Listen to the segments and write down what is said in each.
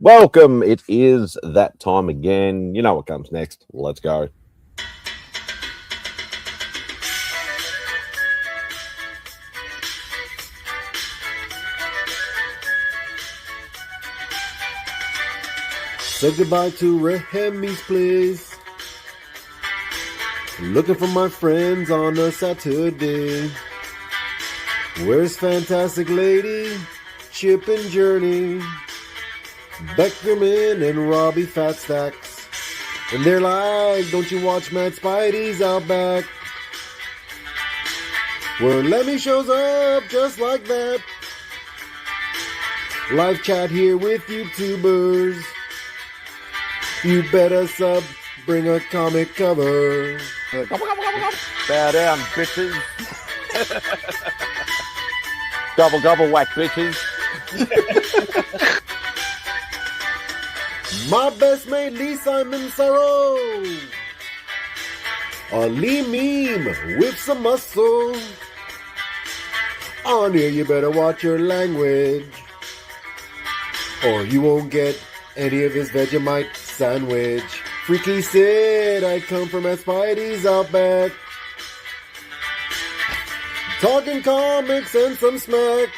Welcome. It is that time again. You know what comes next. Let's go. Said goodbye to Remy's place. Looking for my friends on a Saturday. Where's Fantastic Lady, Chip and Journey, Beckerman and Robbie Fatstacks? And they're like, don't you watch MadSpidey'S Outback? Where Lemmy shows up just like that. Live chat here with YouTubers. You better sub, bring a comic cover. Bow down, bitches. Gobble, gobble, whack, bitches. My best mate Lee Simon Sorrow. A Lee meme with some muscle. On here, you better watch your language, or you won't get any of his Vegemite sandwich. Freaky Sid, I come from Spidey'S Outback. Talking comics and some smack.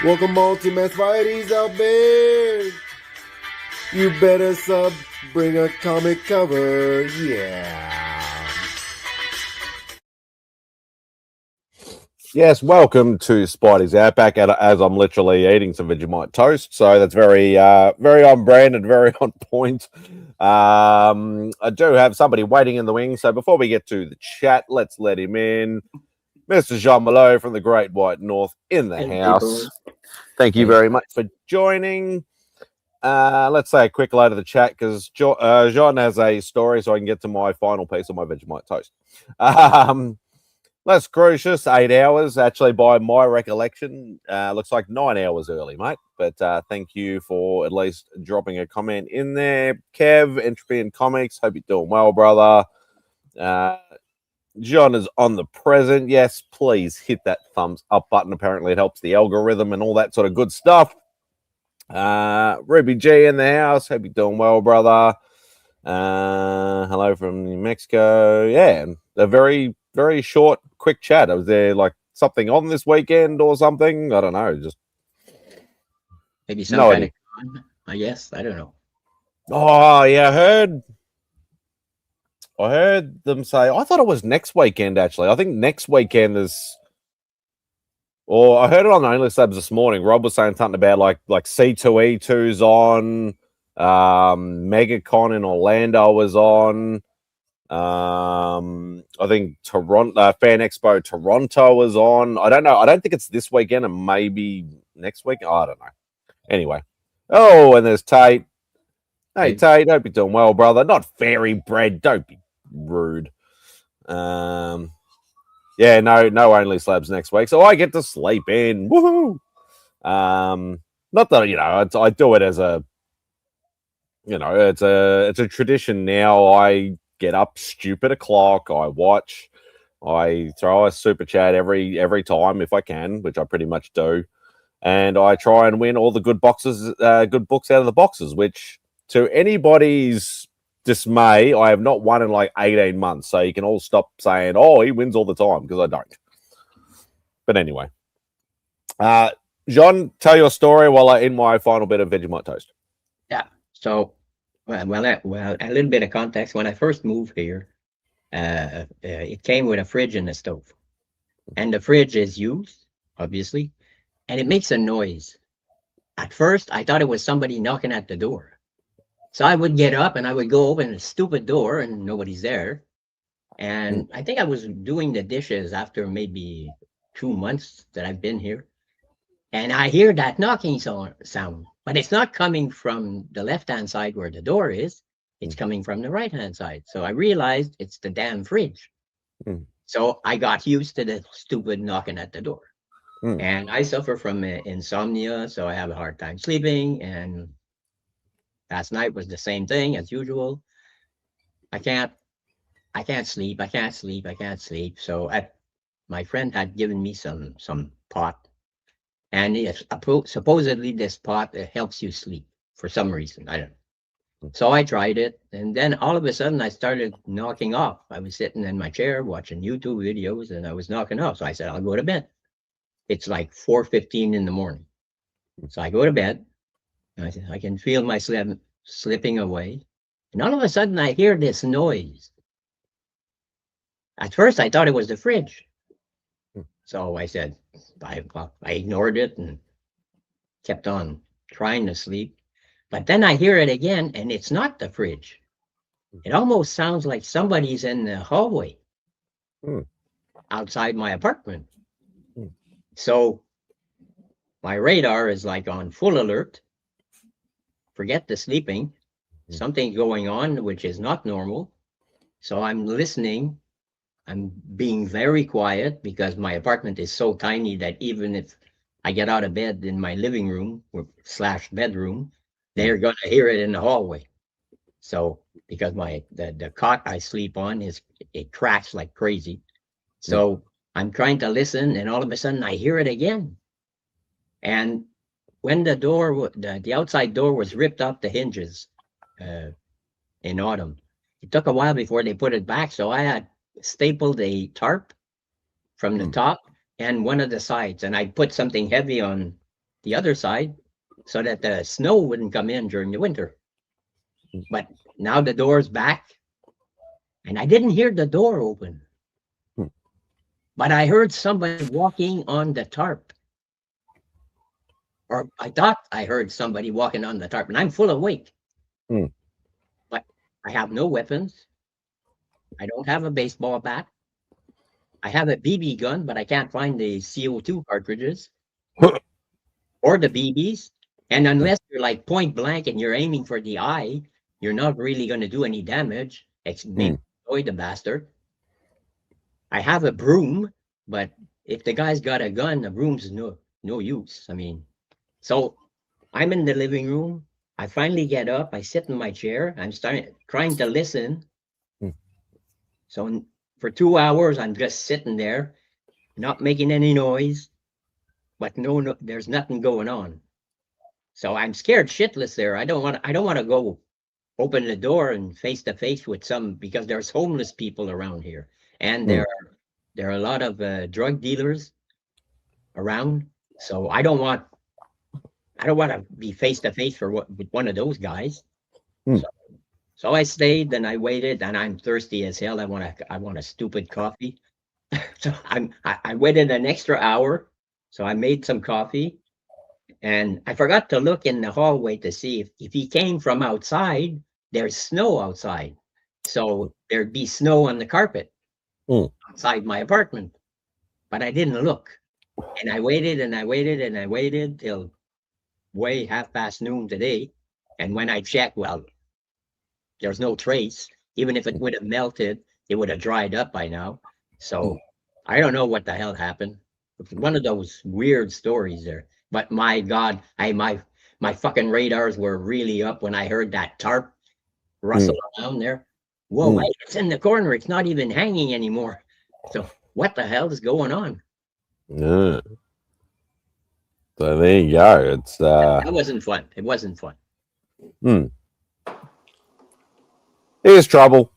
Welcome all to MadSpidey'S Outback. You better sub, bring a comic cover, yeah. Yes, welcome to Spidey's Outback. As I'm literally eating some Vegemite toast, so that's very on brand and very on point. I do have somebody waiting in the wings, so before we get to the chat, let's let him in. Mr. Jean Malot from the Great White North in the Hey, house. people. Thank you Hey. very much for joining. Let's say a quick hello to the chat because Jean has a story, so I can get to my final piece of my Vegemite toast. Less Crucious, 8 hours, actually, by my recollection. Looks like 9 hours early, mate. But thank you for at least dropping a comment in there. Kev, Entropy and Comics, hope you're doing well, brother. John is on the present. Yes, please hit that thumbs up button. Apparently, it helps the algorithm and all that sort of good stuff. Ruby G in the house. Hope you're doing well, brother. Hello from New Mexico. Yeah, a very, very short, quick chat. Was there like something on this weekend or something? I don't know. Just Maybe some no kind idea. of con, I guess. I don't know. Oh yeah, I heard them say. I thought it was next weekend. Actually, I think next weekend is. Or I heard it on the Only Slabs this morning. Rob was saying something about like C2E2's on. MegaCon in Orlando was on. I think Toronto Fan Expo Toronto was on. I don't know. I don't think it's this weekend, and maybe next week. I don't know. Anyway. Oh, and there's Tate. Hey, Tate, hope you're doing well, brother. Not fairy bread. Don't be rude. Yeah, no Only Slabs next week, so I get to sleep in. Woohoo! Not that I do it as a, it's a tradition now. I get up stupid o'clock. I watch. I throw a super chat every time if I can, which I pretty much do, and I try and win all the good boxes, good books out of the boxes. Which, to anybody's dismay, I have not won in like 18 months. So you can all stop saying, "Oh, he wins all the time," because I don't. But anyway, John, tell your story while I eat my final bit of Vegemite toast. Yeah. So, a little bit of context. When I first moved here, it came with a fridge and a stove, and the fridge is used, obviously, and it makes a noise. At first, I thought it was somebody knocking at the door. So I would get up and I would go open the stupid door, and nobody's there. And I think I was doing the dishes after maybe 2 months that I've been here. And I hear that knocking sound, but it's not coming from the left-hand side where the door is. It's coming from the right-hand side. So I realized it's the damn fridge. So I got used to the stupid knocking at the door. And I suffer from insomnia, so I have a hard time sleeping. And last night was the same thing as usual. I can't sleep. I can't sleep. I can't sleep. So my friend had given me some pot, And supposedly this pot helps you sleep for some reason. I don't know. So I tried it, and then all of a sudden I started knocking off. I was sitting in my chair watching YouTube videos, and I was knocking off. So I said, I'll go to bed. It's like 4:15 in the morning. So I go to bed, and I can feel my slipping away. And all of a sudden I hear this noise. At first I thought it was the fridge. So I said, I ignored it and kept on trying to sleep. But then I hear it again, and it's not the fridge. It almost sounds like somebody's in the hallway outside my apartment. So my radar is like on full alert. Forget the sleeping. Something's going on, which is not normal. So I'm listening. I'm being very quiet because my apartment is so tiny that even if I get out of bed in my living room / bedroom, they're going to hear it in the hallway. So because the cot I sleep on it cracks like crazy. So I'm trying to listen, and all of a sudden I hear it again. And when the outside door was ripped off the hinges in autumn, it took a while before they put it back. So I had stapled a tarp from the top and one of the sides, and I put something heavy on the other side so that the snow wouldn't come in during the winter. But now the door's back, and I didn't hear the door open, but I heard somebody walking on the tarp. Or I thought I heard somebody walking on the tarp, and I'm full awake. But I have no weapons. I don't have a baseball bat. I have a BB gun, but I can't find the CO2 cartridges or the BBs. And unless you're like point blank and you're aiming for the eye, you're not really going to do any damage. Maybe destroy the bastard. I have a broom, but if the guy's got a gun, the broom's no use. I mean, so I'm in the living room. I finally get up. I sit in my chair. I'm trying to listen. So for 2 hours, I'm just sitting there, not making any noise, but no, there's nothing going on. So I'm scared shitless there. I don't want to go open the door and face to face with because there's homeless people around here, and there are a lot of drug dealers around. So I don't want to be face to face with one of those guys. So I stayed and I waited, and I'm thirsty as hell. I want a stupid coffee. So I waited an extra hour. So I made some coffee, and I forgot to look in the hallway to see if he came from outside. There's snow outside, so there'd be snow on the carpet outside my apartment. But I didn't look, and I waited and I waited and I waited till way noon today. And when I checked, well, there's no trace. Even if it would have melted, it would have dried up by now. So I don't know what the hell happened. It's one of those weird stories there. But my God, my fucking radars were really up when I heard that tarp rustle around there. Whoa, wait, it's in the corner. It's not even hanging anymore. So what the hell is going on? So there you go. It's that wasn't fun. It wasn't fun. Here's trouble.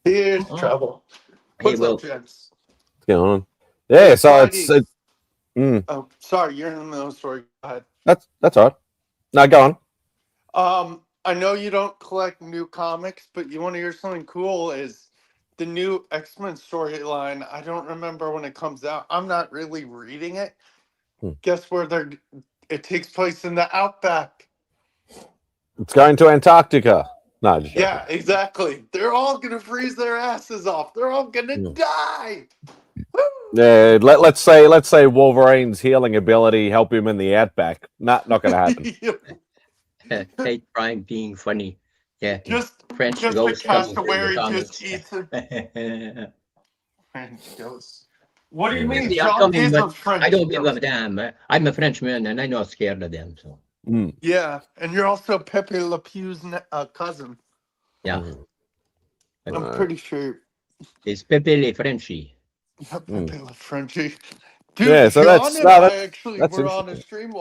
Here's trouble. What's up, gents? What's going on? Yeah, so it's Oh, sorry, you're in the middle of the story. Go ahead. That's all right. No, go on. I know you don't collect new comics, but you want to hear something cool is the new X-Men storyline. I don't remember when it comes out. I'm not really reading it. Guess where it takes place in the Outback. It's going to Antarctica. No, just yeah, exactly. They're all gonna freeze their asses off. They're all gonna die. Yeah, let's say Wolverine's healing ability help him in the Outback. Not gonna happen. Hate Prime being funny. Yeah, just French just ghost the cassowary just eats him. French ghost. What do you mean? See, I don't give a damn. I'm a Frenchman, and I'm not scared of them. So. Yeah, and you're also Pepe Le Pew's cousin. Yeah, I'm pretty sure. It's Pepe Le Frenchie. Pepe Le Frenchie. Dude, Yeah, so John that's and I actually that's were on a interesting. stream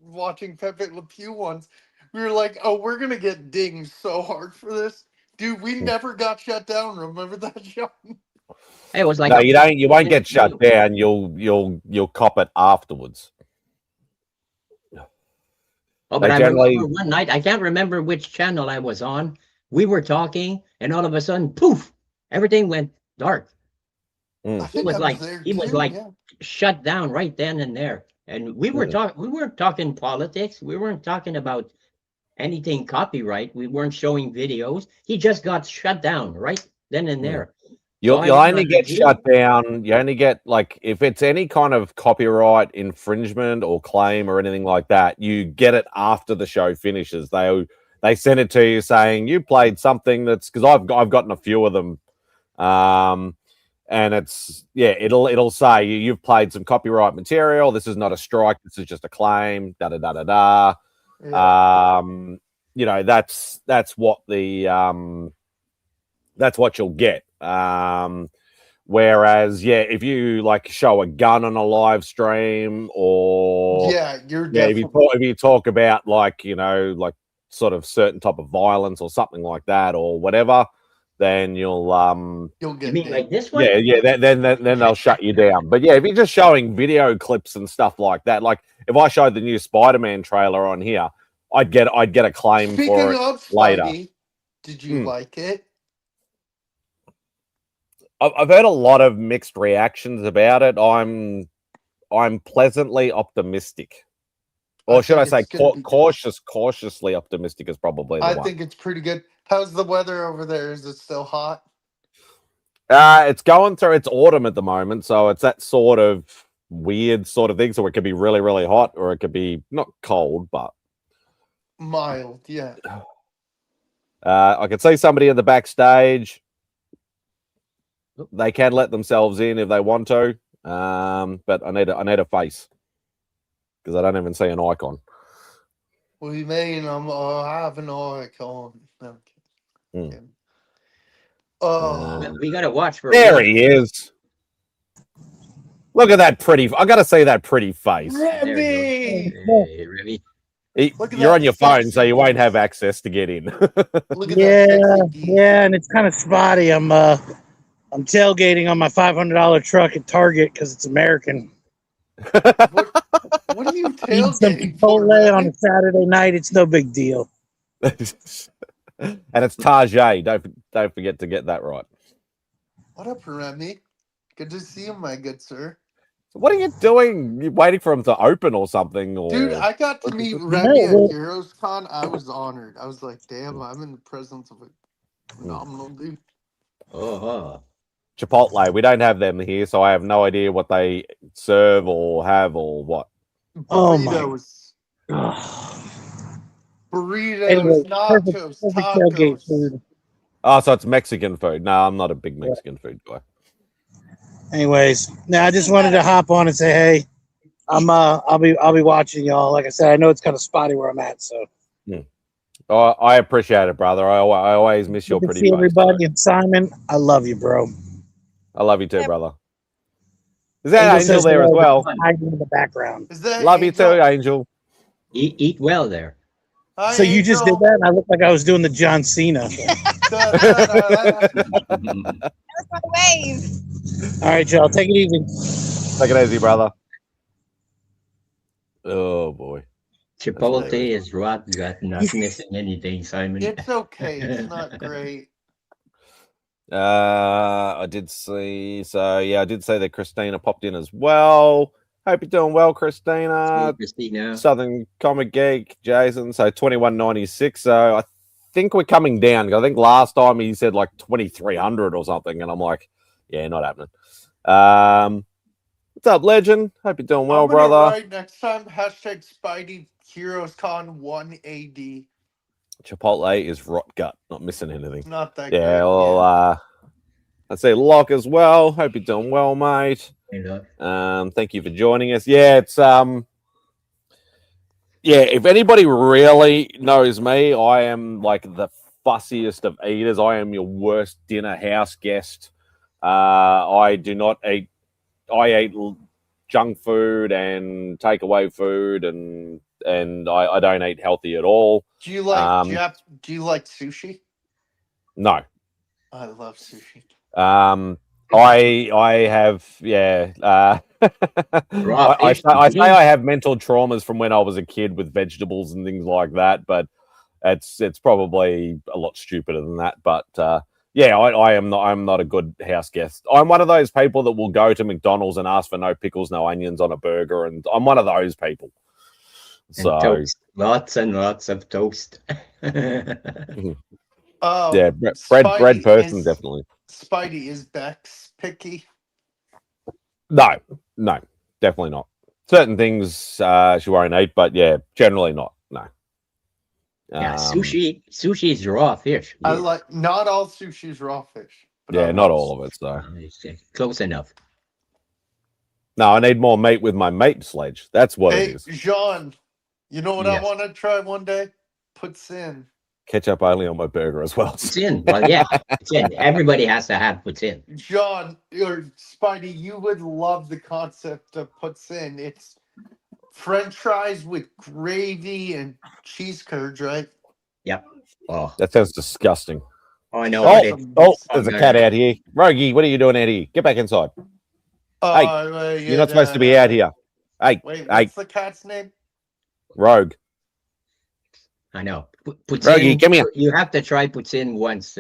watching Pepe Le Pew once. We were like, "Oh, we're gonna get dinged so hard for this, dude." We never got shut down. Remember that, John? It was like No, a you don't. You won't get shut video. down. You'll cop it afterwards. Oh, but They I generally. remember one night, I can't remember which channel I was on. We were talking, and all of a sudden, poof, everything went dark. I think I was there He was too. like Yeah. shut down right then and there. And we weren't talking politics. We weren't talking about anything copyright. We weren't showing videos. He just got shut down right then and there. So I You'll went only on the get group. shut down. You only get like if it's any kind of copyright infringement or claim or anything like that, you get it after the show finishes. They send it to you saying you played something that's because I've gotten a few of them, and it's it'll say you've played some copyright material. This is not a strike. This is just a claim. Da da da da da. Yeah. That's what that's what you'll get. Whereas, if you like show a gun on a live stream or Yeah, you're definitely. if you talk about like sort of certain type of violence or something like that or whatever, then you'll You'll You get mean dinged. like this one? then they'll shut you down. But yeah, if you're just showing video clips and stuff like that, like if I showed the new Spider-Man trailer on here, I'd get a claim for Speaking it of later. Spidey, did you like it? I've heard a lot of mixed reactions about it. I'm pleasantly optimistic, or should I say, cautiously optimistic is probably the I one. think it's pretty good. How's the weather over there? Is it still hot? It's going through its autumn at the moment, so it's that sort of weird sort of thing. So it could be really, really hot, or it could be not cold, but Mild, yeah. I could see somebody in the backstage. They can let themselves in if they want to, but I need a face because I don't even see an icon. What do you mean? I have an icon. No, I'm kidding. Well, we gotta watch for There he is. Look at that pretty. I got to say that pretty face. Remy! Hey, Remy. You're on your phone, so you won't have access to get in. Look at that sexy geese. and it's kind of spotty. I'm tailgating on my $500 truck at Target because it's American. What are you Eating some tailgating for, Chipotle on Remy? a Saturday night. It's no big deal. And it's Tajay. Don't forget to get that right. What up, Remy? Good to see you, my good sir. So what are you doing? You waiting for him to open or something? Or Dude, I got to meet Remy at Heroes Con. I was honored. I was like, damn, I'm in the presence of a phenomenal dude. Oh, Chipotle. We don't have them here, so I have no idea what they serve or have or what. Oh my. Burritos, burritos, Anyway, nachos, perfect tailgate tacos. food. Oh, so it's Mexican food. No, I'm not a big Mexican food guy. Anyways, now I just wanted to hop on and say, hey, I'll be watching y'all. Like I said, I know it's kind of spotty where I'm at, so. Oh, I appreciate it, brother. I always miss your Good to pretty see face. everybody. And Simon, I love you, bro. I love you too, brother. Is that Angel says there as hello, well? hiding in the background. Is that Love you too, Angel? Angel. eat well there. Hi, So you just did Angel. that, and I looked like I was doing the John Cena. That's my wave. All right, y'all, take it easy. Take it easy, brother. Oh boy. Chipotle is got not missing anything, Simon. It's okay. It's not great. I did see. So yeah, I did say that Christina popped in as well. Hope you're doing well, Christina. Hey, Christina. Southern Comic Geek, Jason. So 2196. So I think we're coming down. I think last time he said like 2300 or something, and I'm like, yeah, not happening. What's up, Legend? Hope you're doing well, I'm gonna brother. write next time hashtag Spidey Heroes Con 1 AD. Chipotle is rot gut, not missing anything. Not that Yeah, great. well, I say Locke as well. Hope you're doing well, mate. Hey, look. Thank you for joining us. Yeah, it's if anybody really knows me, I am like the fussiest of eaters. I am your worst dinner house guest. I do not eat. I eat junk food and takeaway food, and I don't eat healthy at all. Do you like do you like sushi? No. I love sushi. I have Raw I fish, say zucchini? I have mental traumas from when I was a kid with vegetables and things like that, but it's probably a lot stupider than that. But I'm not a good house guest. I'm one of those people that will go to McDonald's and ask for no pickles, no onions on a burger, and I'm one of those people. And So toast. Lots and lots of toast. yeah, bread person definitely. Spidey, is Bex picky? No, definitely not. Certain things she won't eat, but yeah, generally not. No. Yeah, sushi is raw fish. I like not all sushi's raw fish. But Yeah, not all of it. So close enough. no, I need more meat with my meat sledge. That's what it is. Jean, you know what I want to try one day? Poutine. Ketchup only on my burger as well. Poutine. Well, yeah, poutine. Everybody has to have poutine. John or Spidey, you would love the concept of poutine. It's French fries with gravy and cheese curds, right? Yep. Oh, that sounds disgusting. Oh, I know. There's a cat out here. Rogie, what are you doing out here? Get back inside. Hey, you're not supposed to be out here. Hey, what's the cat's name? Rogue. I know. Rogie, come here. You have to try poutine once,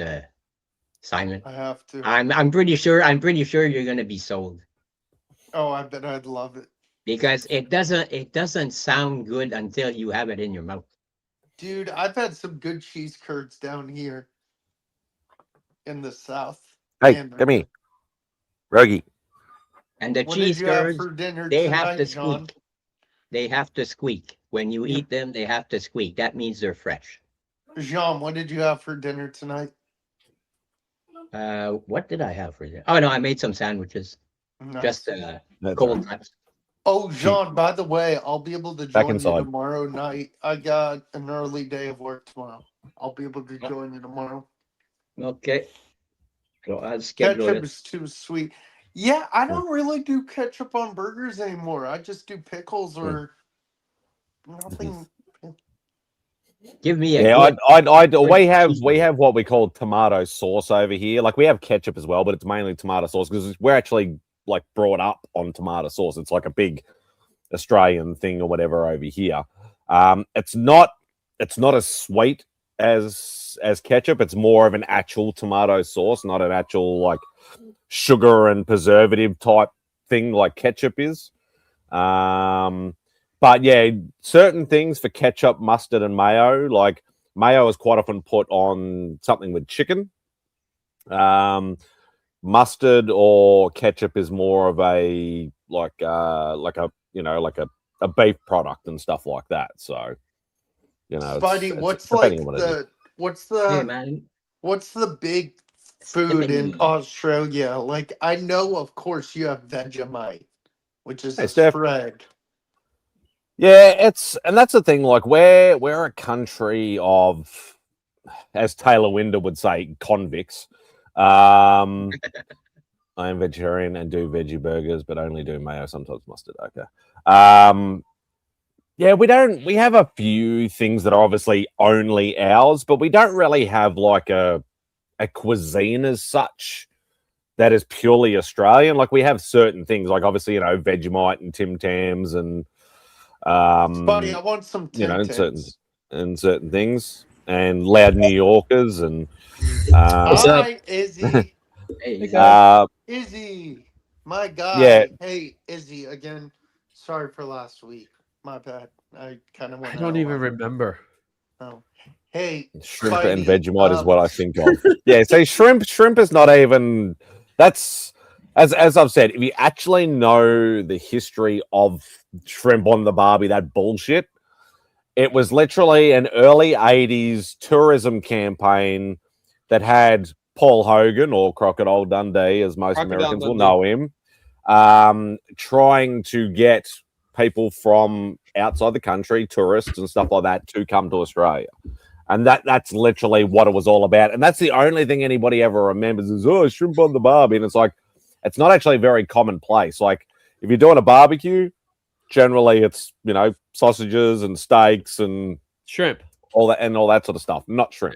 Simon. I have to. I'm pretty sure you're gonna be sold. Oh, I bet I'd love it. Because it doesn't sound good until you have it in your mouth. Dude, I've had some good cheese curds down here in the South. Hey, come here. Rogie. And the cheese curds, they have to squeak. They have to squeak. When you eat them, they have to squeak. That means they're fresh. Jean, what did you have for dinner tonight? What did I have for dinner? Oh, no, I made some sandwiches. Nice. Just cold cuts. Oh, Jean, by the way, I'll be able to join you tomorrow night. I got an early day of work tomorrow. I'll be able to join you tomorrow. Okay. So I'll schedule Ketchup is too sweet. Yeah, I don't really do ketchup on burgers anymore. I just do pickles or nothing. Give me a we have what we call tomato sauce over here. Like we have ketchup as well, but it's mainly tomato sauce because we're actually like brought up on tomato sauce. It's like a big Australian thing or whatever over here. It's not as sweet as ketchup. It's more of an actual tomato sauce, not an actual like sugar and preservative type thing like ketchup is. But yeah, certain things for ketchup, mustard, and mayo, like mayo is quite often put on something with chicken. Mustard or ketchup is more of a a beef product and stuff like that. So, Spidey, what's the big food in Australia? Like I know, of course, you have Vegemite, which is a spread. Yeah, and that's the thing. Like we're a country of, as Taylor Winder would say, convicts. I am vegetarian and do veggie burgers, but only do mayo, sometimes mustard. Okay. Yeah, we have a few things that are obviously only ours, but we don't really have like a cuisine as such that is purely Australian. Like we have certain things, like obviously, Vegemite and Tim Tams and Buddy, I want some Tim Tams. certain things and loud New Yorkers and Hi, Izzy. Izzy, my guy. Yeah. Hey, Izzy, again. Sorry for last week. My bad. I kind of went. I don't even remember. Oh, hey, shrimp Spidey, and Vegemite is what I think of. Yeah, so shrimp is not even. That's as I've said. If you actually know the history of shrimp on the Barbie, that bullshit. It was literally an early '80s tourism campaign that had Paul Hogan, or Crocodile Dundee, as most Americans will know him, trying to get people from outside the country, tourists and stuff like that, to come to Australia. And that's literally what it was all about. And that's the only thing anybody ever remembers is, shrimp on the Barbie. And it's like, it's not actually very commonplace. Like, If you're doing a barbecue, generally it's sausages and steaks and Shrimp all that sort of stuff. Not shrimp.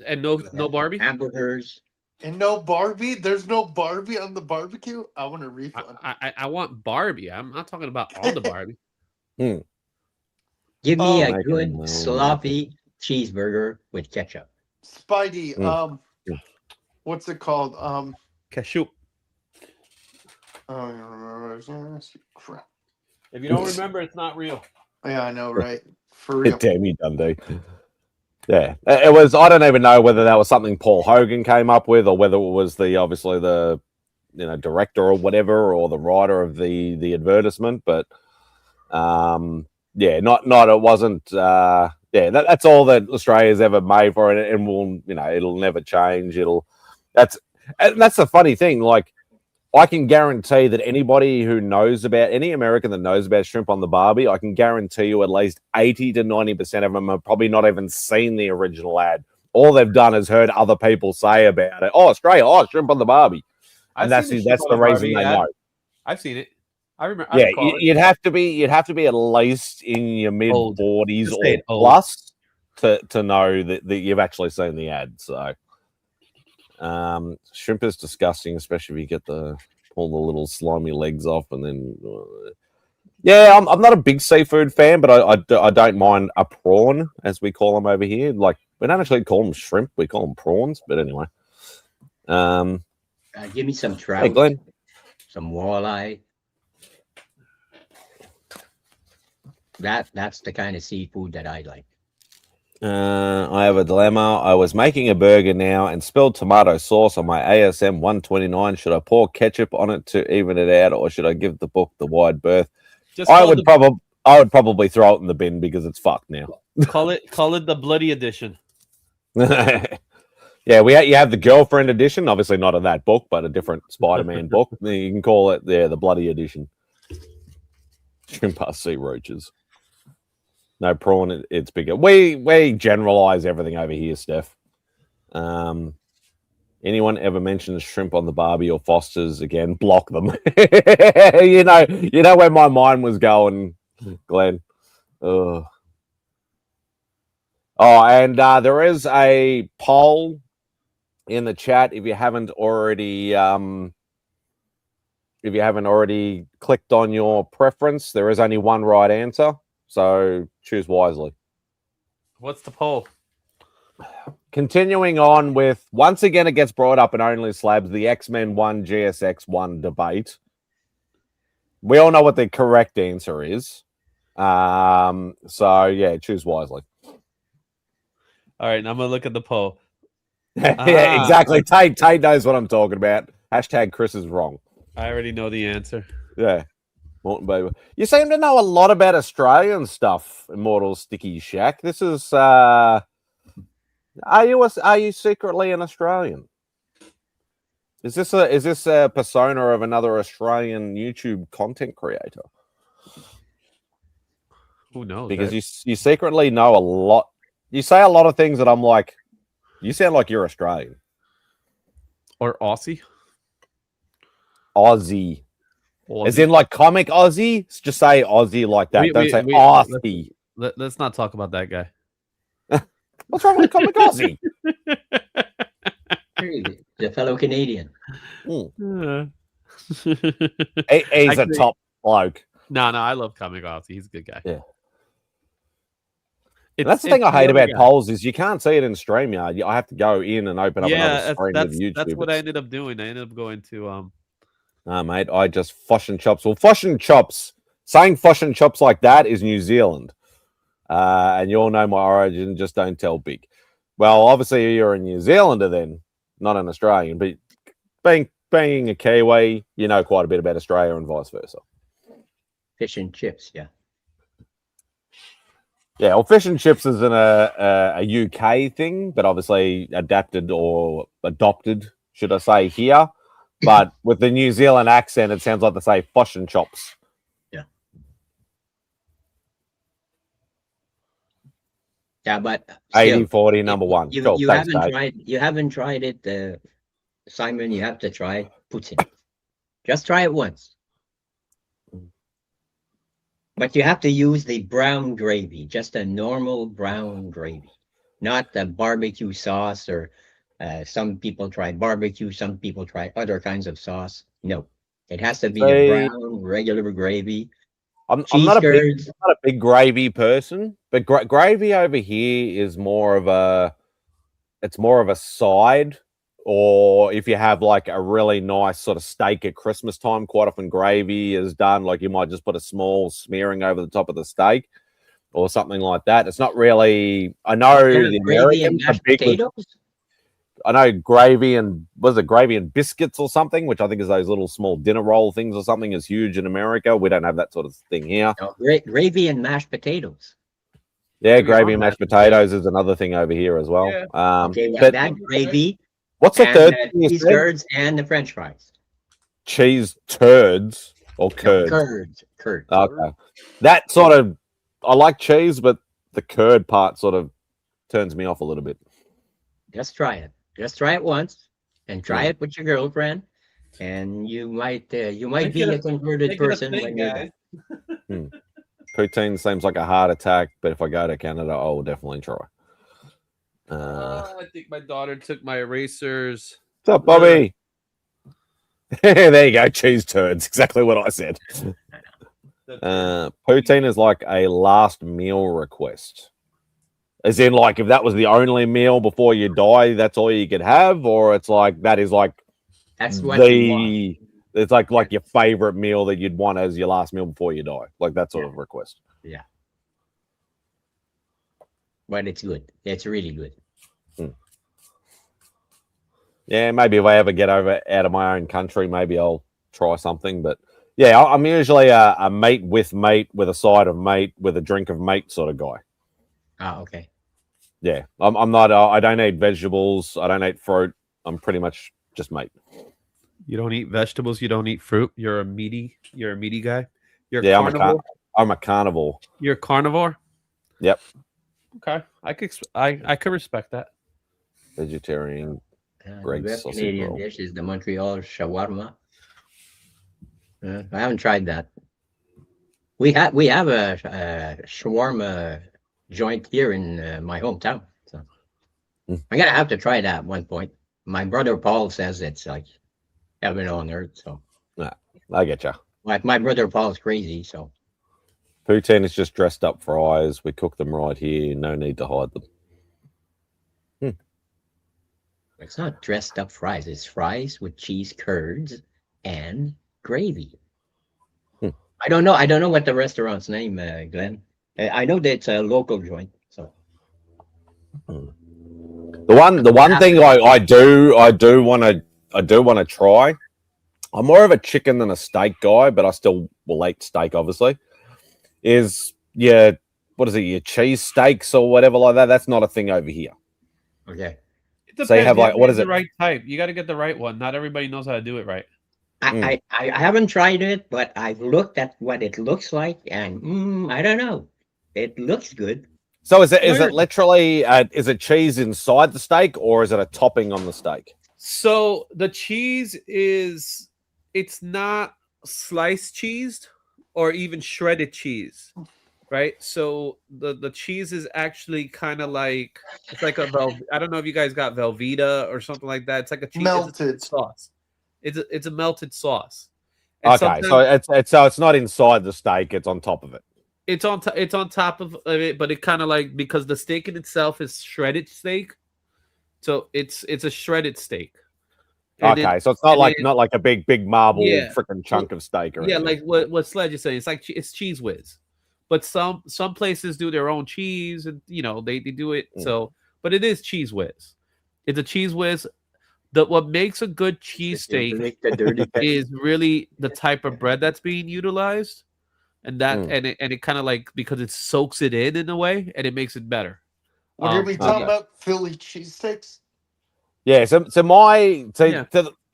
and no Barbie. Hamburgers. And no Barbie? There's no Barbie on the barbecue? I want a refund. I want Barbie. I'm not talking about on the Barbie. Give me a Making good my own sloppy cheeseburger with ketchup. Spidey, Yeah. what's it called? Cashew. I don't even remember. Crap. If you don't remember, it's not real. Yeah, I know, right? For real. Damn you, Dundee. Yeah, it was. I don't even know whether that was something Paul Hogan came up with, or whether it was the director or whatever, or the writer of the advertisement. But yeah, not it wasn't. That's all that Australia's ever made for it, and will it'll never change. That's the funny thing. Like, I can guarantee that anybody who knows about any American that knows about shrimp on the Barbie, I can guarantee you at least 80 to 90% of them have probably not even seen the original ad. All they've done is heard other people say about it. Oh, Australia, shrimp on the Barbie, and that's the reason they know. I've seen it. I remember. Yeah, you'd have to be at least in your mid 40s or plus to know that you've actually seen the ad. So. Shrimp is disgusting, especially if you get pull the little slimy legs off, and then I'm not a big seafood fan, but I don't mind a prawn, as we call them over here. Like, we don't actually call them shrimp, we call them prawns. But anyway, Give me some trout, hey Glenn, some walleye. That's the kind of seafood that I like. I have a dilemma. I was making a burger now and spilled tomato sauce on my ASM 129. Should I pour ketchup on it to even it out, or should I give the book the wide berth? I would probably throw it in the bin because it's fucked now. Call it the bloody edition. Yeah, you have the girlfriend edition. Obviously not in that book, but a different Spider-Man book. You can call it the bloody edition. Shrimp are sea roaches. No prawn, it's bigger. We generalize everything over here, Steph. Anyone ever mentions shrimp on the Barbie or Foster's again? Block them. you know where my mind was going, Glenn. Ugh. And there is a poll in the chat. If you haven't already clicked on your preference, there is only one right answer. So choose wisely. What's the poll? Continuing on with, once again, it gets brought up in Only Slabs, the X-Men 1 GSX 1 debate. We all know what the correct answer is. So, yeah, choose wisely. All right, I'm going to look at the poll. Yeah, exactly. Tate knows what I'm talking about. Hashtag Chris is wrong. I already know the answer. Yeah. Morton Baby. You seem to know a lot about Australian stuff, Immortal Sticky Shack. This is are you secretly an Australian? Is this a persona of another Australian YouTube content creator? Who knows? Because you secretly know a lot. You say a lot of things that I'm like, you sound like you're Australian. Or Aussie. Aussie. As in, like, comic Aussie? Just say Aussie like that. Don't say Aussie. Let's not talk about that guy. What's wrong with comic Aussie? The fellow Canadian. He's a top bloke. No, I love comic Aussie. He's a good guy. Yeah. That's the thing I hate about polls is you can't see it in StreamYard. I have to go in and open up another screen with YouTube. That's what I ended up doing. I ended up going to mate, I just Fosh and Chops. Well, Fosh and Chops, saying Fosh and Chops like that is New Zealand. And you all know my origin, just don't tell big. Well, obviously you're a New Zealander then, not an Australian. But being a Kiwi, you know quite a bit about Australia and vice versa. Fish and chips, yeah. Yeah, well, fish and chips isn't a UK thing, but obviously adapted or adopted, should I say, here. But with the New Zealand accent, it sounds like they say Fosh and Chops. Yeah. Yeah, but 80-40, number one. You haven't tried it, Simon. You have to try poutine. Just try it once. But you have to use the brown gravy, just a normal brown gravy, not the barbecue sauce or some people try barbecue, some people try other kinds of sauce. No, it has to be the See, brown regular gravy. I'm Cheese not a curds. big gravy person, but gravy over here is more of a side, or if you have like a really nice sort of steak at Christmas time, quite often gravy is done. Like you might just put a small smearing over the top of the steak or something like that. It's not really. I know the Gravy and Americans are mashed big with, potatoes. I know gravy and was it gravy and biscuits or something, which I think is those little small dinner roll things or something, is huge in America. We don't have that sort of thing here. No, gravy and mashed potatoes. Yeah, gravy and mashed potatoes is another thing over here as well. Yeah. Okay, but that gravy. what's the and, third thing you cheese said? curds and the French fries. Cheese turds or curds? Curds. Okay, that sort of, I like cheese, but the curd part sort of turns me off a little bit. Just try it. Just try it once, and try it with your girlfriend, and you might be a converted person when you're done. Poutine seems like a heart attack, but if I go to Canada, I will definitely try. I think my daughter took my erasers. What's up, Bobby? There you go, cheese turds. Exactly what I said. Poutine is like a last meal request. As in, like, if that was the only meal before you die, that's all you could have, or it's like that is like that's what you want. It's like your favorite meal that you'd want as your last meal before you die, like that sort of request. Yeah, but it's good. It's really good. Yeah, maybe if I ever get out of my own country, maybe I'll try something. But yeah, I'm usually a mate with a side of mate with a drink of mate sort of guy. Ah, okay. Yeah, I'm not. I don't eat vegetables. I don't eat fruit. I'm pretty much just mate. You don't eat vegetables. You don't eat fruit. You're a meaty guy. You're carnivore. I'm a carnivore. You're a carnivore. Yep. Okay, I could respect that. Vegetarian. The best Canadian dish is the Montreal shawarma. I haven't tried that. We have a shawarma joint here in my hometown. So I'm gonna have to try that at one point. My brother Paul says it's like heaven on earth. So yeah, I get you. Like my brother Paul's crazy. So poutine is just dressed up fries. We cook them right here. No need to hide them. It's not dressed up fries. It's fries with cheese curds and gravy. I don't know what the restaurant's name, Glenn. I know that it's a local joint. So the one thing I do want to try. I'm more of a chicken than a steak guy, but I still will eat steak. Obviously, is what is it? Your cheese steaks or whatever like that. That's not a thing over here. Okay. So you have like what is it? The right type. You got to get the right one. Not everybody knows how to do it right. I haven't tried it, but I've looked at what it looks like, and I don't know. It looks good. So is it literally is it cheese inside the steak, or is it a topping on the steak? So the cheese it's not sliced cheese or even shredded cheese, right? So the cheese is actually kind of like it's like I don't know if you guys got Velveeta or something like that. It's like a cheese melted sauce. It's a melted sauce. And okay, so it's not inside the steak; it's on top of it. It's on top of it, but it kind of like because the steak in itself is shredded steak, so it's a shredded steak. And okay, so it's not like a big marble freaking chunk of steak or anything. Like what Sledge is saying. It's like it's Cheese Whiz, but some places do their own cheese, and they do it. So, but it is Cheese Whiz. It's a Cheese Whiz. What makes a good cheesesteak is really the type of bread that's being utilized, and it kind of like because it soaks it in a way, and it makes it better. What are we talking about? Philly cheesesteaks? Yeah. So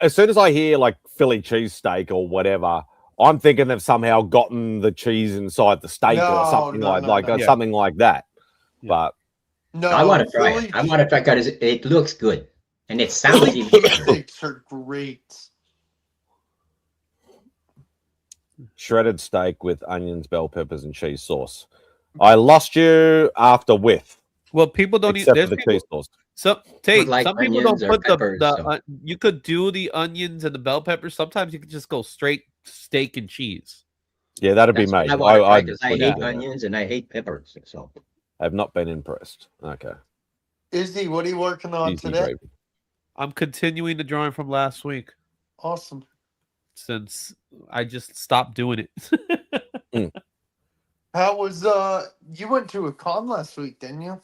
as soon as I hear like Philly cheesesteak or whatever, I'm thinking they've somehow gotten the cheese inside the steak or something something like that. Yeah. But no, I want to try it. I want to try because it looks good. And it sounds even steaks are great. shredded steak with onions, bell peppers, and cheese sauce. I lost you after with, Well, people don't eat. except for There's the people. cheese sauce. Some Would like some people don't onions or put peppers, so. you could do the onions and the bell peppers. Sometimes you could just go straight steak and cheese. Yeah, that'd be That's me. what I want to try I because I would hate do that. onions and I hate peppers. So I've not been impressed. Okay. Izzy, what are you working on Easy today? gravy. I'm continuing the drawing from last week Awesome. since I just stopped doing it. How was you went to a con last week, didn't you?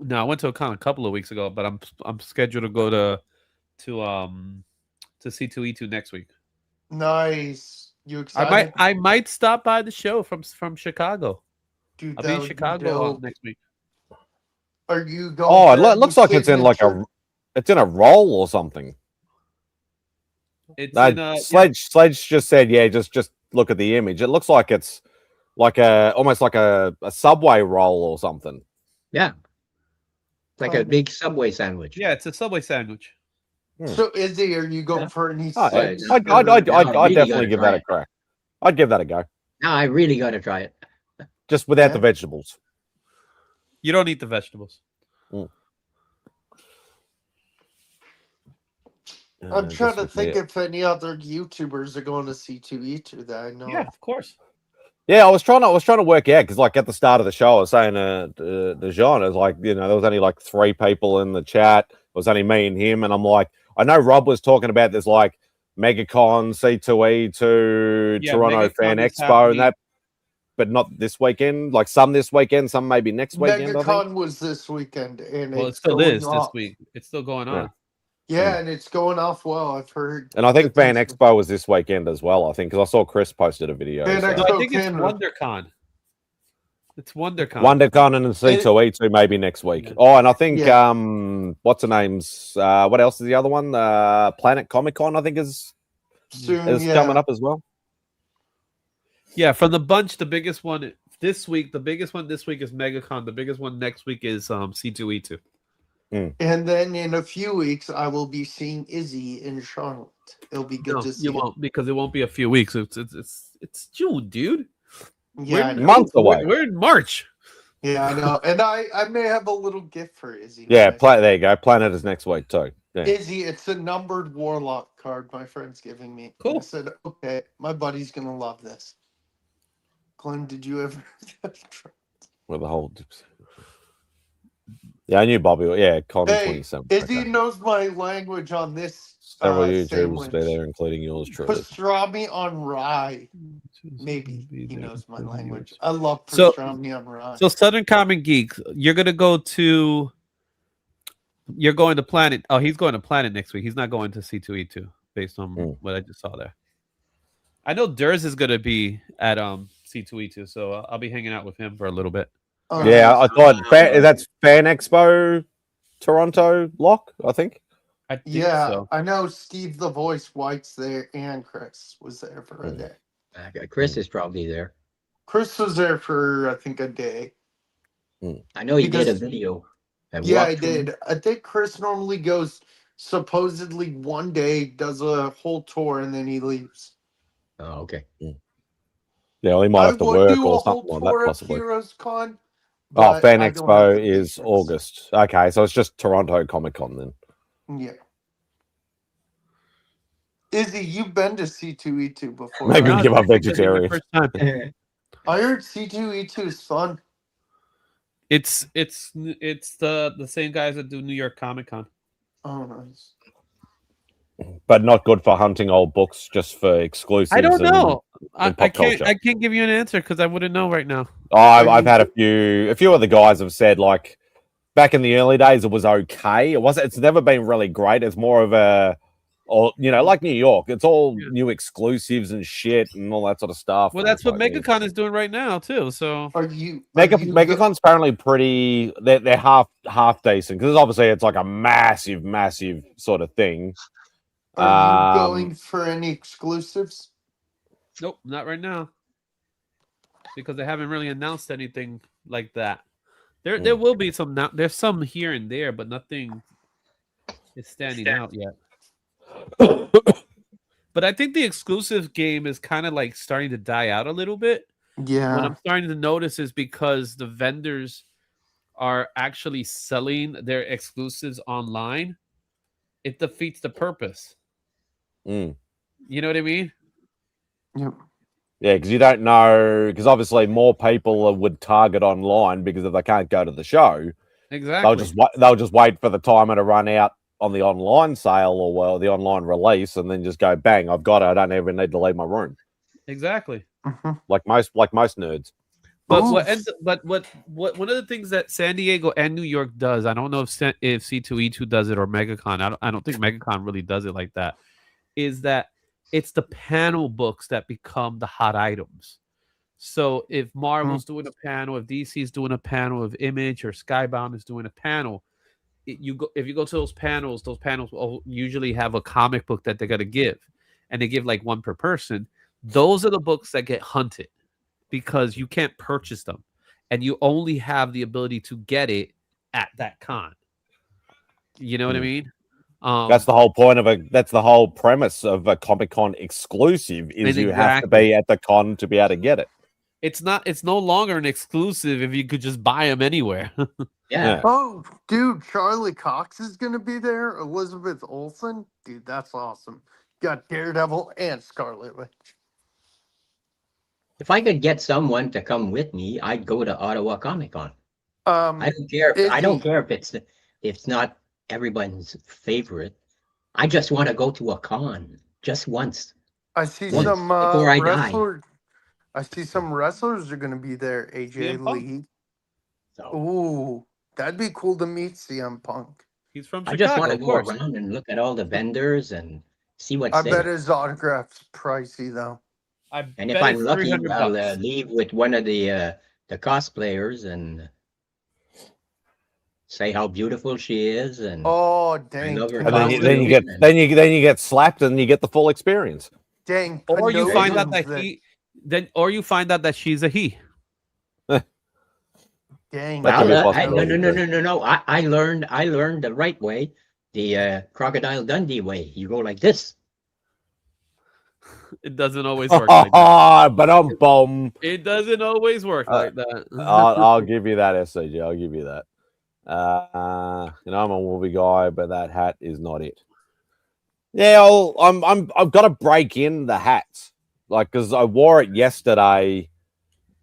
No, I went to a con a couple of weeks ago, but I'm scheduled to go to C2E2 next week. Nice. You excited? I might stop by the show from Chicago. Dude, I'll that be in would Chicago dope. next week. Are you going? Oh, for it looks any like it's in like signature- it's in a roll or something. It's No, in Sledge just said, yeah, just look at the image. It looks like it's like almost like a Subway roll or something. yeah, it's like a big Subway sandwich. yeah, it's a Subway sandwich. So, Izzy, are you going for any? Oh, Sledge. I'd Really definitely gotta give try that a it. crack. I'd give that a go, Now I really got to try it. just without Yeah. the vegetables. You don't eat the vegetables. I'm Just trying to with think the- if any other YouTubers are going to C2E2 that I know. Yeah, of. of course. Yeah, I was trying to work out because, like, at the start of the show, I was saying to Jean, it was like, you know, there was only like 3 people in the chat. It was only me and him, and I'm like, I know Rob was talking about this like MegaCon, C2E2, Yeah, Toronto MegaCon Fan is Expo, happening. and that, but not this weekend. Like some this weekend, some maybe next weekend. I think. MegaCon was this weekend, and Well, it it's still going is this off. week. It's still going on. Yeah, and it's going off well. I've heard. And I think good Fan things. Expo was this weekend as well. I think because I saw Chris posted a video. Fan so. No, Expo. I think it's Canada. WonderCon. It's WonderCon. WonderCon and C2E2 maybe next week. Yeah. Oh, and I think Yeah. what's her name's? What else is the other one? Planet Comic Con, I think is Soon, coming up as well. Yeah, from the bunch, the biggest one this week. The biggest one this week is MegaCon. The biggest one next week is C2E2. And then in a few weeks, I will be seeing Izzy in Charlotte. It'll be good No, to see. you won't because it won't be a few weeks. It's June, dude. Yeah, I know. Months away. We're in March. Yeah, I know. And I may have a little gift for Izzy. Yeah, Nice. there you go. Planet is next week too. Yeah. Izzy, it's a numbered Warlock card my friend's giving me. Cool. I said, okay, my buddy's gonna love this. Glenn, did you ever? With the whole. Yeah, I knew Bobby. Yeah, Con Hey, 27. Izzy Okay. knows my language on this. Several YouTubers sandwich. be there, including yours truly. Pastrami on rye. Maybe he knows my language. I love So- pastrami on rye. So Southern Comic Geeks, you're gonna go to. You're going to Planet. Oh, he's going to Planet next week. He's not going to C2E2 based on what I just saw there. I know Durs is gonna be at C2E2, so I'll be hanging out with him for a little bit. Oh, Yeah, nice. I thought that's Fan Expo Toronto lock, I think. I think Yeah, so. I know Steve the Voice White's there and Chris was there for a day. Chris is probably there. Chris was there for I think a day. I know he did a Because- video. a Yeah, I walkthrough. did. I think Chris normally goes supposedly one day, does a whole tour, and then he leaves. Oh, okay. Yeah, well, he might have to would work do or a whole something like that, tour of possibly. Heroes Con. Oh, but Fan I don't have Expo the is patience. August. Okay, so it's just Toronto Comic Con then. Yeah. Izzy, you've been to C2E2 before. Maybe right? give up This is the vegetarian. first time. I heard C2E2 is fun. It's the same guys that do New York Comic Con. Oh, nice. But not good for hunting old books, just for exclusives. I don't know. and I pop can't. culture. I can't give you an answer because I wouldn't know right now. Oh, I've had a few of the guys have said like back in the early days it was okay. It's never been really great. It's more of a, or you know, like New York. It's all new exclusives and shit and all that sort of stuff. Well, And that's it's what like, MegaCon is doing right now too. So Are you MegaCon's apparently pretty. They're half decent because obviously it's like a massive sort of thing. Are you going for any exclusives? nope, not right now because they haven't really announced anything like that. There will be some now. There's some here and there, but nothing is standing out yet. But I think the exclusive game is kind of like starting to die out a little bit. What Yeah. I'm starting to notice is because the vendors are actually selling their exclusives online, it defeats the purpose. Mm. You know what I mean? Yep. Yeah, because you don't know. Because obviously, more people would target online because if they can't go to the show, Exactly. they'll just wait for the timer to run out on the online sale or well, the online release, and then just go bang. I've got it. I don't even need to leave my room. Exactly. Mhm. Like most nerds. But Ooh. what one of the things that San Diego and New York does, I don't know if C2E2 does it or MegaCon. I don't think MegaCon really does it like that. Is that it's the panel books that become the hot items. So if Marvel's doing a panel, if DC's doing a panel, if Image or Skybound is doing a panel, if you go to those panels will usually have a comic book that they're gonna give, and they give like one per person. Those are the books that get hunted because you can't purchase them, and you only have the ability to get it at that con. You know what I mean? That's the whole point of that's the whole premise of a Comic-Con exclusive is you have to be at the con to be able to get it. It's no longer an exclusive if you could just buy them anywhere. Yeah. Oh, dude, Charlie Cox is gonna be there. Elizabeth Olsen, dude, that's awesome. Got Daredevil and Scarlet Witch. If I could get someone to come with me, I'd go to Ottawa Comic Con. Um, I don't care. I don't Iggy, care if it's not everyone's favorite. I just want to go to a con just once I see once some before I die. wrestlers. I see some wrestlers are gonna be there. AJ CM Punk. Lee. So Ooh, that'd be cool to meet CM Punk. He's from I just want Chicago, to of go course. around and look at all the vendors and see what's I bet there. his autograph's pricey though. I And if bet I'm it's lucky, I'll $300. leave with one of the cosplayers and say how beautiful she is and Oh I dang, love her And costume. then you Kenobi. And you get slapped and you get the full experience. Dang, Or you There you find go. out that Kenobi's you find out that she's a he. dang. That could be a no, possibility no. I learned the right way, the Crocodile Dundee way. You go like this. It doesn't always work like that. But I'm bomb. It doesn't always work like that. I'll give you that, SCG. I'll give you that. I'm a movie guy, but that hat is not it. Yeah, I've got to break in the hats, like because I wore it yesterday,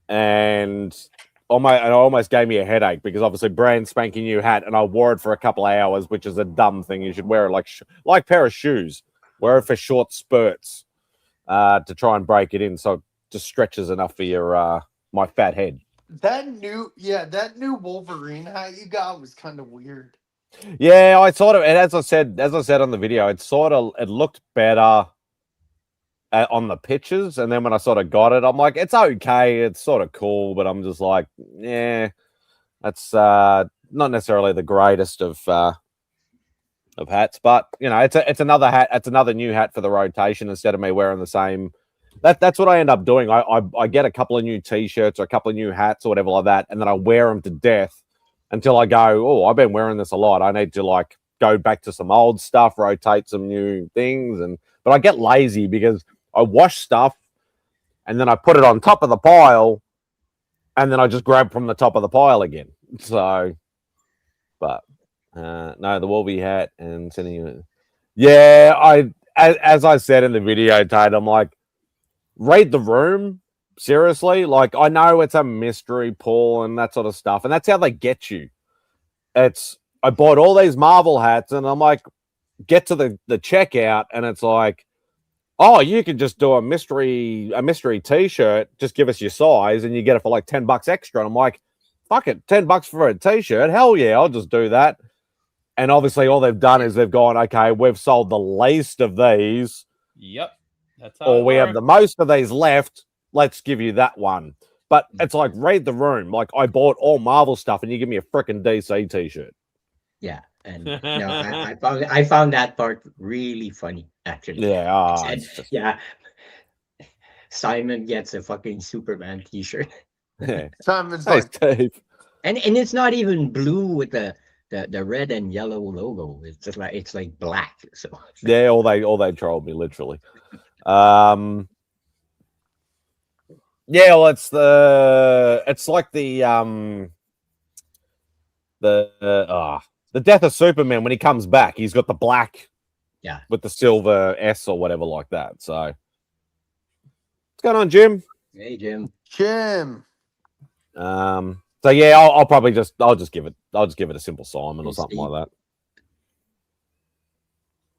and it almost gave me a headache because obviously brand spanking new hat, and I wore it for a couple of hours, which is a dumb thing. You should wear it like a pair of shoes. Wear it for short spurts, to try and break it in, so it just stretches enough for your my fat head. That new Wolverine hat you got was kind of weird. Yeah, I sort of, and as I said on the video, it looked better on the pictures, and then when I sort of got it, I'm like, it's okay, it's sort of cool, but I'm just like, yeah, that's not necessarily the greatest of hats, but it's another hat, it's another new hat for the rotation instead of me wearing the same. That's what I end up doing. I get a couple of new t-shirts or a couple of new hats or whatever like that, and then I wear them to death until I go, oh, I've been wearing this a lot. I need to like go back to some old stuff, rotate some new things, but I get lazy because I wash stuff and then I put it on top of the pile, and then I just grab from the top of the pile again. So, but no, the Wolvie hat and sending you. Yeah, as I said in the video, Tate, I'm like, read the room. Seriously, like I know it's a mystery, Paul, and that sort of stuff, and that's how they get you. I bought all these Marvel hats, and I'm like, get to the checkout, and it's like, oh, you can just do a mystery t-shirt, just give us your size, and you get it for like $10 extra. And I'm like, fuck it, $10 for a t-shirt, hell yeah, I'll just do that. And obviously, all they've done is they've gone, okay, we've sold the least of these. Yep, that's how. Or we have the most of these left. Let's give you that one. But it's like, read the room. Like, I bought all Marvel stuff, and you give me a freaking DC t-shirt. Yeah, and no, I found that part really funny, actually. Yeah, yeah. Simon gets a fucking Superman t-shirt. Yeah. Simon's Hey, like, Steve. And it's not even blue with the the red and yellow logo. It's like black. So Yeah, all they trolled me literally. Yeah, well, it's like the death of Superman when he comes back. He's got the black, yeah. with the silver S or whatever like that. So, what's going on, Jim? Hey, Jim. Jim. So yeah, I'll probably just give it a simple Simon or something like that.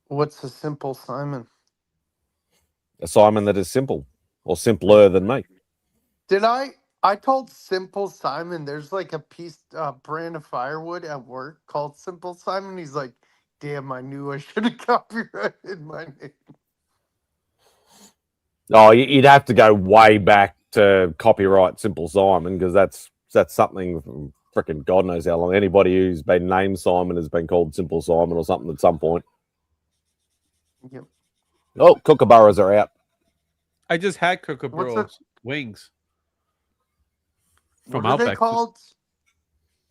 What's a simple Simon? A Simon that is simple or simpler than me. Did I told Simple Simon there's like a brand of firewood at work called Simple Simon. He's like, damn, I knew I should have copyrighted my name. Oh, you'd have to go way back to copyright Simple Simon because that's something from freaking God knows how long. Anybody who's been named Simon has been called Simple Simon or something at some point. Yep. Oh, kookaburras are out. I just had kookaburra wings from what are Outback. they called?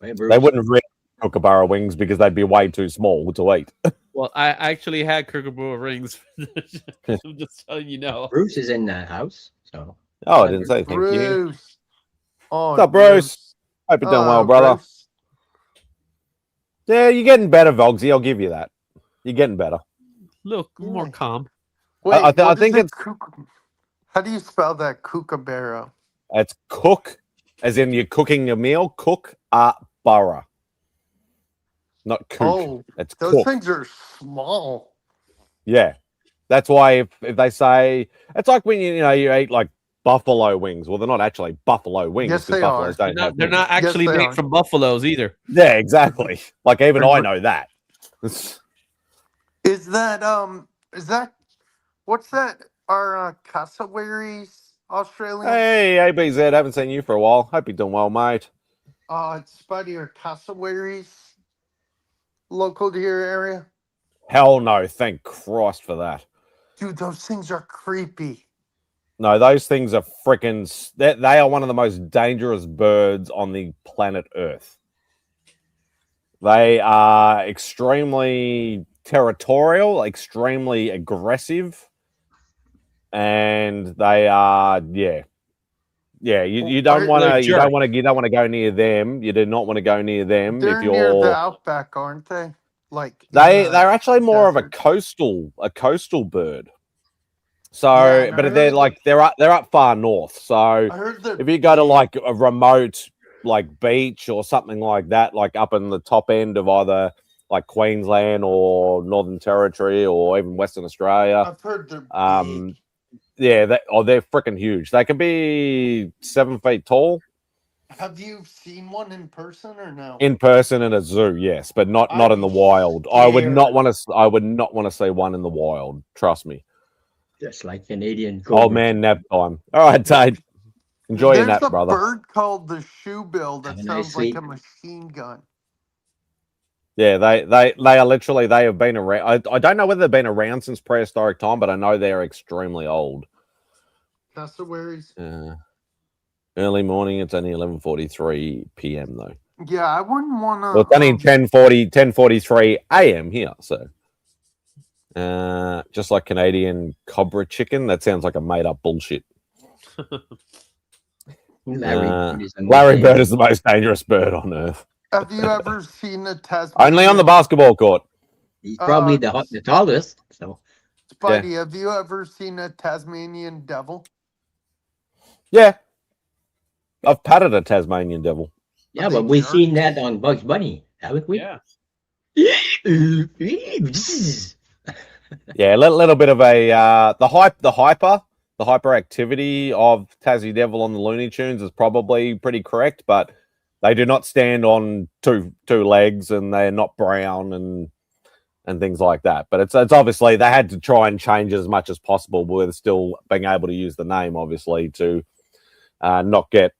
Hey, They wouldn't really kookaburra wings because they'd be way too small to eat. Well, I actually had kookaburra rings. I'm just telling you now. Bruce is in the house, so. Oh, I didn't say thank you. Bruce. Oh, What's up, Bruce? Hope you're doing well, brother. Bruce. Yeah, you're getting better, Vogsy. I'll give you that. You're getting better. Look, more calm. Wait, I think it's. How do you spell that? Kookaburra. It's cook, as in you're cooking a meal. Cook-a-burra. Not kook. Oh, it's those cook. things are small. Yeah, that's why if they say it's like when you eat like buffalo wings. Well, they're not actually buffalo wings. Yes, they buffaloes are. don't have They're wings. not actually Yes, they made are. from buffaloes either. Yeah, exactly. Like even I know that. Is that what's that? Our cassowaries Australian? Hey, ABZ, haven't seen you for a while. Hope you're doing well, mate. It's Spidey or cassowaries local to your area? Hell no, thank Christ for that. Dude, those things are creepy. No, those things are freaking. They are one of the most dangerous birds on the planet Earth. They are extremely territorial, extremely aggressive, and they are You don't want to go near them. You do not want to go near them They're if you're near the outback, aren't they? Like they're actually more desert. of a coastal bird. So, Yeah, but they're up far north. So I heard if you go to like a remote like beach or something like that, like up in the top end of either like Queensland or Northern Territory or even Western Australia, I've heard they're big. yeah, they're freaking huge. They can be 7 feet tall. Have you seen one in person or no? In person in a zoo, yes, but not I'd in the be wild. I would not scared. want to see one in the wild. Trust me. Just like Canadian. Old man nap time. All right, Tate. Enjoy your nap, brother. There's a bird called the shoebill that Have a nice sounds like sleep. a machine gun. Yeah, they are literally, they have been around. I don't know whether they've been around since prehistoric time, but I know they're extremely old. Cassowaries. Early morning. It's only 11:43 p.m. though. Yeah, I wouldn't want to. Well, it's only 10:43 a.m. here. So, just like Canadian cobra chicken, that sounds like a made up bullshit. Larry Bird is the most dangerous bird on earth. Have you ever seen a Tasmanian? Only on the basketball court. He's probably the tallest. So, Spidey, have you ever seen a Tasmanian devil? Yeah, I've patted a Tasmanian devil. yeah, but we've seen that on Bugs Bunny, haven't we? Yeah. Yeah, a little bit of a the hyperactivity of Tassie Devil on the Looney Tunes is probably pretty correct, but they do not stand on two legs and they're not brown and things like that. But it's obviously they had to try and change as much as possible with still being able to use the name, obviously, to not get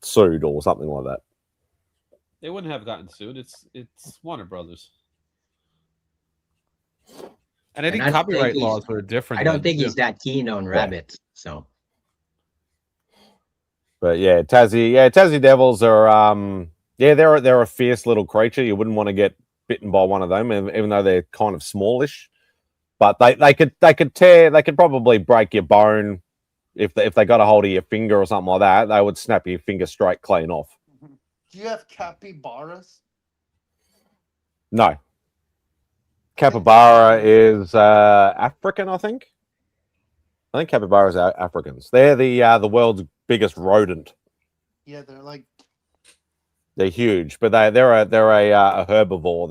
sued or something like that. They wouldn't have gotten sued. It's Warner Brothers. And I think copyright laws were different. I don't think he's that keen on rabbits. So, but yeah, Tassie Devils are Yeah, they're a fierce little creature. You wouldn't want to get bitten by one of them, even though they're kind of smallish. But they could probably break your bone if they got a hold of your finger or something like that. They would snap your finger straight clean off. Do you have capybaras? No, capybara is African, I think. I think capybaras are Africans. They're the world's biggest rodent. Yeah, they're like. They're huge, but they're a herbivore.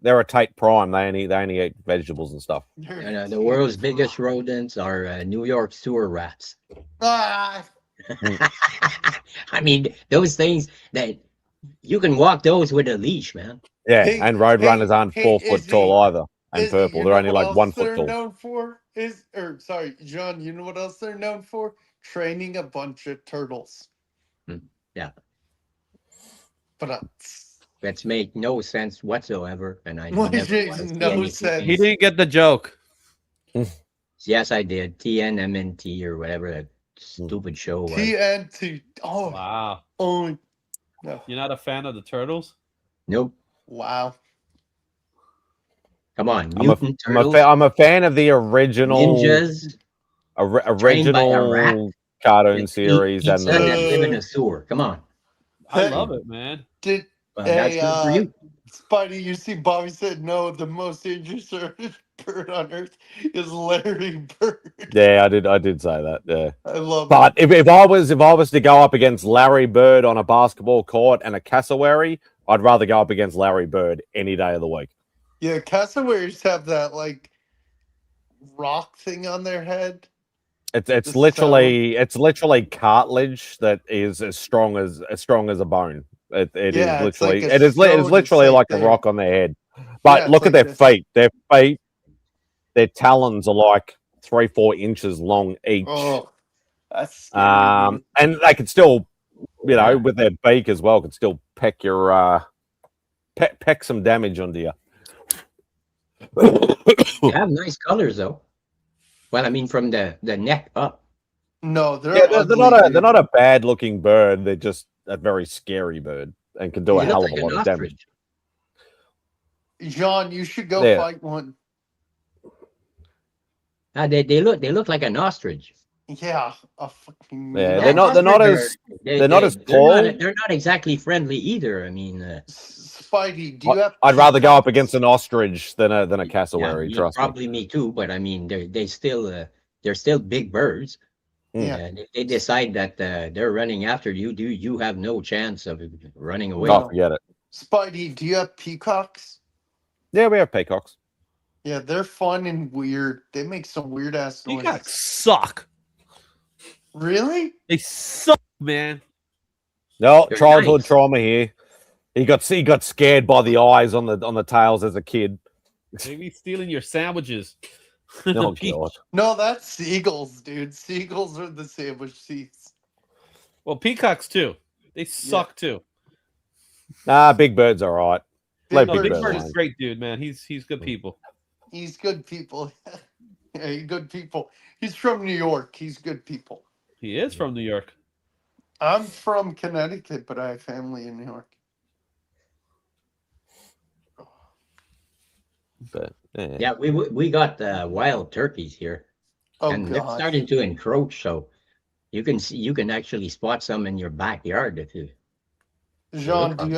They're a Tate Prime. They only eat vegetables and stuff. The world's biggest rodents are New York sewer rats. Ah, I mean, those things that you can walk those with a leash, man. Yeah, Hey, and roadrunners aren't 4 foot Izzy, tall either, and Izzy, purple. you They're know only what like else 1 foot they're tall. known for? Sorry, John. You know what else they're known for? Training a bunch of turtles. Yeah. But That's make no sense whatsoever, and I What never makes want to see no anything. sense? He didn't get the joke. Yes, I did. TNMNT or whatever that stupid show was. TNT. Oh, Wow. oh, no. You're not a fan of the turtles? Nope. Wow. Come on, mutant turtles, I'm a fan of the original ninjas, trained by a rat. original cartoon series and that the live in a sewer. Come on. I Hey. love it, man. Did Well, that's good for you. Spidey, you see Bobby said no, the most dangerous bird on earth is Larry Bird. yeah, I did say that. Yeah. I love But if I was to go up against Larry Bird on a basketball court and a cassowary, I'd rather go up against Larry Bird any day of the week. Yeah, cassowaries have that like rock thing on their head. It's literally cartilage that is as strong as a bone. It Yeah, is it's like literally a it is stone, literally it's like like a rock on their head. But Yeah, it's look at like their this. feet. Their feet, their talons are like 3-4 inches long each. Oh, that's scary. Dude. And they can still, with their beak as well, can still peck your peck some damage onto you. They have nice colors though. Well, I mean, from the neck up. No, they're Yeah, ugly, they're not a bad looking bird. They're just a very scary bird and can do They a look hell like of a an lot of damage. ostrich. John, you should go Yeah. fight one. They look like an ostrich. Yeah, a fucking. Yeah, Yeah, they're not as They're tall. They're not exactly friendly either. I mean, Spidey, do you have? I'd rather go up peacocks? against an ostrich than a cassowary. yeah, Trust me. probably me too. But I mean, they're still big birds. Yeah. If they decide that they're running after you, you have no chance of running away. Oh, forget it. Spidey, do you have peacocks? Yeah, we have peacocks. Yeah, they're fun and weird. They make some weird ass noises. Peacocks suck. Really? They suck, man. No, They're childhood nice. trauma here. He got scared by the eyes on the tails as a kid. Maybe stealing your sandwiches. Oh Pe- god. No, that's seagulls, dude. Seagulls are the sandwich seats. Well, peacocks too. They suck too. Nah, Big Bird's all right. Let No, Big Big Bird Bird alone. is great, dude, man. He's good people. He's good people. Yeah, good people. He's from New York. He's good people. He is from New York. I'm from Connecticut, but I have family in New York. But, Yeah, we got wild turkeys here, Oh and they're god. starting to encroach. So you can actually spot some in your backyard if you. Jean, do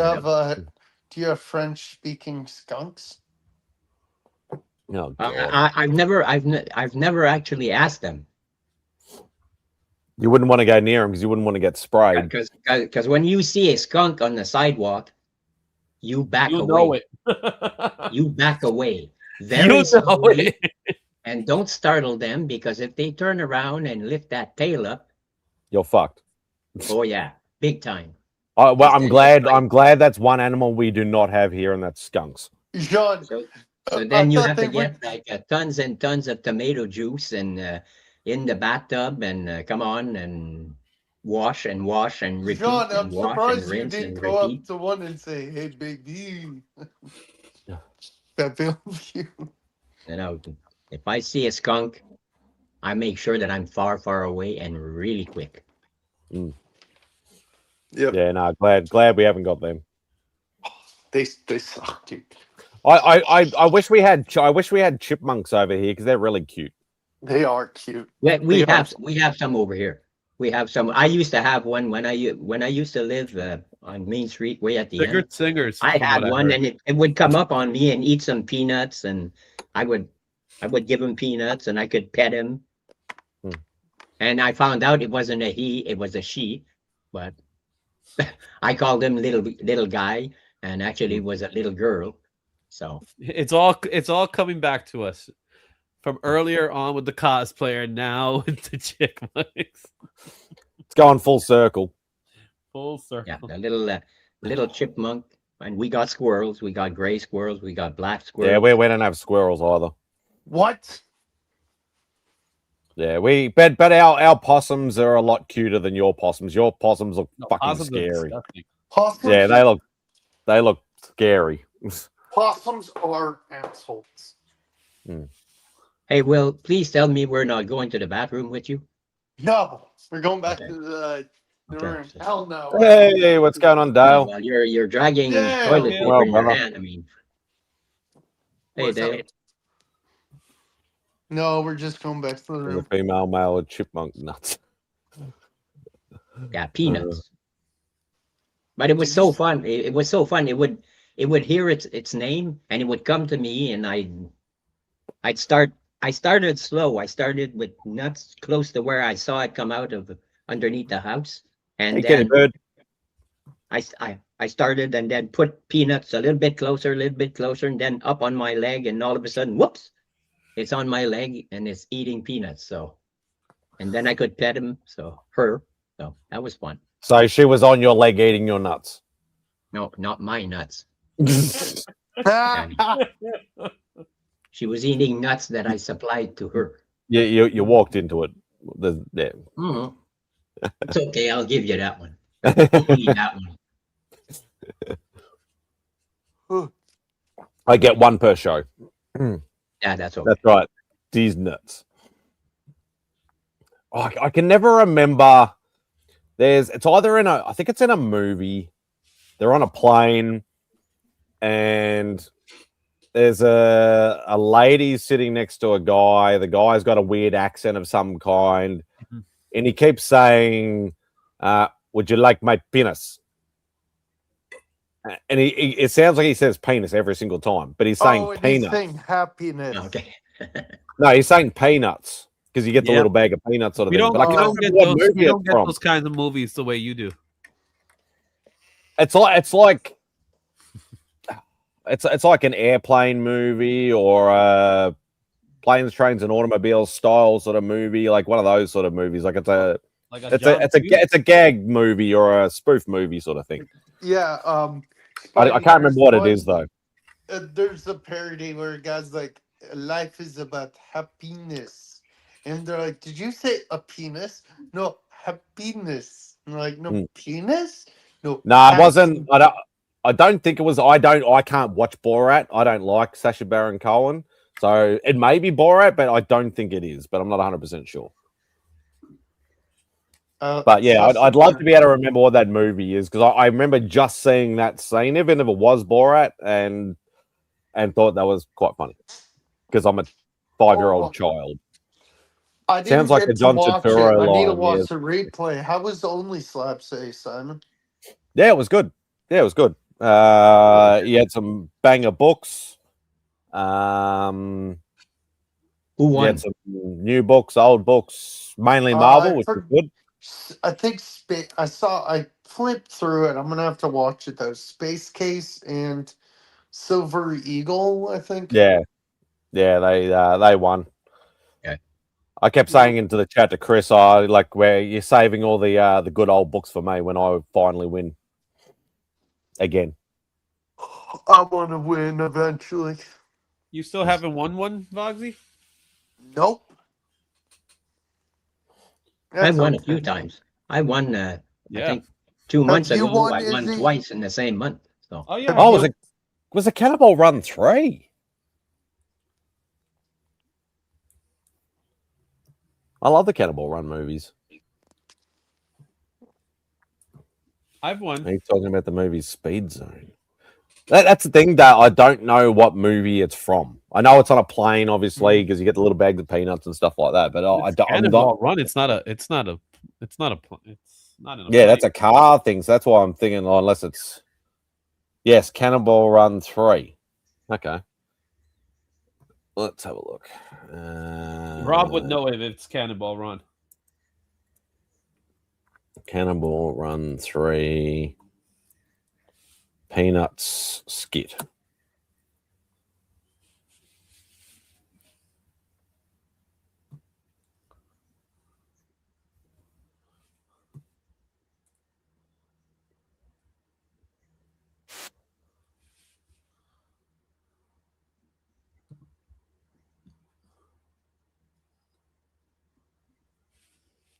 you have French speaking skunks? Oh god. I've never actually asked them. You wouldn't want to go near him because you wouldn't want to get sprayed. Because when you see a skunk on the sidewalk, you back You away. know it. You back away You very know slowly, it. and don't startle them, because if they turn around and lift that tail up, You're fucked. oh yeah, big time. Well, Yes, I'm they glad. just like- I'm glad that's one animal we do not have here, and that's skunks. Jean, So I then you thought have to they would- get like tons and tons of tomato juice and in the bathtub and come on and wash and repeat John, I'm and wash surprised and you rinse didn't and go repeat. up to one and say, "Hey, baby." Yeah. That feels you. You know, if I see a skunk, I make sure that I'm far, far away and really quick. Yep. Yeah, no, glad we haven't got them. They suck, dude. I wish we had chipmunks over here because they're really cute. They are cute. We They are- we have some over here. We have some. I used to have one when I used to live on Main Street, way at the They're end. good singers. I from had what I one, heard. and it would come up on me and eat some peanuts, and I would give him peanuts, and I could pet him. Hmm. And I found out it wasn't a he, it was a she, but I called him little guy, and actually it was a little girl. So It's all coming back to us from earlier on with the cosplayer, now with the chipmunks. It's going full circle. Full circle. yeah, the little chipmunk, and we got squirrels. We got gray squirrels. We got black squirrels. Yeah, we don't have squirrels either. What? Yeah, but our possums are a lot cuter than your possums. Your possums look No, fucking possums are scary. disgusting. Possums, Yeah, they look scary. possums are assholes. Hey, Will, please tell me we're not going to the bathroom with you. No, we're going back Okay. to the Okay. room. Hell no. Hey, what's going on, Dale? Well, you're dragging Yeah, toilet yeah. paper Well, in your brother. hand. I mean, hey, What's up? Dale. No, we're just going back to the The room. female, male, and chipmunk nuts. Yeah, peanuts. But it was so fun. It was so fun. It would hear its name, and it would come to me, and I'd start. I started slow. I started with nuts close to where I saw it come out of underneath the house, and Hey, kitty then bird. I started and then put peanuts a little bit closer, and then up on my leg, and all of a sudden, whoops, it's on my leg and it's eating peanuts. So, and then I could pet him. So that was fun. So she was on your leg eating your nuts. No, not my nuts. Ah, She was eating nuts that I supplied to her. You walked into it. Yeah. Mhm. It's okay. I'll give you that one. Only that one. I get one per show. Yeah, that's okay. That's right. These nuts. Oh, I can never remember. It's either I think it's in a movie. They're on a plane, and there's a lady sitting next to a guy. The guy's got a weird accent of some kind, and he keeps saying, "Would you like my penis?" And it sounds like he says penis every single time, but he's saying and he's peanuts. saying happiness. Okay. No, he's saying peanuts because you get the Yeah. little bag of peanuts sort of We thing. don't, But I we can't don't get remember what those. movie We don't it's get from. those kinds of movies the way you do. It's like an airplane movie or a planes, trains, and automobiles style sort of movie, like one of those sort of movies. Like it's a gag movie or a spoof movie sort of thing. Yeah. I can't remember what it is though. There's a parody where a guy's like, "Life is about happiness," and they're like, "Did you say a penis? No, happiness." And they're like, "No, penis? No." No, it wasn't. I don't think it was. I can't watch Borat. I don't like Sacha Baron Cohen, so it may be Borat, but I don't think it is. But I'm not 100% sure. But yeah, I'd love to be able to remember what that movie is because I remember just seeing that scene, even if it was Borat, and thought that was quite funny because I'm a 5-year-old child. I didn't Sounds like get a to John watch it. Turturro I need to line, watch yeah. the replay. How was the Only Slab say, Simon? Yeah, it was good. Yeah, it was good. He had some banger books. Who He won? had some new books, old books, mainly Marvel, which was good. I think I flipped through it. I'm gonna have to watch it though. Space Case and Silver Eagle, I think. Yeah, they won. Okay. I kept saying into the chat to Chris, like where you're saving all the good old books for me when I finally win again. I want to win eventually. You still haven't won one, Vogsy? Nope. I've won a okay. few times. I won. I Yeah. think 2 months you ago. won, I won Izzy? twice in the same month. So Oh yeah. Oh, was it Cannonball Run 3? I love the Cannonball Run movies. I've won. Are you talking about the movie Speed Zone? That's the thing that I don't know what movie it's from. I know it's on a plane, obviously, because you get the little bags of peanuts and stuff like that. But It's I'm not. Cannonball Run. It's not a. It's not a. It's not a. It's not in a. Yeah, plane. that's a car thing. So that's why I'm thinking, unless it's yes, Cannonball Run 3. Okay, let's have a look. Rob would know if it's Cannonball Run. Cannonball Run 3. Peanuts skit.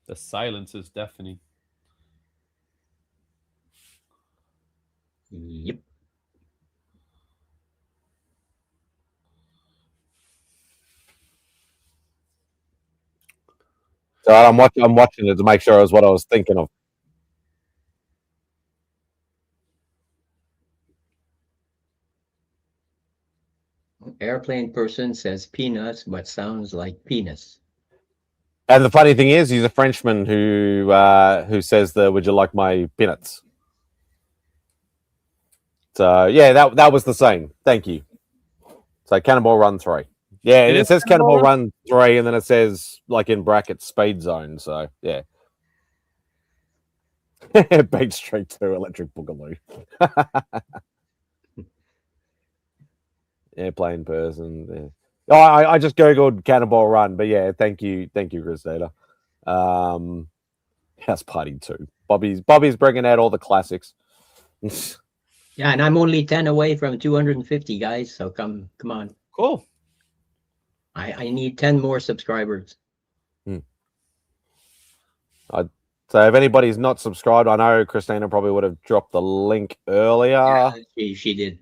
The silence is deafening. Yep. So I'm watching it to make sure it was what I was thinking of. Airplane person says peanuts, but sounds like penis. And the funny thing is, he's a Frenchman who says the "Would you like my peanuts?" So yeah, that was the same. Thank you. So Cannonball Run 3. Yeah, It it is says Cannonball Cannonball Run 3, and then it says like in brackets Speed Zone. So yeah. Beat Street 2 Electric Boogaloo. Airplane person. Yeah. Oh, I just googled Cannonball Run, but yeah, thank you, Christina. House Party 2. Bobby's bringing out all the classics. Yeah, and I'm only 10 away from 250 guys, so come on. Cool. I need 10 more subscribers. So if anybody's not subscribed, I know Christina probably would have dropped the link earlier. Yeah, she did.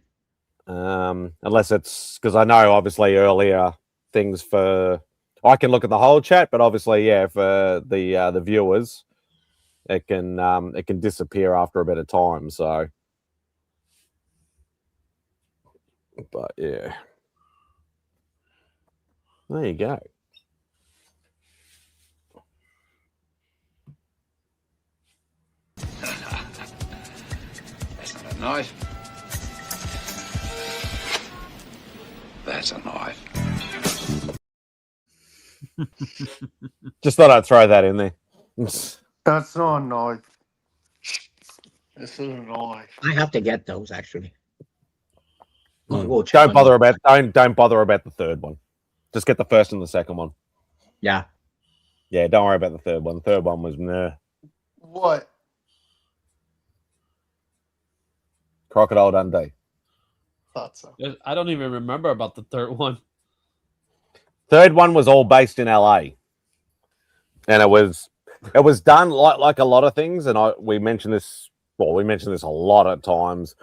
Unless it's because I know obviously earlier things for I can look at the whole chat, but obviously, yeah, for the viewers, it can disappear after a bit of time. So, but yeah, there you go. That's not a knife. That's a knife. Just thought I'd throw that in there. That's not a knife. This is a knife. I have to get those actually. Don't bother about the third one. Just get the first and the second one. Yeah. Yeah, don't worry about the third one. The third one was nah. What? Crocodile Dundee. Thought so. I don't even remember about the third one. Third one was all based in LA, and it was done like a lot of things. And we mentioned this a lot of times.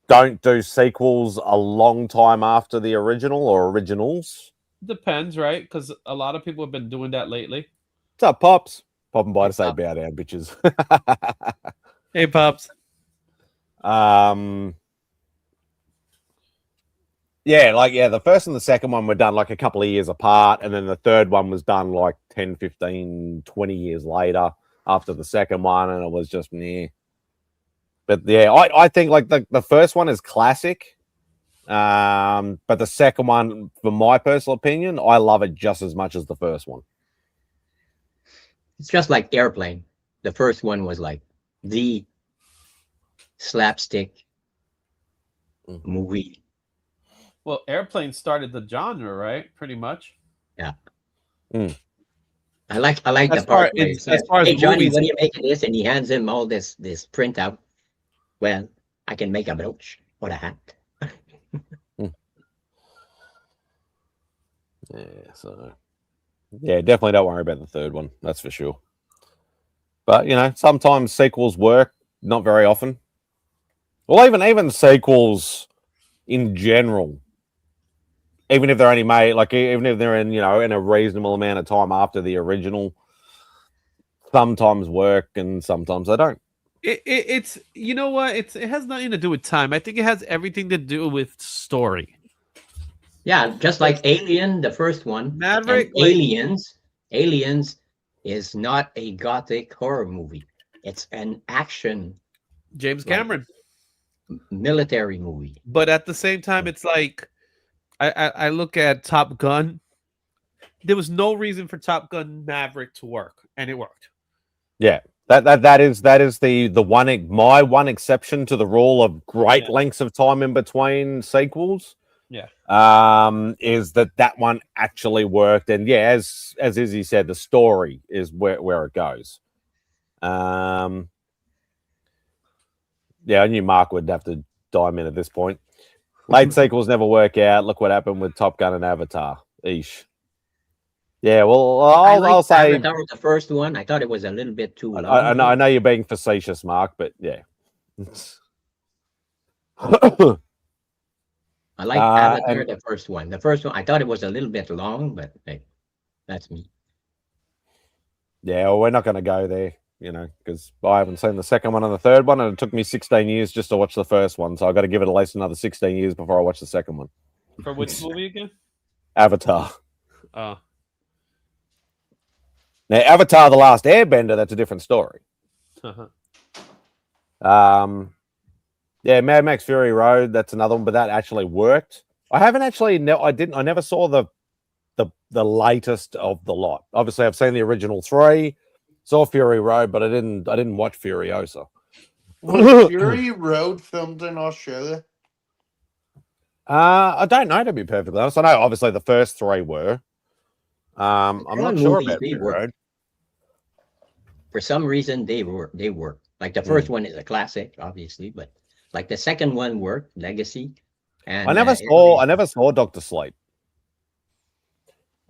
Don't do sequels a long time after the original or originals. Depends, right? Because a lot of people have been doing that lately. What's up, Pops? Popping by to say bow down, bitches. Hey, Pops. The first and the second one were done like a couple of years apart, and then the third one was done like 10, 15, 20 years later after the second one, and it was just meh. But yeah, I think like the first one is classic, but the second one, for my personal opinion, I love it just as much as the first one. It's just like Airplane. The first one was like the slapstick movie. Well, Airplane started the genre, right? Pretty much. Yeah. I like As the part far where he as says, far as "Hey Johnny, movies- what are you making this?" And he hands him all this printout. Well, I can make a brooch or a hat. Yeah, so yeah, definitely don't worry about the third one. That's for sure. But sometimes sequels work, not very often. Well, even sequels in general, even if they're only made, like even if they're in a reasonable amount of time after the original, sometimes work and sometimes they don't. It's you know what? It has nothing to do with time. I think it has everything to do with story. Yeah, just like Alien, the first one, and Maverick, like Aliens is not a gothic horror movie. It's an action James like Cameron, military movie. but at the same time, it's like I look at Top Gun. There was no reason for Top Gun Maverick to work, and it worked. Yeah. That is the my one exception to the rule of great lengths of time in between sequels. Yeah. Is that one actually worked? And yeah, as Izzy said, the story is where it goes. Yeah, I knew Mark would have to dime in at this point. Late sequels never work out. Look what happened with Top Gun and Avatar. Eesh. Yeah, well, I'll say Avatar, the first one. I thought it was a little bit too long. I know you're being facetious, Mark, but yeah. I like Avatar, the first one. The first one, I thought it was a little bit long, but hey, that's me. Yeah, well, we're not going to go there, because I haven't seen the second one and the third one, and it took me 16 years just to watch the first one, so I've got to give it at least another 16 years before I watch the second one. For which movie again? Avatar. Oh. Now, Avatar: The Last Airbender, that's a different story. Uh-huh. Yeah, Mad Max Fury Road, that's another one, but that actually worked. I haven't actually, I never saw the latest of the lot. Obviously, I've seen the original 3, saw Fury Road, but I didn't watch Furiosa. Was Fury Road filmed in Australia? I don't know, to be perfectly honest. I know obviously the first 3 were. I'm not sure about Fury Road. For some reason, they work. Like the first one is a classic, obviously, but like the second one worked, Legacy. And I never saw Dr. Sleep.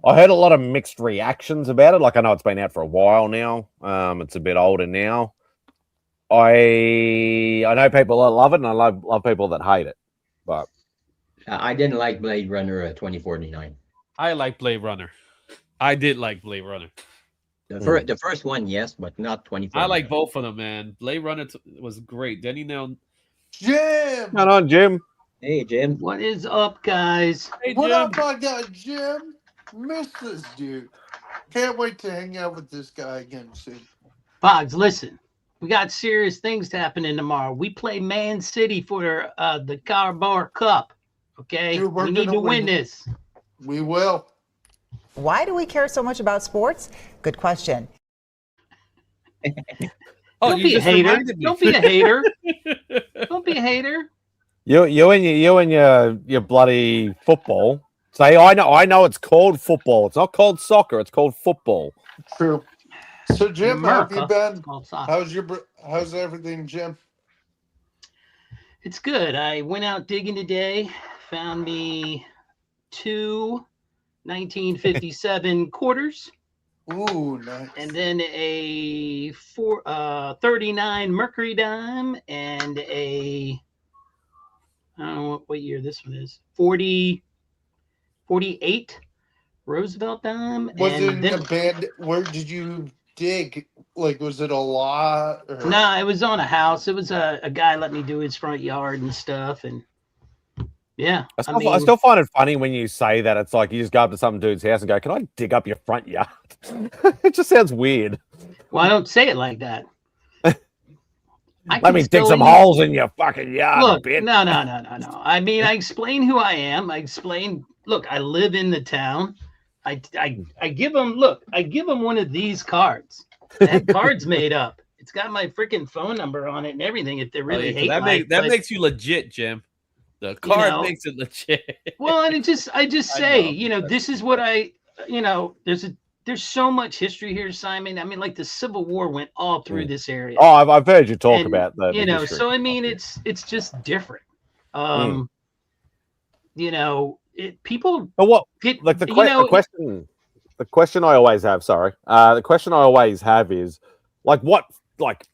I heard a lot of mixed reactions about it. Like, I know it's been out for a while now. It's a bit older now. I know people that love it, and I love people that hate it. But I didn't like Blade Runner 2049. I like Blade Runner. I did like Blade Runner. The first one, yes, but not 2049. I like both of them, man. Blade Runner was great. Denny now. Jim! Come on, Jim. Hey, Jim. What is up, guys? Hey, What Jim. up, my guy, Jim? Miss this dude. Can't wait to hang out with this guy again soon. Boggs, listen. We got serious things happening tomorrow. We play Man City for the Carbar Cup. Okay? Dude, we're we need gonna to win this. We will. Why do we care so much about sports? Good question. Don't be a hater. Don't be a hater. Don't be a hater. You and your bloody football. Say, I know it's called football. It's not called soccer. It's called football. True. So, Jim, how have you America, been? How's everything, Jim? It's good. I went out digging today, found me 2 1957 quarters. Ooh, nice. And then a 39 Mercury dime and I don't know what year this one is. 48 Roosevelt dime. Was it in a band? Where did you dig? Like, was it a lot? Or? No, it was on a house. It was a guy let me do his front yard and stuff. And yeah. I still find it funny when you say that. It's like you just go up to some dude's house and go, "Can I dig up your front yard?" It just sounds weird. Well, I don't say it like that. Let me dig some holes in your fucking yard. Look, bitch. no. I mean, I explain who I am. I explain. Look, I live in the town. I give them. Look, I give them one of these cards. That card's made up. It's got my freaking phone number on it and everything. If they really hate that makes you legit, Jim. The card makes it legit. Well, and I just say, this is what there's so much history here, Simon. I mean, like the Civil War went all through this area. Oh, I've heard you talk about that. History. So I mean, it's just different. People. But what? Like the question I always have. Sorry, the question I always have is like, what? Like,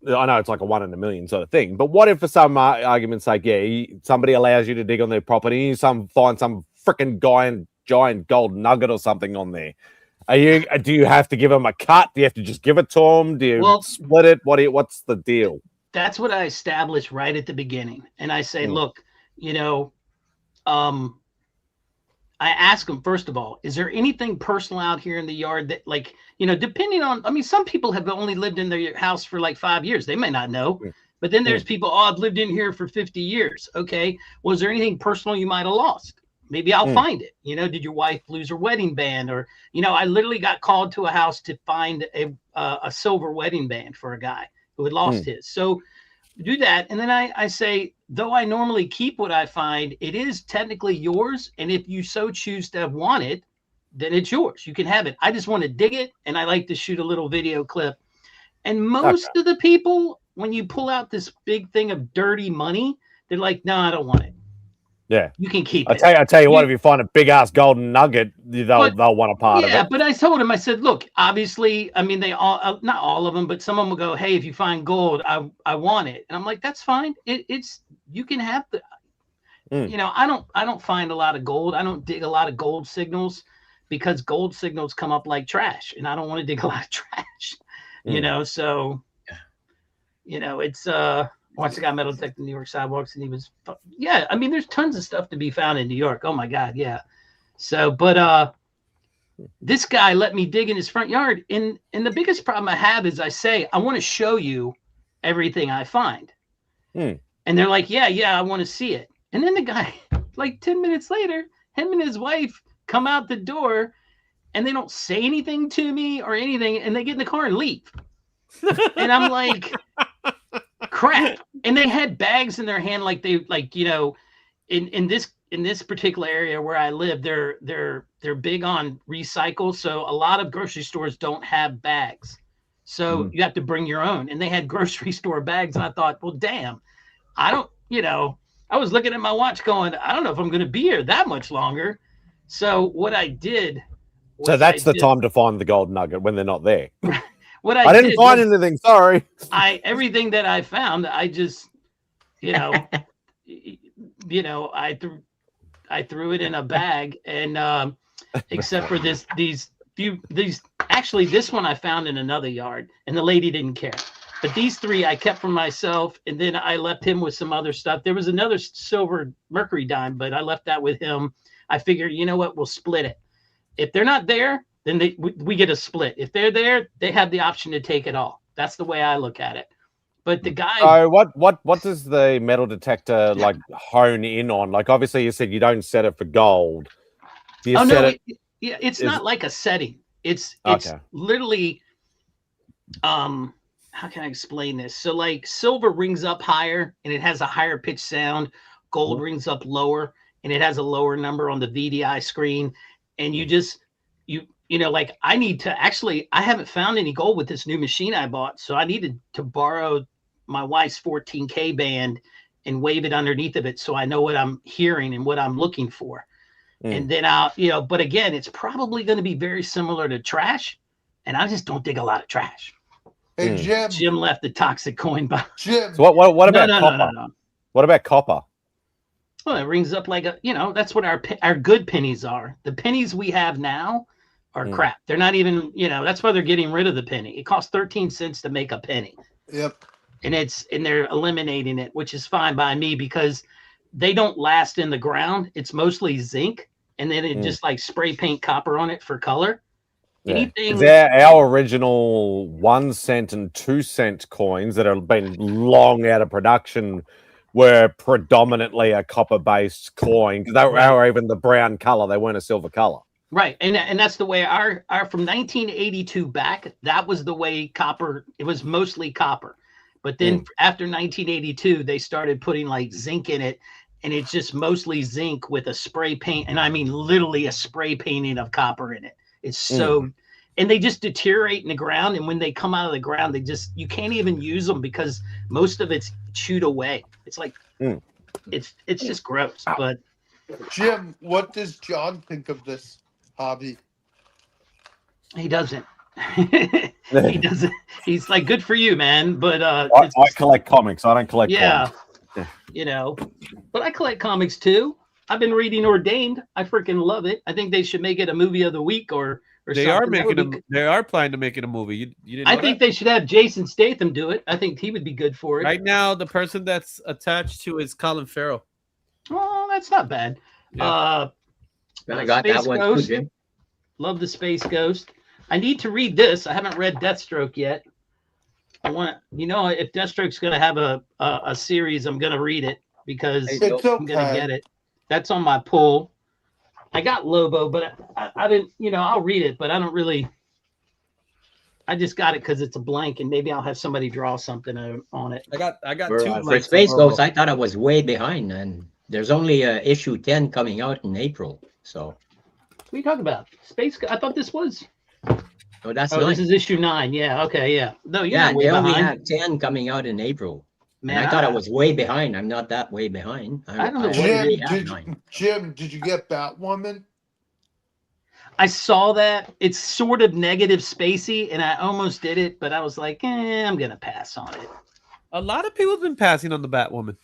I know it's like a 1 in a million sort of thing, but what if, for some argument's sake, somebody allows you to dig on their property, and you find some freaking giant gold nugget or something on there, Do you have to give them a cut? Do you have to just give it to them? Do you split it? What's the deal? That's what I established right at the beginning. And I say, look, I ask them, first of all, is there anything personal out here in the yard that, like, depending on, I mean, some people have only lived in their house for like 5 years. They may not know. But then there's people, I've lived in here for 50 years. Okay. Well, is there anything personal you might have lost? Maybe I'll find it. Did your wife lose her wedding band? Or, I literally got called to a house to find a silver wedding band for a guy who had lost his. So do that. And then I say, though I normally keep what I find, it is technically yours. And if you so choose to want it, then it's yours. You can have it. I just want to dig it. And I like to shoot a little video clip. And most of the people, when you pull out this big thing of dirty money, they're like, no, I don't want it. Yeah, you can keep it. I tell you what, if you find a big ass golden nugget, they'll want a part of it. Yeah, but I told him, I said, look, obviously, I mean, they all, not all of them, but some of them will go, hey, if you find gold, I want it. And I'm like, that's fine. It's you can have the, I don't find a lot of gold. I don't dig a lot of gold signals because gold signals come up like trash, and I don't want to dig a lot of trash. So it's once I got metal detected in New York sidewalks, and he was, I mean, there's tons of stuff to be found in New York. Oh my God. Yeah. So, but this guy let me dig in his front yard. And the biggest problem I have is I say, I want to show you everything I find. And they're like, yeah, I want to see it. And then the guy, like 10 minutes later, him and his wife come out the door, and they don't say anything to me or anything. And they get in the car and leave. And I'm like, crap. And they had bags in their hand, like they, like, in this particular area where I live, they're big on recycle. So a lot of grocery stores don't have bags. So you have to bring your own. And they had grocery store bags. And I thought, well, damn, I don't, I was looking at my watch going, I don't know if I'm going to be here that much longer. So what I did. So that's the time to find the gold nugget when they're not there. What I didn't find anything. Sorry. Everything that I found, I just, I threw it in a bag, and except for this one I found in another yard, and the lady didn't care. But these three I kept for myself, and then I left him with some other stuff. There was another silver mercury dime, but I left that with him. I figured, you know what, we'll split it. If they're not there, then we get a split. If they're there, they have the option to take it all. That's the way I look at it. But the guy. So what does the metal detector like hone in on? Like, obviously you said you don't set it for gold. It's not like a setting. It's literally, how can I explain this? So like silver rings up higher and it has a higher pitch sound. Gold rings up lower and it has a lower number on the VDI screen. And like I haven't found any gold with this new machine I bought. So I needed to borrow my wife's 14K band and wave it underneath of it. So I know what I'm hearing and what I'm looking for. And then but again, it's probably going to be very similar to trash. And I just don't dig a lot of trash. Hey, Jim left the toxic coin box. Jim. So what about copper? No. What about copper? Well, it rings up like that's what our good pennies are. The pennies we have now are crap. They're not even, that's why they're getting rid of the penny. It costs 13 cents to make a penny. Yep. And they're eliminating it, which is fine by me because they don't last in the ground. It's mostly zinc. And then it just like spray paint copper on it for color. Yeah. Our original 1 cent and 2 cent coins that have been long out of production were predominantly a copper-based coin because they were even the brown color. They weren't a silver color. Right, and that's the way our from 1982 back. That was the way copper. It was mostly copper, but then after 1982, they started putting like zinc in it, and it's just mostly zinc with a spray paint, and I mean literally a spray painting of copper in it. It's so. And they just deteriorate in the ground. And when they come out of the ground, you can't even use them because most of it's chewed away. It's like, it's just gross. But Jim, what does John think of this hobby? He doesn't. He doesn't. He's like, good for you, man. But I collect comics. I don't collect comics. But I collect comics too. I've been reading Ordained. I freaking love it. I think they should make it a movie of the week or or They something. are That making would be them. They are planning to make it a movie. You didn't I know think that? they should have Jason Statham do it. I think he would be good for it. Right now, the person that's attached to is Colin Farrell. Oh, that's not bad. Yeah. I got Space that one too, Ghost. Jim. Love the Space Ghost. I need to read this. I haven't read Deathstroke yet. I want if Deathstroke's going to have a series, I'm going to read it because It's I'm going to okay. get it. That's on my pull. I got Lobo, but I didn't. I'll read it, but I don't really. I just got it because it's a blank, and maybe I'll have somebody draw something on it. I got For, two for blanks. Space on Ghost, Lobo. I thought I was way behind, and there's only issue 10 coming out in April. So, What are you talking about? I thought this was. oh, that's Oh, nice. this is issue 9. Yeah. Okay. Yeah. No, you're Yeah, not way they only behind. have 10 coming out in April. Man, and I thought I was way behind. I'm not that way behind. I don't know what already it have Jim, did you get Batwoman? I saw that. It's sort of negative spacey, and I almost did it, but I was like, I'm gonna pass on it. A lot of people have been passing on the Batwoman.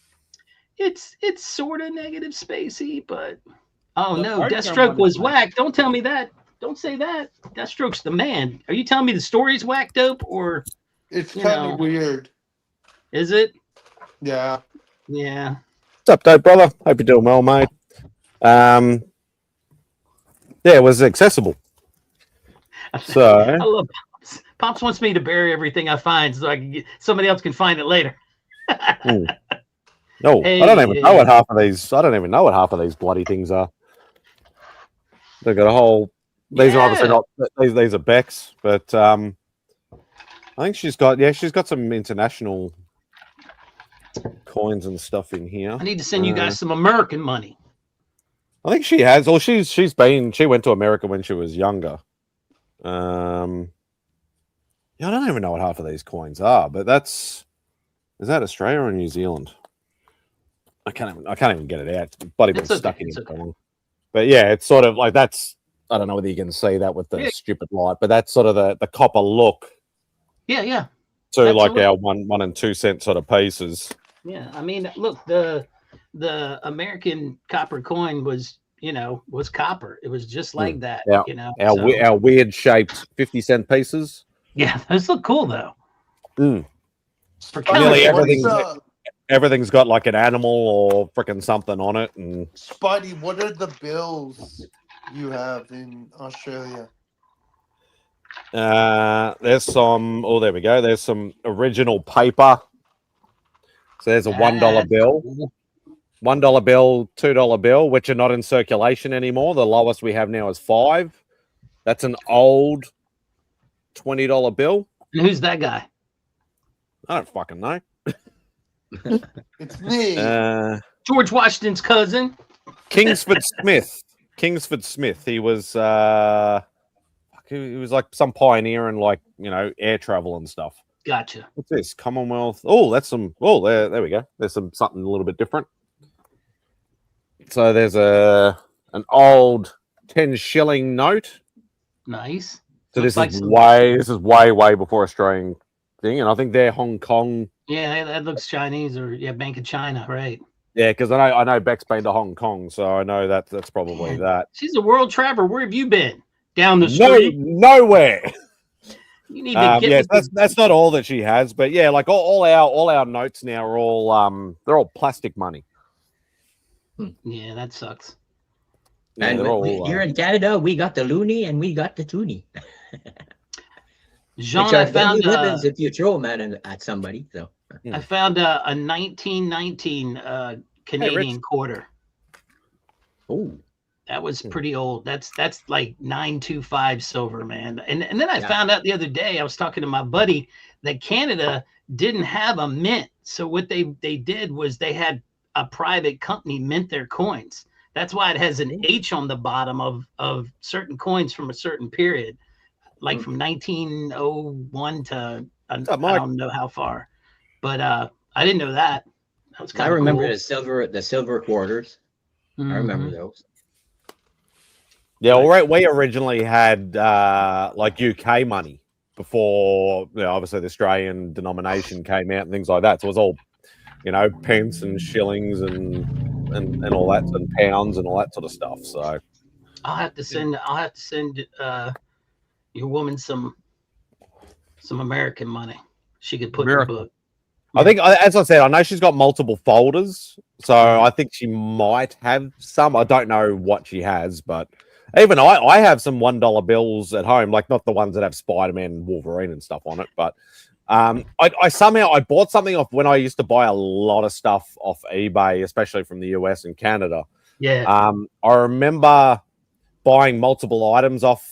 It's sort of negative spacey, but The no, art Deathstroke one was is nice. whack. Don't tell me that. Don't say that. Deathstroke's the man. Are you telling me the story's whack dope, or It's You kind know. of weird. is it? Yeah. Yeah. What's up, dope brother? Hope you're doing well, mate. Yeah, it was accessible. So I love Pops. Pops wants me to bury everything I find so I can somebody else can find it later. no, Hey, I don't even know what half of these. I don't even know what half of these bloody things are. They've got a whole. These are obviously not. These are Beck's, but I think she's got some international coins and stuff in here. I need to send you guys some American money. I think she has. Or she went to America when she was younger. Yeah, I don't even know what half of these coins are, but is that Australia or New Zealand? I can't even get it out. It's bloody been stuck in here so long. But yeah, it's sort of like that's. I don't know whether you can see that with the stupid light, but that's sort of the copper look. Yeah. To Absolutely. like our 1 and 2 cent sort of pieces. Yeah, I mean, look, the American copper coin was copper. It was just like that, Our weird shaped 50-cent pieces. Yeah, those look cool though. For Nearly California. everything's got like an animal or freaking something on it. And Spidey, what are the bills you have in Australia? there's some. Oh, there we go. There's some original paper. So there's a $1 bill, $1 bill, $2 bill, which are not in circulation anymore. The lowest we have now is 5. That's an old $20 bill. And who's that guy? I don't fucking know. It's me. George Washington's cousin. Kingsford Smith. Kingsford Smith. He was like some pioneer in like air travel and stuff. Gotcha. What's this? Commonwealth. Oh, that's some. Oh, there we go. There's something a little bit different. So there's an old 10 shilling note. Nice. So this is way before Australian thing, and I think they're Hong Kong. Yeah, that looks Chinese or Bank of China, right? Yeah, because I know Beck's been to Hong Kong, so I know that's probably that. She's a world traveler. Where have you been? Down the street? Nowhere. You need to get. That's not all that she has, but yeah, like all our notes now are all they're all plastic money. Yeah, that sucks. Yeah, And here in Canada, we got the loony and we got the toonie. Jean, Which are I found weapons if you throw them at somebody. So I found a 1919 Canadian quarter. Oh, that was pretty old. That's like 925 silver, man. And then I found out the other day, I was talking to my buddy that Canada didn't have a mint. So what they did was they had a private company mint their coins. That's why it has an H on the bottom of certain coins from a certain period, like from 1901 to I don't know how far. But I didn't know that. That was kind of remember cool. the silver quarters. I remember those. Yeah, all right. We originally had like UK money before, obviously the Australian denomination came out and things like that. So it was all, pence and shillings and all that, and pounds and all that sort of stuff. So I'll have to send your woman some American money. She could put in American. the book. I think, as I said, I know she's got multiple folders, so I think she might have some. I don't know what she has, but even I have some $1 bills at home, like not the ones that have Spider-Man and Wolverine and stuff on it, but I somehow bought something off when I used to buy a lot of stuff off eBay, especially from the US and Canada. Yeah. I remember buying multiple items off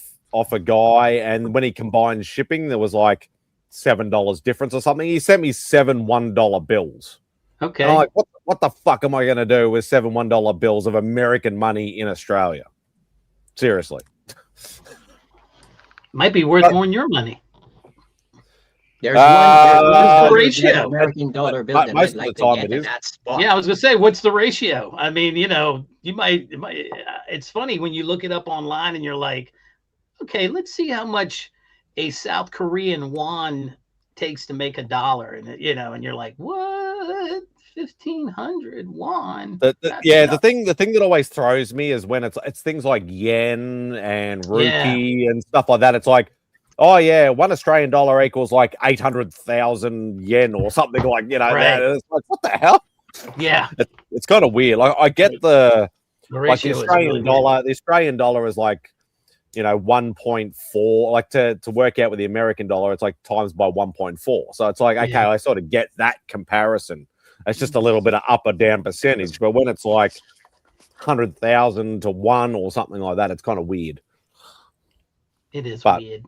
a guy, and when he combined shipping, there was like $7 difference or something. He sent me 7 $1 bills. Okay. And I'm like, what the fuck am I going to do with 7 $1 bills of American money in Australia? Seriously. Might be worth more than your money. There's one ratio. American dollar bill that most I'd of the like time to it get in is. that spot. Yeah, I was gonna say, what's the ratio? I mean, you know, it might. It's funny when you look it up online and you're like, okay, let's see how much a South Korean won takes to make $1, and you know, and you're like, what? 1,500 won? The thing that always throws me is when it's things like yen and rupee and stuff like that. It's like, oh yeah, $1 Australian equals like 800,000 yen or something, like, you know. Right. It's like, what the hell? Yeah, it's kind of weird. Like, I get the ratio Australian dollar. The Australian dollar is like, you know, 1.4. Like to work out with the American dollar, it's like times by 1.4. So it's like, okay, I sort of get that comparison. It's just a little bit of up or down percentage. But when it's like 100,000 to 1 or something like that, it's kind of weird. It is weird.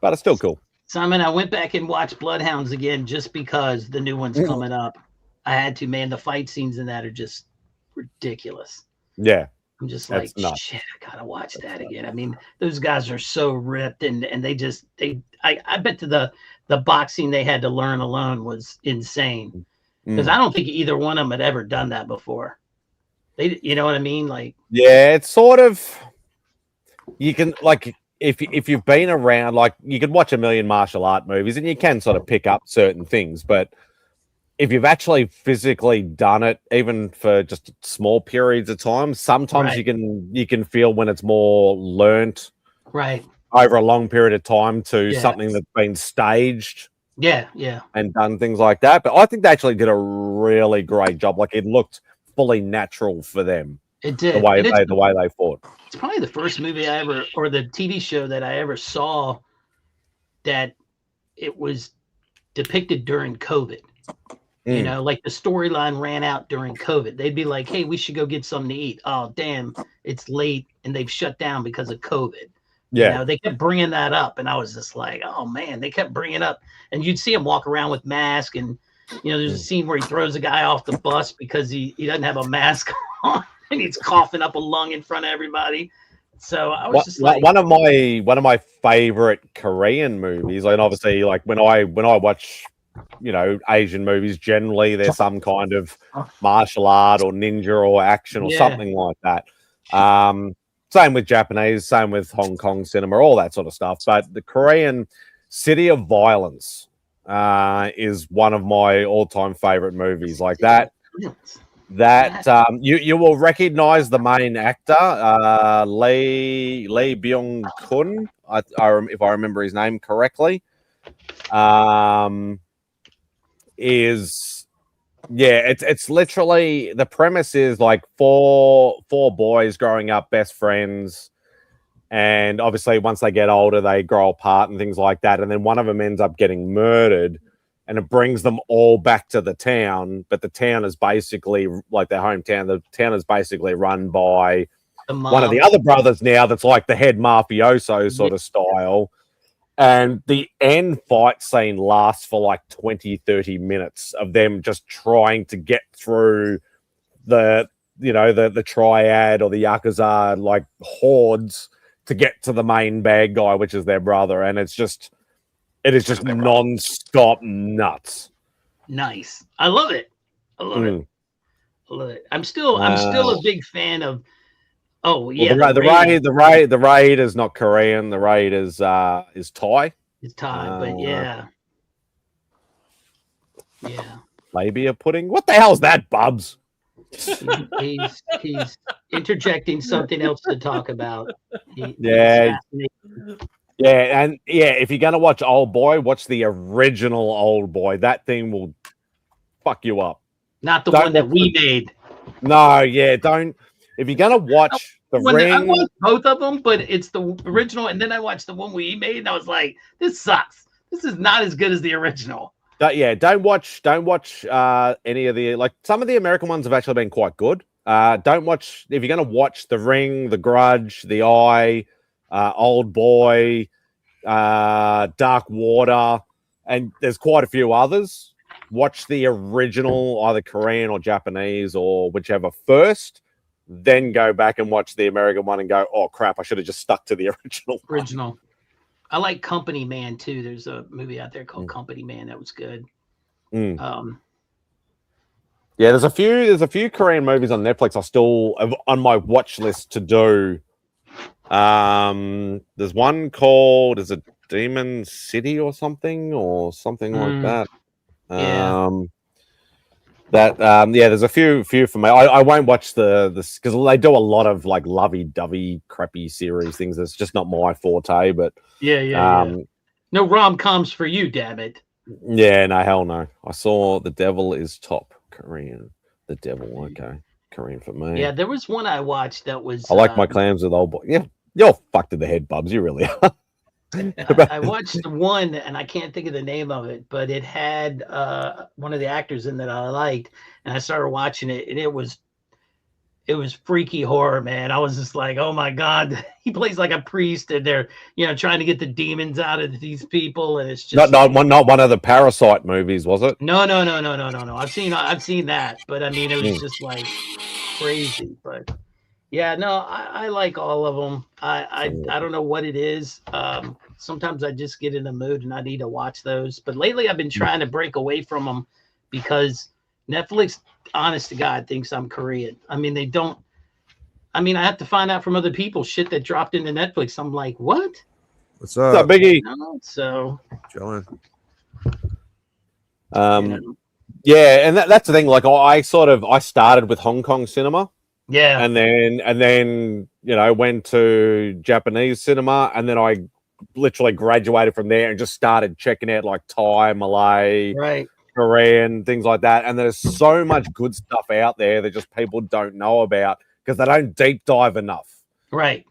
But it's still cool. Simon, I went back and watched Bloodhounds again just because the new one's coming up. I had to, man. The fight scenes in that are just ridiculous. Yeah. I'm just like, shit, I gotta watch that again. I mean, those guys are so ripped, and I bet the boxing they had to learn alone was insane, because I don't think either one of them had ever done that before. You know what I mean? Like, yeah, it's sort of, you can, like, if you've been around, like, you could watch a million martial art movies and you can sort of pick up certain things, but if you've actually physically done it, even for just small periods of time, sometimes you can feel when it's more learnt over a long period of time to something that's been staged. Yeah. And done things like that. But I think they actually did a really great job. Like, it looked fully natural for them. It did. The way they fought. It's probably the first movie I ever, or the TV show that I ever saw that it was depicted during COVID. You know, like the storyline ran out during COVID. They'd be like, hey, we should go get something to eat. Oh, damn, it's late and they've shut down because of COVID. Yeah. You know, they kept bringing that up. And I was just like, oh, man, they kept bringing up. And you'd see him walk around with mask. And, you know, there's a scene where he throws a guy off the bus because he doesn't have a mask on and he's coughing up a lung in front of everybody. So I was just like, one of my favorite Korean movies, and obviously, like, when I watch, you know, Asian movies, generally there's some kind of martial art or ninja or action or something like that. Same with Japanese, same with Hong Kong cinema, all that sort of stuff. But the Korean City of Violence is one of my all-time favorite movies. Like that you will recognize the main actor, Lee Byung-kun, if I remember his name correctly. It's literally, the premise is like four boys growing up best friends, and obviously once they get older they grow apart and things like that, and then one of them ends up getting murdered, and it brings them all back to the town, but the town is basically like their hometown. The town is basically run by one of the other brothers now that's like the head mafioso sort of style. And the end fight scene lasts for like 20-30 minutes of them just trying to get through the triad or the Yakuza like hordes to get to the main bad guy, which is their brother. And it is just non-stop nuts. Nice. I love it. I love it. I'm still a big fan of. Oh yeah, well, the raid is not Korean. The raid is Thai. It's Thai, but yeah. Labia pudding. What the hell's that, Bubs? He's interjecting something else to talk about. Yeah. Yeah, and if you're gonna watch Old Boy, watch the original Old Boy. That thing will fuck you up. Not the one that we made. No, don't. If you're gonna watch The Ring, I watched both of them, but it's the original, and then I watched the one we made, and I was like, "This sucks. This is not as good as the original." Don't watch any of the some of the American ones have actually been quite good. Don't watch if you're gonna watch The Ring, The Grudge, The Eye, Old Boy, Dark Water, and there's quite a few others. Watch the original, either Korean or Japanese or whichever first, then go back and watch the American one and go, oh crap, I should have just stuck to the original. One. I like Company Man too. There's a movie out there called Company Man that was good. There's a few Korean movies on Netflix I still have on my watch list to do. There's one called, is it Demon City or something like that. There's a few for me. I won't watch this because they do a lot of like lovey-dovey crappy series things. It's just not my forte, but no rom-coms for you, damn it. Yeah, no, hell no. I saw The Devil is Top, Korean. The Devil, okay. Korean for me. Yeah, there was one I watched that was I like my clams with Old Boy. Yeah, you're fucked in the head, Bubs. You really are. I watched one and I can't think of the name of it, but it had one of the actors in that I liked, and I started watching it, and it was freaky horror, man. I was just like, oh my god, he plays like a priest, and they're trying to get the demons out of these people, and it's just not one of the Parasite movies, was it? No. I've seen that, but I mean, it was just like crazy, but. Yeah, no, I like all of them. I don't know what it is. Sometimes I just get in the mood and I need to watch those. But lately I've been trying to break away from them because Netflix, honest to God, thinks I'm Korean. I mean, they don't. I mean, I have to find out from other people shit that dropped into Netflix. I'm like, what? What's up? What's up, Biggie? So. Chilling. Yeah, and that's the thing. Like, I started with Hong Kong cinema. Yeah, and then went to Japanese cinema, and then I literally graduated from there and just started checking out like Thai, Malay, right, Korean, things like that. And there's so much good stuff out there that just people don't know about because they don't deep dive enough. Right.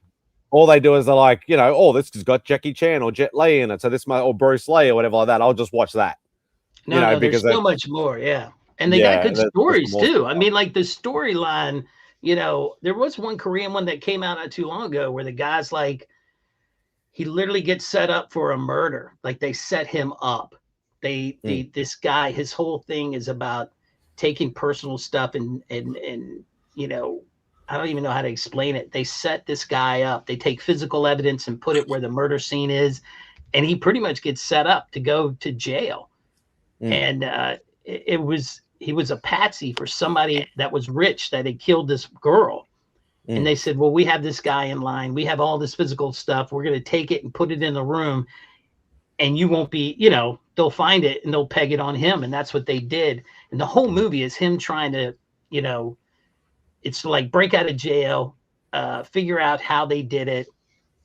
All they do is they're like, oh, this has got Jackie Chan or Jet Li in it, so this might, or Bruce Lee or whatever like that. I'll just watch that. No, because there's so much more. Yeah, and they got good stories too. Stuff. I mean, like the storyline. There was one Korean one that came out not too long ago where the guy's like, he literally gets set up for a murder. Like they set him up. This guy, his whole thing is about taking personal stuff and I don't even know how to explain it. They set this guy up. They take physical evidence and put it where the murder scene is. And he pretty much gets set up to go to jail. And he was a patsy for somebody that was rich that had killed this girl. And they said, well, we have this guy in line. We have all this physical stuff. We're going to take it and put it in the room. And you won't be, they'll find it and they'll peg it on him. And that's what they did. And the whole movie is him trying to, it's like break out of jail, figure out how they did it.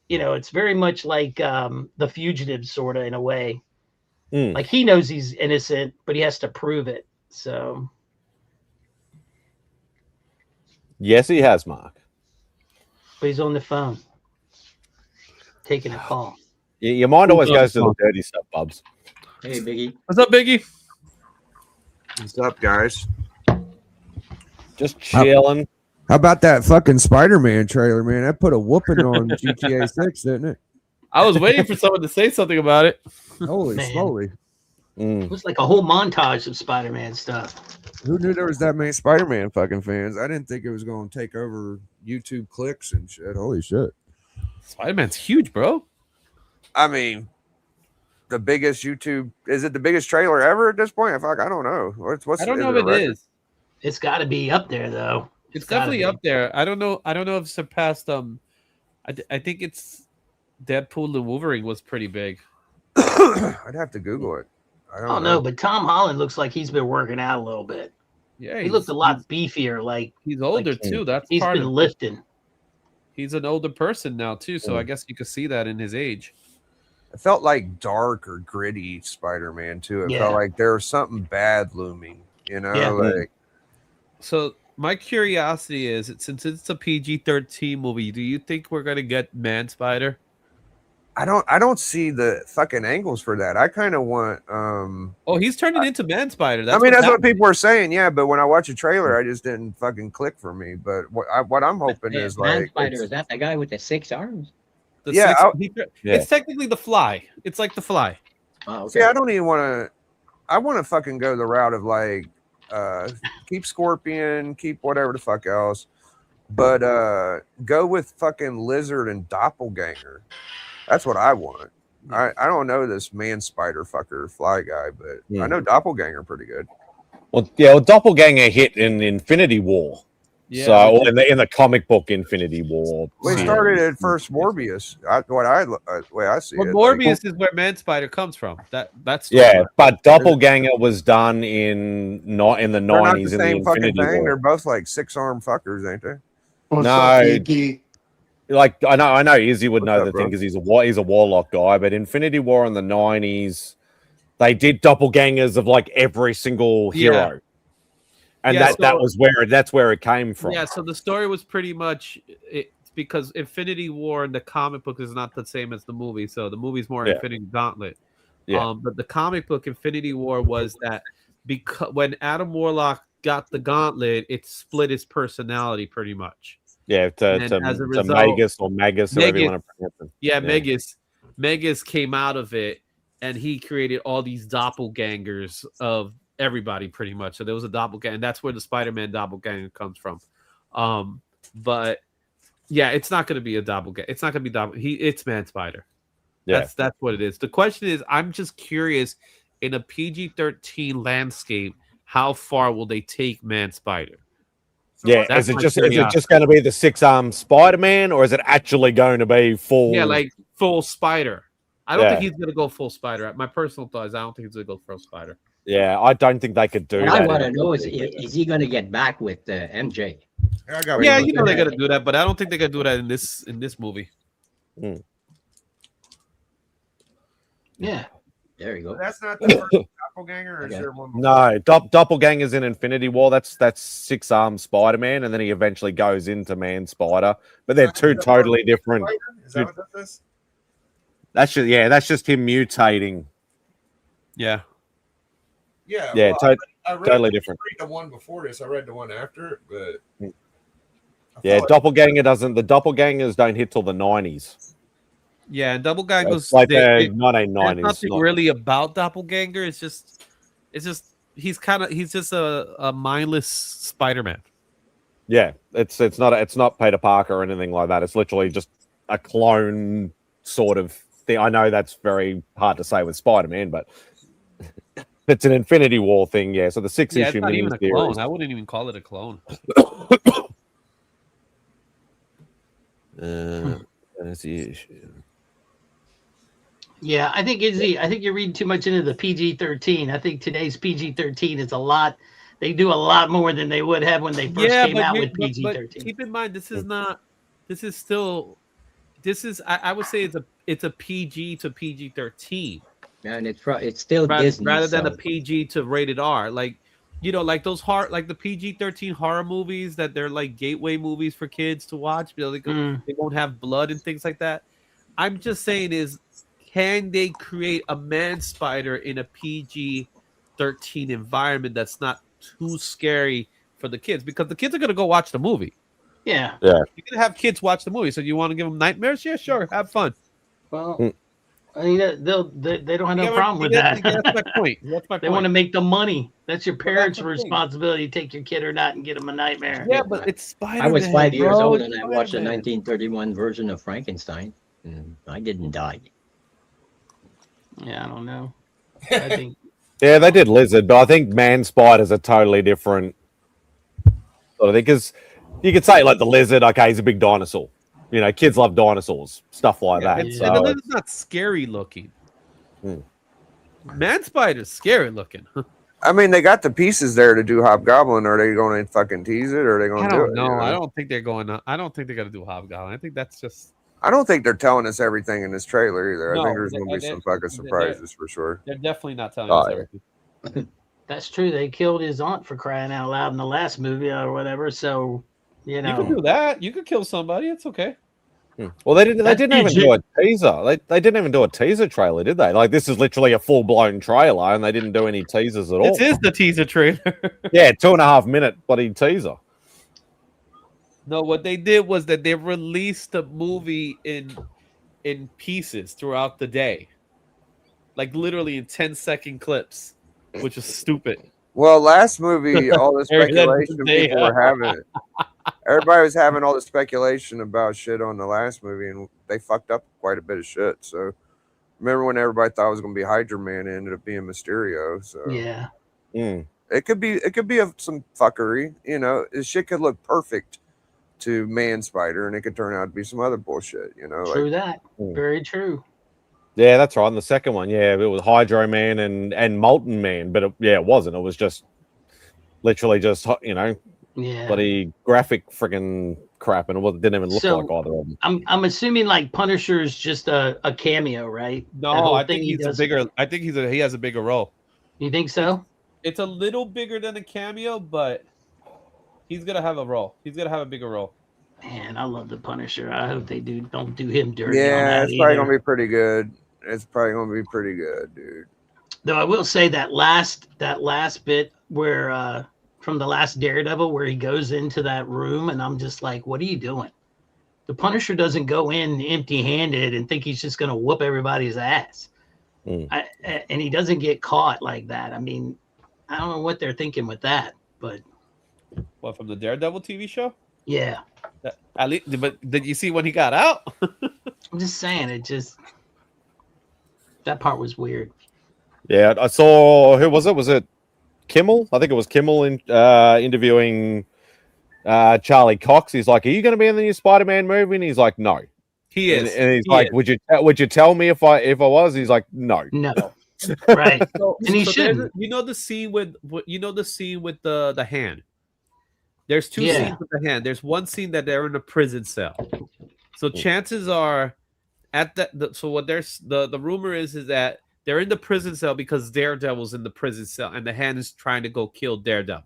It's very much like The Fugitive, sort of, in a way. Like he knows he's innocent, but he has to prove it. So, yes, he has, Mark. But he's on the phone taking a call. Your mind always goes to the dirty stuff, Bubs. Hey, Biggie. What's up, Biggie? What's up, guys? Just chilling. How about that fucking Spider-Man trailer, man? That put a whooping on GTA 6, didn't it? I was waiting for someone to say something about it. Holy smoly. It was like a whole montage of Spider-Man stuff. Who knew there was that many Spider-Man fucking fans? I didn't think it was going to take over YouTube clicks and shit. Holy shit. Spider-Man's huge, bro. I mean, the biggest YouTube, is it the biggest trailer ever at this point? I don't know. I don't know if it is. It's got to be up there, though. It's definitely up there. I don't know if it surpassed I think it's Deadpool and Wolverine was pretty big. I'd have to Google it. I don't know, but Tom Holland looks like he's been working out a little bit. Yeah, He looked a lot beefier. Like he's older like too. That's he's part been of lifting. He's an older person now too, so I guess you could see that in his age. It felt like dark or gritty Spider-Man too. It Yeah. felt like there was something bad looming. You know, Yeah. like So my curiosity is, since it's a PG-13 movie, do you think we're gonna get Man Spider? I don't see the fucking angles for that. I kind of want. Oh, he's turning into Man Spider. I mean, that's what people are saying. Yeah, but when I watch a trailer, I just didn't fucking click for me. But what I'm hoping is Man like, Spider, is that the guy with the 6 arms? It's technically the Fly. It's like the Fly. Oh, see, I don't even want to. I want to fucking go the route of like, keep Scorpion, keep whatever the fuck else, but go with fucking Lizard and Doppelganger. That's what I want. I don't know this Man Spider fucker Fly guy, but I know Doppelganger pretty good. Well, yeah, well, Doppelganger hit in Infinity War. Yeah, so or in the comic book Infinity War. We started at first Morbius. Way I see Well, it. Morbius is where Man Spider comes from. That's but Doppelganger was done in the They're not '90s the in the same fucking Infinity thing. War. They're both like 6-arm fuckers, ain't they? No, like I know Izzy would know up, the thing bro? because he's a Warlock guy. But Infinity War in the '90s, they did doppelgangers of like every single hero, and that's where it came from. Yeah, so the story was pretty much because Infinity War in the comic book is not the same as the movie. So the movie's more Infinity Gauntlet. Yeah. But the comic book Infinity War was that because when Adam Warlock got the gauntlet, it split his personality pretty much. Yeah, As a result, Magus or Magus, whatever you want to pronounce it. Yeah, Magus came out of it, and he created all these doppelgangers of everybody pretty much. So there was a doppelganger, and that's where the Spider-Man doppelganger comes from. But yeah, it's not going to be a doppelganger. It's not going to be it's Man Spider. Yeah, that's what it is. The question is, I'm just curious, in a PG-13 landscape, how far will they take Man Spider? Yeah, is it just going to be the 6-arm Spider-Man, or is it actually going to be full? Yeah, like full Spider. I don't think he's going to go full Spider. My personal thought is I don't think he's going to go full Spider. Yeah, I don't think they could do that. What I want to know is he going to get back with MJ? Yeah, you know they're going to do that, but I don't think they're going to do that in this movie. Yeah, there you go. That's not the first doppelganger, or is there one more? No, Doppelganger's in Infinity War. That's 6-arm Spider-Man, and then he eventually goes into Man Spider. But they're two totally different. Is that what that is? That's just him mutating. Yeah. Yeah. Yeah, well, totally different. I read the one before this. I read the one after it, but yeah, Doppelganger doesn't. The Doppelgangers don't hit till the '90s. Yeah, and Doppelgangers like the 1990s. 1990s. There's nothing really about Doppelganger. It's just he's just a mindless Spider-Man. Yeah, it's not Peter Parker or anything like that. It's literally just a clone sort of thing. I know that's very hard to say with Spider-Man, but it's an Infinity War thing. Yeah, so the 6-issue it's not even a miniseries. clone. I wouldn't even call it a clone. That's the issue. Yeah, I think you're reading too much into the PG-13. I think today's PG-13 is a lot. They do a lot more than they would have when they first came out with PG-13. But keep in mind, this is I would say it's a PG to PG-13. And it's still Disney, rather than a PG to rated R. Like, like those like the PG-13 horror movies that they're like gateway movies for kids to watch. They won't have blood and things like that. I'm just saying can they create a Man Spider in a PG-13 environment that's not too scary for the kids? Because the kids are going to go watch the movie. Yeah. You're going to have kids watch the movie. So you want to give them nightmares? Yeah, sure. Have fun. Well, I mean, they don't have no problem with that. That's my point. They want to make the money. That's your parents' responsibility to take your kid or not and get them a nightmare. Yeah, but it's Spider-Man. I was 5 years old and I watched the 1931 version of Frankenstein, and I didn't die. Yeah, I don't know. I think. Yeah, they did Lizard, but I think Man Spider's a totally different sort of thing. Because you could say like the Lizard, okay, he's a big dinosaur. Kids love dinosaurs, stuff like that. And so the Lizard's not scary looking. Man Spider's scary looking. I mean, they got the pieces there to do Hobgoblin. Are they going to fucking tease it, or are they going I to do don't it? know. You know? I don't think they're going. I don't think they're gonna do Hobgoblin. I think that's just. I don't think they're telling us everything in this trailer either. I think No, there's going to be some fucking surprises for sure. They're definitely not telling us everything. That's true. They killed his aunt for crying out loud in the last movie or whatever. So, you know, You could do that. You could kill somebody. It's okay. Well, they didn't. They That's didn't even PG. do a teaser. They didn't even do a teaser trailer, did they? Like this is literally a full blown trailer, and they didn't do any teasers at all. This is the teaser trailer. Yeah, 2.5-minute bloody teaser. No, what they did was that they released the movie in pieces throughout the day, like literally in 10-second clips, which is stupid. Well, last movie, all the Eric, that speculation day, people were having. Everybody was having all the speculation about shit on the last movie, and they fucked up quite a bit of shit. So, remember when everybody thought it was going to be Hydra Man, it ended up being Mysterio. So, yeah, it could be some fuckery. You know, this shit could look perfect to MadSpidey, and it could turn out to be some other bullshit. You know, true that. Very true. Yeah, that's right. And the second one, yeah, it was Hydro Man and Molten Man, but it wasn't. It was just literally just bloody graphic freaking crap, and it didn't even look like either of them. I'm assuming like Punisher is just a cameo, right? No, I think he's a bigger. I think he has a bigger role. You think so? It's a little bigger than a cameo, but he's gonna have a role. He's gonna have a bigger role. Man, I love the Punisher. I hope they don't do him dirty. Yeah, on it's that probably either. gonna be pretty good. It's probably gonna be pretty good, dude. Though I will say that last bit where from the last Daredevil where he goes into that room and I'm just like, what are you doing? The Punisher doesn't go in empty-handed and think he's just gonna whoop everybody's ass. And he doesn't get caught like that. I mean, I don't know what they're thinking with that, but What, from the Daredevil TV show? yeah. At least, but did you see when he got out? I'm just saying, that part was weird. Yeah, I saw, who was it? Was it Kimmel? I think it was Kimmel interviewing Charlie Cox. He's like, "Are you going to be in the new Spider-Man movie?" And he's like, "No." He is, and he's like, "Would you tell me if I was?" He's like, "No." Right. And he shouldn't. You know the scene with the hand. There's two scenes with the hand. There's one scene that they're in a prison cell. So chances are, so what the rumor is that they're in the prison cell because Daredevil's in the prison cell, and the hand is trying to go kill Daredevil.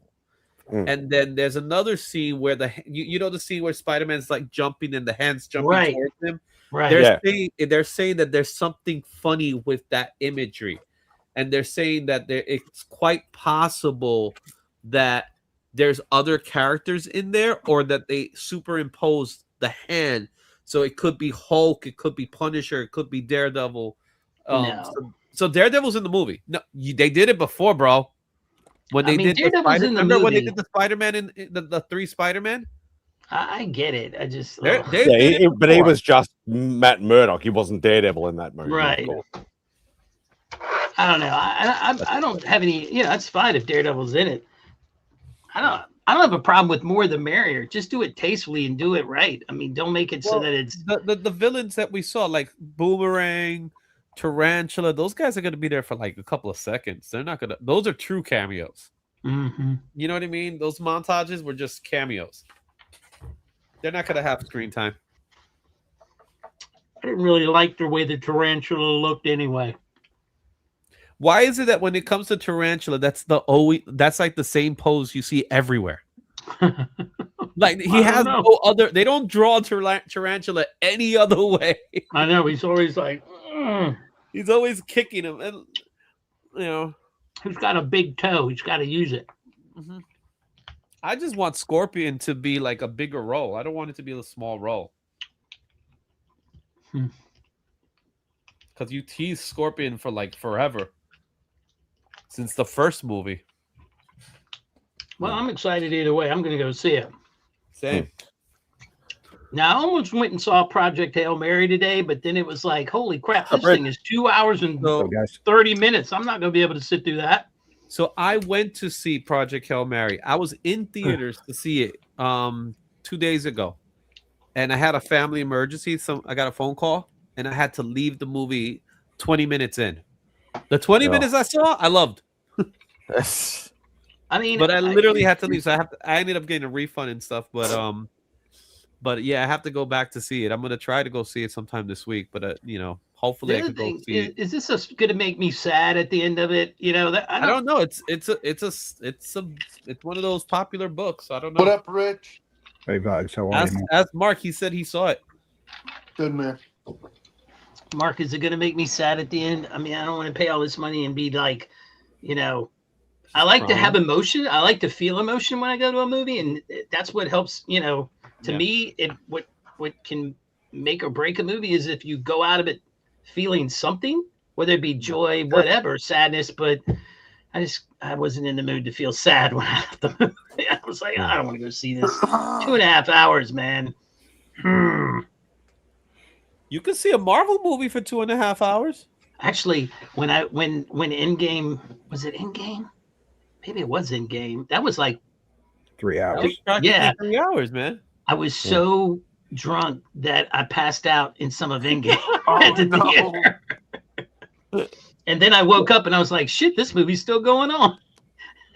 And then there's another scene where you know the scene where Spider-Man's like jumping and the hand's jumping towards him. Right. They're saying that there's something funny with that imagery, and they're saying that it's quite possible that there's other characters in there, or that they superimposed the hand. So it could be Hulk, it could be Punisher, it could be Daredevil. So Daredevil's in the movie. No, they did it before, bro. When they did remember when they did the Spider-Man in the 3 Spider-Man? I get it. I just but he was just Matt Murdock. He wasn't Daredevil in that movie, right? I don't know. I don't have any. That's fine if Daredevil's in it. I don't have a problem with more the merrier. Just do it tastefully and do it right. I mean, don't make it so that it's the villains that we saw, like Boomerang, Tarantula. Those guys are going to be there for like a couple of seconds. They're not going to. Those are true cameos. Mm-hmm. You know what I mean? Those montages were just cameos. They're not going to have screen time. I didn't really like the way the Tarantula looked anyway. Why is it that when it comes to Tarantula, that's like the same pose you see everywhere? Like he has no other. They don't draw Tarantula any other way. I know he's always like, he's always kicking him, and he's got a big toe. He's got to use it. Mm-hmm. I just want Scorpion to be like a bigger role. I don't want it to be a small role. Because you tease Scorpion for like forever. Since the first movie. Well, I'm excited either way. I'm going to go see it. Same. Now, I almost went and saw Project Hail Mary today, but then it was like, holy crap, this thing is 2 hours and 30 minutes. I'm not going to be able to sit through that. So I went to see Project Hail Mary. I was in theaters to see it 2 days ago. And I had a family emergency. So I got a phone call, and I had to leave the movie 20 minutes in. The 20 minutes I saw, I loved. I mean, but I literally had to leave, so I ended up getting a refund and stuff. But yeah, I have to go back to see it. I'm gonna try to go see it sometime this week. But hopefully the I other can go thing see it. is this going to make me sad at the end of it? That I don't know. It's one of those popular books. I don't know. What up, Rich? Hey, Bugs, how are you, man? Ask Mark. He said he saw it. Good man. Mark, is it going to make me sad at the end? I mean, I don't want to pay all this money and be like, I like to have emotion. I like to feel emotion when I go to a movie, and that's what helps. To me, what can make or break a movie is if you go out of it feeling something, whether it be joy, whatever, sadness. But I wasn't in the mood to feel sad when I left the movie. I was like, I don't want to go see this. 2.5 hours, man. You could see a Marvel movie for 2.5 hours. Actually, when Endgame, was it Endgame? Maybe it was Endgame. That was like 3 hours. Yeah, 3 hours, man. I was so drunk that I passed out in some of Endgame at the theater. And then I woke up and I was like, shit, this movie's still going on.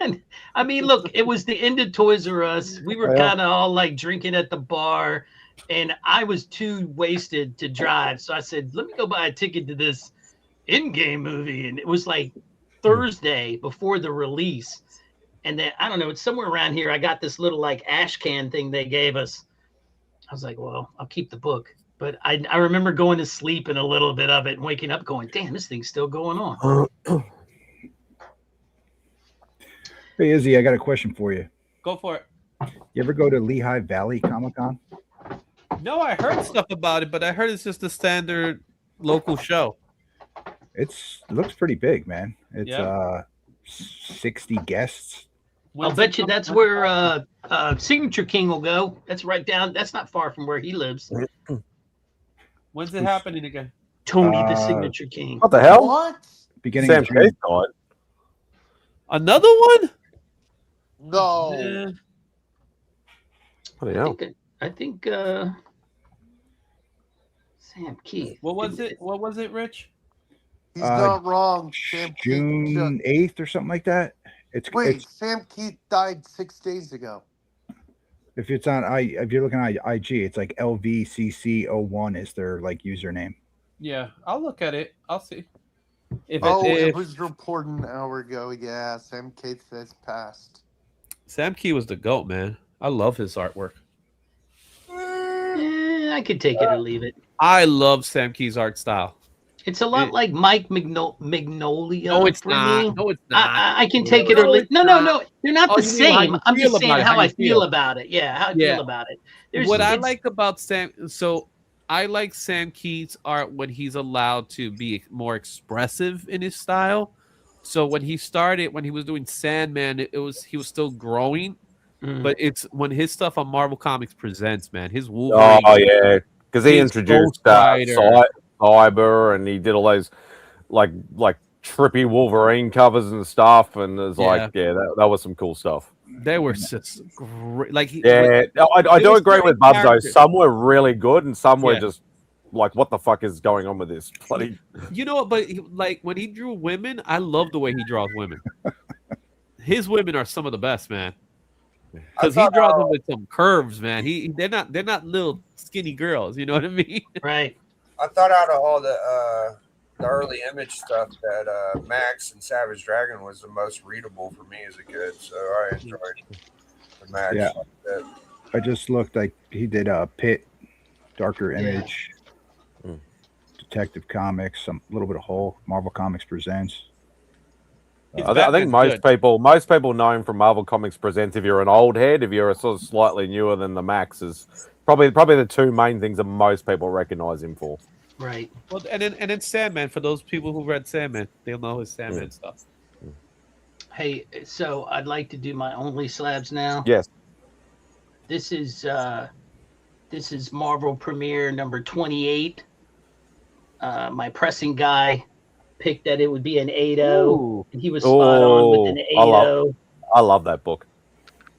And I mean, look, it was the end of Toys R Us. We were kind of all like drinking at the bar, and I was too wasted to drive. So I said, let me go buy a ticket to this Endgame movie. And it was like Thursday before the release. And then, I don't know, it's somewhere around here. I got this little like ash can thing they gave us. I was like, well, I'll keep the book. But I remember going to sleep in a little bit of it and waking up going, damn, this thing's still going on. Hey, Izzy, I got a question for you. Go for it. You ever go to Lehigh Valley Comic-Con? No, I heard stuff about it, but I heard it's just a standard local show. It looks pretty big, man. It's 60 guests. I'll bet you that's where Signature King will go. That's right down. That's not far from where he lives. When's it happening again? Tony the Signature King. What the hell? What? Beginning of June. Another one? No. I think Sam Keith. What was it? What was it, Rich? He's not wrong. June 8th or something like that. Sam Keith died 6 days ago. If it's on if you're looking at IG, it's like LVCC01 is their like username. Yeah, I'll look at it. I'll see. It was reported an hour ago. Yeah, Sam Keith has passed. Sam Keith was the GOAT, man. I love his artwork. I could take it or leave it. I love Sam Keith's art style. It's a lot like Mike Magnolia. No, it's for not. me. No, it's not. I can take it or leave. No. They're not the same. I'm just saying how I feel about it. Yeah, how I feel about it. What I like about Sam, I like Sam Keith's art when he's allowed to be more expressive in his style. So when he was doing Sandman, he was still growing. But it's when his stuff on Marvel Comics Presents, man, his Wolverine. Oh yeah, because he introduced Cyber, and he did all those like trippy Wolverine covers and stuff, and there's that was some cool stuff. They were just great. Like I do agree with Bubs though. Some were really good, and some were just like, what the fuck is going on with this? Bloody. You know what? But like when he drew women, I love the way he draws women. His women are some of the best, man. Because he draws them with some curves, man. They're not little skinny girls. You know what I mean? Right. I thought out of all the early Image stuff that Max and Savage Dragon was the most readable for me as a kid. So I enjoyed the Max. Yeah. I just looked like he did a Pit, Darker Image, Detective Comics, a little bit of Hulk, Marvel Comics Presents. I think most people know him from Marvel Comics Presents. If you're an old head, if you're a sort of slightly newer than the Max, is probably the two main things that most people recognize him for. Right. Well, and then Sandman, for those people who read Sandman, they'll know his Sandman stuff. Hey, so I'd like to do my only slabs now. Yes. This is Marvel Premiere number 28. My pressing guy picked that it would be an 8.0, and he was spot on with an 8.0. I love that book.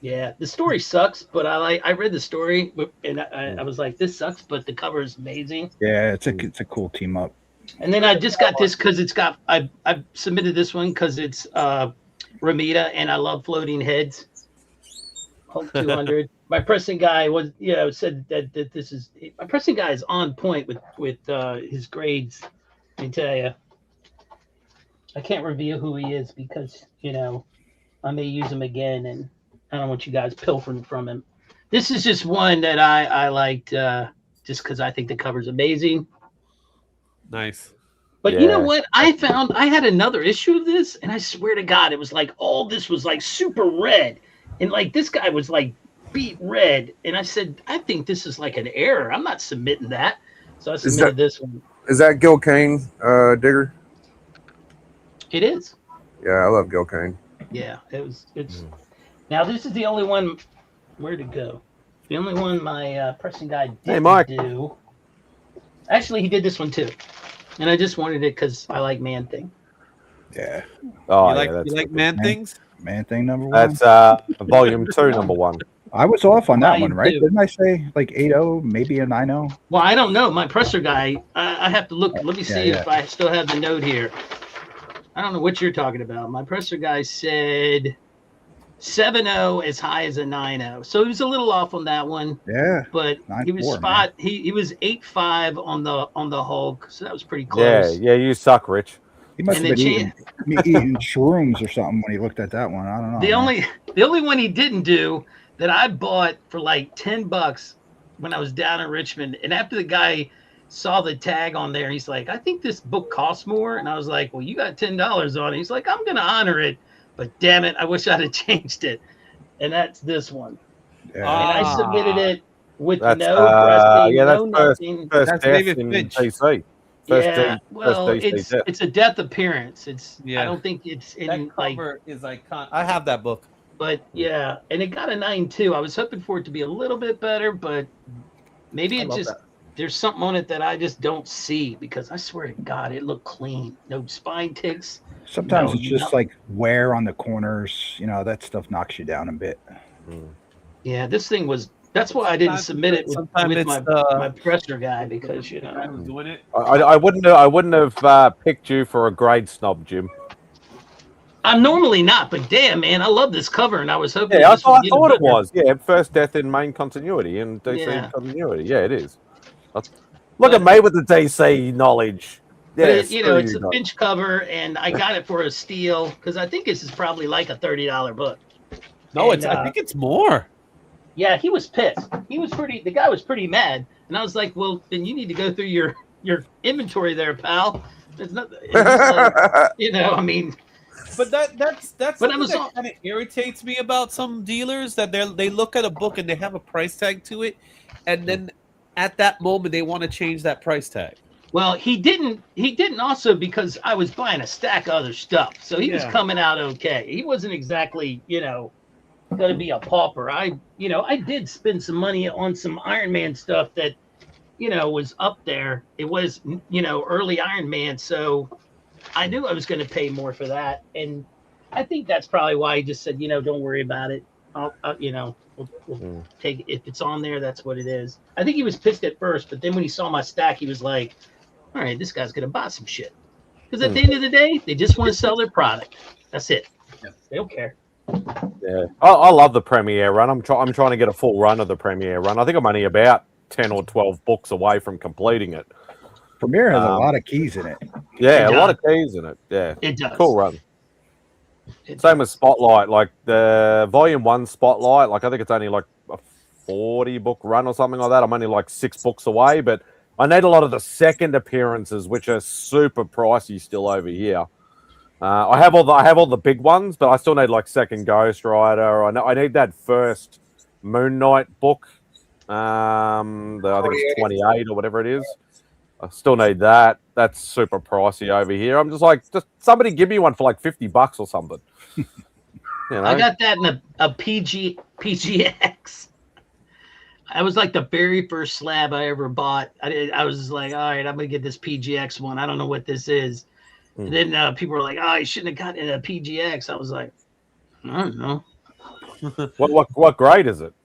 Yeah, the story sucks, but I read the story and I was like, this sucks, but the cover is amazing. Yeah, it's a cool team up. And then I just got this because I've submitted this one because it's Ramita, and I love floating heads. Hulk 200. My pressing guy was, said that this is my pressing guy is on point with his grades. Let me tell you, I can't reveal who he is because I may use him again, and I don't want you guys pilfering from him. This is just one that I liked just because I think the cover's amazing. Nice. But you know what? I found I had another issue of this, and I swear to God, it was like all this was like super red, and like this guy was like beat red, and I said, I think this is like an error. I'm not submitting that, so I submitted this one. Is that Gil Kane, Digger? It is. Yeah, I love Gil Kane. Yeah, it's. Now this is the only one. Where'd it go? The only one my pressing guy didn't do. Actually, he did this one too. And I just wanted it because I like Man Thing. Yeah. Oh, you like Man Things? Man Thing number 1. That's volume 2, number 1. I was off on that Volume one, right? 2. Didn't I say like 8.0, maybe a 9.0? Well, I don't know. My presser guy, I have to look. Let me see if I still have the note here. I don't know what you're talking about. My presser guy said 7.0 as high as a 9.0. So he was a little off on that one. Yeah. But he was 8.5 on the Hulk. So that was pretty close. Yeah, you suck, Rich. He must have been eating shrooms or something when he looked at that one. I don't know. The only one he didn't do that I bought for like $10 when I was down in Richmond, and after the guy saw the tag on there, he's like, I think this book costs more. And I was like, well, you got $10 on it. He's like, I'm gonna honor it, but damn it, I wish I'd have changed it. And that's this one. Yeah. And I submitted it with no pressing, no nothing. First David Finch. DC. It's a death appearance. I don't think it's in that cover is iconic. I have that book. But yeah, and it got a 9.2. I was hoping for it to be a little bit better, but maybe there's something on it that I just don't see, because I swear to God, it looked clean. No spine ticks. Sometimes it's just like wear on the corners. That stuff knocks you down a bit. Yeah, this thing was. That's why I didn't submit it with my presser guy, because doing it. I wouldn't have picked you for a grade snob, Jim. I'm normally not, but damn, man, I love this cover, and I was hoping. Yeah, I thought it was. Yeah, first death in main continuity and DC continuity. Yeah, it is. Look at me with the DC knowledge. Yeah, it's a Finch cover, and I got it for a steal because I think this is probably like a $30 book. No, I think it's more. Yeah, he was pissed. The guy was pretty mad, and I was like, well, then you need to go through your inventory there, pal. It's not, I mean. But that's something that kind of irritates me about some dealers, that they look at a book and they have a price tag to it, and then at that moment they want to change that price tag. Well, he didn't also, because I was buying a stack of other stuff, so he was coming out okay. He wasn't exactly going to be a pauper. I did spend some money on some Iron Man stuff that was up there. It was early Iron Man, so I knew I was going to pay more for that, and I think that's probably why he just said, don't worry about it. We'll take it. If it's on there, that's what it is. I think he was pissed at first, but then when he saw my stack, he was like, all right, this guy's going to buy some shit. Because at the end of the day, they just want to sell their product. That's it. They don't care. Yeah, I love the Premiere run. I'm trying to get a full run of the Premiere run. I think I'm only about 10 or 12 books away from completing it. Premiere has a lot of keys in it. Yeah, a lot of keys in it. Yeah, it does. Cool run. Same with Spotlight, like the Volume 1 Spotlight. Like I think it's only like a 40 book run or something like that. I'm only like 6 books away, but I need a lot of the second appearances, which are super pricey still over here. I have all the big ones, but I still need like second Ghost Rider. I need that first Moon Knight book. I think it's 28 or whatever it is. I still need that. That's super pricey over here. I'm just somebody give me one for like $50 or something. I got that in a PGX. I was like the very first slab I ever bought. I was just like, all right, I'm gonna get this PGX one. I don't know what this is. And then people were like, oh, you shouldn't have gotten a PGX. I was like, I don't know. What grade is it?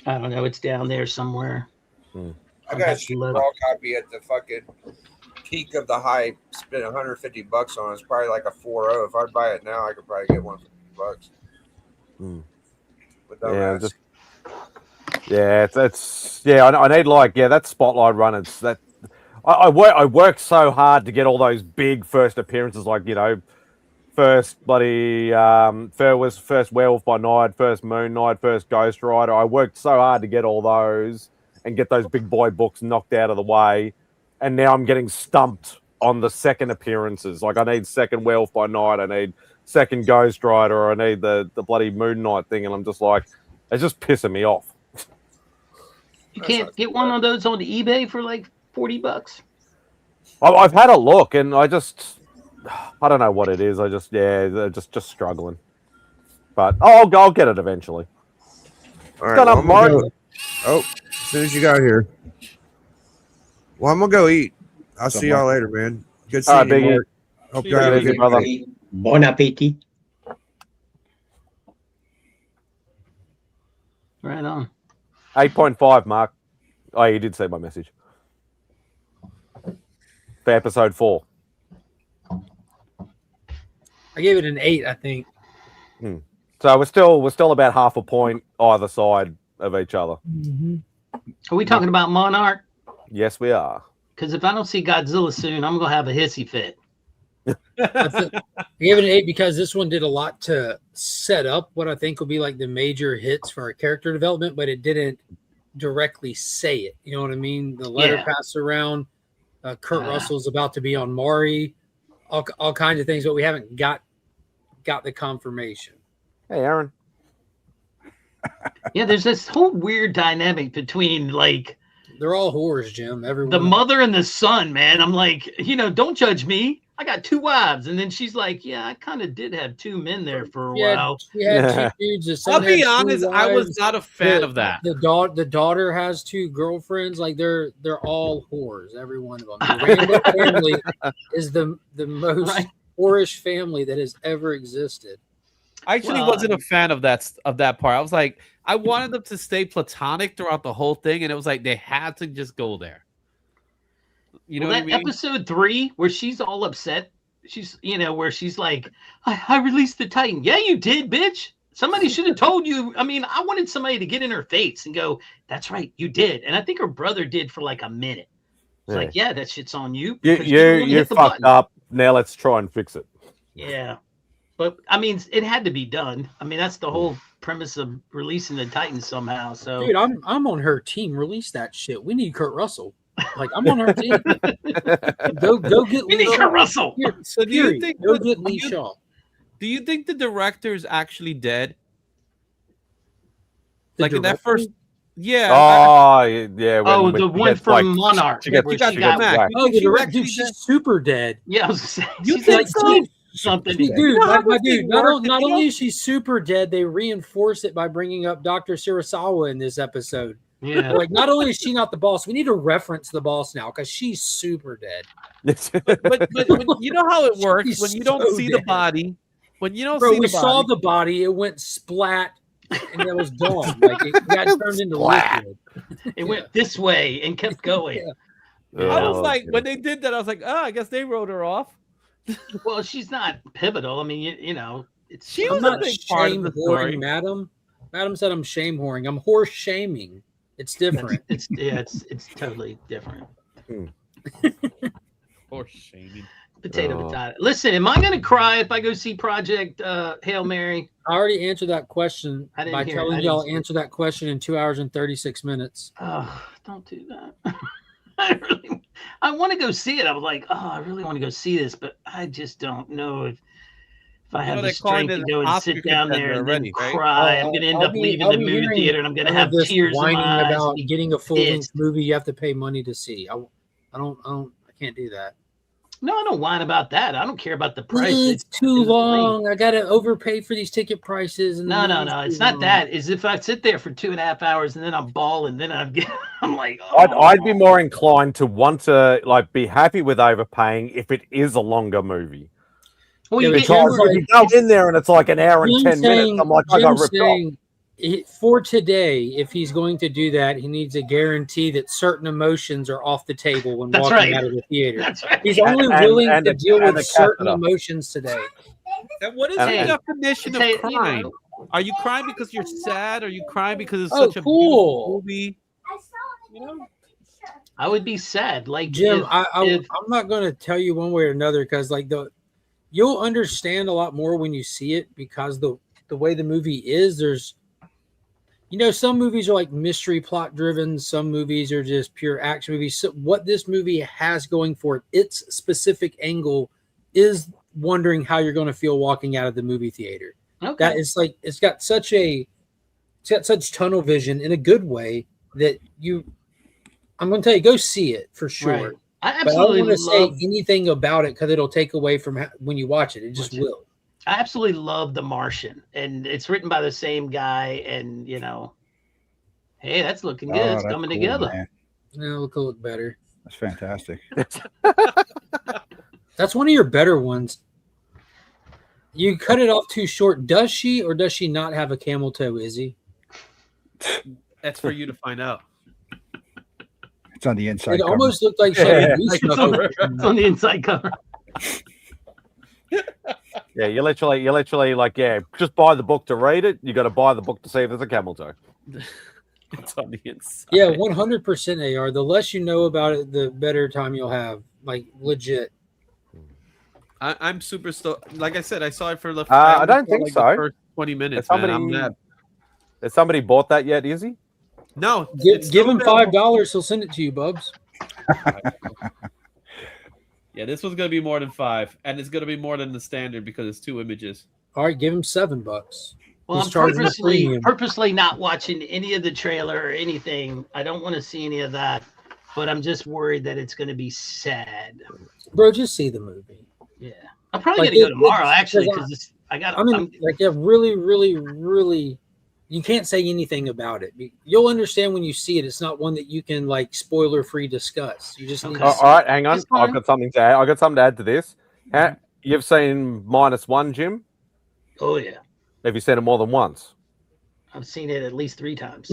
I don't know. It's down there somewhere. I got a super raw copy at the fucking peak of the hype, spent $150 on it. It's probably like a 4.0. If I'd buy it now, I could probably get one for $50. But Yeah, I need like that spotlight run. It's that I worked so hard to get all those big first appearances, like first bloody first Werewolf by Night, first Moon Knight, first Ghost Rider. I worked so hard to get all those and get those big boy books knocked out of the way, and now I'm getting stumped on the second appearances. Like I need second Werewolf by Night, I need second Ghost Rider, or I need the bloody Moon Knight thing, and I'm just like, it's just pissing me off. You can't get one of those on eBay for like $40. I've had a look, and I don't know what it is. They're just struggling. But I'll get it eventually. All right. As soon as you got here. Well, I'm gonna go eat. I'll see y'all later, man. Good seeing you, Mark. Hope you have a good brother. Bon appetit. Right on. 8.5, Mark. Oh, you did say my message. For episode 4. I gave it an 8, I think. So we're still about half a point either side of each other. Are we talking about Monarch? Yes, we are. Because if I don't see Godzilla soon, I'm gonna have a hissy fit. I gave it an 8 because this one did a lot to set up what I think will be like the major hits for our character development, but it didn't directly say it. You know what I mean? The letter passed around. Kurt Russell's about to be on Maury. All kinds of things, but we haven't got the confirmation. Hey, Aaron. Yeah, there's this whole weird dynamic between like they're all whores, Jim. Everyone. The mother and the son, man. I'm like, don't judge me. I got 2 wives, and then she's like, "Yeah, I kind of did have 2 men there for a while." She had 2 dudes. The son I'll be had 2 honest, I was wives. not a fan of that. The daughter has 2 girlfriends. Like they're all whores. Every one of them. The Randall family is the most whorish family that has ever existed. I actually wasn't a fan of that part. I was like, I wanted them to stay platonic throughout the whole thing, and it was like they had to just go there. You know what I mean? Episode 3 where she's all upset. She's where she's like, I released the Titan. Yeah, you did, bitch. Somebody should have told you. I mean, I wanted somebody to get in her face and go, "That's right, you did." And I think her brother did for like a minute. It's like, yeah, that shit's on you. You fucked up. Now let's try and fix it. Yeah. But I mean, it had to be done. I mean, that's the whole premise of releasing the Titans somehow. So, dude, I'm on her team. Release that shit. We need Kurt Russell. Like, I'm on her team. go get. We need Kurt Russell. So do you think go get Lee Shaw? Do you think the director's actually dead? Like in that first. Yeah. Yeah. The one from Monarch. She got back. Oh, the director. Dude, she's super dead. Yeah, I was saying. You think so? Something, dude. My dude. Not only is she super dead, they reinforce it by bringing up Dr. Sirasawa in this episode. Yeah, like not only is she not the boss, we need to reference the boss now because she's super dead. but you know how it works when you don't see the body. When you don't see the body, we saw the body, it went splat, and it was gone. Like it got turned into liquid. It went this way and kept going. Yeah. I was like, when they did that, I was like, I guess they wrote her off. Well, she's not pivotal. I mean, she was a big part of the story. Madam said I'm shame whoring. I'm horse shaming. It's different. It's totally different. Horse shaming. Potato. Listen, am I going to cry if I go see Project Hail Mary? I already answered that question by telling y'all answer that question in 2 hours and 36 minutes. Oh, don't do that. I want to go see it. I was like, I really want to go see this, but I just don't know if I have the strength to go and sit down there and then cry. I'm going to end up leaving the movie theater, and I'm going to have tears in my eyes. About getting a full-length movie you have to pay money to see. I can't do that. No, I don't whine about that. I don't care about the price. It's too long. I got to overpay for these ticket prices. And no. It's not that. Is if I sit there for 2.5 hours and then I'm bawling, then I'm like, I'd be more inclined to want to be happy with overpaying if it is a longer movie. Well, you go in there and it's like an hour and 10 minutes. I'm like, I got ripped off. for today, if he's going to do that, he needs a guarantee that certain emotions are off the table when That's walking right. out of the theater. That's right. He's only willing to deal with a certain catheter. emotions today. And what is And- your and- definition of Hey, you crying? know- Are you crying because you're sad? Are you crying because it's Oh, such a cool. beautiful movie? You know? I would be sad. Like Jim, if- I'm not going to tell you one way or another because like you'll understand a lot more when you see it because the way the movie is. There's, some movies are like mystery plot driven. Some movies are just pure action movies. So what this movie has going for it, its specific angle, is wondering how you're going to feel walking out of the movie theater. Okay. That is like it's got such tunnel vision in a good way that I'm going to tell you, go see it for sure. Right. I But I don't absolutely want to say love. anything about it because it'll take away from when you watch it. It just will. I absolutely love The Martian, and it's written by the same guy. And hey, that's looking good. Oh, It's that's coming cool, together. man. No, look better. That's fantastic. That's one of your better ones. You cut it off too short. Does she or does she not have a camel toe, Izzy? That's for you to find out. It's on the inside. It cover. almost looked like Shelly It's on the inside cover. Yeah, you literally like, just buy the book to read it. You got to buy the book to see if there's a camel toe. It's on the inside. Yeah, 100% AR. The less you know about it, the better time you'll have. Like, legit. I'm super stoked. Like I said, I saw it for the. I don't think the so. first 20 minutes. Has Man. I'm somebody, not. has somebody bought that yet, Izzy? No, Give him $5. He'll send it to you, Bubs. Yeah, this one's gonna be more than 5, and it's gonna be more than the standard because it's 2 images. All right, give him $7. Well, He's I'm charging a purposely premium. not watching any of the trailer or anything. I don't want to see any of that, but I'm just worried that it's going to be sad. Bro, just see the movie. Yeah, I'm probably Like, going to go it- tomorrow it's- actually because because I got. I mean, really, you can't say anything about it. You'll understand when you see it. It's not one that you can like spoiler free discuss. You just need to All see right, it. hang on. It's fine. I've got something to add. I've got something to add to this. You've seen -1, Jim? Oh yeah, Have you seen it more than once? I've seen it at least 3 times.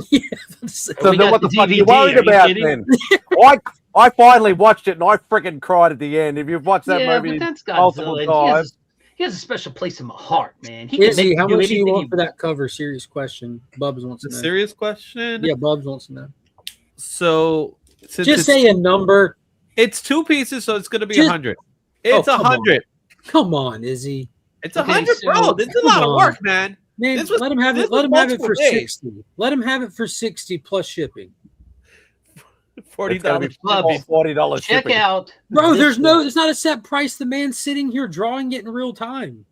So we then got what the the fuck are you DVD, worried are you about kidding? then? I finally watched it and I freaking cried at the end. If you've watched that Yeah, movie but that's multiple Godzilla. times, He has a special place in my heart, man. He can Izzy, make how do much do you anything want he for that cover? Serious question. Bubs wants to It's a know. serious question. Yeah, Bubs wants to know. So since Just it's, say a number. it's 2 pieces, so it's gonna be Just- 100. It's come on. 100. Come on, Izzy. It's Okay, 100, bro. so- This is a come lot of on. work, man. Man, This was- let him have this it. Let was him have it multiple for days. 60. Let him have it for 60 plus shipping. it's going to $40. be Bubs, $40 check shipping. out. Bro, this it's not a set price. The man's sitting here drawing it in real time.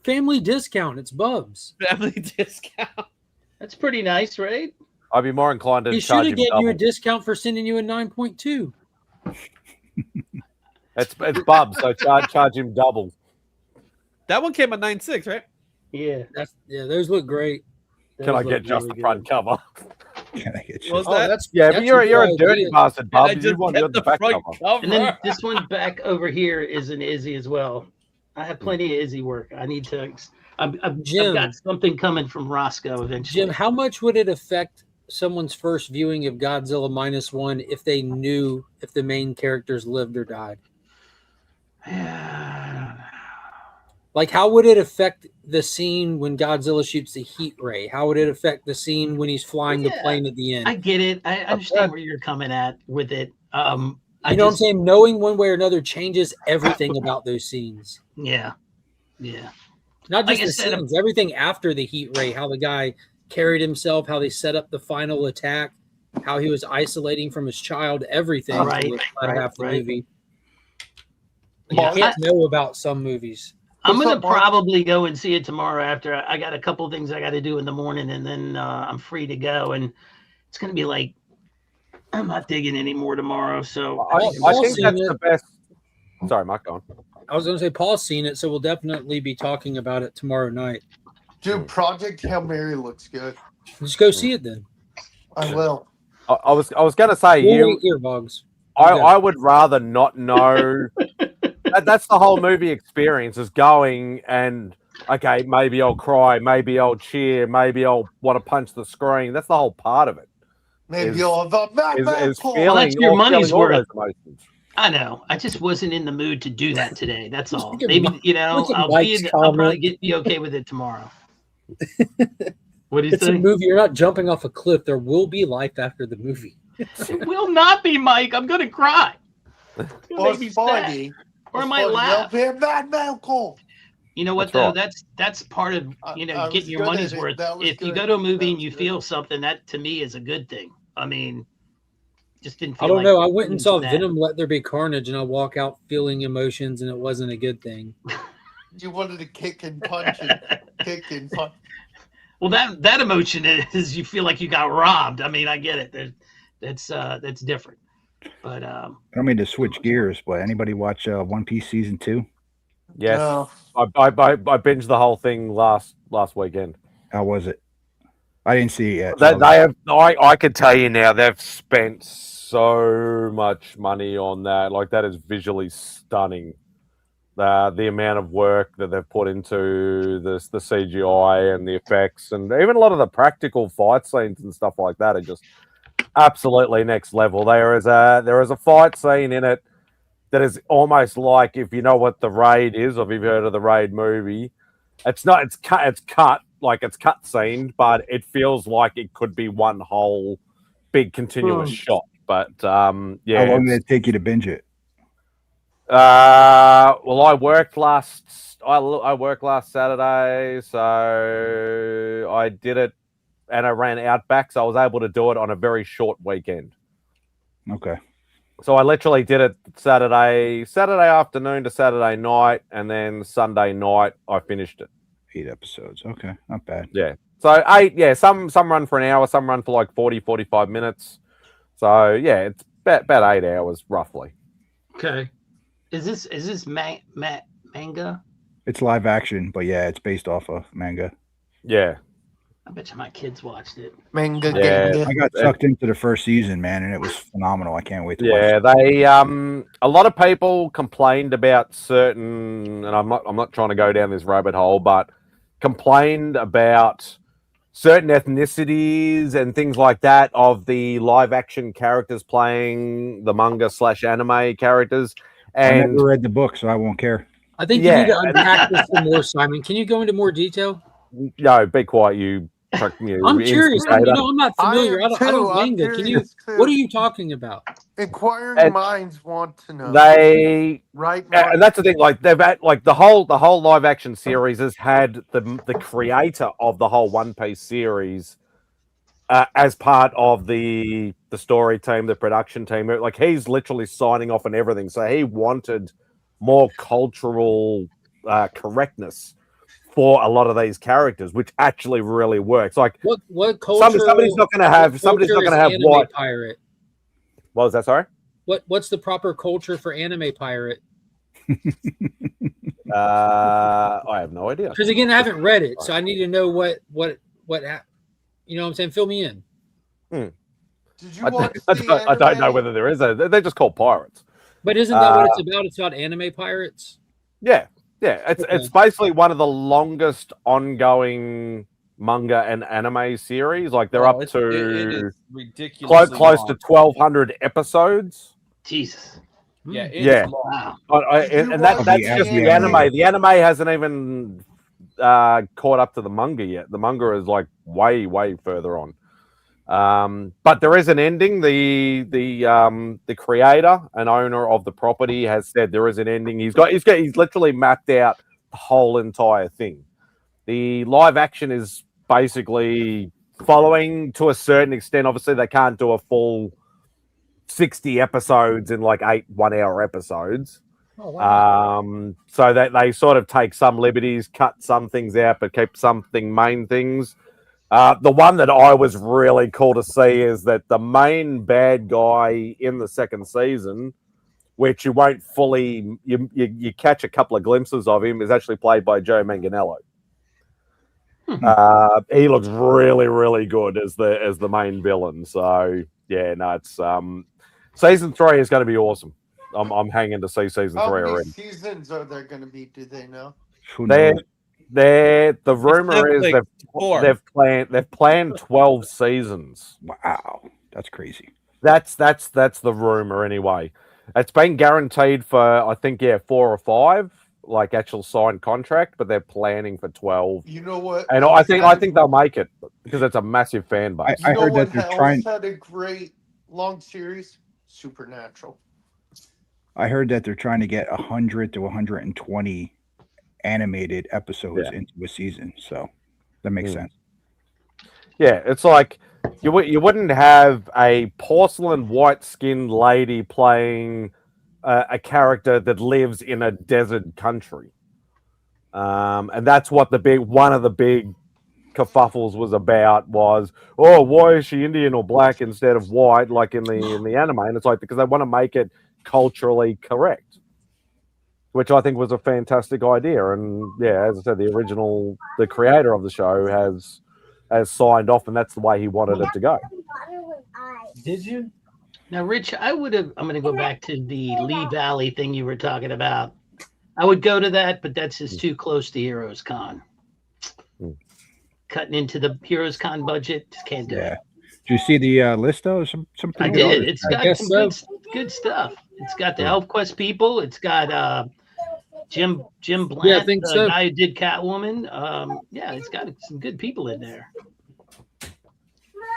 Family discount. It's Bubs. Family discount. That's pretty nice, right? I'd be more inclined to He should charge have him given you a double. discount for sending you a 9.2. It's Bubs, so charge him double. That one came at 9.6, right? Yeah. Those look great. Can I get just the front cover? Can I get you? What was Oh, that? that's Yeah, that's but you're a good dirty idea. bastard, And I Bubs. You just want get the back front cover. cover. And then this one back over here is an Izzy as well. I have plenty of Izzy work. I need to. I've Jim. got something coming from Roscoe eventually. Jim, how much would it affect someone's first viewing of Godzilla -1 if they knew if the main characters lived or died? Like, how would it affect the scene when Godzilla shoots the heat ray? How would it affect the scene when he's flying the plane at the end? I get it. I understand where you're coming at with it. You know what I'm saying? Knowing one way or another changes everything about those scenes. Yeah. Yeah. Not Like just I the said, scenes, everything after the heat ray, how the guy carried himself, how they set up the final attack, how he was isolating from his child, everything. Right, for the latter half of the right. movie. Yeah. You can't know about some movies. I'm gonna probably go and see it tomorrow after I got a couple of things I got to do in the morning, and then I'm free to go. And it's gonna be like I'm not digging anymore tomorrow. So I think Paul's that's seen the best. Sorry, Mark, go on. I was going to say Paul's seen it, so we'll definitely be talking about it tomorrow night. Dude, Project Hail Mary looks good. Just go see it then. I will. I was going to say We'll you. eat earbuds. I would rather not know. That's the whole movie experience is going and okay, maybe I'll cry, maybe I'll cheer, maybe I'll want to punch the screen. That's the whole part of it. Maybe Is- you'll have a Is Well, feeling, that's your or money's feeling all worth. those emotions. I know. I just wasn't in the mood to do that today. That's all. Look at Maybe Mi- you know. look at I'll Mike's I'll probably comment. be okay with it tomorrow. What do you It's a think? movie. You're not jumping off a cliff. There will be life after the movie. It will not be, Mike. I'm gonna cry. It's gonna Or make me sad. Spidey. Or I might laugh. You'll be a madman call. You know what That's though? right. That's part of you know I was getting your good at money's it. worth. That was If you good. go to a movie That and was you good. feel something, that to me is a good thing. I mean, just didn't feel I don't like know. I went and doing saw that. Venom: Let There Be Carnage, and I walk out feeling emotions, and it wasn't a good thing. You wanted to kick and punch and kick and punch. Well, that emotion is you feel like you got robbed. I mean, I get it. That's different. But I don't mean to switch gears, but anybody watch One Piece season 2? Yes, No. I binged the whole thing last weekend. How was it? I didn't see it yet. They have. I can tell you now, they've spent so much money on that. Like, that is visually stunning. The amount of work that they've put into the CGI and the effects, and even a lot of the practical fight scenes and stuff like that are just absolutely next level. There is a fight scene in it that is almost like, if you know what the Raid is, or if you've heard of the Raid movie, it's cut like it's cut scene, but it feels like it could be one whole big continuous shot. But yeah, How long did it take you to binge it? well, I worked last Saturday, so I did it, and I ran Outback, so I was able to do it on a very short weekend. Okay. So I literally did it Saturday afternoon to Saturday night, and then Sunday night I finished it. 8 episodes. Okay, not bad. Yeah. So 8, yeah, some run for an hour, some run for like 40, 45 minutes. So yeah, it's about 8 hours roughly. okay, is this manga? It's live action, but yeah, it's based off of manga. Yeah. I bet you my kids watched it. Manga Yeah. gang. I got sucked into the first season, man, and it was phenomenal. I can't wait to watch Yeah, it. they a lot of people complained about certain, and I'm not trying to go down this rabbit hole, but complained about certain ethnicities and things like that of the live action characters playing the manga / anime characters. I And never read the book, so I won't care. I think you need to unpack this some more, Simon. Can you go into more detail? no, be quiet, you. I'm curious. I'm not familiar. I don't manga. Can you? What are you talking about? Inquiring minds want to know. They right, and that's the thing. Like, they've had, like, the whole live action series has had the creator of the whole One Piece series as part of the story team, the production team. Like, he's literally signing off on everything. So he wanted more cultural correctness for a lot of these characters, which actually really works. Like, what culture? Somebody's not going to have white pirate. What was that? Sorry. What's the proper culture for anime pirate? I have no idea. Because again, I haven't read it, so I need to know what you know what I'm saying. Fill me in. Did you watch I don't know whether there is they're just called pirates. But isn't that what it's about? It's about anime pirates. Yeah. It's basically one of the longest ongoing manga and anime series. Like, they're up to ridiculously close to long. 1,200 episodes. Jesus. Yeah, Wow. And that's just the anime. The anime hasn't even caught up to the manga yet. The manga is like way further on. But there is an ending. The creator and owner of the property has said there is an ending. He's literally mapped out the whole entire thing. The live action is basically following to a certain extent. Obviously, they can't do a full 60 episodes in like 8 1-hour episodes. Oh, wow. So that they sort of take some liberties, cut some things out, but keep something main things. The one that I was really cool to see is that the main bad guy in the second season, which you won't fully, you catch a couple of glimpses of him, is actually played by Joe Manganiello. He looks really good as the main villain. So yeah, no, it's season 3 is going to be awesome. I'm hanging to see season 3 How many already. seasons are there going to be? Do they know? The rumor is Netflix, they've planned 12 seasons. Wow, that's crazy. That's the rumor anyway. It's been guaranteed for I think 4 or 5 like actual signed contract, but they're planning for 12. You know what? And I think they'll make it because it's a massive fan base. I heard that they're trying. Had a great long series, Supernatural. I heard that they're trying to get 100 to 120 animated episodes into a season, so that makes sense. Yeah, it's like you wouldn't have a porcelain white-skinned lady playing a character that lives in a desert country, and that's what one of the big kerfuffles was about. Was why is she Indian or black instead of white like in the anime? And it's like because they want to make it culturally correct, which I think was a fantastic idea. And yeah, as I said, the creator of the show has signed off, and that's the way he wanted it to go. Did you? Now, Rich, I'm going to go back to the Lee Valley thing you were talking about. I would go to that, but that's just too close to Heroes Con. Cutting into the Heroes Con budget, just can't do it. Did you see the list though? Some I did. It's got some good stuff. It's got the ElfQuest people. It's got Jim Blant, Yeah, I think so. the guy who did Catwoman. It's got some good people in there.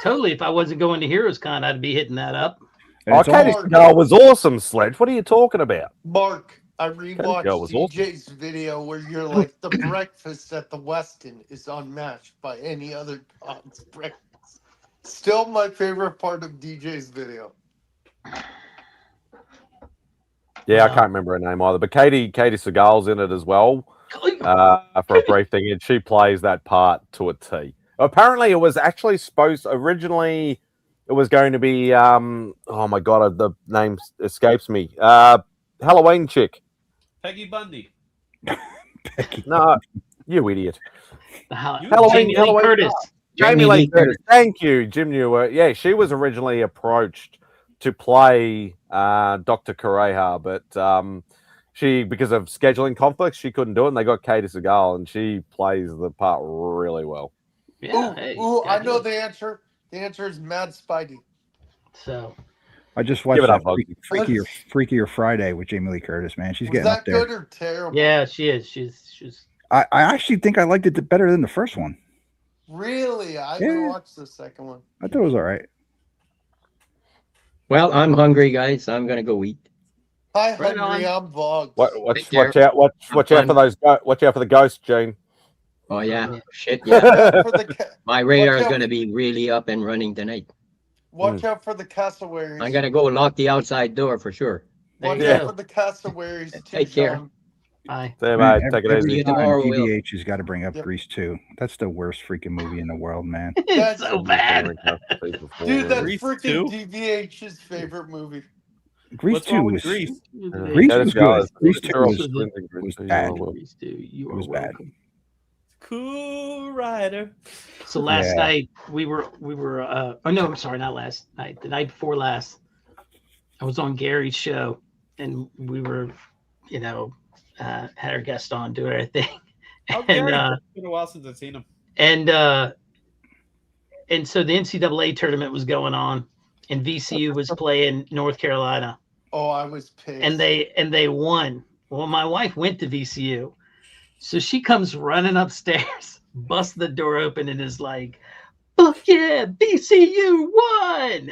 Totally. If I wasn't going to Heroes Con, I'd be hitting that up. Katie Seagal was awesome, Sledge. What are you talking about? Mark, I rewatched DJ's video where you're like, the breakfast at the Westin is unmatched by any other God's breakfast. Still my favorite part of DJ's video. Yeah, I can't remember her name either, but Katie Seagal's in it as well for a brief thing, and she plays that part to a T. Apparently, it was actually originally, it was going to be, oh my God, the name escapes me. Halloween chick. Peggy Bundy. No, you idiot. Halloween Curtis. Jamie Lee Curtis. Thank you, Jim Newer. Yeah, she was originally approached to play Dr. Kureha, but because of scheduling conflicts, she couldn't do it, and they got Katie Seagal, and she plays the part really well. Yeah, I know the answer. The answer is MadSpidey. So I just watched Freakier Friday with Jamie Lee Curtis. Man, she's getting up there. Was that good or terrible? Yeah, she is. She's. I actually think I liked it better than the first one. Really? I didn't watch the second one. I thought it was all right. Well, I'm hungry, guys. I'm gonna go eat. Hi, hungry. I'm Vog. Watch out! Watch out for those! Watch out for the ghost, Gene. Oh yeah, shit yeah. My radar is gonna be really up and running tonight. Watch out for the cassowaries. I'm gonna go lock the outside door for sure. Watch out for the cassowaries. Take care. Bye. Say bye. Take it easy. DVH has got to bring up Grease 2. That's the worst freaking movie in the world, man. That's so bad. Dude, that's freaking DVH's favorite movie. Grease 2 was Grease? Grease was good. Grease 2 was bad. You was bad. Cool Rider. So last night we were oh no, I'm sorry, not last night. The night before last, I was on Gary's show and we were, had our guest on doing our thing. Oh, Gary, it's been a while since I've seen him. And so the NCAA tournament was going on and VCU was playing North Carolina. Oh, I was pissed. And they won. Well, my wife went to VCU. So she comes running upstairs, busts the door open, and is like, "Oh yeah, VCU won!"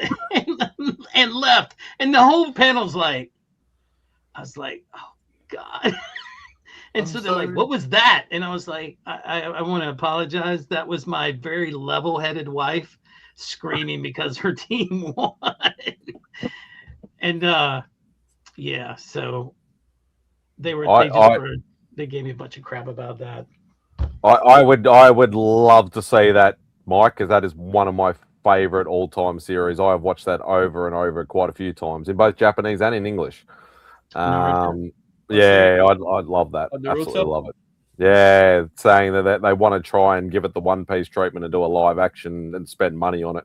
and left. And the whole panel's like, I was like, "Oh God!" And so they're like, "What was that?" And I was like, "I want to apologize. That was my very level-headed wife screaming because her team won." And so they gave me a bunch of crap about that. I would love to see that, Mike, because that is one of my favorite all-time series. I have watched that over and over quite a few times in both Japanese and in English. I'd love that. Absolutely love it. Yeah, saying that they want to try and give it the One Piece treatment and do a live action and spend money on it.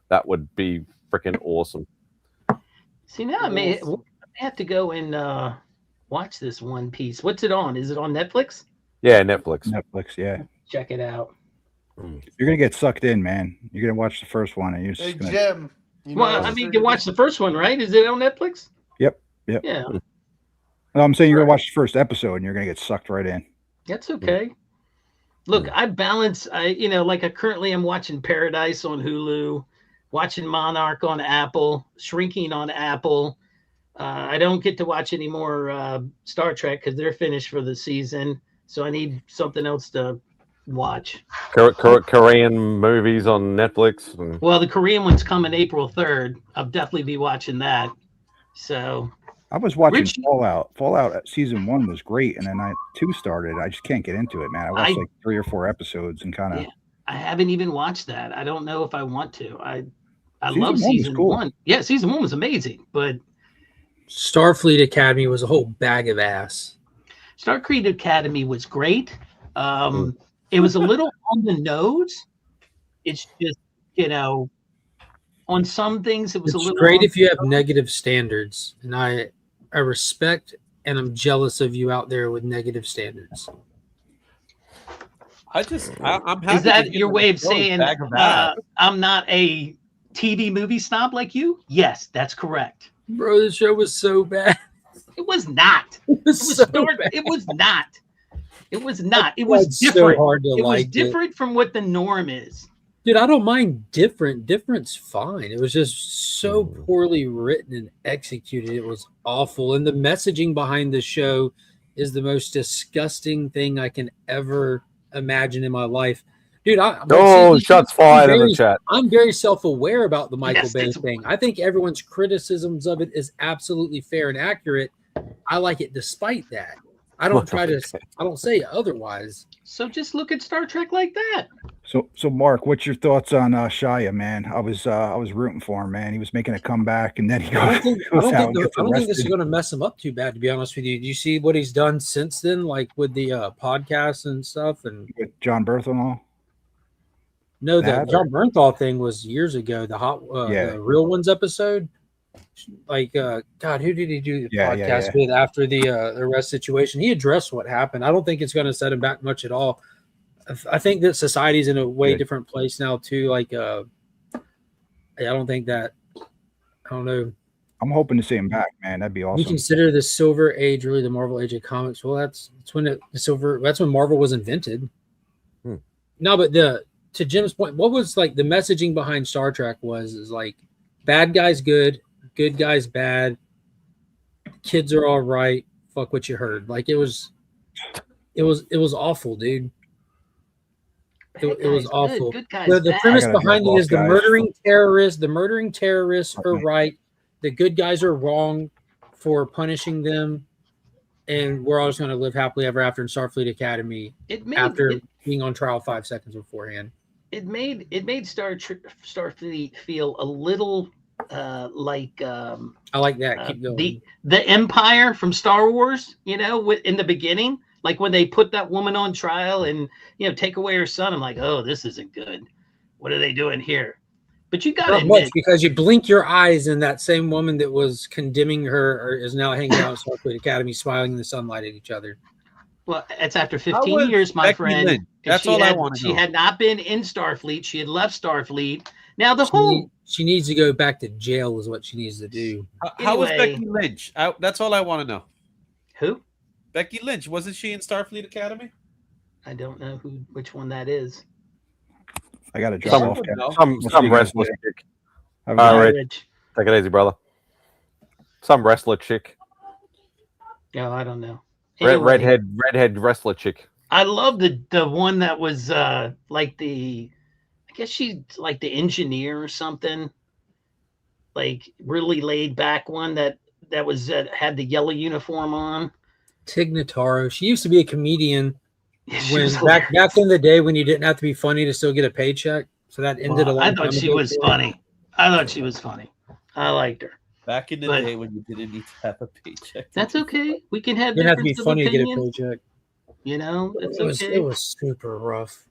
That would be freaking awesome. See, now I may have to go and watch this One Piece. What's it on? Is it on Netflix? Yeah, Netflix. Netflix, yeah. Check it out. You're gonna get sucked in, man. You're gonna watch the first one, and you're Hey just gonna. Jim, you know Well, what I mean, you street can watch the first one, right? Is it on Netflix? Yep. Yeah, No, I'm saying you're gonna watch the first episode, and you're gonna get sucked right in. that's okay. Look, I balance. Currently I'm watching Paradise on Hulu, watching Monarch on Apple, Shrinking on Apple. I don't get to watch any more Star Trek because they're finished for the season. So I need something else to watch. Korean movies on Netflix. Well, the Korean one's coming April 3rd. I'll definitely be watching that. So I was watching Fallout. Fallout season 1 was great, and then 2 started. I just can't get into it, man. I watched like 3 or 4 episodes and kind of. Yeah, I haven't even watched that. I don't know if I want to. I Season love 1 was season cool. 1. Yeah, season 1 was amazing, but Starfleet Academy was a whole bag of ass. Starfleet Academy was great. It was a little on the nose. It's just, on some things it was It's a little great on if you the have nose. negative standards, and I respect and I'm jealous of you out there with negative standards. I'm happy. Is that to your hear way of the show's saying bag of ass. I'm not a TV movie snob like you? Yes, that's correct. Bro, the show was so bad. It was not. It was so bad. It was not. It was not. It It's was so different. hard to It was like it. different from what the norm is. Dude, I don't mind different. Different's fine. It was just so poorly written and executed. It was awful. And the messaging behind the show is the most disgusting thing I can ever imagine in my life. Dude, shots fired in the chat. I'm very self-aware about the Michael Yes, Bay it's- thing. I think everyone's criticisms of it is absolutely fair and accurate. I like it despite that. I don't say otherwise. So just look at Star Trek like that. So Mark, what's your thoughts on Shia, man? I was rooting for him, man. He was making a comeback, and then he I don't goes out and think gets this is arrested. going to mess him up too bad, to be honest with you. Do you see what he's done since then, like with the podcasts and stuff? And With John Berthenol. no, the That, John Bernthal thing was years ago. The Real Ones episode. Like, God, who did he do the podcast with after the arrest situation? He addressed what happened. I don't think it's going to set him back much at all. I think that society's in a way different place now too. Like, I don't think that. I don't know. I'm hoping to see him back, man. That'd be We awesome. consider the Silver Age really the Marvel Age of comics. Well, that's when that's when Marvel was invented. No, but to Jim's point, what was like the messaging behind Star Trek is like bad guys good, good guys bad, kids are all right. Fuck what you heard. Like it was awful, dude. It was awful. Good guys The bad. premise I gotta behind drop it off, is the guys. murdering terrorists are right. The good guys are wrong for punishing them, and we're all just going to live happily ever after in Starfleet Academy. Being on trial 5 seconds beforehand. It made Starfleet feel a little like I like that. Keep going. The Empire from Star Wars. In the beginning, like when they put that woman on trial and take away her son. I'm like, oh, this isn't good. What are they doing here? But you got to Not admit, much, because you blink your eyes and that same woman that was condemning her is now hanging out at Starfleet Academy, smiling in the sunlight at each other. well, it's after How 15 was years, my Becky friend. Lynch? and That's she all I had- wanna She know. had not been in Starfleet. She had left Starfleet. Now She needs to go back to jail is what she needs to do. How was Anyway. Becky Lynch? That's all I want to know. Who? Becky Lynch, wasn't she in Starfleet Academy? I don't know which one that is. I got to drop Some, off. guys. some We'll see you guys wrestler later. chick. Have a All good right, Rich. take it easy, brother. Some wrestler chick. No, I don't know. Anyway, Redhead wrestler chick. I love the one that was like I guess she's like the engineer or something. Like really laid back one that was had the yellow uniform on. Tig Notaro. She used to be a comedian She when was back in the day when you didn't have to be funny to still get a paycheck. So that ended a long I time thought she ago was for her. funny. I thought she was funny. I liked her. Back in the But- day when you didn't need to have a paycheck. That's okay. We can have You didn't have to be difference of funny to get a opinions. paycheck. It's okay. It was super rough.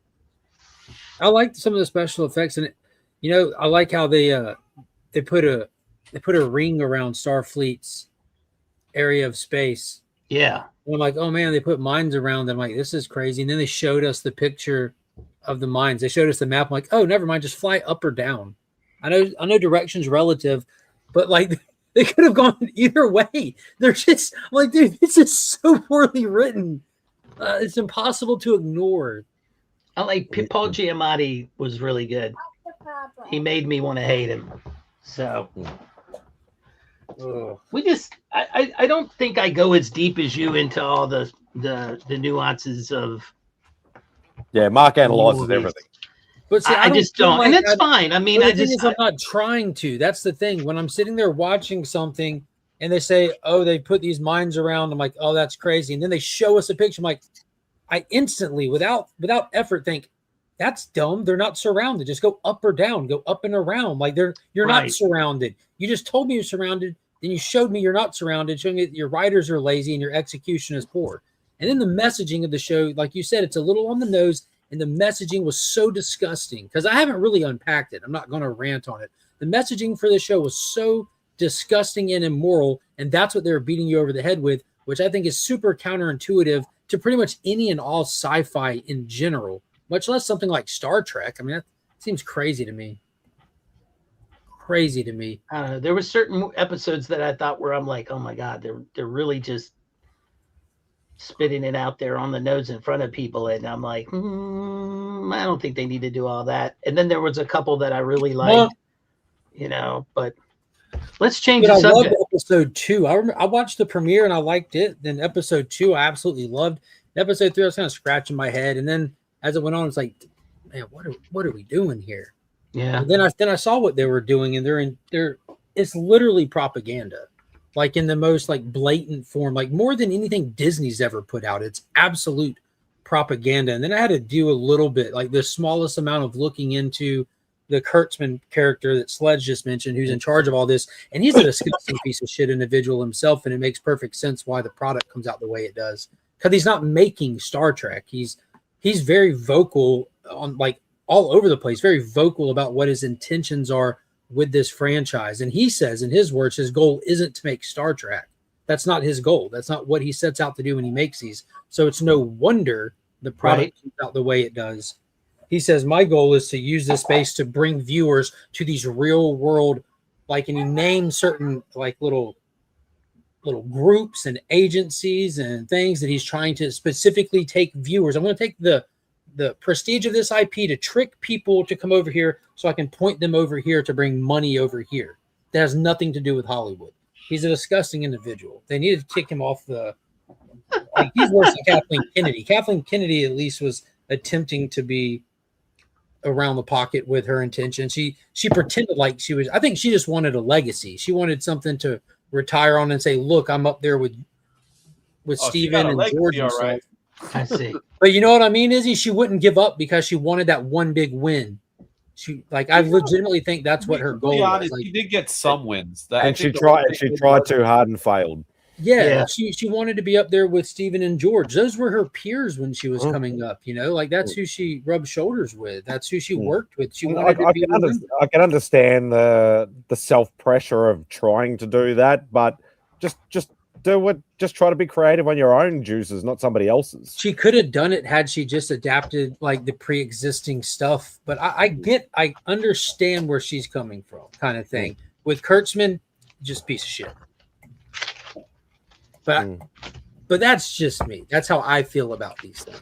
I liked some of the special effects in it. I like how they put a ring around Starfleet's area of space Yeah. And I'm like, oh man, they put mines around. I'm like, this is crazy. And then they showed us the picture of the mines. They showed us the map. I'm like, oh, never mind. Just fly up or down. I know direction's relative, but like they could have gone either way. They're just I'm like, dude, this is so poorly written. It's impossible to ignore. I like Paul Giamatti was really good. He made me want to hate him. So we just I don't think I go as deep as you into all the nuances of Mark analyzes movies. everything. But see, I just feel don't, like and that's fine. I mean, the thing is, I'm not trying to. That's the thing. When I'm sitting there watching something, and they say, "Oh, they put these mines around," I'm like, "Oh, that's crazy." And then they show us a picture. I'm like, I instantly, without effort, think that's dumb. They're not surrounded. Just go up or down. Go up and around. Like you're not surrounded. You just told me you're surrounded. Then you showed me you're not surrounded, showing me that your writers are lazy and your execution is poor. And then the messaging of the show, like you said, it's a little on the nose. And the messaging was so disgusting because I haven't really unpacked it. I'm not going to rant on it. The messaging for the show was so disgusting and immoral, and that's what they were beating you over the head with, which I think is super counterintuitive to pretty much any and all sci-fi in general, much less something like Star Trek. I mean, that seems crazy to me. Crazy to me. There were certain episodes that I thought where I'm like, oh my God, they're really just spitting it out there on the nose in front of people, and I'm like, I don't think they need to do all that. And then there was a couple that I really liked, but let's change the subject. I loved episode 2. I watched the premiere and I liked it. Then episode 2 I absolutely loved. Episode 3 I was kind of scratching my head, and then as it went on, it's like, man, what are we doing here? Yeah. And then I saw what they were doing, and it's literally propaganda. Like in the most like blatant form, like more than anything Disney's ever put out. It's absolute propaganda. And then I had to do a little bit, like the smallest amount of looking into the Kurtzman character that Sledge just mentioned, who's in charge of all this. And he's a disgusting piece of shit individual himself. And it makes perfect sense why the product comes out the way it does. Because he's not making Star Trek. He's very vocal on like all over the place, very vocal about what his intentions are with this franchise. And he says in his words, his goal isn't to make Star Trek. That's not his goal. That's not what he sets out to do when he makes these. So it's no wonder the product comes out the way it does. He says, my goal is to use this space to bring viewers to these real world, like, and he names certain like little groups and agencies and things that he's trying to specifically take viewers. I'm going to take the prestige of this IP to trick people to come over here so I can point them over here to bring money over here. That has nothing to do with Hollywood. He's a disgusting individual. They needed to kick him off like, he's worse than Kathleen Kennedy. Kathleen Kennedy at least was attempting to be around the pocket with her intention. She pretended like she was, I think she just wanted a legacy. She wanted something to retire on and say, look, I'm up there with Steven and George and stuff. Right. I see. But you know what I mean, Izzy? She wouldn't give up because she wanted that one big win. She I legitimately think that's what her goal was. Like, she did get some wins. And she tried too hard and failed. Yeah, she wanted to be up there with Steven and George. Those were her peers when she was coming up, like that's who she rubbed shoulders with. That's who she worked with. She wanted to be I can understand the self-pressure of trying to do that, but just do it. Just try to be creative on your own juices, not somebody else's. She could have done it had she just adapted like the pre-existing stuff. But I understand where she's coming from, kind of thing. With Kurtzman, just piece of shit. But that's just me. That's how I feel about these things.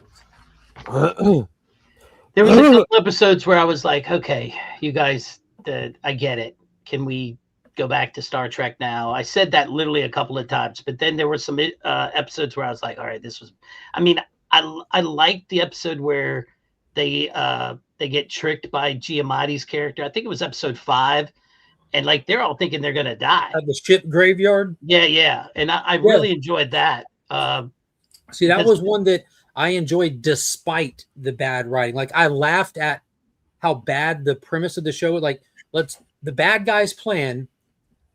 There was a couple episodes where I was like, okay, you guys, I get it. Can we go back to Star Trek now? I said that literally a couple of times, but then there were some episodes where I was like, all right, this was, I mean, I liked the episode where they get tricked by Giamatti's character. I think it was episode 5. And like, they're all thinking they're going to die. At the ship graveyard? Yeah. And I really enjoyed that. See, that was one that I enjoyed despite the bad writing. Like, I laughed at how bad the premise of the show was. Like, the bad guys plan.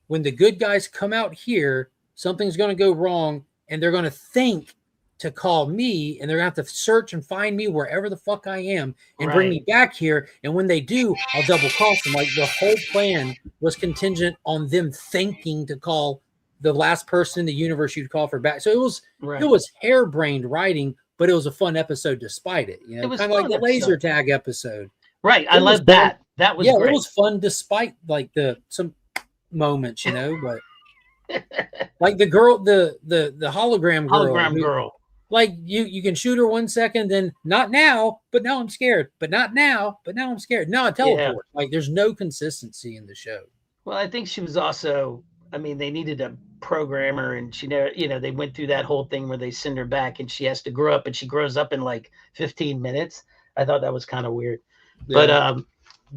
When the good guys come out here, something's going to go wrong, and they're going to think to call me, and they're going to have to search and find me wherever the fuck I am and bring me back here. And when they do, I'll double cross them. Like, the whole plan was contingent on them thinking to call the last person in the universe you'd call for back. So it was Right. it was harebrained writing, but it was a fun episode despite it. You know, It was kind of like fun the laser episode. tag episode. Right. I It was love that. fun. That was Yeah, great. it was fun despite like some moments, you know, but like the girl, the hologram girl. Hologram girl. Like you can shoot her 1 second, then not now, but now I'm scared. But not now, but now I'm scared. No, I teleport. Like there's no consistency in the show. Well, I think she was also, I mean, they needed a programmer, and she never, you know, they went through that whole thing where they send her back and she has to grow up, and she grows up in like 15 minutes. I thought that was kind of weird. Yeah. But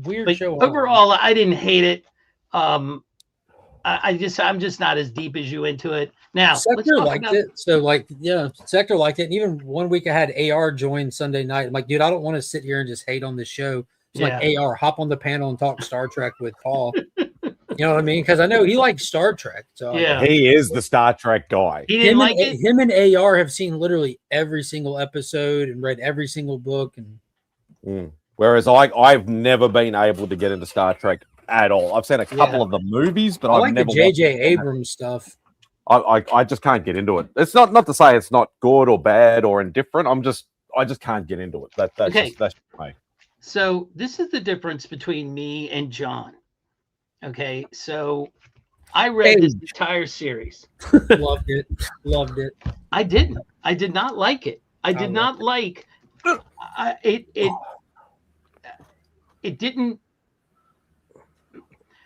Weird but show. overall, I didn't hate it. I'm just not as deep as you into it. Now, let's Sector talk liked about- it. So like, yeah, Sector liked it. And even one week I had AR join Sunday night. I'm like, dude, I don't want to sit here and just hate on this show. It's like AR, hop on the panel and talk Star Trek with Paul. You know what I mean? Because I know he likes Star Trek. So He is the Star Trek guy. He didn't like it. Him and AR have seen literally every single episode and read every single book. And Whereas I've never been able to get into Star Trek at all. I've seen a couple of the movies, but I I've like never the watched J.J. it. Abrams stuff. I just can't get into it. It's not to say it's not good or bad or indifferent. I just can't get into it. That's Okay. just me. So this is the difference between me and John. Okay, so I read this entire series. Loved it. Loved it. I didn't. I did not like it. I did not like it. It didn't.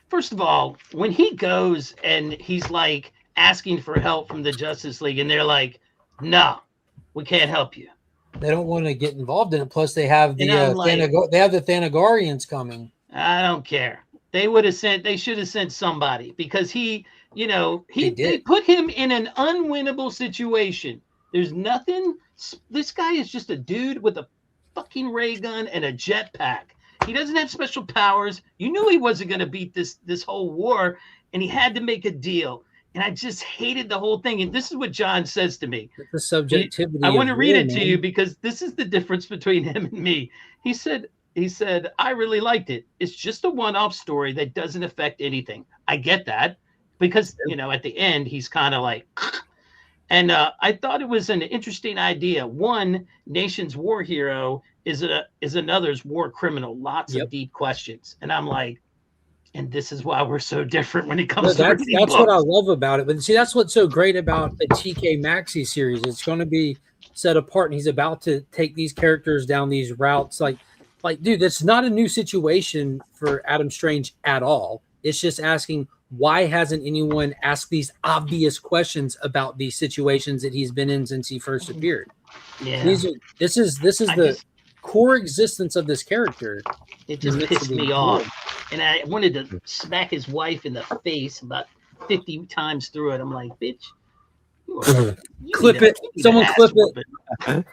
First of all, when he goes and he's like asking for help from the Justice League, and they're like, "No, we can't help you." They don't want to get involved in it. Plus, they have the And I'm like- they have the Thanagarians coming. I don't care. They would have sent. They should have sent somebody, because he, you know, they put him in an unwinnable situation. There's nothing. This guy is just a dude with a fucking ray gun and a jetpack. He doesn't have special powers. You knew he wasn't going to beat this whole war, and he had to make a deal. And I just hated the whole thing. And this is what John says to me. The subjectivity. I want to of read war, it to man. you, because this is the difference between him and me. He said, I really liked it. It's just a one-off story that doesn't affect anything. I get that, because, you know, at the end, he's kind of like, and I thought it was an interesting idea. One nation's war hero is another's war criminal. Lots of deep questions. And I'm like, and this is why we're so different when it comes to reading that's what I books. love about it. But see, that's what's so great about the TK Maxi series. It's going to be set apart, and he's about to take these characters down these routes. Like, dude, that's not a new situation for Adam Strange at all. It's just asking, why hasn't anyone asked these obvious questions about these situations that he's been in since he first appeared? Yeah. This is the core existence of this character. It just It's pissed me cool. off. And I wanted to smack his wife in the face about 50 times through it. I'm like, bitch. Clip it. Someone clip it.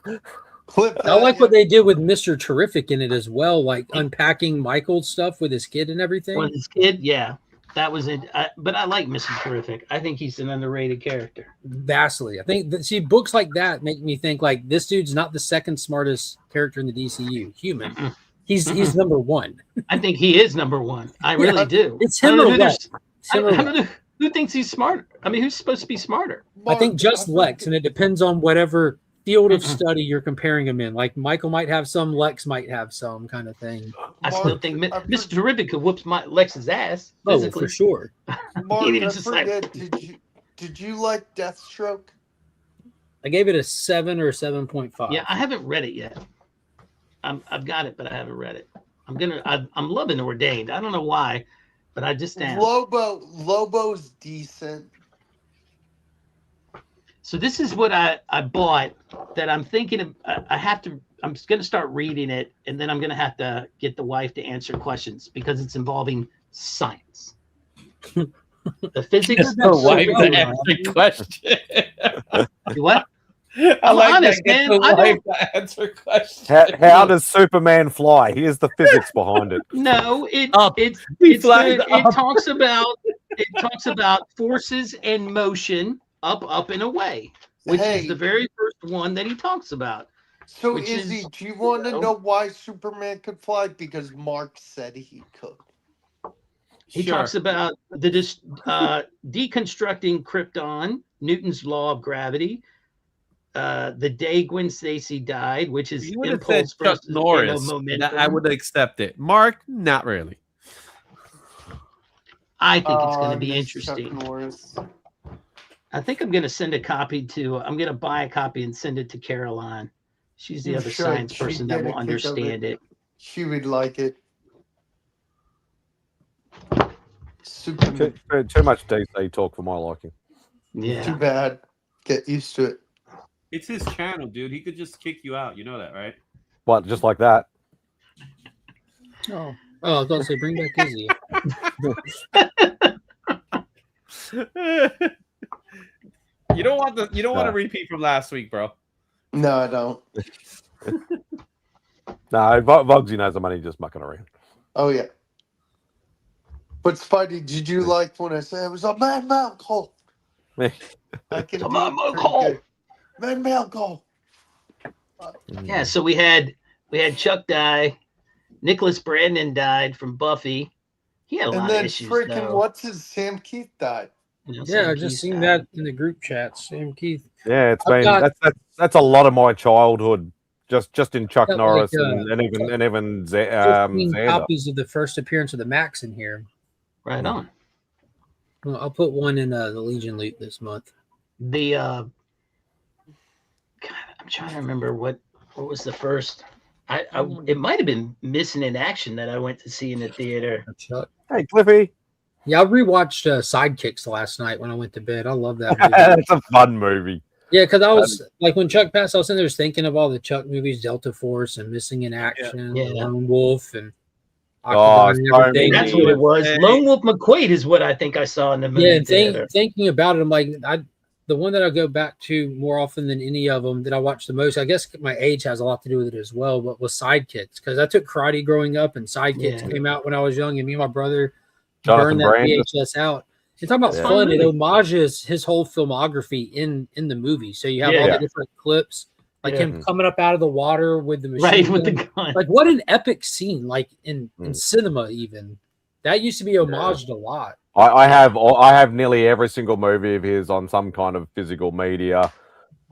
Clip I like what they did with Mr. Terrific in it as well, like unpacking Michael's stuff with his kid and everything. With his kid, yeah. That was it. But I like Mr. Terrific. I think he's an underrated character. Vastly. I think see, books like that make me think like this dude's not the second smartest character in the DCU. Human. He's number one. I think he is number one. I really do. It's I him don't know or who Lex. there's- It's him or I don't Lex. know who thinks he's smart. I mean, who's supposed to be smarter? I think just Lex, and it depends on whatever field of study you're comparing him in. Like Michael might have some, Lex might have some kind of thing. I still think Mr. Terrific could whoop Lex's ass Oh, physically. for sure. Mark, He I just like- forget, did you like Deathstroke? I gave it a 7 or 7.5. Yeah, I haven't read it yet. I've got it, but I haven't read it. I'm loving Ordained. I don't know why, but I just am. Lobo's decent. So this is what I bought that I'm thinking of. I'm going to start reading it, and then I'm going to have to get the wife to answer questions because it's involving science. The physics. The wife to answer question. What? I I'm like honest, that. Get man. the I wife don't- to answer questions. How does Superman fly? Here's the physics behind it. No, it flies up. talks about forces and motion up and away, which is the very first one that he talks about. So which Izzy, is, do you want to you know- know why Superman could fly? Because Mark said he could. He talks about the deconstructing Krypton, Newton's law of gravity, the day Gwen Stacy died, which is You would have said impulse Chuck versus Norris. momentum. I would accept it. Mark, not really. I think it's going to I be miss Chuck interesting. Norris. I think I'm going to send a copy to. I'm going to buy a copy and send it to Caroline. She's the You other should. science She'd person get that a will kick of understand it. She would like it. Super. Too much DC talk for my liking. Yeah. Too bad. Get used to it. It's his channel, dude. He could just kick you out. You know that, right? What? Just like that? Oh, I was going to say, bring back Izzy. You don't want a repeat from last week, bro. No, I don't. No, Vogsy knows the money just mucking around. Oh yeah. But Spidey, did you like when I said it was a man mount call? I can Come do on, it Mo pretty call. good. Man mount call. Yeah. So we had Chuck die. Nicholas Brandon died from Buffy. He had a And lot then of issues. freaking though. what's his Sam Keith died. Yeah, I just seen that in the group chat. Sam Keith. Yeah, it's I've been got- that's a lot of my childhood. Just in Chuck got Norris like, and even 15 Xander. copies of the first appearance of the Max in here. Right on. Well, I'll put one in the Legion loot this month. The God, I'm trying to remember what was the first. It might have been Missing in Action that I went to see in the theater. Hey, Cliffy. Yeah, I rewatched Sidekicks last night when I went to bed. I love that movie. That's a fun movie. Yeah, because I was like, when Chuck passed, I was sitting there thinking of all the Chuck movies, Delta Force and Missing in Action, Lone Wolf, and Octagon and everything. That's what it was. Lone Wolf McQuaid is what I think I saw in the movie. Yeah, and theater. thinking about it, I'm like, the one that I go back to more often than any of them that I watch the most, I guess my age has a lot to do with it as well, but was Sidekicks, because I took karate growing up, and Sidekicks came out when I was young, and me and my brother burned that VHS out. You're talking about fun. It homages his whole filmography in the movie. So you have all the different clips, like him coming up out of the water with the machine with gun. the gun. Like, what an epic scene! Like in cinema, even that used to be homaged a lot. I have nearly every single movie of his on some kind of physical media.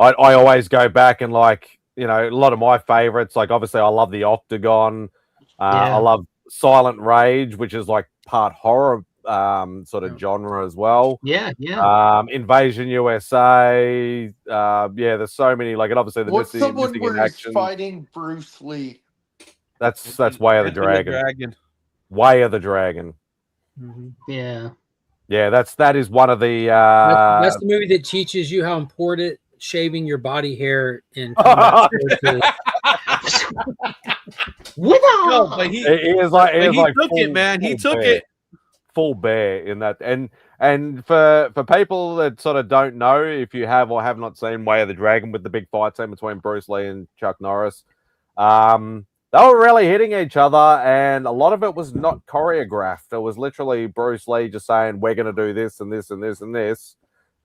I always go back and, like, you know, a lot of my favorites. Like, obviously, I love the Octagon. I love Silent Rage, which is like part horror sort of genre as well. Invasion USA. There's so many. Like, and obviously the What's the one Missing where in he's Action. fighting Bruce Lee? That's Way of the Dragon. Way of the Dragon. Yeah. Yeah, that is one of the. That's the movie that teaches you how important shaving your body hair in combat is. No, but he took it, man. He took it. Full bear in that, and for people that sort of don't know, if you have or have not seen Way of the Dragon with the big fight scene between Bruce Lee and Chuck Norris, they were really hitting each other, and a lot of it was not choreographed. It was literally Bruce Lee just saying, "We're going to do this and this and this and this,"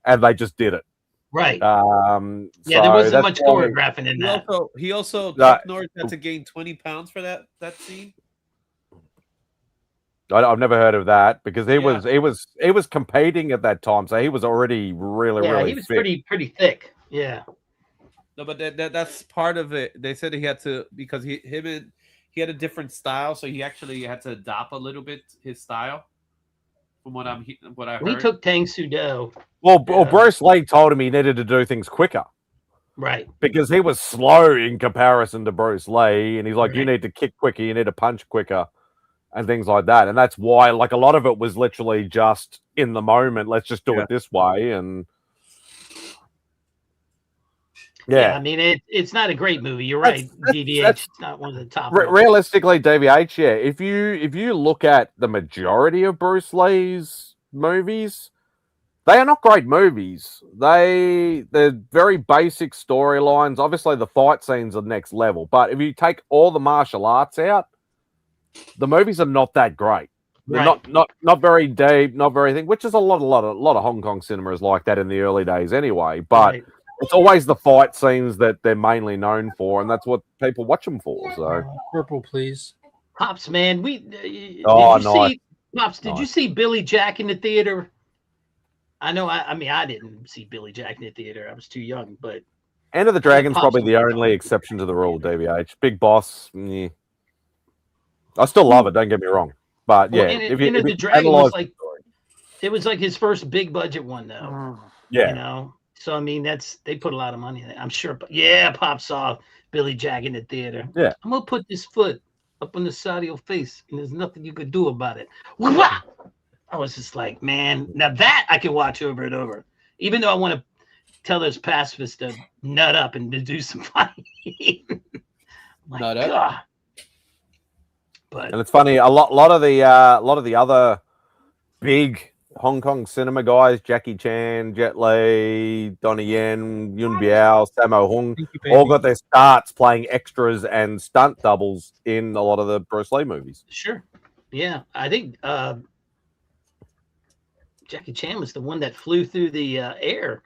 and they just did it. Right. There wasn't much choreographing in that. He also Chuck Norris had to gain 20 pounds for that scene. I've never heard of that, because he was competing at that time, so he was already really he was fit. pretty thick. Yeah. No, but that's part of it. They said he had to, because he had a different style, so he actually had to adopt a little bit his style. From what I heard, He took Tang Sudo. Well, Bruce Lee told him he needed to do things quicker. Right. Because he was slow in comparison to Bruce Lee, and he's like, you need to kick quicker, you need to punch quicker, and things like that. And that's why, like, a lot of it was literally just in the moment, let's just do it this way. And I mean, it's not a great movie. You're right. DVH, it's not one of the top. Realistically, DVH, if you look at the majority of Bruce Lee's movies, they are not great movies. They're very basic storylines. Obviously, the fight scenes are next level. But if you take all the martial arts out, the movies are not that great. They're not very deep, not very thing. Which is a lot of Hong Kong cinema is like that in the early days, anyway. But it's always the fight scenes that they're mainly known for, and that's what people watch them for. So purple, please. Pops, man, Pops, did you see Billy Jack in the theater? I know. I mean, I didn't see Billy Jack in the theater. I was too young. But End of the Dragon's Pops probably the was only exception to the rule. DBH, Big Boss. Yeah. I still love it. Don't get me wrong, but yeah, Well, if you the Dragon analyze was like, it was like his first big budget one, though. Yeah. You know, so I mean, they put a lot of money in it. I'm sure. But yeah, Pop saw Billy Jack in the theater. Yeah. I'm gonna put this foot up on the side of your face, and there's nothing you could do about it. Wah! I was just like, man, now that I can watch over and over, even though I want to tell those pacifists to nut up and to do some fighting. My Nut up. God. But and it's funny. A lot of the other big Hong Kong cinema guys, Jackie Chan, Jet Li, Donnie Yen, Yun Biao, Sammo Hung, all got their starts playing extras and stunt doubles in a lot of the Bruce Lee movies. sure. Yeah. I think Jackie Chan was the one that flew through the air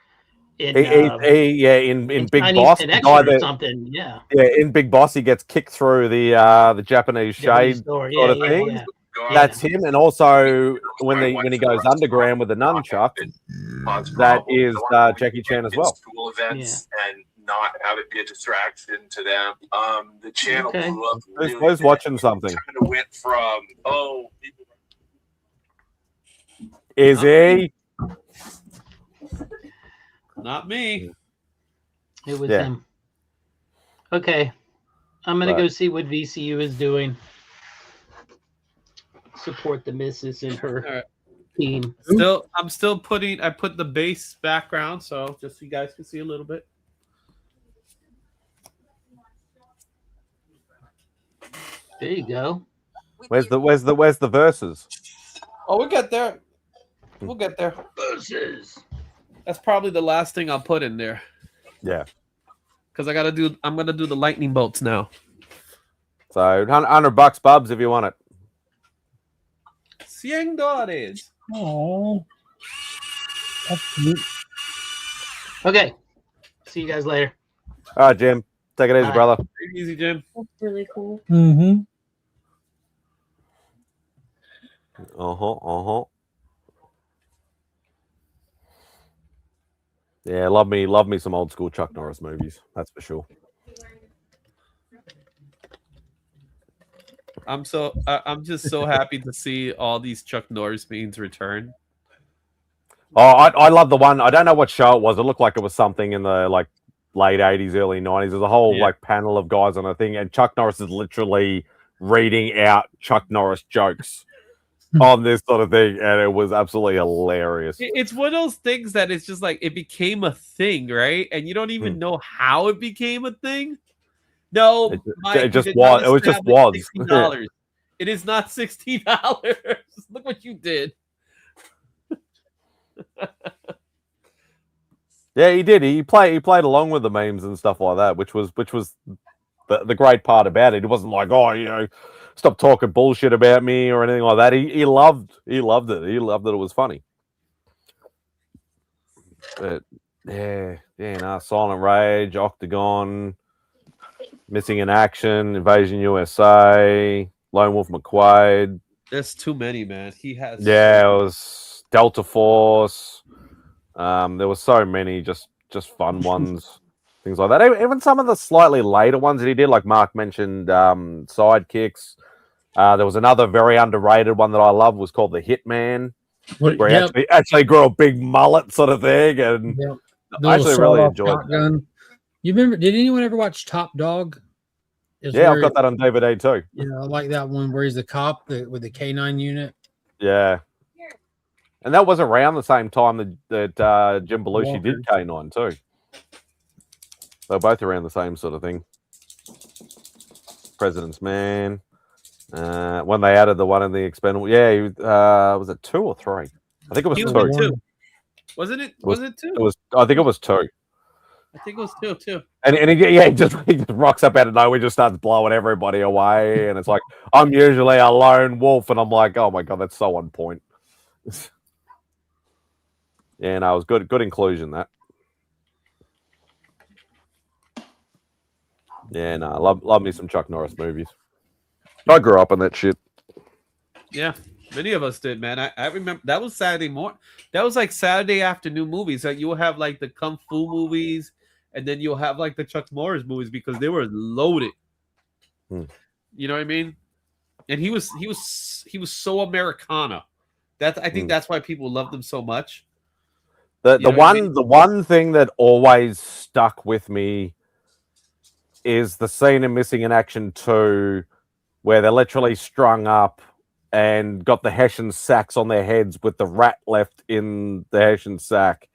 in in Big Chinese Boss, the Connection guy or that, something. Yeah. in Big Boss, he gets kicked through the Japanese shade store. sort of Yeah, thing. yeah. That's him, and also when he goes underground with the nunchuck, that is Jackie Chan as well. School events and not have it be a distraction to them. The channel blew up. Who's watching something? Kind of went from Is he? Not me. It was Yeah. him. Okay. I'm gonna Right. go see what VCU is doing. Support the missus and her team. I'm still putting. I put the base background, so just so you guys can see a little bit. There you go. Where's the verses? Oh, we'll get there. We'll get there. Versus. That's probably the last thing I'll put in there Yeah. because I'm gonna do the lightning bolts now. So $100 Bubs if you want it. $100. Oh, that's cute. Okay. See you guys later. All right, Jim. Take it easy, Bye. brother. Take it easy, Jim. That's really cool. Mm-hmm. Yeah, love me some old school Chuck Norris movies. That's for sure. I'm just so happy to see all these Chuck Norris beans return. Oh, I love the one. I don't know what show it was. It looked like it was something in the like late 80s, early 90s. There's a whole like panel of guys on a thing, and Chuck Norris is literally reading out Chuck Norris jokes on this sort of thing, and it was absolutely hilarious. It's one of those things that it's just like it became a thing, right? And you don't even know how it became a thing. No, It just was. It was just was. $16. It is not $16. Look what you did. Yeah, he did. He played along with the memes and stuff like that, which was the great part about it. It wasn't like, oh, stop talking bullshit about me or anything like that. He loved it. He loved that it was funny. But Silent Rage, Octagon, Missing in Action, Invasion USA, Lone Wolf McQuaid. There's too many, man. He has. Yeah, it was Delta Force. There were so many just fun ones, things like that. Even some of the slightly later ones that he did, like Mark mentioned, Sidekicks. There was another very underrated one that I love, was called The Hitman, where he actually grew a big mullet sort of thing, and I actually really enjoyed that. You remember? Did anyone ever watch Top Dog? Yeah, I've got that on DVD too. Yeah, I like that one where he's the cop with the K9 unit. Yeah. And that was around the same time that Jim Belushi did K9 too. They're both around the same sort of thing. President's Man. When they added the one in the Expendable. Yeah, was it 2 or 3? I think it was 2. Wasn't it? Was it 2? It was. I think it was 2. I think it was 2 too. And he just rocks up out of nowhere, just starts blowing everybody away, and it's like, I'm usually a lone wolf, and I'm like, oh my god, that's so on point. Yeah, no, it was good inclusion, that. Yeah, no, love me some Chuck Norris movies. I grew up on that shit. Yeah, Many of us did, man. I remember that was Saturday morning. That was like Saturday afternoon movies. Like you will have like the kung fu movies, and then you'll have like the Chuck Norris movies because they were loaded. You know what I mean? And he was so Americana. I think that's why people loved him so much. The one thing that always stuck with me is the scene in Missing in Action 2 where they're literally strung up and got the Hessian sacks on their heads with the rat left in the Hessian sack.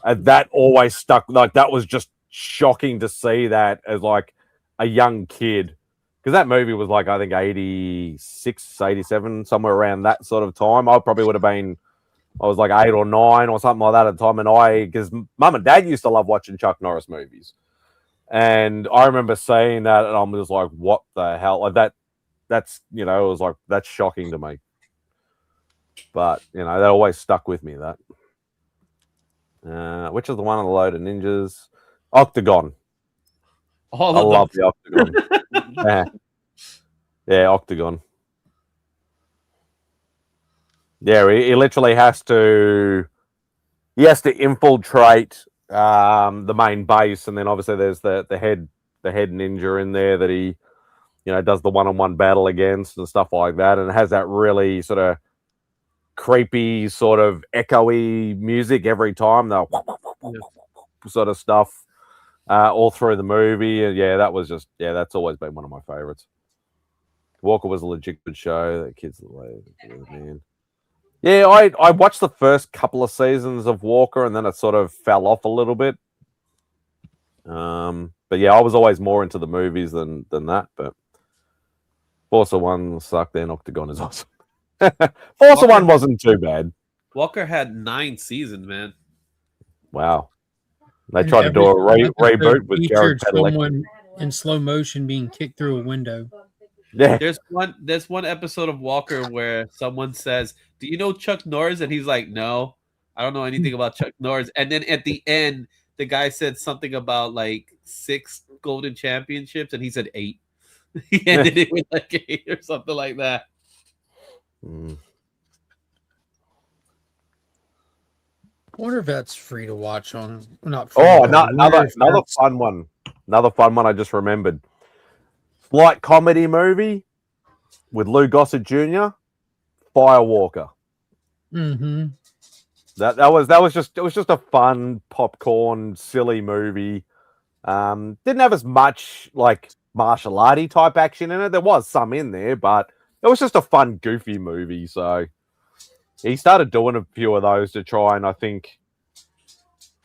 And that always stuck. Like, that was just shocking to see that as like a young kid. Because that movie was like, I think 86, 87, somewhere around that sort of time. I probably would have been, I was like 8 or 9 or something like that at the time. And because mum and dad used to love watching Chuck Norris movies. And I remember seeing that and I'm just like, what the hell? Like that's, you know, it was like, that's shocking to me. But, you know, that always stuck with me, that. Which is the one on the load of ninjas? Octagon. I love the Octagon. Yeah, Octagon. Yeah, he literally has to infiltrate the main base, and then obviously there's the head ninja in there that he, you know, does the one-on-one battle against and stuff like that, and it has that really sort of creepy, sort of echoey music every time, the sort of stuff all through the movie. And that's always been one of my favorites. Walker was a legit good show. The kids, man. Yeah, I watched the first couple of seasons of Walker, and then it sort of fell off a little bit. But yeah, I was always more into the movies than that. But Force of One sucked. Then Octagon is awesome. Force of One wasn't too bad. Walker had 9 seasons, man. Wow. They tried to do a reboot with Jared Padalecki. Someone in slow motion being kicked through a window. Yeah. There's one episode of Walker where someone says, "Do you know Chuck Norris?" And he's like, "No, I don't know anything about Chuck Norris." And then at the end, the guy said something about like 6 golden championships, and he said 8. He ended it with like 8 or something like that. I wonder if that's free to watch on. Not free. Another fun one. Another fun one I just remembered. Light comedy movie with Lou Gossett Jr. Firewalker. Mm-hmm. That was just a fun popcorn silly movie. Didn't have as much like martial arty type action in it. There was some in there, but it was just a fun, goofy movie. So he started doing a few of those to try and, I think,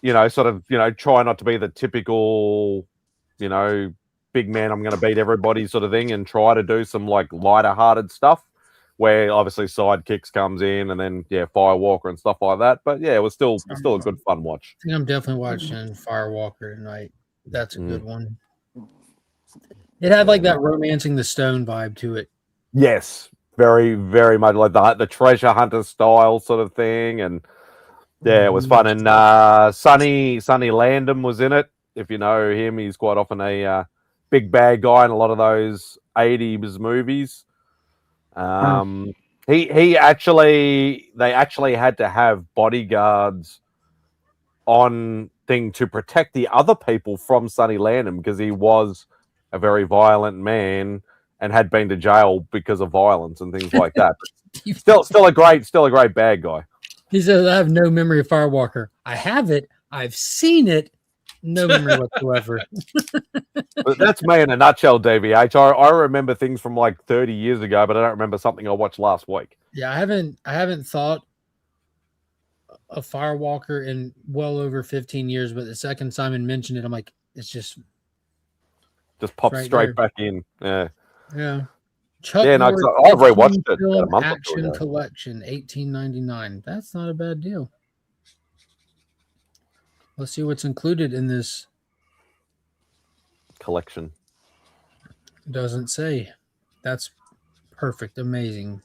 you know, sort of, you know, try not to be the typical, you know, big man, I'm going to beat everybody sort of thing, and try to do some like lighter hearted stuff where obviously Sidekicks comes in, and then Firewalker and stuff like that. But yeah, it was still a good fun watch. I think I'm definitely watching Firewalker tonight. That's a good one. It had like that Romancing the Stone vibe to it. Yes, very, very much like the treasure hunter style sort of thing. And yeah, it was fun. And Sonny Landham was in it. If you know him, he's quite often a big bad guy in a lot of those 80s movies. They actually had to have bodyguards on thing to protect the other people from Sonny Landham, because he was a very violent man and had been to jail because of violence and things like that. Still a great bad guy. He says, "I have no memory of Firewalker. I have it. I've seen it. No memory whatsoever." But that's me in a nutshell, DVH. I remember things from like 30 years ago, but I don't remember something I watched last week. Yeah, I haven't thought of Firewalker in well over 15 years, but the second Simon mentioned it, I'm like, it's just popped right straight there. back in. Yeah. Chuck Norris I rewatched it Film a month or Action two ago. Collection, $18.99. That's not a bad deal. Let's see what's included in this collection. Doesn't say. That's perfect. Amazing.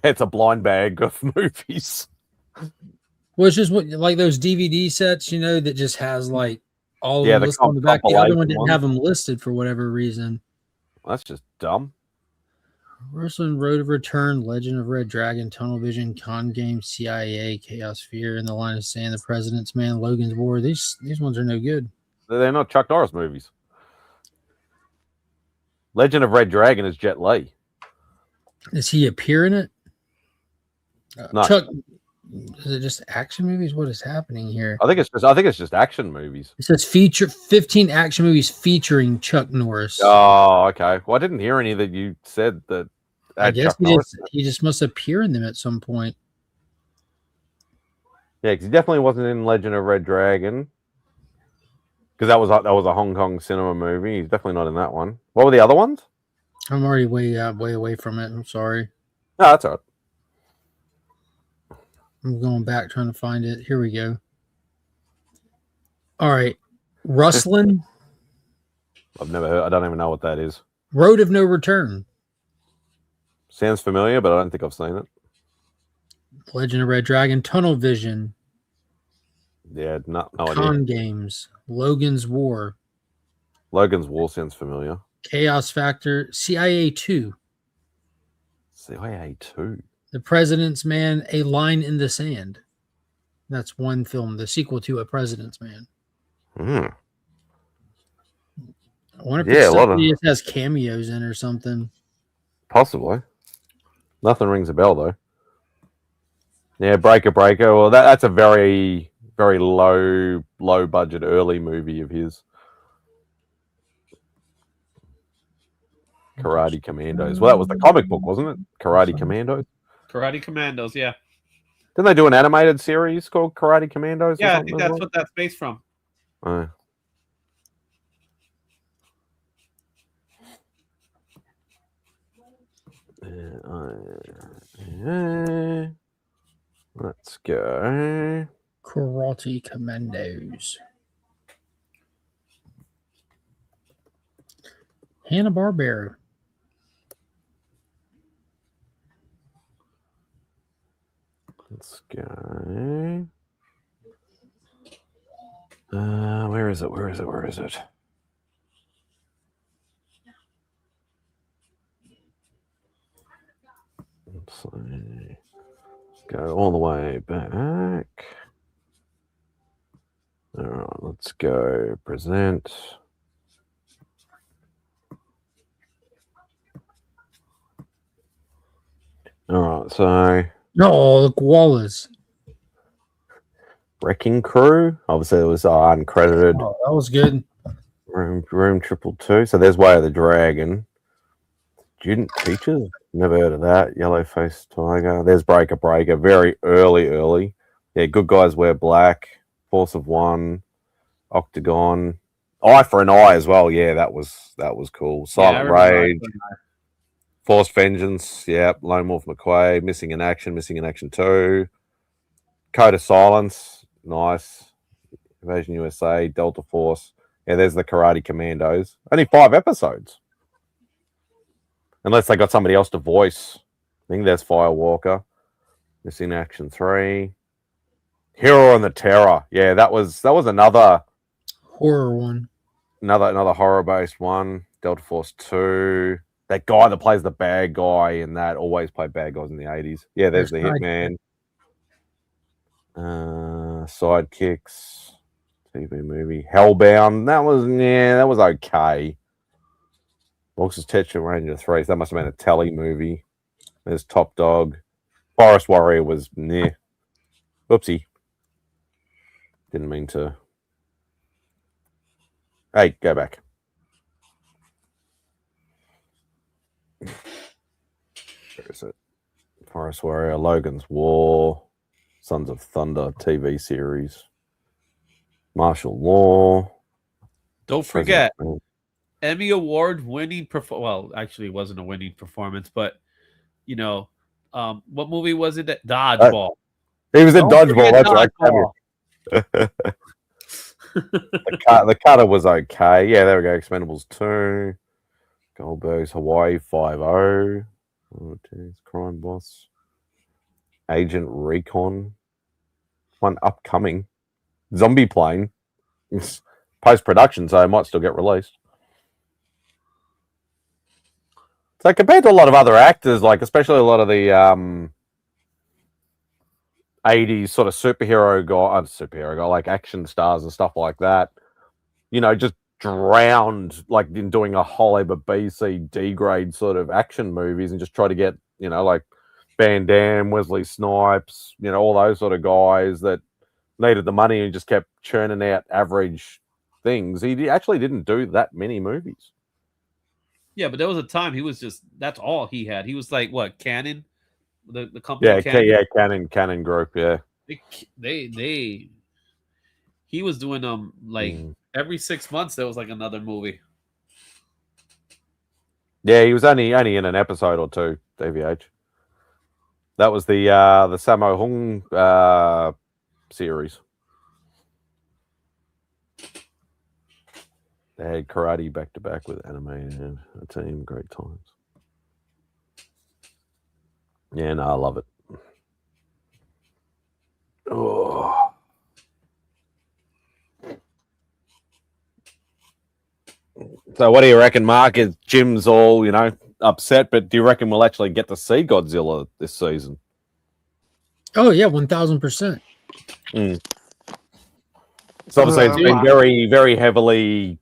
It's a blind bag of movies. Well, it's just like those DVD sets, you know, that just has like all of them the listed on the back. The other one didn't compilation have them listed for whatever reason. That's just dumb. Wrestling Road of Return, Legend of Red Dragon, Tunnel Vision, Con Game, CIA, Chaos Fear, In the Line of Sand, The President's Man, Logan's War. These ones are no good. They're not Chuck Norris movies. Legend of Red Dragon is Jet Li. Does he appear in it? No. Chuck, is it just action movies? What is happening here? I think it's just action movies. It says 15 action movies featuring Chuck Norris. Oh, okay. Well, I didn't hear any that you said that. I guess he just must appear in them at some point. Yeah, because he definitely wasn't in Legend of Red Dragon. Because that was a Hong Kong cinema movie. He's definitely not in that one. What were the other ones? I'm already way away from it. I'm sorry. No, that's all right. I'm going back trying to find it. Here we go. All right. Rustling. I've never heard. I don't even know what that is. Road of No Return. Sounds familiar, but I don't think I've seen it. Legend of Red Dragon. Tunnel Vision. Yeah, no idea. Con Games. Logan's War. Logan's War sounds familiar. Chaos Factor. CIA 2. CIA 2. The President's Man, A Line in the Sand. That's one film, the sequel to A President's Man. Hmm. I wonder if somebody just has cameos in or something. Possibly. Nothing rings a bell though. Yeah, Breaker. Well, that's a very, very low budget early movie of his. Karate Commandos. Well, that was the comic book, wasn't it? Karate Commandos. Karate Commandos, yeah. Didn't they do an animated series called Karate Commandos? Yeah, I think that's what that's based from. Let's go. Karate Commandos. Hanna-Barbera. Let's go. Where is it? Let's see. Go all the way back. All right, let's go present. All right, so the koalas. Wrecking Crew. Obviously, it was uncredited. Oh, that was good. Room 222. So there's Way of the Dragon. Student Teachers. Never heard of that. Yellow-Faced Tiger. There's Breaker. Very early. Yeah, Good Guys Wear Black. Force of One. Octagon. Eye for an Eye as well. Yeah, that was cool. Silent Rage. Force Vengeance. Yep. Lone Wolf McQuaid. Missing in Action 2. Code of Silence. Nice. Invasion USA. Delta Force. Yeah, there's the Karate Commandos. Only 5 episodes. Unless they got somebody else to voice. I think there's Firewalker. Missing Action 3. Hero and the Terror. Yeah, that was another horror one. Another horror-based one. Delta Force 2. That guy that plays the bad guy in that always played bad guys in the 80s. Yeah, there's the Hitman. Sidekicks. TV movie. Hellbound. That was okay. Boxers Tetris Ranger 3. So that must have been a telly movie. There's Top Dog. Forest Warrior was Whoopsie. Didn't mean to. Hey, go back. Where is it? Forest Warrior, Logan's War, Sons of Thunder TV series, Martial Law. Don't forget, Emmy Award winning well, actually, it wasn't a winning performance, but what movie was it? Dodgeball. He was in Dodgeball. That's right. The cutter was okay. Yeah, there we go. Expendables 2. Goldberg's Hawaii 5-0. Oh, geez. Crime Boss. Agent Recon. One upcoming. Zombie Plane. Post-production, so it might still get released. So compared to a lot of other actors, like especially a lot of the 80s sort of superhero guy, like action stars and stuff like that, you know, just drowned like in doing a whole heap of B, C, D grade sort of action movies and just try to get, you know, like Van Damme, Wesley Snipes, you know, all those sort of guys that needed the money and just kept churning out average things. He actually didn't do that many movies. Yeah, but there was a time he was just that's all he had. He was like what, Canon? The company Yeah, Canon? Canon Group, yeah. They he was doing like every 6 months there was like another movie. Yeah, he was only in an episode or two, DVH. That was the Sammo Hung series. They had karate back to back with anime and a team. Great times. Yeah, no, I love it. Oh. So what do you reckon, Mark? Is Jim's all, you know, upset, but do you reckon we'll actually get to see Godzilla this season? Oh yeah, 1000%. So obviously it's been very, very heavily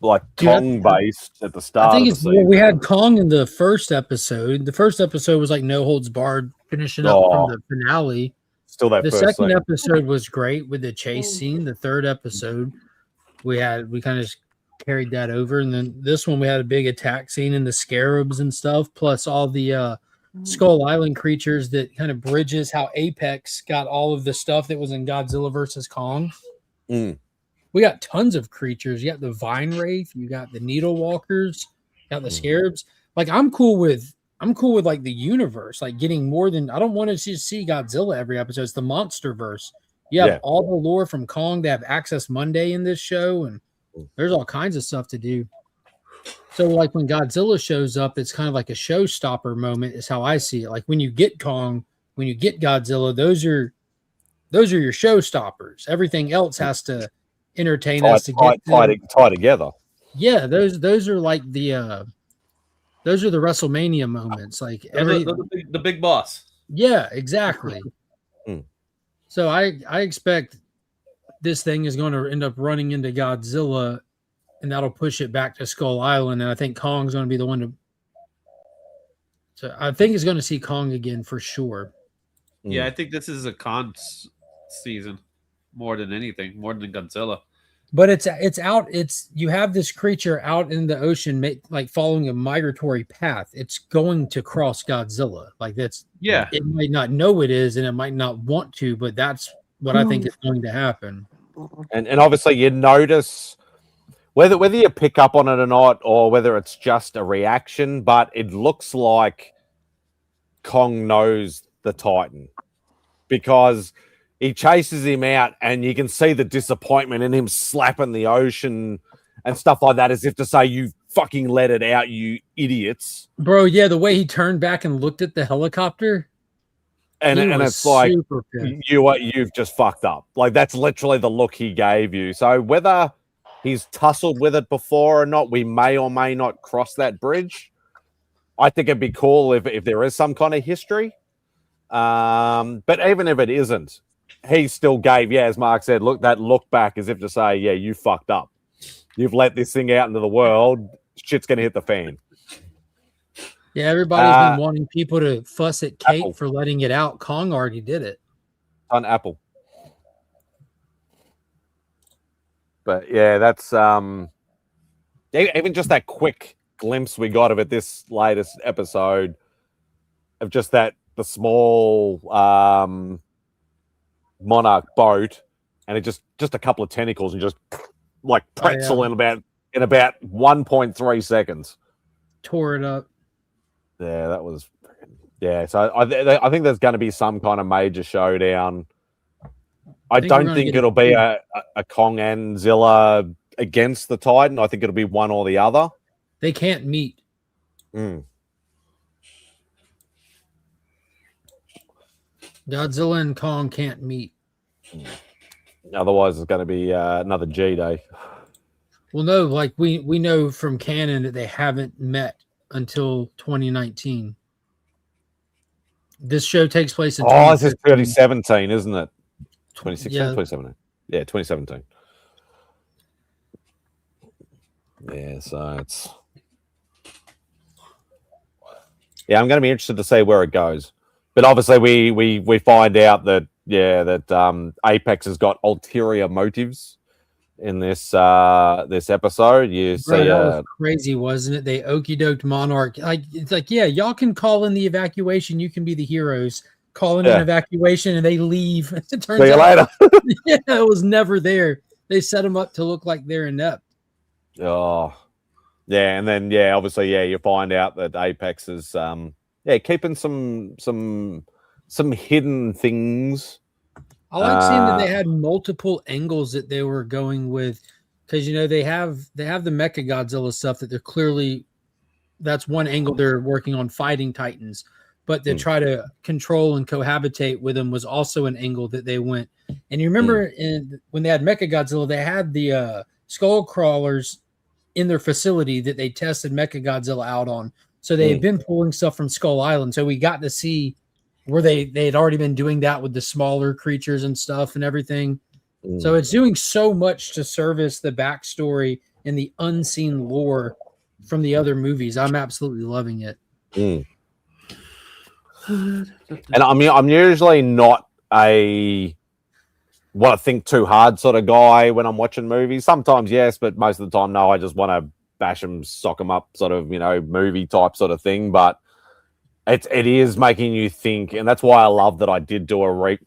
like Kong based at the start. I think of the season. we had Kong in the first episode. The first episode was like no holds barred, finishing up from the finale. Still that the first second scene. episode was great with the chase scene. The third episode we kind of carried that over, and then this one we had a big attack scene and the scarabs and stuff, plus all the Skull Island creatures that kind of bridges how Apex got all of the stuff that was in Godzilla versus Kong. We got tons of creatures. You got the Vine Wraith, you got the Needle Walkers, you got the Scarabs. Like I'm cool with like the universe, like getting more than I don't want to just see Godzilla every episode. It's the monster verse. You have all the lore from Kong. They have Access Monday in this show, and there's all kinds of stuff to do. So like when Godzilla shows up, it's kind of like a showstopper moment, is how I see it. Like when you get Kong, when you get Godzilla, those are your showstoppers. Everything else has to entertain us to tie together. Yeah, those are like the those are the WrestleMania moments. Like the big boss. Yeah, exactly. So I expect this thing is going to end up running into Godzilla, and that'll push it back to Skull Island. And I think Kong's going to be the one to. So I think it's going to see Kong again for sure. Yeah, I think this is a Kong season more than anything, more than Godzilla. But it's out. You have this creature out in the ocean, like following a migratory path. It's going to cross Godzilla. Like that's It might not know it is, and it might not want to, but that's what I think is going to happen. And obviously you notice whether you pick up on it or not, or whether it's just a reaction, but it looks like Kong knows the Titan because he chases him out and you can see the disappointment in him slapping the ocean and stuff like that, as if to say, you fucking let it out, you idiots. Bro, yeah, the way he turned back and looked at the helicopter. And it's like, you've just fucked up. Like, that's literally the look he gave you. So whether he's tussled with it before or not, we may or may not cross that bridge. I think it'd be cool if there is some kind of history. But even if it isn't, he still gave, as Mark said, that look back as if to say, yeah, you fucked up. You've let this thing out into the world. Shit's going to hit the fan. Yeah, everybody's been wanting people to fuss at Kate for letting it out. Kong already did it. On Apple. But yeah, that's even just that quick glimpse we got of it this latest episode of just the small Monarch boat, and it just a couple of tentacles and just like pretzel in about 1.3 seconds. Tore it up. Yeah, that was so I think there's going to be some kind of major showdown. I don't think it'll be a Kong and Zilla against the Titan. I think it'll be one or the other. They can't meet. Godzilla and Kong can't meet. Otherwise, it's going to be another G day. Well, no, like we know from canon that they haven't met until 2019. This show takes place in Oh, this is 2015. 2017, isn't it? 2016, Yeah. 2017. Yeah, 2017. Yeah, so it's... Yeah, I'm going to be interested to see where it goes. But obviously, we find out that Apex has got ulterior motives in this this episode. You Bro, see, that was crazy, wasn't it? They okey doked Monarch. It's like, yeah, y'all can call in the evacuation. You can be the heroes. Call in an evacuation, and they leave. It turns see you out, later. yeah, it was never there. They set them up to look like they're inept. Oh, yeah, and then obviously, you find out that Apex is keeping some hidden things. I like seeing that they had multiple angles that they were going with, because they have the Mecha Godzilla stuff that they're clearly, that's one angle they're working on, fighting Titans, but to try to control and cohabitate with them was also an angle that they went. And you remember when they had Mecha Godzilla, they had the skull crawlers in their facility that they tested Mecha Godzilla out on. So they had been pulling stuff from Skull Island. So we got to see where they had already been doing that with the smaller creatures and stuff and everything. So it's doing so much to service the backstory and the unseen lore from the other movies. I'm absolutely loving it. And I'm usually not a want to think too hard sort of guy when I'm watching movies. Sometimes yes, but most of the time no. I just want to bash them, sock them up, sort of movie type sort of thing. But it is making you think, and that's why I love that I did do a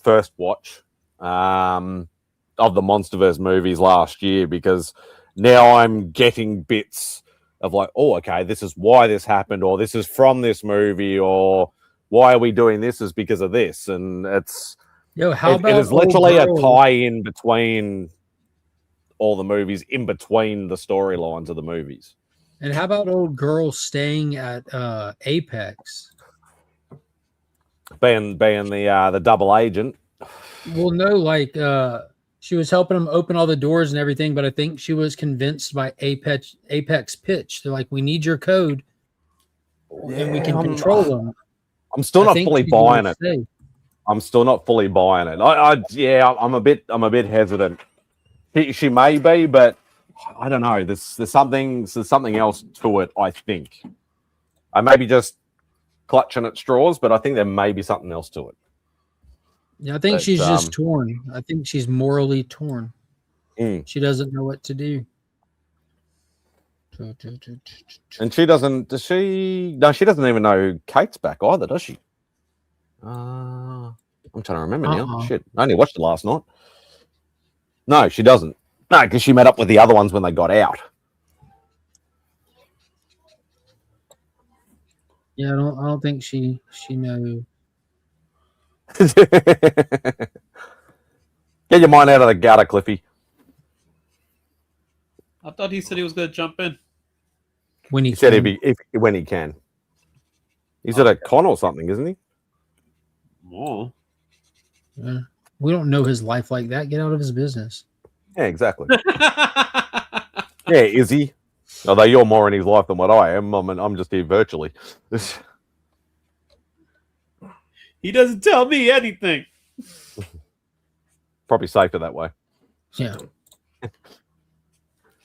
first watch of the MonsterVerse movies last year, because now I'm getting bits of like, oh, okay, this is why this happened, or this is from this movie, or why are we doing this is because of this, and it's it is literally a tie-in between all the movies, in between the storylines of the movies. And how about old girl staying at Apex? Being the double agent. Well, no, like she was helping them open all the doors and everything, but I think she was convinced by Apex pitch. They're like, we need your code, and we can control them. I'm still not fully buying it. I'm still not fully buying it. I'm a bit hesitant. She may be, but I don't know. There's something else to it, I think. I may be just clutching at straws, but I think there may be something else to it. Yeah, I think she's just torn. I think she's morally torn. She doesn't know what to do. And she doesn't. Does she? No, she doesn't even know Kate's back either, does she? I'm trying to remember now. Shit, I only watched it last night. No, she doesn't. No, because she met up with the other ones when they got out. Yeah, I don't think she knows. Get your mind out of the gutter, Cliffy. I thought he said he was going to jump in. When he said when he can. He's at a con or something, isn't he? Oh. Yeah. We don't know his life like that. Get out of his business. Yeah, exactly. Yeah, is he? Although you're more in his life than what I am. I'm just here virtually. He doesn't tell me anything. Probably safer that way. Yeah.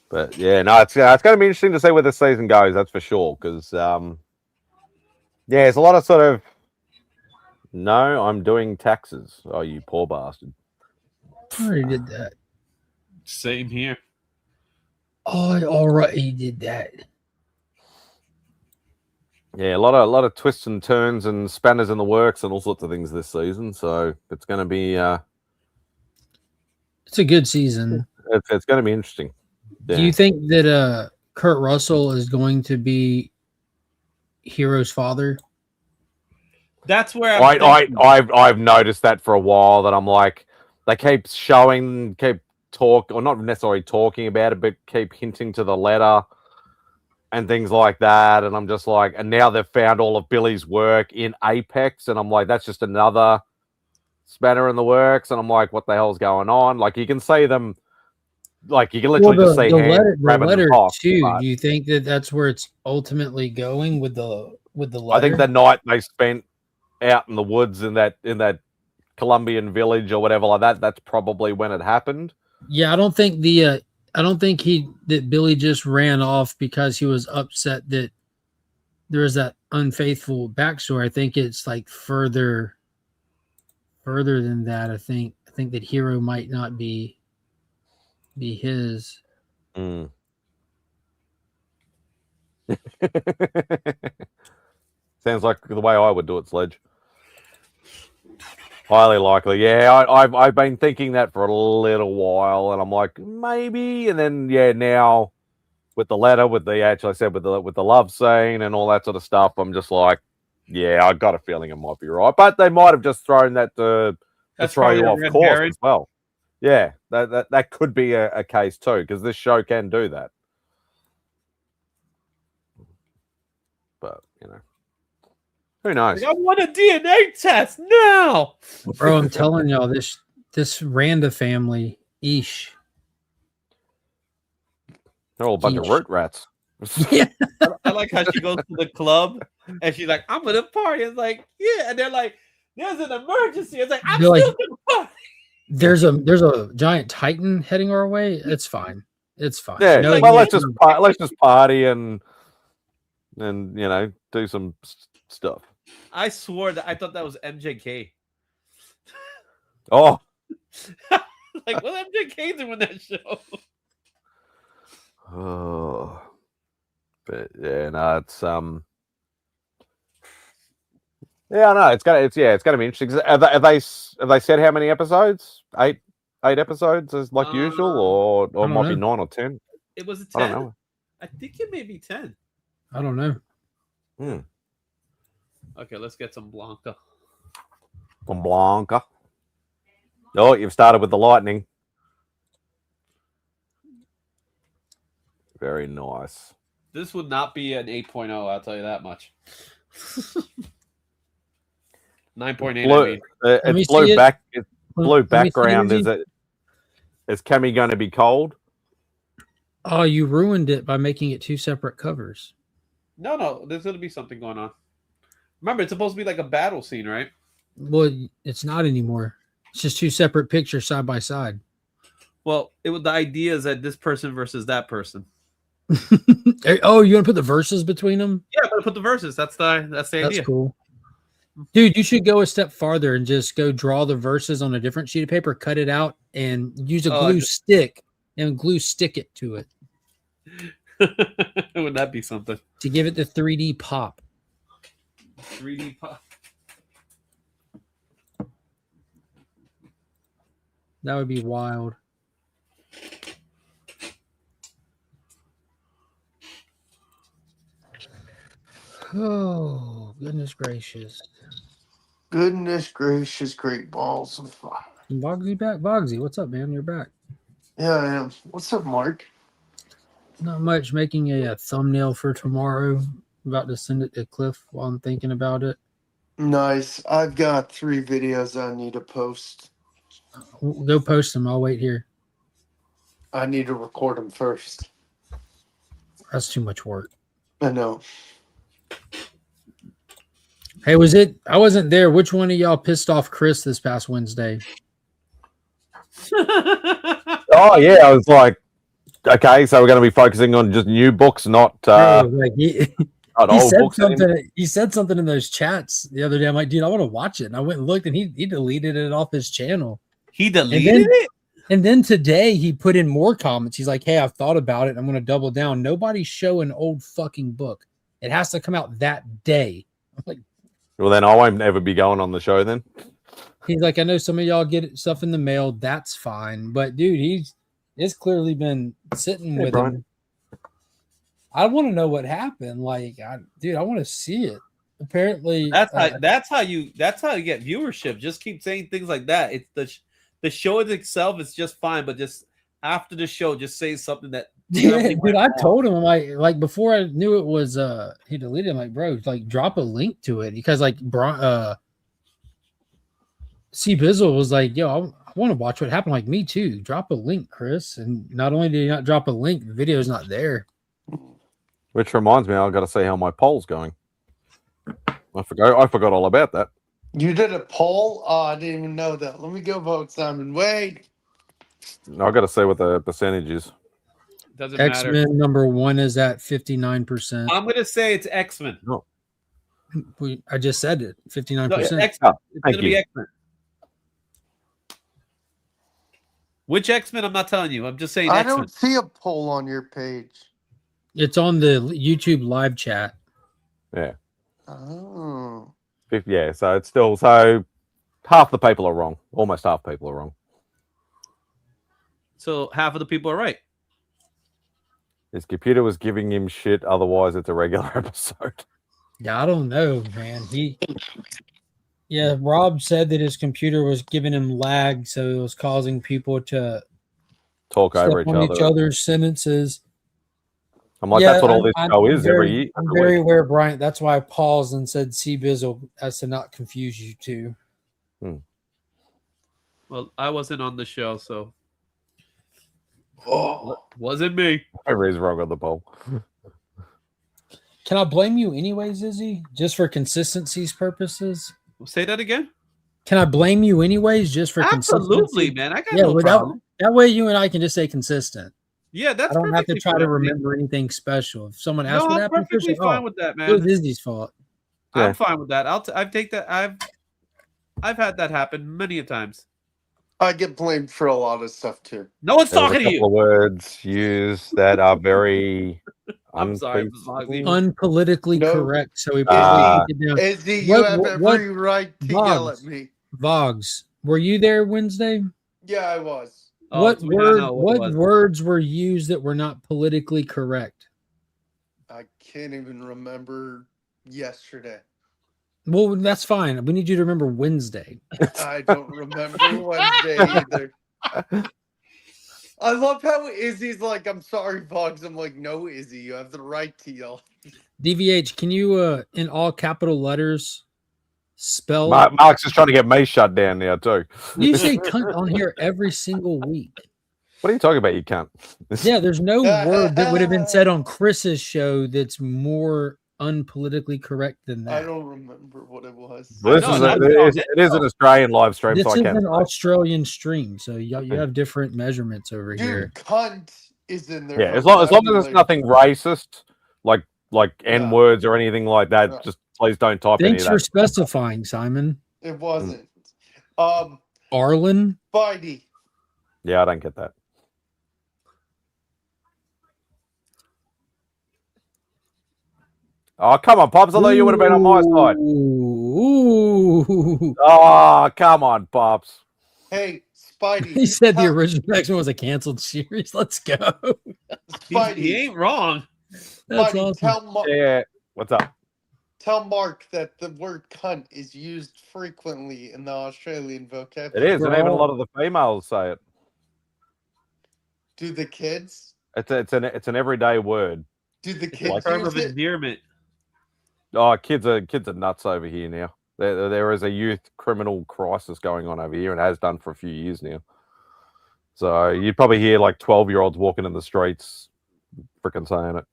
But yeah, no, it's going to be interesting to see where this season goes. That's for sure. Because it's a lot of sort of. No, I'm doing taxes. Oh, you poor bastard! I already did that. Same here. Oh, all right, he did that. Yeah, a lot of twists and turns and spanners in the works and all sorts of things this season. So it's going to be. It's a good season. It's going to be interesting. Yeah. Do you think that Kurt Russell is going to be Hero's father? That's where I've noticed that for a while, that I'm like, they keep not necessarily talking about it, but keep hinting to the letter and things like that. And I'm just like, and now they've found all of Billy's work in Apex, and I'm like, that's just another spanner in the works. And I'm like, what the hell's going on? Like, you can see them like you can literally just say the hand grabbing the letter box. too. but Do you think that that's where it's ultimately going with the letter? I think the night they spent out in the woods in that Colombian village or whatever like that, that's probably when it happened. Yeah, I don't think that Billy just ran off because he was upset that there was that unfaithful backstory. I think it's like further than that. I think that Hero might not be his. Mm. Sounds like the way I would do it, Sledge. Highly likely, yeah. I've been thinking that for a little while, and I'm like maybe, and then now with the letter, with the love scene and all that sort of stuff, I'm just like, yeah, I got a feeling it might be right, but they might have just thrown that to throw you off course as well. Yeah, that could be a case too, because this show can do that. But who knows? Like, I want a DNA test now, bro. I'm telling y'all, this Randa family, Ish. They're all a bunch of root rats. Yeah. I like how she goes to the club and she's like, "I'm gonna party." It's like, yeah, and they're like, "There's an emergency." It's like, "I'm They're still like, gonna party." There's a giant Titan heading our way. It's fine. It's fine. Yeah, No, well, let's just party and do some stuff. I swore that I thought that was MJK. Oh, like, what MJK doing that show? Oh, but yeah, no, it's yeah, I know it's gonna be interesting. Have they said how many episodes? Eight episodes is like usual, or might be 9 or 10. It was a 10. I don't know. I think it may be 10. I don't know. Okay, let's get some Blanca. Some Blanca. Oh, you've started with the lightning. Very nice. This would not be an 8.0, I'll tell you that much. 9.8. Blue, it's blue back. It's blue background. Is Cammy going to be cold? Oh, you ruined it by making it 2 separate covers. No, there's going to be something going on. Remember, it's supposed to be like a battle scene, right? Well, it's not anymore. It's just 2 separate pictures side by side. Well, the idea is that this person versus that person. Oh, you want to put the verses between them? Yeah, I'm gonna put the verses. That's the idea. That's cool. Dude, you should go a step farther and just go draw the verses on a different sheet of paper, cut it out, and use a glue stick and glue stick it to it. Wouldn't that be something? To give it the 3D pop. 3D pop. That would be wild. Oh, goodness gracious. Goodness gracious, great balls of fire. Bogsy back. Bogsy, what's up, man? You're back. Yeah, I am. What's up, Mark? Not much. Making a thumbnail for tomorrow. About to send it to Cliff while I'm thinking about it. Nice. I've got 3 videos I need to post. Go post them. I'll wait here. I need to record them first. That's too much work. I know. Hey, I wasn't there. Which one of y'all pissed off Chris this past Wednesday? Oh, yeah. I was like, okay, so we're going to be focusing on just new books, not old books. He said something in those chats the other day. I'm like, dude, I want to watch it. And I went and looked, and he deleted it off his channel. He deleted it? And then today he put in more comments. He's like, hey, I've thought about it. I'm going to double down. Nobody's showing an old fucking book. It has to come out that day. I'm like, well, then I won't ever be going on the show then. He's like, I know some of y'all get stuff in the mail. That's fine. But, dude, it's clearly been sitting with him. I want to know what happened. Like, I want to see it. Apparently, that's how you get viewership. Just keep saying things like that. It's the show itself is just fine, but just after the show, just say something that. Yeah, dude, I told him, I'm like before I knew it was he deleted it. I'm like, bro, like drop a link to it because like C Bizzle was like, yo, I want to watch what happened. Like me too. Drop a link, Chris. And not only did you not drop a link, the video's not there. Which reminds me, I've got to see how my poll's going. I forgot all about that. You did a poll? Oh, I didn't even know that. Let me go vote Simon Wade. I've got to see what the percentage is. Doesn't X-Men matter. number 1 is at 59%. I'm gonna say it's X-Men. No. I just said it. 59%. No, it's X-Men. It's thank gonna be you. X-Men. Which X-Men? I'm not telling you. I'm just saying I X-Men. don't see a poll on your page. It's on the YouTube live chat. Yeah. Oh. Yeah, so it's still half the people are wrong. Almost half people are wrong. So half of the people are right. His computer was giving him shit, otherwise it's a regular episode. Yeah, I don't know, man. Rob said that his computer was giving him lag, so it was causing people to Talk step over each on other. each other's sentences. I'm like, that's what all this show is very, every year. I'm very aware, Bryant. That's why I paused and said C-Bizzle as to not confuse you two. Well, I wasn't on the show, so Oh. wasn't me. Everybody's wrong on the poll. Can I blame you anyways, Izzy? Just for consistency's purposes? Say that again. Can I blame you anyways, just for Absolutely, consistency? man. I got no without problem. that way you and I can just say consistent. Yeah, that's I don't have to perfectly try to fine. remember anything special. If someone asks No, what I'm happened, perfectly say, fine with that, man. It was Izzy's fault. I'm fine with that. I take that. I've had that happen many a times. I get blamed for a lot of stuff too. No one's There's talking a to you. couple of words used that are very I'm sorry, Unpolitically correct. So we Izzy, probably take it down. Izzy, you have every right to yell at Vogs, me. Vogs, were you there Wednesday? Yeah, I was. What so we gotta word? know What it was. words were used that were not politically correct? I can't even remember yesterday. Well, that's fine. We need you to remember Wednesday. I don't remember Wednesday either. I love how Izzy's like, I'm sorry, Bugs. I'm like, no, Izzy, you have the right to yell. DVH, can you, in all capital letters, spell? Mark's just trying to get me shut down now too. You say cunt on here every single week. What are you talking about? You can't. Yeah, there's no word that would have been said on Chris's show that's more unpolitically correct than that. I don't remember what it was. Well, it is an Australian live stream, This so I is can't. an Australian stream, so you have different measurements over here. Dude, cunt is in there. Yeah, as long as it's nothing racist, like N words or anything like that, No. just please don't type any Thanks of for that. specifying, Simon. It wasn't. Arlen? Spidey. Yeah, I don't get that. Oh, come on, Pops. I thought you would have been on my side. Ooh. Oh, come on, Pops. Hey, Spidey. He said the original X-Men was a canceled series. Let's go. Spidey. He ain't wrong. That's Spidey, awesome. Yeah. What's up? Tell Mark that the word cunt is used frequently in the Australian It vocabulary. is, and even a lot of the females say it. Do the kids? It's an everyday word. Do the kids Term use of it? endearment. Oh, kids are nuts over here now. There is a youth criminal crisis going on over here, and has done for a few years now. So you'd probably hear like 12-year-olds walking in the streets, freaking saying it.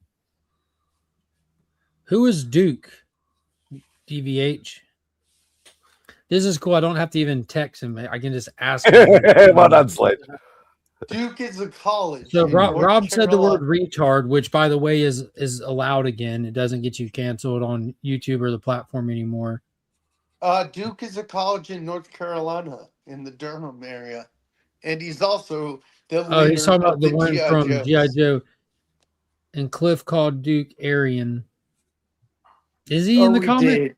Who is Duke? DVH. This is cool. I don't have to even text him. I can just ask him. Well done, Sledge. Duke is a college. So in Rob North said the word Carolina. retard, which by the way is allowed again. It doesn't get you canceled on YouTube or the platform anymore. Duke is a college in North Carolina in the Durham area. And he's also the leader Oh, he's talking about of the one G.I. from Joes. G.I. Joe. And Cliff called Duke Aryan. Is he in the we comment? did.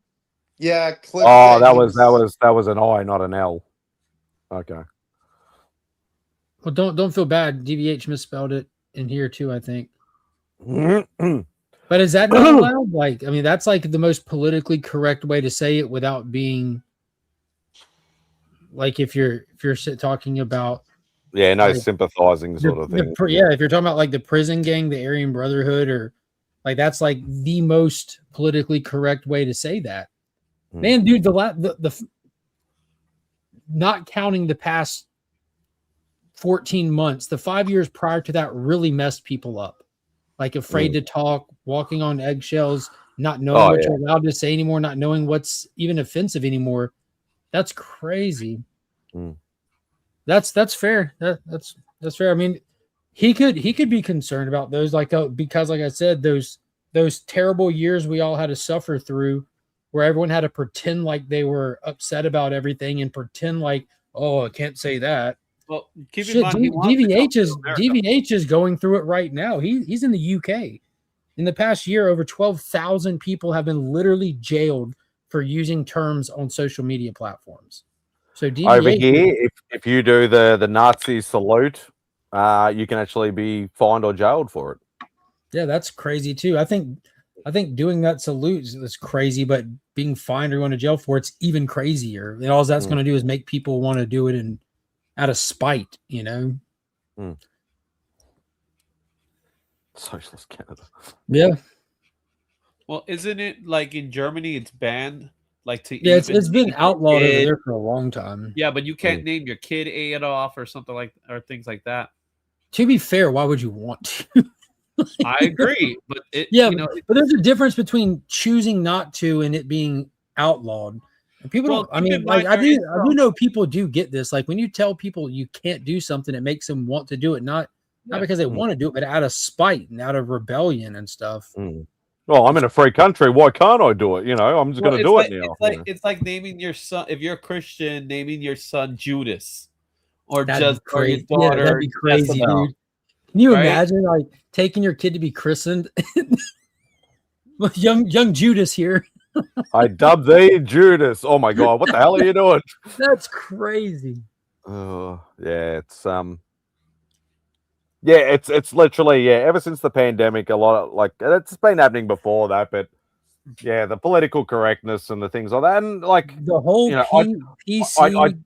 Yeah, Cliff. Oh, said that he was an I, not an L. Okay. Well, don't feel bad. DVH misspelled it in here too, I think. But is that not allowed? Like, I mean, that's like the most politically correct way to say it without being like if you're talking about Yeah, no like, sympathizing sort of thing. Yeah, if you're talking about like the prison gang, the Aryan Brotherhood, or like that's like the most politically correct way to say that. Man, dude, the not counting the past 14 months, the 5 years prior to that really messed people up. Like afraid to talk, walking on eggshells, not knowing what you're allowed to say anymore, not knowing what's even offensive anymore. That's crazy. That's fair. That's fair. I mean, he could be concerned about those, like because like I said, those terrible years we all had to suffer through, where everyone had to pretend like they were upset about everything and pretend like, oh, I can't say that. Well, keep in mind, DVH is going through it right now. He's in the UK. In the past year, over 12,000 people have been literally jailed for using terms on social media platforms. So DVH, over here, if you do the Nazi salute, you can actually be fined or jailed for it. Yeah, that's crazy too. I think doing that salute is crazy, but being fined or going to jail for it's even crazier. And all that's going to do is make people want to do it out of spite, you know. Socialist Canada. Yeah. Well, isn't it like in Germany it's banned? Like to it's been outlawed over there for a long time. Yeah, but you can't name your kid Adolf or something or things like that. To be fair, why would you want to? I agree, but but there's a difference between choosing not to and it being outlawed. And people don't. I mean, like I do know people do get this. Like when you tell people you can't do something, it makes them want to do it, not because they want to do it, but out of spite and out of rebellion and stuff. Well, I'm in a free country. Why can't I do it? You know, I'm just going to do it now. It's like naming your son, if you're a Christian, naming your son Judas, or That'd or your daughter. That'd be crazy, dude. Can you imagine like taking your kid to be christened? young Judas here. I dubbed thee Judas. Oh my God, what the hell are you doing? That's crazy. Oh yeah, it's literally ever since the pandemic, a lot of like it's been happening before that, but yeah, the political correctness and the things like that, and like the whole PC.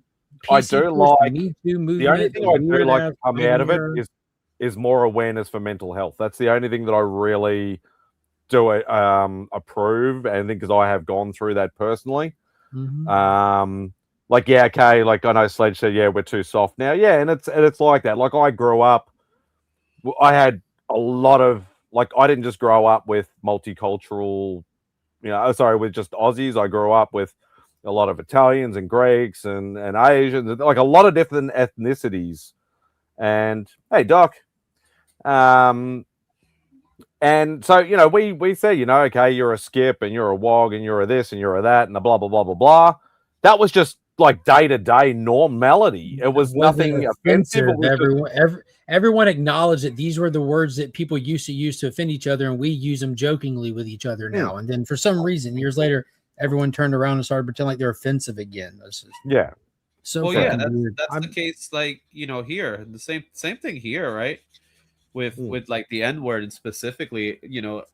I do like Me Too movement. The only thing I do like to come out of it is more awareness for mental health. That's the only thing that I really do approve, and because I have gone through that personally. Like okay, like I know Sledge said, we're too soft now. Yeah, and it's like that. Like I grew up, I had a lot of like I didn't just grow up with multicultural, with just Aussies. I grew up with a lot of Italians and Greeks and Asians, like a lot of different ethnicities. And hey, Doc. And so, we say, okay, you're a skip and you're a wog and you're a this and you're a that and a blah, blah, blah, blah, blah. That was just like day-to-day normality. It was nothing offensive. Everyone acknowledged that these were the words that people used to use to offend each other, and we use them jokingly with each other now. And then for some reason, years later, everyone turned around and started pretending like they're offensive again. So that's the case. Like here, the same thing here, right? With like the N-word and specifically,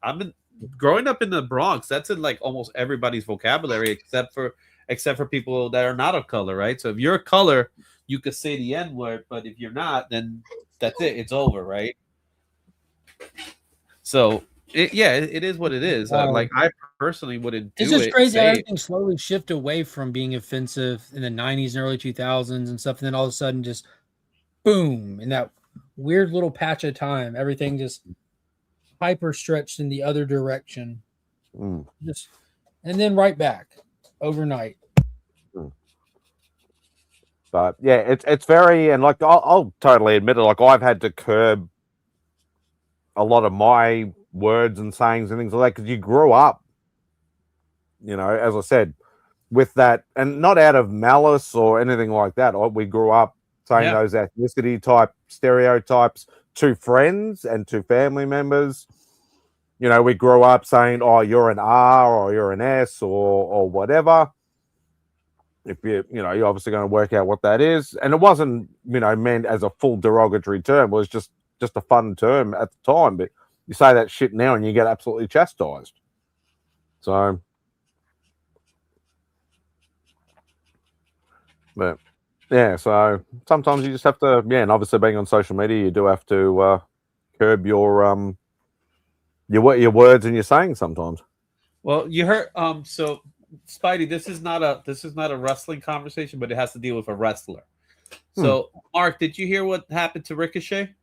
I've been growing up in the Bronx. That's in like almost everybody's vocabulary, except for people that are not of color, right? So if you're of color, you could say the N-word, but if you're not, then that's it. It's over, right? So it is what it is. Like I personally wouldn't do it. It's just crazy how everything slowly shift away from being offensive in the 90s and early 2000s and stuff, and then all of a sudden just boom, in that weird little patch of time, everything just hyper stretched in the other direction. And then right back overnight. But yeah, it's very, and like I'll totally admit it, like I've had to curb a lot of my words and sayings and things like that because you grew up, as I said, with that, and not out of malice or anything like that. We grew up saying those ethnicity type stereotypes to friends and to family members. We grew up saying, "Oh, you're an R or you're an S or whatever." If you're obviously going to work out what that is, and it wasn't meant as a full derogatory term. It was just a fun term at the time. But you say that shit now, and you get absolutely chastised. So, but yeah, so sometimes you just have to, and obviously being on social media, you do have to curb your words and your saying sometimes. Well, you heard so Spidey, this is not a wrestling conversation, but it has to deal with a wrestler. So, Mark, did you hear what happened to Ricochet?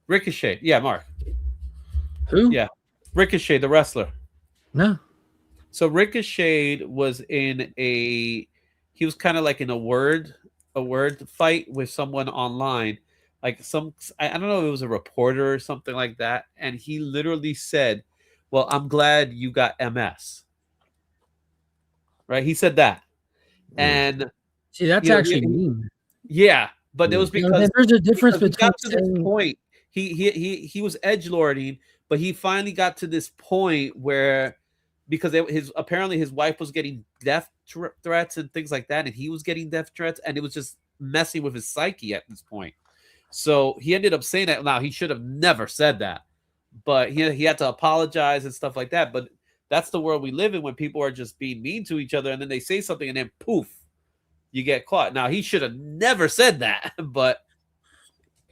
Ricochet, yeah, Mark. Who? Yeah, Ricochet, the wrestler. No. So Ricochet was in he was kind of like in a word fight with someone online, like I don't know if it was a reporter or something like that, and he literally said, "Well, I'm glad you got MS." Right? He said that, and see, that's actually mean. Yeah, but it was because there's a difference because he between got to this point. He was edge lording, but he finally got to this point where because apparently his wife was getting death threats and things like that, and he was getting death threats, and it was just messing with his psyche at this point. So he ended up saying that. Now he should have never said that, but he had to apologize and stuff like that. But that's the world we live in when people are just being mean to each other, and then they say something, and then poof, you get caught. Now he should have never said that, but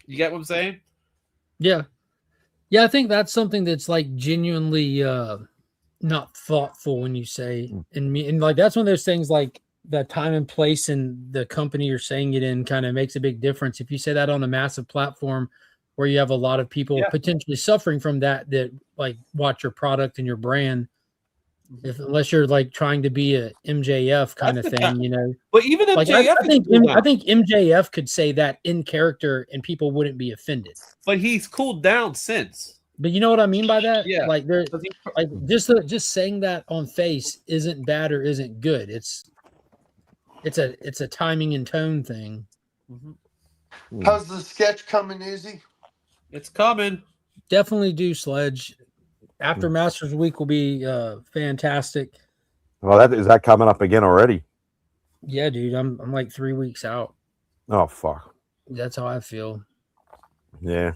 you get what I'm saying? Yeah. I think that's something that's like genuinely not thoughtful when you say and like that's one of those things like the time and place and the company you're saying it in kind of makes a big difference. If you say that on a massive platform where you have a lot of people potentially suffering from that like watch your product and your brand, unless you're like trying to be a MJF kind of thing, you know. But even MJF, like, I think MJF could say that in character and people wouldn't be offended. But he's cooled down since. But you know what I mean by that? Yeah. Like just saying that on face isn't bad or isn't good. It's a timing and tone thing. How's the sketch coming, Izzy? It's coming. Definitely do, Sledge. After Masters Week will be fantastic. Well, is that coming up again already? Yeah, dude. I'm like 3 weeks out. Oh fuck. That's how I feel. Yeah.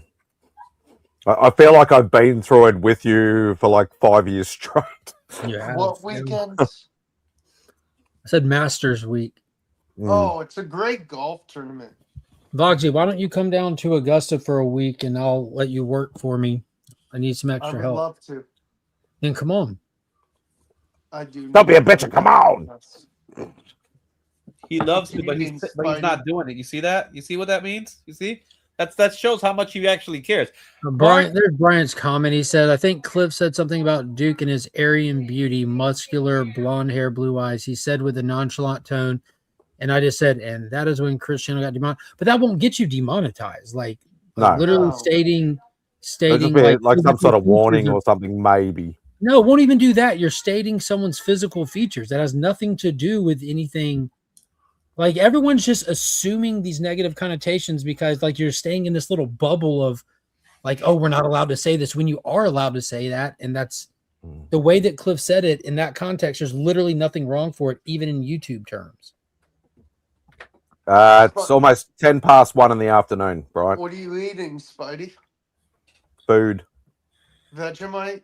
I feel like I've been through it with you for like 5 years straight. Yeah. What weekends? I said Masters Week. Oh, it's a great golf tournament. Vogsy, why don't you come down to Augusta for a week and I'll let you work for me? I need some I extra would help. love to. Then come on. I do. Don't be a bitch and come on. He loves to, but he's not doing it. You see that? You see what that means? You see? That shows how much he actually cares. There's Brian's comment. He said, I think Cliff said something about Duke and his Aryan beauty, muscular, blonde hair, blue eyes. He said with a nonchalant tone. And I just said, and that is when Cristiano got demonetized. But that won't get you demonetized. Like literally stating like some sort of warning or something, maybe. No, it won't even do that. You're stating someone's physical features. That has nothing to do with anything. Like everyone's just assuming these negative connotations because like you're staying in this little bubble of like, oh, we're not allowed to say this when you are allowed to say that. And that's the way that Cliff said it in that context. There's literally nothing wrong for it, even in YouTube terms. It's almost 10 past 1 in the afternoon, Brian. What are you eating, Spidey? Food. Vegemite?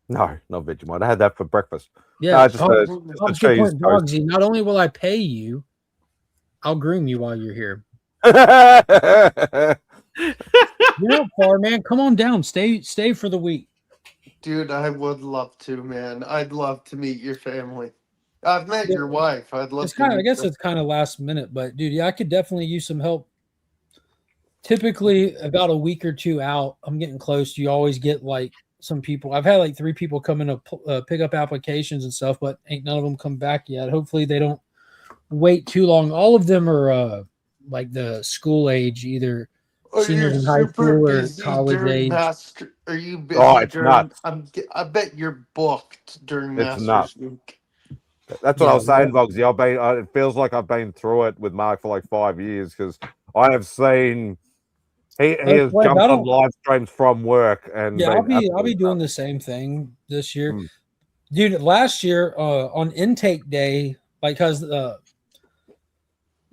No, not Vegemite. I had that for breakfast. Yeah, just a cheese toast. Dogsy. Not only will I pay you, I'll groom you while you're here. You're not far, man. Come on down. Stay for the week. Dude, I would love to, man. I'd love to meet your family. I've met your wife. I'd love to. I guess it's kind of last minute, but dude, yeah, I could definitely use some help. Typically, about a week or two out, I'm getting close. You always get like some people. I've had like 3 people come in to pick up applications and stuff, but ain't none of them come back yet. Hopefully, they don't wait too long. All of them are like the school age, either seniors in high school or college age. Are you busy? Oh, it's nuts. I bet you're booked during It's Masters nuts. Week. That's what I was saying, Vogsy. It feels like I've been through it with Mark for like 5 years because I have seen he has jumped on live streams from work and yeah, I'll be doing the same thing this year, dude. Last year on intake day, like because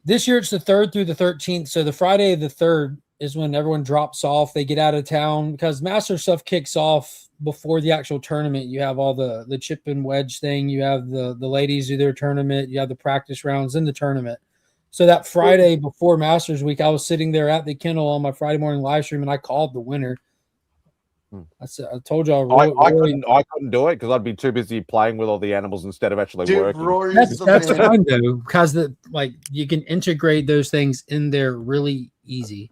this year it's the 3rd through the 13th, so the Friday of the 3rd is when everyone drops off. They get out of town because Master stuff kicks off before the actual tournament. You have all the chip and wedge thing. You have the ladies do their tournament. You have the practice rounds in the tournament. So that Friday before Masters Week, I was sitting there at the kennel on my Friday morning live stream, and I called the winner. I told y'all. I couldn't do it because I'd be too busy playing with all the animals instead of actually working. That's fine though, because you can integrate those things in there really easy.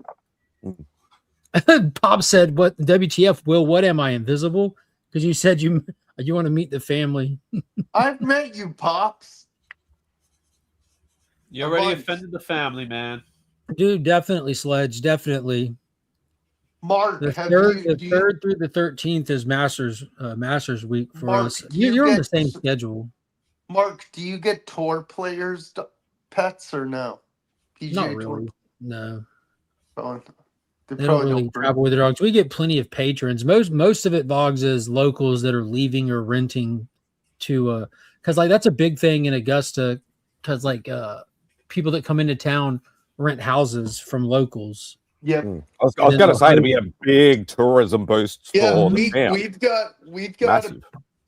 Pop said, "What WTF? Will, what am I invisible? Because you said you want to meet the family." I've met you, Pops. You already offended the family, man. Dude, definitely, Sledge, definitely. Mark, the third through the 13th is Masters week for Mark, us. You're on the same schedule. Mark, do you get tour players pets or no? PGA Not Tour? really. No. They don't really travel with their dogs. We get plenty of patrons. Most of it, Boggs, is locals that are leaving or renting to because that's a big thing in Augusta, because people that come into town rent houses from locals. Yeah, I was going to say to be a big tourism boost for the town. We've got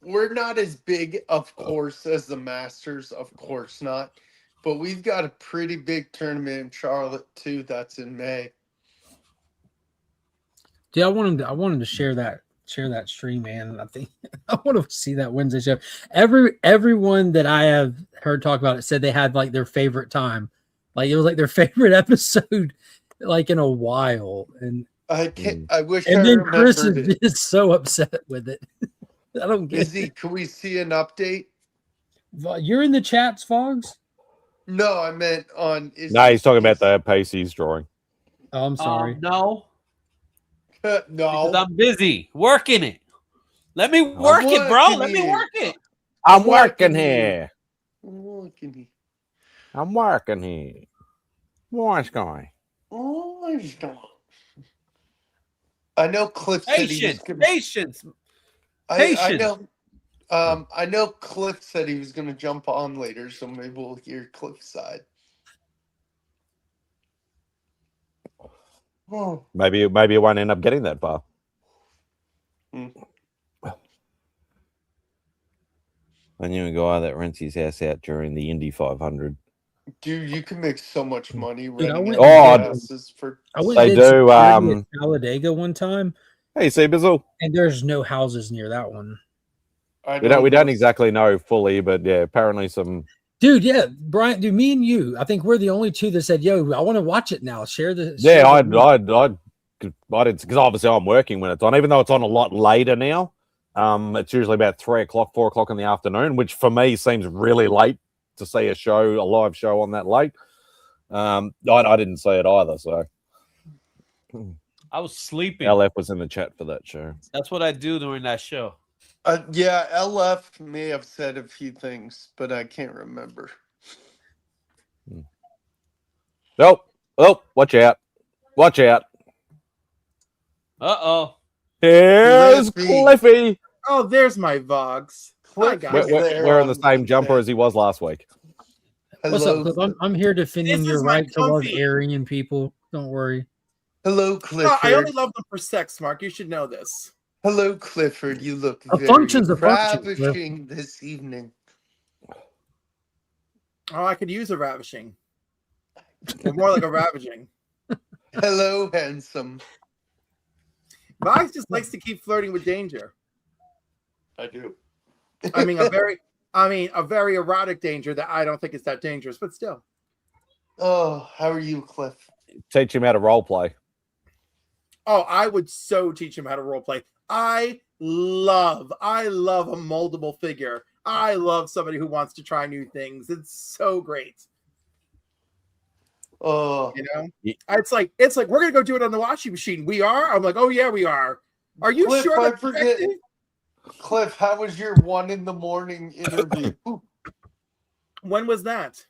we're not as big, of course, as the Masters, of course not, but we've got a pretty big tournament in Charlotte too. That's in May. Yeah, I want him to share that stream, man. I think I want to see that Wednesday show. Everyone that I have heard talk about it said they had their favorite time, it was their favorite episode. In a while, and I wish. And I then Chris remembered it. is so upset with it. I don't get Izzy, it. can we see an update? You're in the chats, Fogs? No, I meant on. No, he's talking about the Pacey's drawing. Oh, I'm sorry. No. No. Because I'm busy working it. Let me work it, bro. Let me work it. I'm working here. I'm working here. I'm working here. What's going? I know Cliff said he was gonna, Patience. I know. I know Cliff said he was going to jump on later, so maybe we'll hear Cliff's side. Oh. Maybe it won't end up getting that far. I knew a guy that rents his house out during the Indy 500. Dude, you can make so much money Dude, renting houses for. They do. At Talladega one time. Hey, see, Bizzle. And there's no houses near that one. We don't exactly know fully, but yeah, apparently some. Dude, yeah, Brian, dude, me and you, I think we're the only two that said, "Yo, I want to watch it now." Share the. Yeah, I did, because obviously I'm working when it's on, even though it's on a lot later now. It's usually about 3 o'clock, 4 o'clock in the afternoon, which for me seems really late to see a live show on that late. I didn't see it either, so I was sleeping. LF was in the chat for that show. That's what I do during that show. Yeah, LF may have said a few things, but I can't remember. Nope. Oh, watch out. Watch out. Uh-oh. Here's Cliffy. Oh, there's my Vogs. We're in the same jumper as he was last week. What's up, Cliff? I'm here defending your right to love Aryan people. Don't worry. Hello, Clifford. I only love them for sex, Mark. You should know this. Hello, Clifford. You look A very function's a function, ravishing this evening. Oh, I could use a ravishing. Or more like a ravaging. Hello, handsome. Vogs just likes to keep flirting with danger. I do. I mean, a very erotic danger that I don't think is that dangerous, but still. Oh, how are you, Cliff? Teach him how to role play. Oh, I would so teach him how to role play. I love a moldable figure. I love somebody who wants to try new things. It's so great. Oh, it's like we're gonna go do it on the washing machine. We are. I'm like, oh yeah, we are. Are you Cliff, sure? I forget. Cliff, how was your 1 a.m. interview? When was that?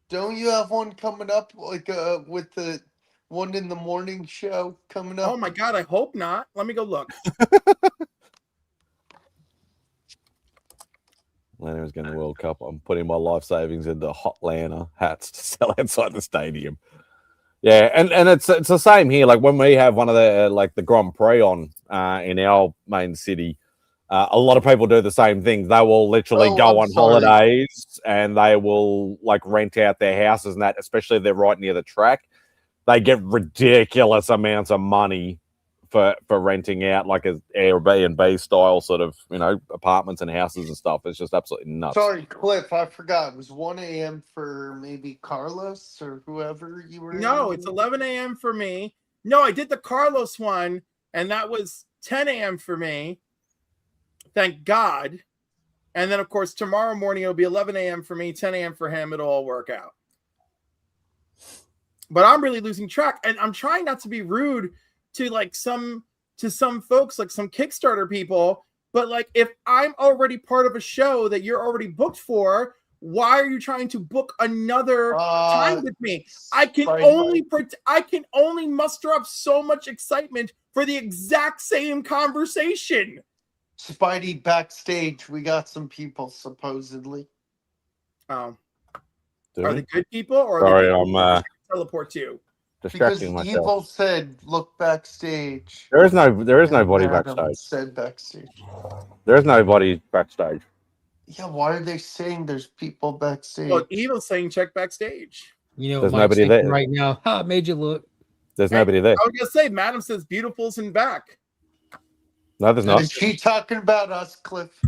Don't you have one coming up, with the 1 a.m. show coming up? Oh my god, I hope not. Let me go look. Atlanta is going to World Cup. I'm putting my life savings into hot Atlanta hats to sell outside the stadium. Yeah, and it's the same here. Like when we have one of the the Grand Prix on in our main city, a lot of people do the same thing. They will literally go on holidays and they will rent out their houses and that, especially if they're right near the track. They get ridiculous amounts of money for renting out like a Airbnb style sort of, you know, apartments and houses and stuff. It's just absolutely nuts. Sorry, Cliff, I forgot. It was 1 a.m. for maybe Carlos or whoever you were. No, it's 11 a.m. for me. No, I did the Carlos one, and that was 10 a.m. for me. Thank God. And then, of course, tomorrow morning it'll be 11 a.m. for me, 10 a.m. for him. It'll all work out. But I'm really losing track, and I'm trying not to be rude to some folks, like some Kickstarter people. But like, if I'm already part of a show that you're already booked for, why are you trying to book another time with me? I can only muster up so much excitement for the exact same conversation. Spidey backstage. We got some people supposedly. Oh, are they good people or sorry, are they I'm teleport to? Distracting because myself. Evil said, "Look backstage." There is nobody Adam backstage. said backstage. There is nobody backstage. Yeah, why are they saying there's people backstage? Well, Evil's saying check backstage. You know, There's Mike's nobody thinking there. right now. Ha, made you look. There's nobody there. I was gonna say, Madam says beautiful's in back. No, there's not. Is she talking about us, Cliff?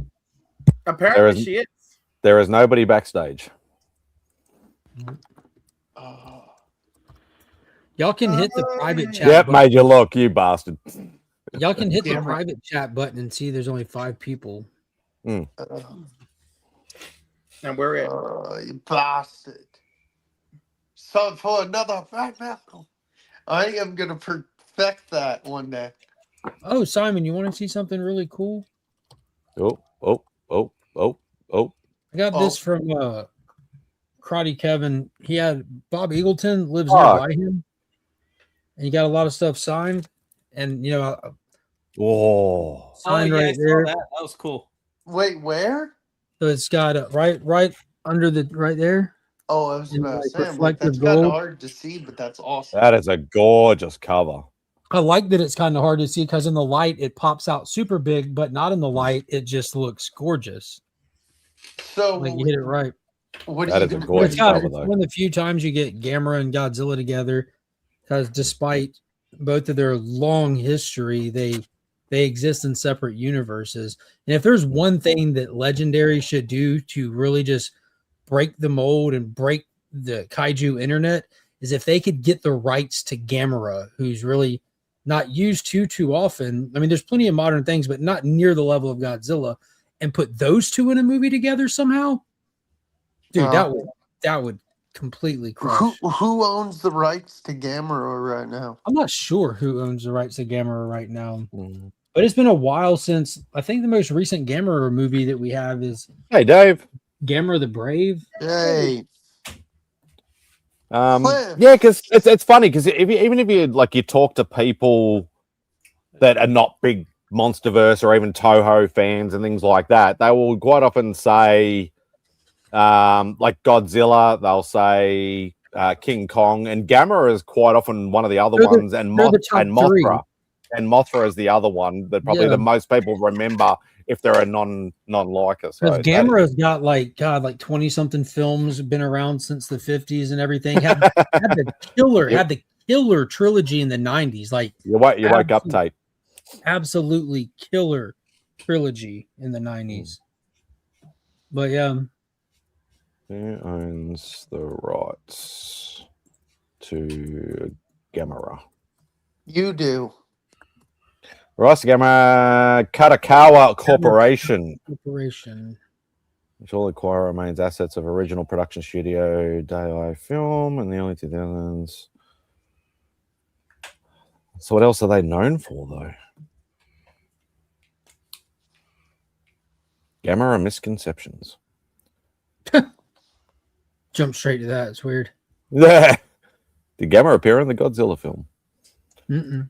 Apparently, she is. There is nobody backstage. Y'all can hit the private chat. Yep, button. made you look, you bastard. Y'all can hit the Damn it. private chat button and see there's only 5 people. And we're it. You bastard. So for another fat knuckle. I am gonna perfect that one day. Oh, Simon, you want to see something really cool? Oh. I got this from Karate Kevin. He had Bob Eagleton lives Oh. nearby him, and he got a lot of stuff signed. And you know, Whoa. signed yeah, I right saw there. that. That was cool. Wait, where? So it's got right under the right there. Oh, I was And, about to like, say, I'm like, reflective that's kind of gold. hard to see, but that's awesome. That is a gorgeous cover. I like that it's kind of hard to see because in the light it pops out super big, but not in the light. It just looks gorgeous. So Like you hit it right. what That are is you a gonna gorgeous It's, got, cover, it's though. one of the few times you get Gamera and Godzilla together, because despite both of their long history, they exist in separate universes. And if there's one thing that Legendary should do to really just break the mold and break the kaiju internet, is if they could get the rights to Gamera, who's really not used too often. I mean, there's plenty of modern things, but not near the level of Godzilla, and put those two in a movie together somehow. Dude, that would completely crush. Who owns the rights to Gamera right now? I'm not sure who owns the rights to Gamera right now, but it's been a while since. I think the most recent Gamera movie that we have is Hey, Dave. Gamera the Brave. Hey, Yeah, because it's funny because even if you talk to people that are not big MonsterVerse or even Toho fans and things like that, they will quite often say like Godzilla, they'll say King Kong, and Gamera is quite often one of the other ones, and Mothra. And Mothra is the other one that probably the most people remember if they're a non-liker. So Because Gamera's got like 20-something films, been around since the 50s and everything. Had the killer trilogy in the 90s. Like you wake up tape. Absolutely killer trilogy in the 90s. But yeah. Who owns the rights to Gamera? you do. Rights to Gamera, Katakawa Corporation. Which all acquire remains assets of original production studio Dai Film in the early 2000s. So what else are they known for, though? Gamera Misconceptions. Jump straight to that. It's weird. Yeah. Did Gamera appear in the Godzilla film? Mm-mm.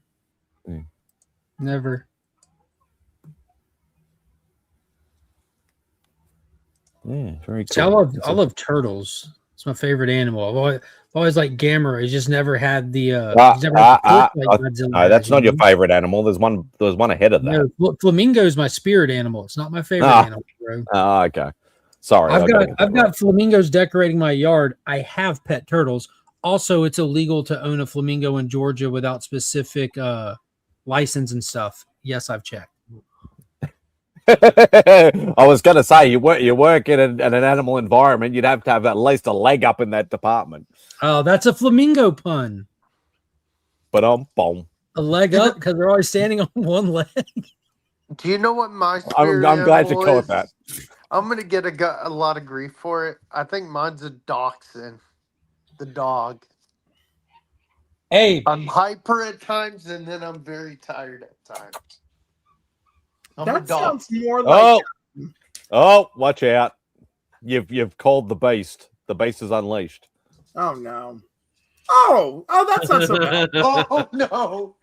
Yeah. Never. Yeah, very cool. See, I love turtles. It's my favorite animal. I've always liked Gamera. He's just never had the. He's never had the quirk like Godzilla no, that's has, not you your know? favorite animal. There's one ahead of that. No, Flamingo is my spirit animal. It's not my favorite animal, bro. Oh, okay. Sorry. I've got flamingos decorating my yard. I have pet turtles. Also, it's illegal to own a flamingo in Georgia without specific license and stuff. Yes, I've checked. I was going to say, you work in an animal environment, you'd have to have at least a leg up in that department. Oh, that's a flamingo pun. But boom. A leg up because they're always standing on one leg. Do you know what my I'm glad you caught that. I'm gonna get a lot of grief for it. I think mine's a dachshund, the dog. Hey, I'm hyper at times, and then I'm very tired at times. That sounds more like. Oh, watch out! You've called the beast. The beast is unleashed. Oh no! Oh, that's not so bad. Oh no!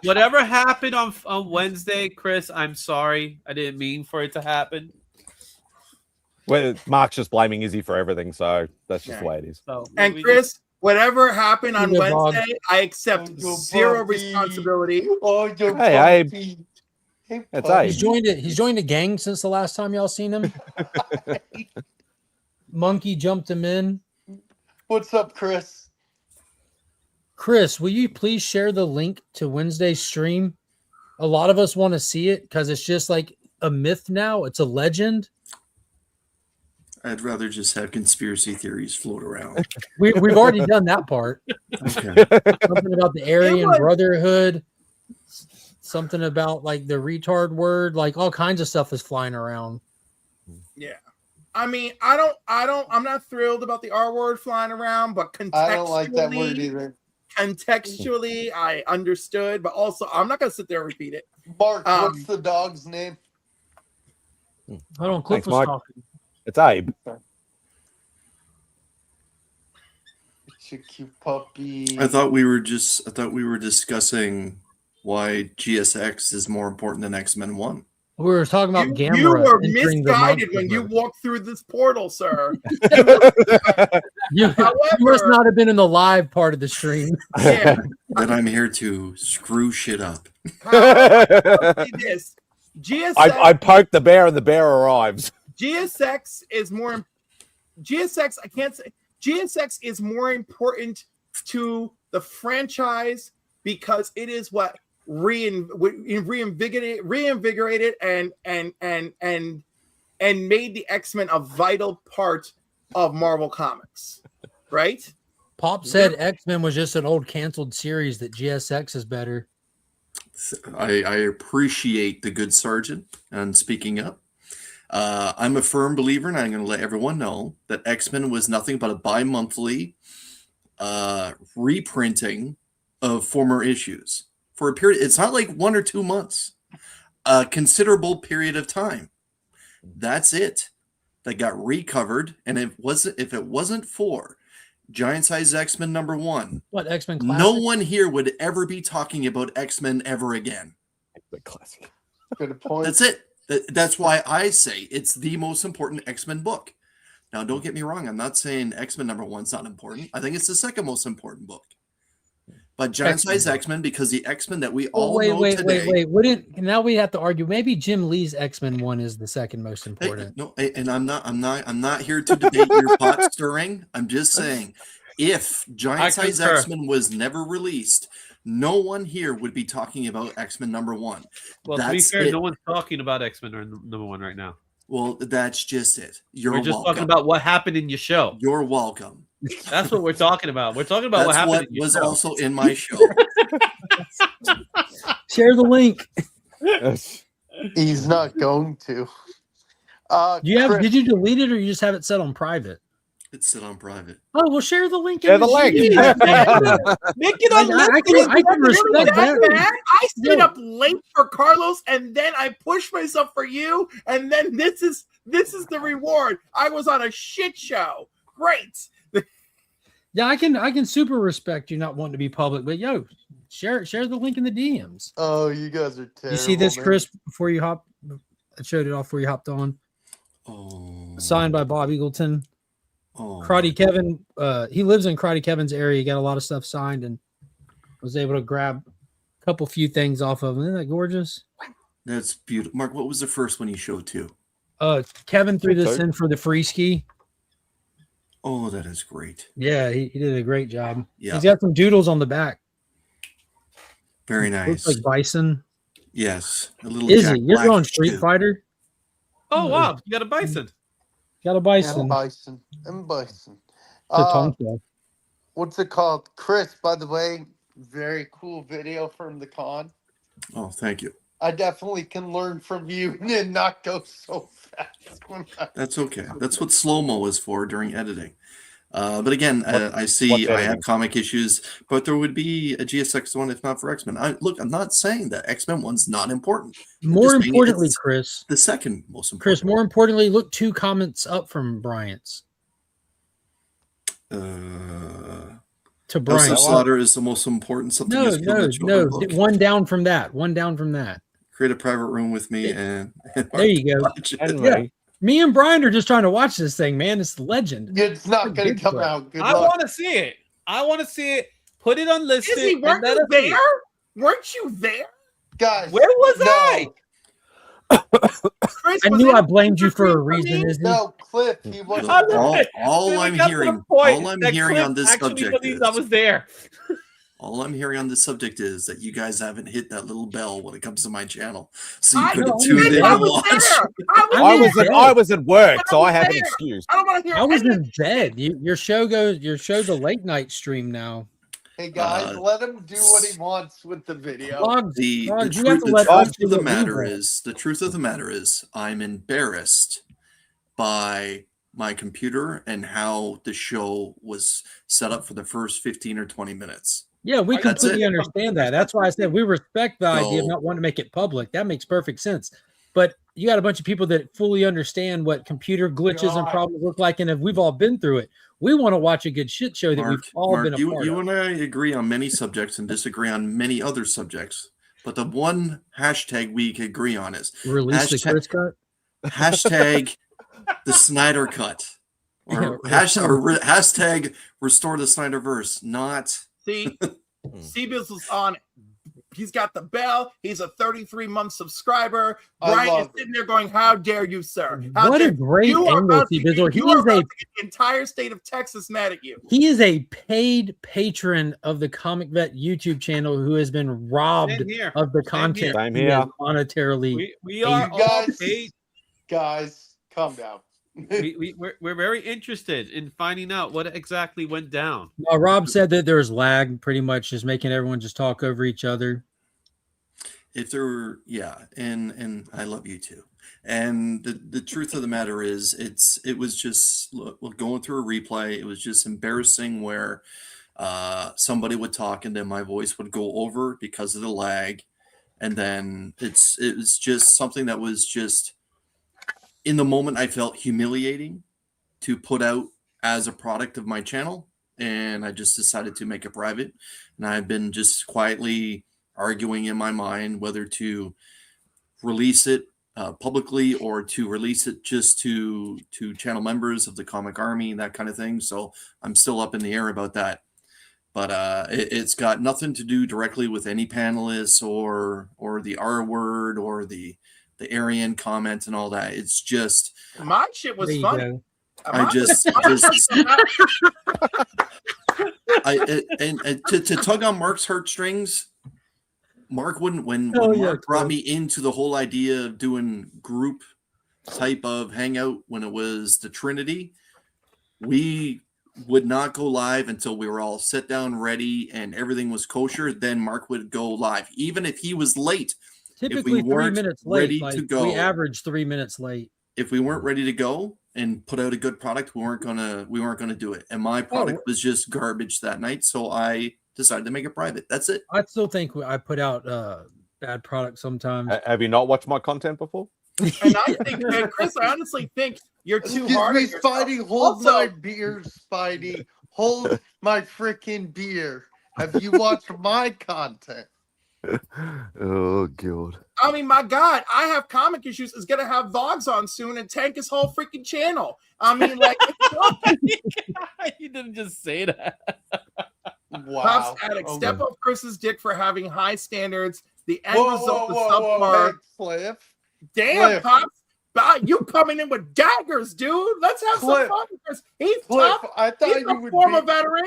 Whatever happened on Wednesday, Chris, I'm sorry. I didn't mean for it to happen. Well, Mark's just blaming Izzy for everything, so that's just the way it is. So, And Chris, whatever happened on Wednesday, I accept zero responsibility. Oh, Hey, Abe. That's Abe. He's joined a gang since the last time y'all seen him. Monkey jumped him in. What's up, Chris? Chris, will you please share the link to Wednesday's stream? A lot of us want to see it because it's just like a myth now. It's a legend. I'd rather just have conspiracy theories float around. We've already done that part. Okay. Something about the Aryan Brotherhood. Something about like the retard word. Like all kinds of stuff is flying around. Yeah. I mean, I'm not thrilled about the R word flying around, but contextually, I don't like that word either. Contextually, I understood, but also I'm not going to sit there and repeat it. Mark, what's the dog's name? Hold on, Cliff Thanks, was Mark. talking. It's Abe. It's a cute puppy. I thought we were discussing why GSX is more important than X-Men 1. We were talking about Gamera. You were entering the misguided when multiverse. you walked through this portal, sir. You must not have been in the live part of the stream. Yeah. Then I'm here to screw shit up. This GSX, I poked the bear and the bear arrives. GSX is more. GSX, I can't say. GSX is more important to the franchise because it is what reinvigorated and made the X-Men a vital part of Marvel Comics, right? Pop said X-Men was just an old canceled series that GSX is better. I appreciate the good sergeant and speaking up. I'm a firm believer, and I'm going to let everyone know that X-Men was nothing but a bi-monthly reprinting of former issues for a period. It's not like 1 or 2 months, a considerable period of time. That's it. That got recovered, and if it wasn't for Giant Size X-Men #1, what X-Men Classic? No one here would ever be talking about X-Men ever again. Classic. Good point. That's it. That's why I say it's the most important X-Men book. Now, don't get me wrong. I'm not saying X-Men #1's not important. I think it's the second most important book. But Giant Size X-Men, because the X-Men that we all know today. Wait. Now we have to argue. Maybe Jim Lee's X-Men 1 is the second most important. No, and I'm not here to debate your pot stirring. I'm just saying, if Giant Size X-Men was never released, no one here would be talking about X-Men #1. Well, to be fair, no one's talking about X-Men #1 right now. Well, that's just it. We're just talking about what happened in your show. You're welcome. That's what we're talking about. We're talking about what happened in your show. Also in my show. Share the link. He's not going to. Did you delete it or you just have it set on private? It's set on private. Oh, well, share the link. Share the link. Make it unlisted. I can respect that. I stayed up late for Carlos, and then I pushed myself for you, and then this is the reward. I was on a shit show. Great. Yeah, I can super respect you not wanting to be public, but share the link in the DMs. Oh, you guys are terrible. You see this, man. Chris? Before you I showed it off before you hopped on. Oh. Signed by Bob Eagleton. Oh. Karate Kevin. He lives in Karate Kevin's area. He got a lot of stuff signed and was able to grab a few things off of him. Isn't that gorgeous? That's beautiful. Mark, what was the first one you showed to? Kevin threw this in for the free ski. Oh, that is great. Yeah, he did a great job. Yeah. He's got some doodles on the back. Very Looks nice. like Bison. Yes, a little. Is Jack it? You're Black going Street too. Fighter. Oh wow, you got a bison. Got a Bison. And bison. And bison. Tatanka. What's it called? Chris, by the way, very cool video from the con. Oh, thank you. I definitely can learn from you and not go so fast. That's okay. That's what slow-mo is for during editing. But again, I see I have comic issues, but there would be a GSX one if not for X-Men. Look, I'm not saying that X-Men one's not important. More importantly, Chris, the second most important. Chris, more importantly, look 2 comments up from Bryant's. To Brian. House of Slaughter is the most important. Something No. One down from that. One down from that. Create a private room with me and there you go. Yeah. Me and Brian are just trying to watch this thing, man. It's legend. It's not going to come out. Good I luck. want to see it. I want to see it. Put it on listed. Izzy, weren't you there? Weren't you there? Guys, where was I? Chris, I knew I blamed you for a reason, Izzy. No, Cliff, he wasn't. All I'm hearing on this subject is I was there. All I'm hearing on this subject is that you guys haven't hit that little bell when it comes to my channel, so you could have tuned in and watched. I was at work, so I have an excuse. I don't want to hear. I was in bed. Your show's a late night stream now. Hey guys, let him do what he wants with the video. The truth of the matter is, I'm embarrassed by my computer and how the show was set up for the first 15 or 20 minutes. Yeah, we completely understand that. That's why I said we respect the idea of not wanting to make it public. That makes perfect sense. But you got a bunch of people that fully understand what computer glitches and problems look like, and if we've all been through it, we want to watch a good shit show that we've all been a part of. You and I agree on many subjects and disagree on many other subjects. But the one hashtag we can agree on is release the Chris cut. Hashtag the Snyder cut. Or hashtag restore the Snyderverse, not See, Seabiz was on it. He's got the bell. He's a 33-month subscriber. Brian is sitting there going, "How dare you, sir? What a great angle, Seabiz. He is the entire state of Texas mad at you." He is a paid patron of the Comic Vet YouTube channel who has been robbed of the content monetarily. We are all paid. Guys, calm down. We're very interested in finding out what exactly went down. Rob said that there was lag, pretty much just making everyone just talk over each other. If there were, and I love you too. And the truth of the matter is, it was just going through a replay. It was just embarrassing where somebody would talk and then my voice would go over because of the lag, and then it was just something that was just. In the moment, I felt humiliating to put out as a product of my channel, and I just decided to make it private. And I've been just quietly arguing in my mind whether to release it publicly or to release it just to channel members of the Comic Army, that kind of thing. So I'm still up in the air about that. But it's got nothing to do directly with any panelists or the R word or the Aryan comment and all that. It's just my shit was funny. To tug on Mark's heartstrings. Mark wouldn't when Mark brought me into the whole idea of doing group type of hangout when it was the Trinity. We would not go live until we were all sit down ready and everything was kosher. Then Mark would go live, even if he was late. Typically 3 minutes late. To go, we average 3 minutes late. If we weren't ready to go and put out a good product, we weren't gonna do it. And my product was just garbage that night, so I decided to make it private. That's it. I still think I put out bad product sometimes. Have you not watched my content before? And I think, Chris, I honestly think you're too hard. Spidey, hold my beer, Spidey. Hold my freaking beer. Have you watched my content? Oh god! I mean, my God, I have comic issues. Is gonna have Vogs on soon and tank his whole freaking channel. I mean, like, you didn't just say that. Wow! Pops Addict, step up Chris's dick for having high standards. The end result is subpar. Cliff. Damn, Pops! You coming in with daggers, dude? Let's have some fun, Chris. He's tough. I thought he's a former veteran.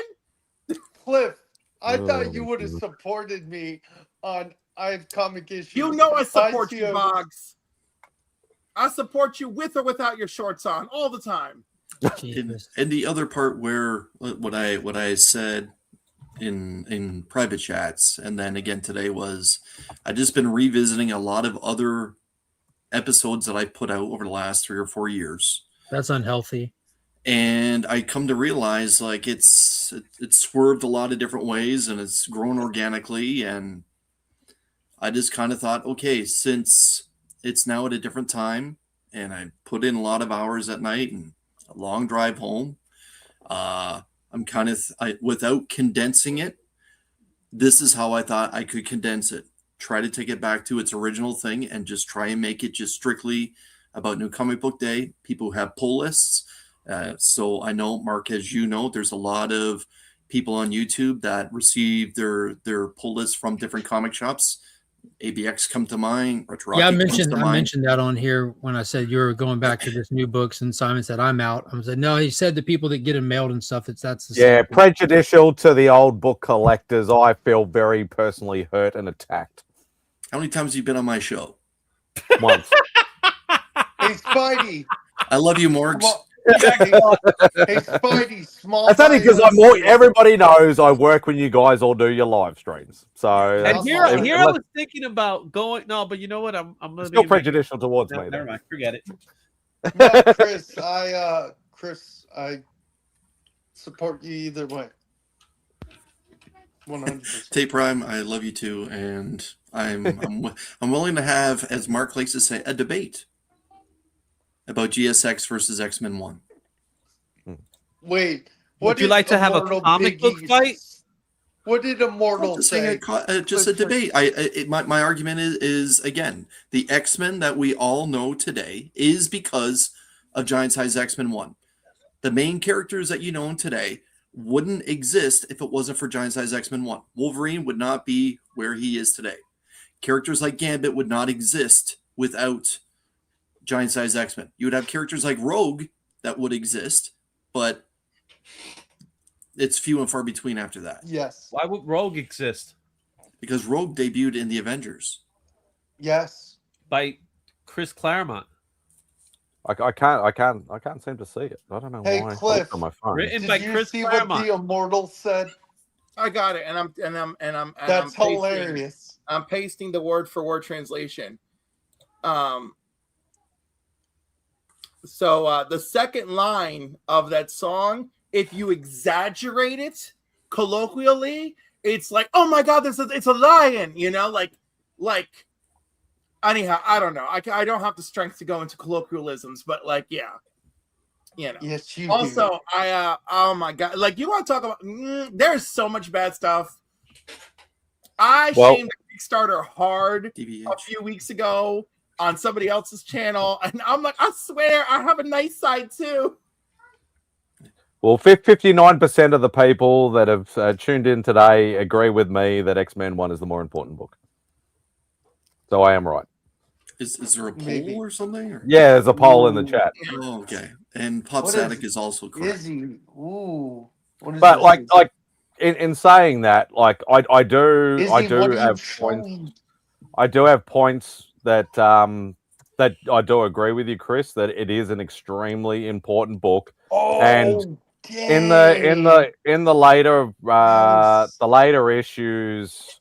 Cliff. I thought you would have supported me on I have comic issues. You know I support see you, a- Boggs. I support you with or without your shorts on all the time. And the other part where what I said in private chats and then again today was I just been revisiting a lot of other episodes that I put out over the last 3 or 4 years. That's unhealthy. And I come to realize like it swerved a lot of different ways and it's grown organically. And I just kind of thought, okay, since it's now at a different time and I put in a lot of hours at night and a long drive home, I'm kind of, without condensing it, this is how I thought I could condense it. Try to take it back to its original thing and just try and make it just strictly about New Comic Book Day. People who have pull lists. So I know, Mark, as you know, there's a lot of people on YouTube that receive their pull lists from different comic shops. ABX come to mind. Yeah, I mentioned that on here when I said you were going back to this new books, and Simon said I'm out. I said no. He said the people that get them mailed and stuff. That's the Yeah, same. prejudicial to the old book collectors. I feel very personally hurt and attacked. How many times have you been on my show? Once. Hey, Spidey. I love you, Morgs. Hey, Spidey, small. That's only because everybody knows I work when you guys all do your live streams. So And here I was thinking about going. No, but you know what? I'm gonna still be prejudicial towards No, me. never mind. Forget it. No, Chris, I support you either way. 100%. Tape Prime, I love you too, and I'm willing to have, as Mark likes to say, a debate about GSX versus X-Men 1. Wait, Would you like to have a comic book fight? What did Immortal say? Just a debate. My argument is again, the X-Men that we all know today is because of Giant Size X-Men 1. The main characters that you know today wouldn't exist if it wasn't for Giant Size X-Men 1. Wolverine would not be where he is today. Characters like Gambit would not exist without Giant Size X-Men. You would have characters like Rogue that would exist, but it's few and far between after that. Yes. Why would Rogue exist? Because Rogue debuted in the Avengers. Yes. By Chris Claremont. I can't seem to see it. I don't know Hey, why. Cliff. It's on my phone. Written Did by you Chris see Claremont. what the Immortal said? I got it, and I'm That's pasting- hilarious. I'm pasting the word for word translation. So the second line of that song, if you exaggerate it colloquially, it's like, oh my god, it's a lion, you know, like. Anyhow, I don't know. I don't have the strength to go into colloquialisms, but like, yeah, you know. Yes, you Also, do. oh my god, like you want to talk about? There's so much bad stuff. I shamed Kickstarter hard a few weeks ago on somebody else's channel, and I'm like, I swear, I have a nice side too. Well, 59% of the people that have tuned in today agree with me that X-Men 1 is the more important book. So I am right. Is there a poll or something? Or? Yeah, there's a poll in the chat. Oh, okay. And Pop What Static is- is also correct. Izzy. Ooh. What is But this? like in saying that, like I do Izzy, what are you have showing? points. I do have points that that I do agree with you, Chris, that it is an extremely important book. Oh, And in dang. the later issues,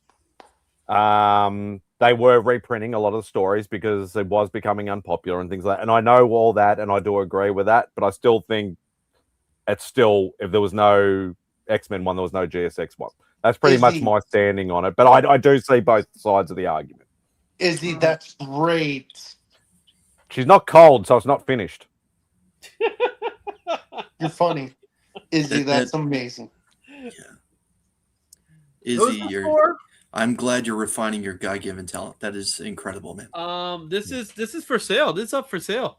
they were reprinting a lot of the stories because it was becoming unpopular and things like that. And I know all that, and I do agree with that. But I still think it's still, if there was no X-Men 1, there was no GSX 1. That's pretty much Izzy. my standing on it. But I do see both sides of the argument. Izzy, that's great. She's not cold, so it's not finished. You're funny. Izzy, that's amazing. Izzy, I'm glad you're refining your God-given talent. That is incredible, man. This is for sale. This is up for sale.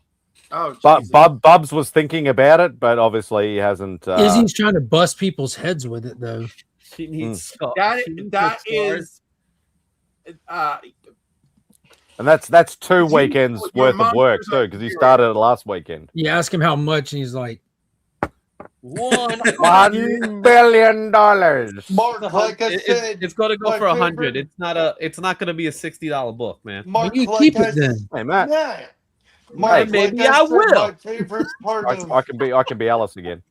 Oh, but Bubs was thinking about it, but obviously he hasn't. Izzy's trying to bust people's heads with it, though. She needs that is. And that's 2 weekends your worth of work monsters are too, because he started it last weekend. You ask him how much, and he's like, $1 billion. Mark, like I said, it's going to go my for 100. favorite- It's not going to be a $60 book, man. Mark, You like keep I it then. Hey, Matt. Yeah. Mark, maybe like I I said, will. my favorite part of I can be Alice again.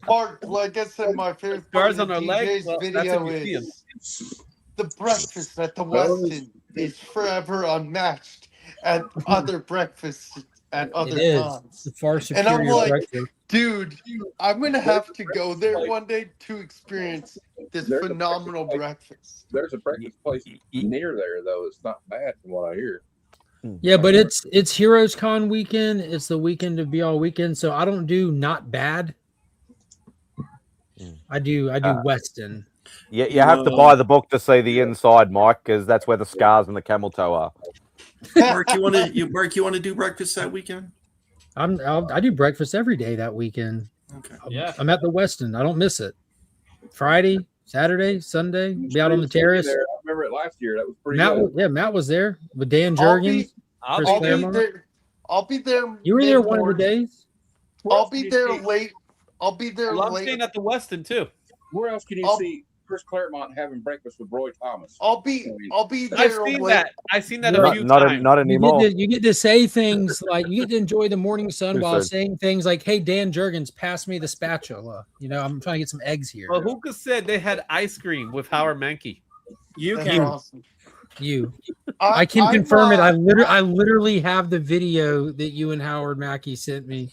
Mark, like I said, my favorite part Scars of the on her leg? DJ's Well, that's video if you see 'em. is the breakfast at the Westin is forever unmatched at other breakfasts at other It is. times. The far And I'm superior like, breakfast. dude, I'm gonna have to go there one day to experience this phenomenal breakfast. There's a breakfast place near there, though. It's not bad from what I hear. Yeah, but it's Heroes Con weekend. It's the weekend to be all weekend. So I don't do not bad. I do Weston. Yeah, you have to buy the book to see the inside, Mike, because that's where the scars and the camel toe are. Mark, you want to do breakfast that weekend? I do breakfast every day that weekend. Okay. Yeah. I'm at the Westin. I don't miss it. Friday, Saturday, Sunday, be out on the terrace. I remember it last year. That was pretty Matt, good. Matt was there with Dan Jurgens. I'll Chris be Claremont. there. I'll be there. You were there one of the mid-morning. days. I'll be there late. I'll be there Well, I'm late. staying at the Westin too. Where else can you see Chris Claremont having breakfast with Roy Thomas? I'll be there. I've seen late. that. I've seen that a few times. Not anymore. You get to say things like you get to enjoy the morning sun Too while soon. saying things like, "Hey, Dan Jurgens, pass me the spatula." You know, I'm trying to get some eggs here. Well, who could said they had ice cream with Howard Mankey? You That's can. awesome. I can confirm it. I literally have the video that you and Howard Mackey sent me.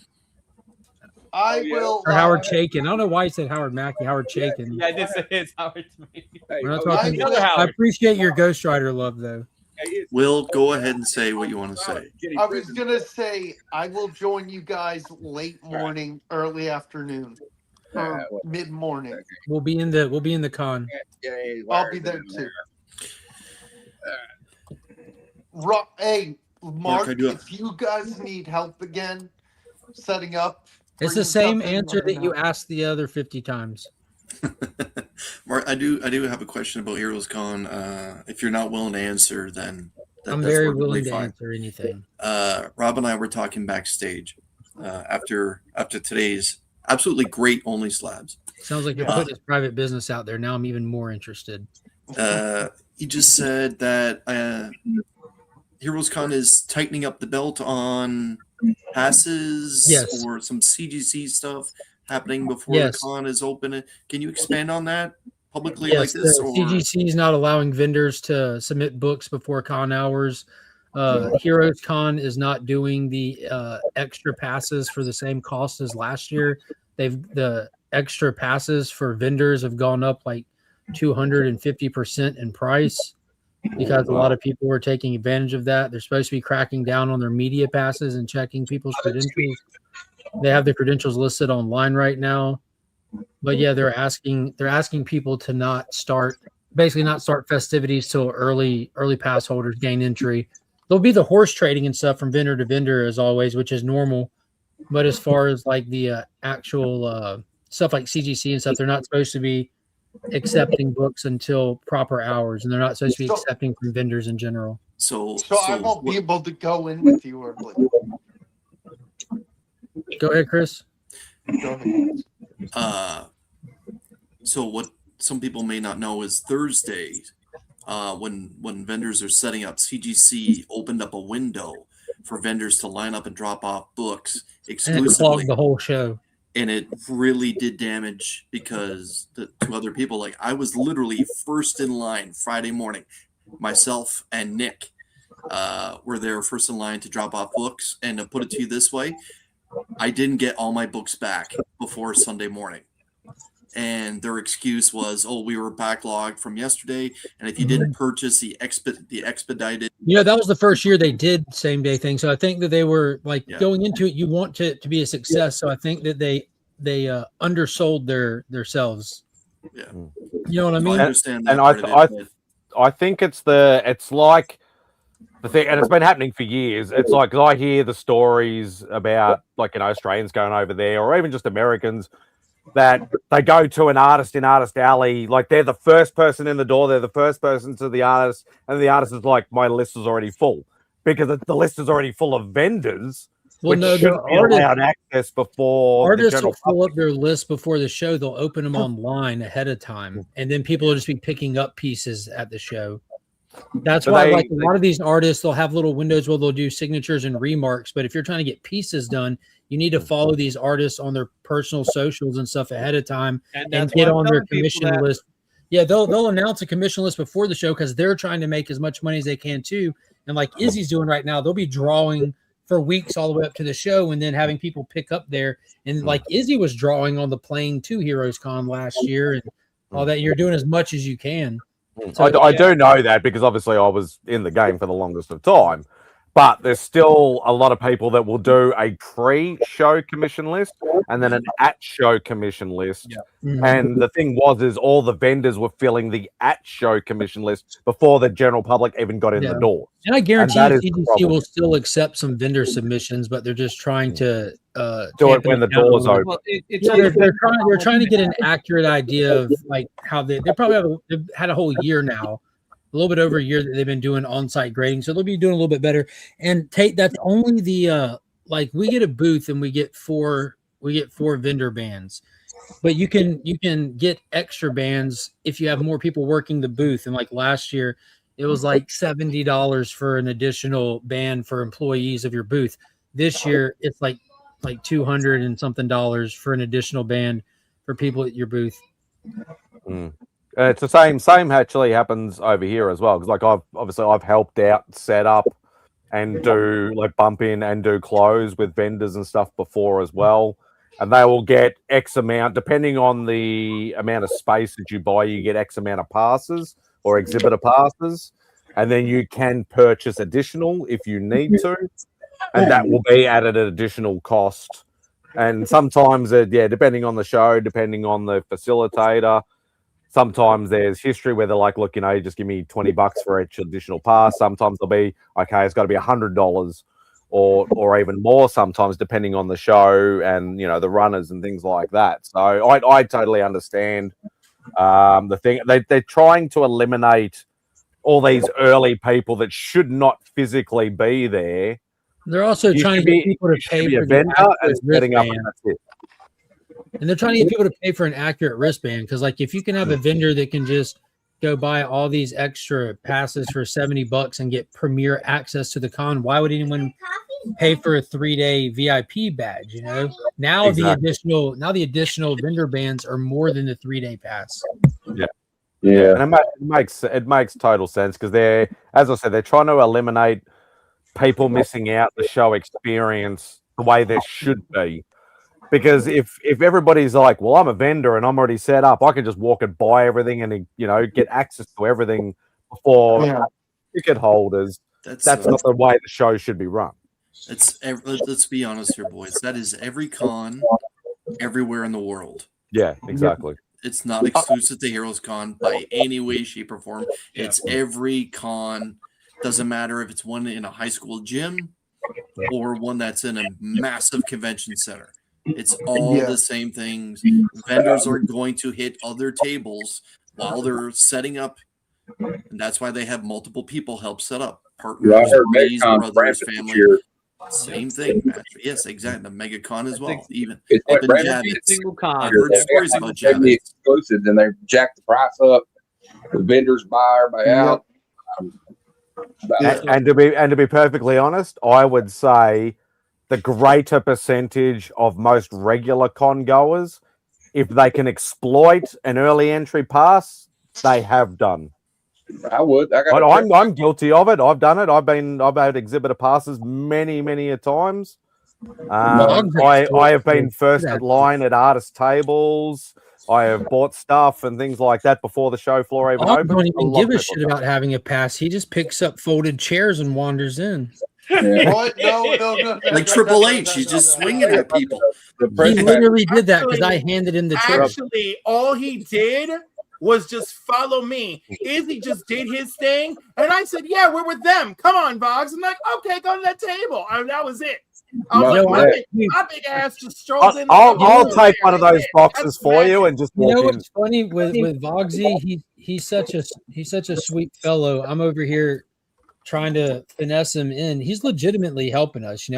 I will. Or Howard Chaykin. I don't know why he said Howard Mackey. Howard Chaykin. Yeah, I did say it's Howard Mankey. We're not talking. I appreciate your Ghost Rider love, though. Will, go ahead and say what you want to say. I was gonna say I will join you guys late morning, early afternoon, or mid morning. We'll be in the con. I'll be there too. Hey, Mark, I do if you guys need help again setting up, It's bring the same stuff in, answer let me that you know. asked the other 50 times. Mark, I do have a question about Heroes Con. If you're not willing to answer, then I'm that's very perfectly willing to fine. answer anything. Rob and I were talking backstage after today's absolutely great Only Slabs. Sounds like you're putting his private business out there. Now I'm even more interested. He just said that Heroes Con is tightening up the belt on passes Yes. or some CGC stuff happening before Yes. the con is open. Can you expand on that publicly Yes, like this? the Or CGC is not allowing vendors to submit books before con hours. Heroes Con is not doing the extra passes for the same cost as last year. The extra passes for vendors have gone up like 250% in price because a lot of people are taking advantage of that. They're supposed to be cracking down on their media passes and checking people's credentials. They have the credentials listed online right now. But yeah, they're asking people to not start festivities till early pass holders gain entry. There'll be the horse trading and stuff from vendor to vendor as always, which is normal. But as far as like the actual stuff like CGC and stuff, they're not supposed to be accepting books until proper hours, and they're not supposed to be accepting from vendors in general. So I won't be able to go in with you early. Go ahead, Chris. Go ahead. So what some people may not know is Thursday, when vendors are setting up, CGC opened up a window for vendors to line up and drop off books And it exclusively. clogged the whole show. And it really did damage because to other people, like I was literally first in line Friday morning. Myself and Nick were there first in line to drop off books. And to put it to you this way, I didn't get all my books back before Sunday morning. And their excuse was, "Oh, we were backlogged from yesterday, and if you didn't purchase the expedited." You know, that was the first year they did same day thing. So I think that they were like going into it. You want it to be a success. So I think that they undersold themselves. Yeah, you know what I mean. I understand that And part of it, I think it's like the thing, and it's been happening for years. It's like 'cause I hear the stories about Australians going over there, or even just Americans that they go to an artist in Artist Alley, like they're the first person in the door, they're the first person to the artist, and the artist is like, my list is already full because the list is already full of vendors Well, which no, shouldn't be allowed access before the artists general will fill up their list before the show. They'll open them online ahead of time, and then people will just be picking up pieces at the show. That's why, like a lot of these artists, they'll have little windows where they'll do signatures and remarks. But if you're trying to get pieces done, you need to follow these artists on their personal socials and stuff ahead of time and get on their commission list. Yeah, they'll announce a commission list before the show because they're trying to make as much money as they can too. And like Izzy's doing right now, they'll be drawing for weeks all the way up to the show and then having people pick up there. And like Izzy was drawing on the plane to Heroes Con last year and all that. You're doing as much as you can. So, I do know that because obviously I was in the game for the longest of time. But there's still a lot of people that will do a pre-show commission list and then an at-show commission list. Mm-hmm. And the thing is all the vendors were filling the at-show commission list before the general public even got in the door. And I guarantee that is CDC will still accept some vendor submissions, but they're just trying to do it when the doors open. Well, they're trying to get an accurate idea of like how they probably they've had a whole year now. A little bit over a year that they've been doing on-site grading, so they'll be doing a little bit better. And Tate, that's only the like we get a booth and we get four vendor bands, but you can get extra bands if you have more people working the booth. And like last year, it was like $70 for an additional band for employees of your booth. This year, it's like $200 and something for an additional band for people at your booth. It's the same actually happens over here as well. Because like I've helped out set up and do like bump in and do close with vendors and stuff before as well. And they will get X amount, depending on the amount of space that you buy, you get X amount of passes or exhibitor passes. And then you can purchase additional if you need to. And that will be at an additional cost. And sometimes, depending on the show, depending on the facilitator, sometimes there's history where they're like, look, just give me $20 for each additional pass. Sometimes they'll be, okay, it's got to be $100 or even more sometimes, depending on the show and, the runners and things like that. So I totally understand the thing. They're trying to eliminate all these early people that should not physically be there. They're also trying to get people to pay for the accurate wristband. And they're trying to get people to pay for an accurate wristband because, like, if you can have a vendor that can just go buy all these extra passes for $70 and get premier access to the con, why would anyone pay for a 3-day VIP badge? Now exactly. the additional vendor bands are more than the 3-day pass. Yeah, and it makes total sense because as I said, they're trying to eliminate people missing out the show experience the way there should be. Because if everybody's like, well, I'm a vendor and I'm already set up, I can just walk and buy everything and get access to everything before ticket holders. That's not the way the show should be run. Let's be honest here, boys. That is every con everywhere in the world. Yeah, exactly. It's not exclusive to Heroes Con by any way, shape, or form. It's every con. Doesn't matter if it's one in a high school gym or one that's in a massive convention center. It's all the same things. Vendors are going to hit other tables while they're setting up. And that's why they have multiple people help set up. Partners, buddies, brothers, family. Same thing, Patrick. Yes, exactly. The MegaCon as well. Even up in Javits. I've heard stories about Javits. Exclusive, then they jack the price up. The vendors buy everybody out. And to be perfectly honest, I would say the greater percentage of most regular con goers, if they can exploit an early entry pass, they have done. I would. I'm guilty of it. I've done it. I've had exhibitor passes many a times. I have been first at line at artist tables. I have bought stuff and things like that before the show floor even opened. Don't even give a shit about having a pass. He just picks up folded chairs and wanders in. What? No. Like Triple H, he's just swinging at people. He literally did that because I handed him the chair. Actually, all he did was just follow me. Izzy just did his thing, and I said, "Yeah, we're with them. Come on, Boggs." I'm like, "Okay, go to that table." That was it. My big ass just strolled in. I'll take one of those boxes for you and just walk in. What's funny with Vogsy? He's such a sweet fellow. I'm over here trying to finesse him in. He's legitimately helping us.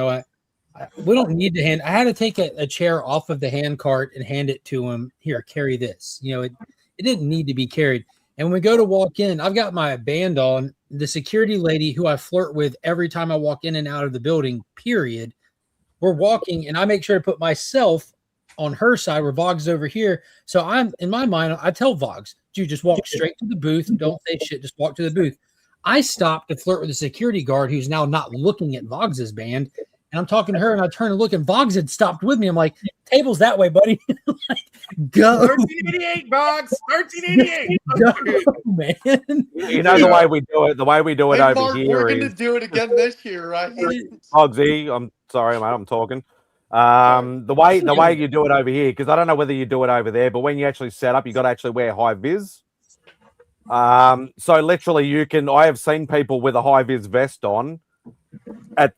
We don't need to hand. I had to take a chair off of the hand cart and hand it to him. Here, carry this. You know, it didn't need to be carried. And when we go to walk in, I've got my band on. The security lady who I flirt with every time I walk in and out of the building, period. We're walking, and I make sure to put myself on her side where Vogs over here. So I'm in my mind, I tell Vogs, dude, just walk straight to the booth. Don't say shit. Just walk to the booth. I stopped to flirt with the security guard who's now not looking at Vogs's band. And I'm talking to her, and I turn and look, and Vogs had stopped with me. I'm like, table's that way, buddy. Like, go. 1388, Boggs. 1388. Go, man. You know the way we do it. The way we do it Hey, over Mark, here we're is going to do it again this year, right? Hogsy. I'm sorry, mate. I'm talking. The way you do it over here, because I don't know whether you do it over there, but when you actually set up, you got to actually wear high vis. So literally, I have seen people with a high vis vest on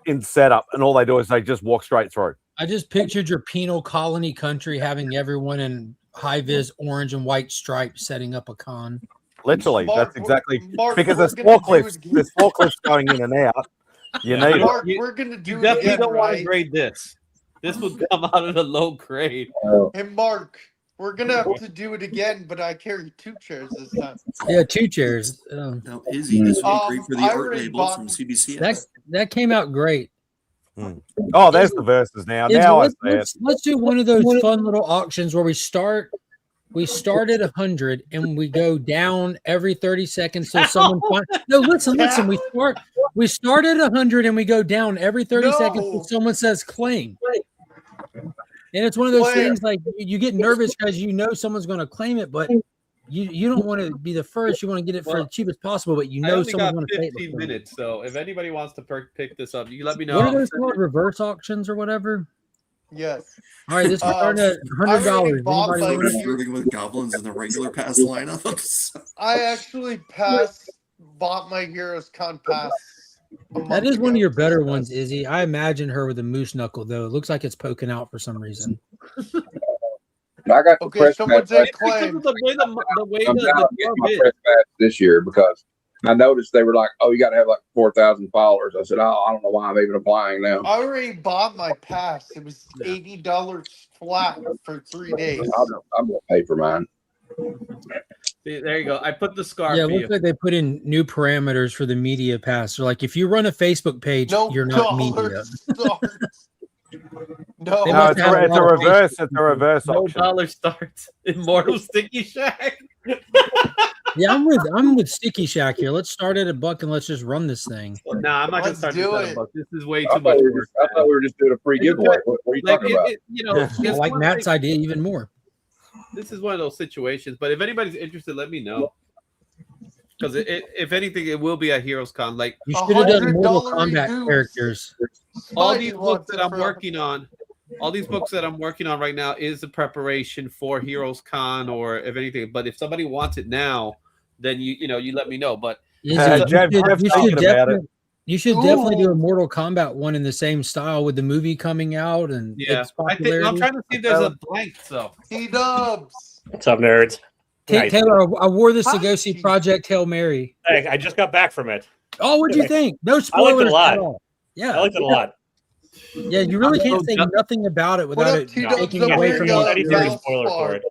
in setup, and all they do is they just walk straight through. I just pictured your penal colony country having everyone in high vis orange and white stripes setting up a con. Literally, Mark, that's exactly Mark, because we're there's gonna forklifts going in and out. You need Mark, it. we're going to do You it definitely again, don't want to right? grade this. This would come out of the low grade. And Mark, we're going to have to do it again, but I carry 2 chairs this time. Yeah, 2 chairs. Now, Izzy, this would be great for the I art already label bought- from CBCS. That came out great. Oh, there's the verses now. Izzy, Now I see it. let's do one of those fun little auctions where we start at 100 and we go down every 30 seconds so someone no listen we start at 100 and we go down every 30 seconds so someone says claim. And it's one of those things like you get nervous because you know someone's going to claim it, but you don't want to be the first. You want to get it for the cheapest possible, but you know someone's going to pay it. 15 minutes, so if anybody wants to pick this up, you let me know. What are those called? Reverse auctions or whatever? Yes. All right, this is starting at $100. We're starting with goblins in the regular pass lineups. I actually bought my Heroes Con pass. That is one of your better ones, Izzy. I imagine her with a moose knuckle, though. It looks like it's poking out for some reason. I got the press someone's pass. claim. I'm down to get my press pass this year because I noticed they were like, "Oh, you got to have like 4,000 followers." I said, "Oh, I don't know why I'm even applying now." I already bought my pass. It was $80 flat for 3 days. I'm gonna pay for mine. See, there you go. I put the scarf. Yeah, it for looks you. like they put in new parameters for the media pass. So, like, if you run a Facebook page, you're not media. No, it's a reverse. It's a reverse No auction. dollar starts. Immortal Sticky Shack. Yeah, I'm with Sticky Shack here. Let's start at $1 and let's just run this thing. Nah, I'm not gonna Let's start do this at it. $1. This is way I too much work. thought we were just doing a free giveaway. What are you talking about? You know, I it's like one Matt's thing- idea even more. This is one of those situations. But if anybody's interested, let me know. Because if anything, it will be at Heroes Con. Like You should have done Mortal $100 Kombat reduce. characters. all Spidey these books wants that it I'm for- working on, all these books that I'm working on right now is the preparation for Heroes Con, or if anything. But if somebody wants it now, then you let me know. But Jeff's thinking about it. You should definitely do a Mortal Kombat one in the same style with the movie coming out and yeah, its I'm popularity. trying to see if there's a blank. So T-dubs. What's up, nerds? Nice. Taylor, I wore this to go see Project Hail Mary. Hey, I just got back from it. Oh, what'd you think? No I liked spoilers it a lot. at all. Yeah, I liked it a lot. Yeah, you really can't say nothing about it without it taking away from spoiler for it.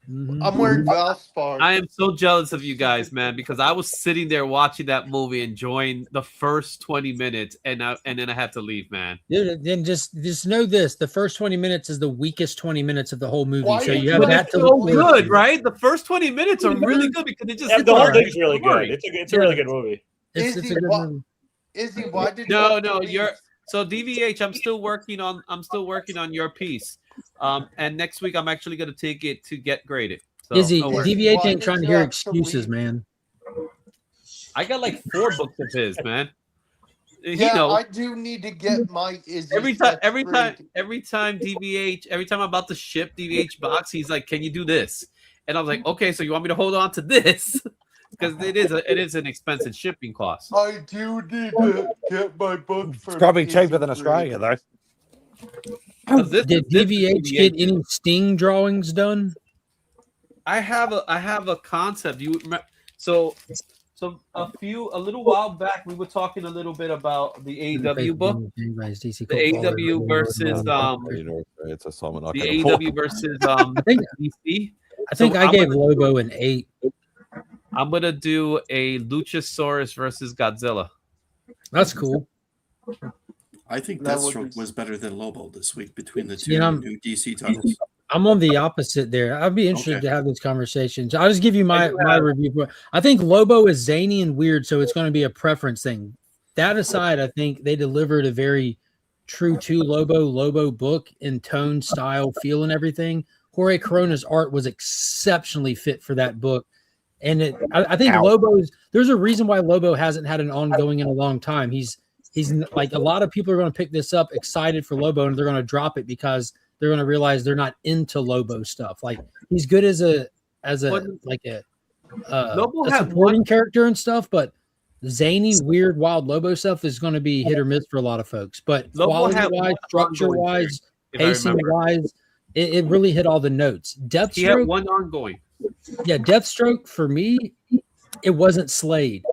I'm wearing Valspar. I am so jealous of you guys, man, because I was sitting there watching that movie, enjoying the first 20 minutes, and then I had to leave, man. Dude, then just know this: the first 20 minutes is the weakest 20 minutes of the whole movie. Why So is you have it that to so look forward good, to. right? The first 20 minutes are really good because it just Yeah, hits the whole on thing's really story. good. It's a really good movie. It's a good movie. Izzy, why did you No, have to no, leave? you're so DVH. I'm still working on your piece, and next week I'm actually going to take it to get graded. So, Izzy, no worries. DVH ain't trying to hear excuses, man. I got like 4 books of his, man. Yeah, I do need to get my Izzy. Every time DVH, every time I'm about to ship DVH box, he's like, "Can you do this?" And I was like, "Okay, so you want me to hold on to this?" Because it is an expensive shipping cost. I do need to get my book for. It's probably cheaper than Australia, though. Did DVH get any Sting drawings done? I have a concept. So So a little while back, we were talking a little bit about the AEW book, the AEW versus it's a Simon. the AEW versus DC. I think I gave Lobo an 8. I'm gonna do a Luchasaurus versus Godzilla. That's cool. I think Deathstroke was better than Lobo this week between the two You know, new DC titles. I'm on the opposite there. I'd be interested to have this conversation. I'll just give you my review. I think Lobo is zany and weird, so it's going to be a preference thing. That aside, I think they delivered a very true to Lobo book in tone, style, feel, and everything. Jorge Corona's art was exceptionally fit for that book. And I think there's a reason why Lobo hasn't had an ongoing in a long time. He's like, a lot of people are going to pick this up excited for Lobo, and they're going to drop it because they're going to realize they're not into Lobo stuff. Like, he's good as a supporting character and stuff, but zany, weird, wild Lobo stuff is going to be hit or miss for a lot of folks. But quality-wise, structure-wise, pacing-wise, it really hit all the notes. Deathstroke, he had one ongoing. Yeah, Deathstroke for me, it wasn't Slade.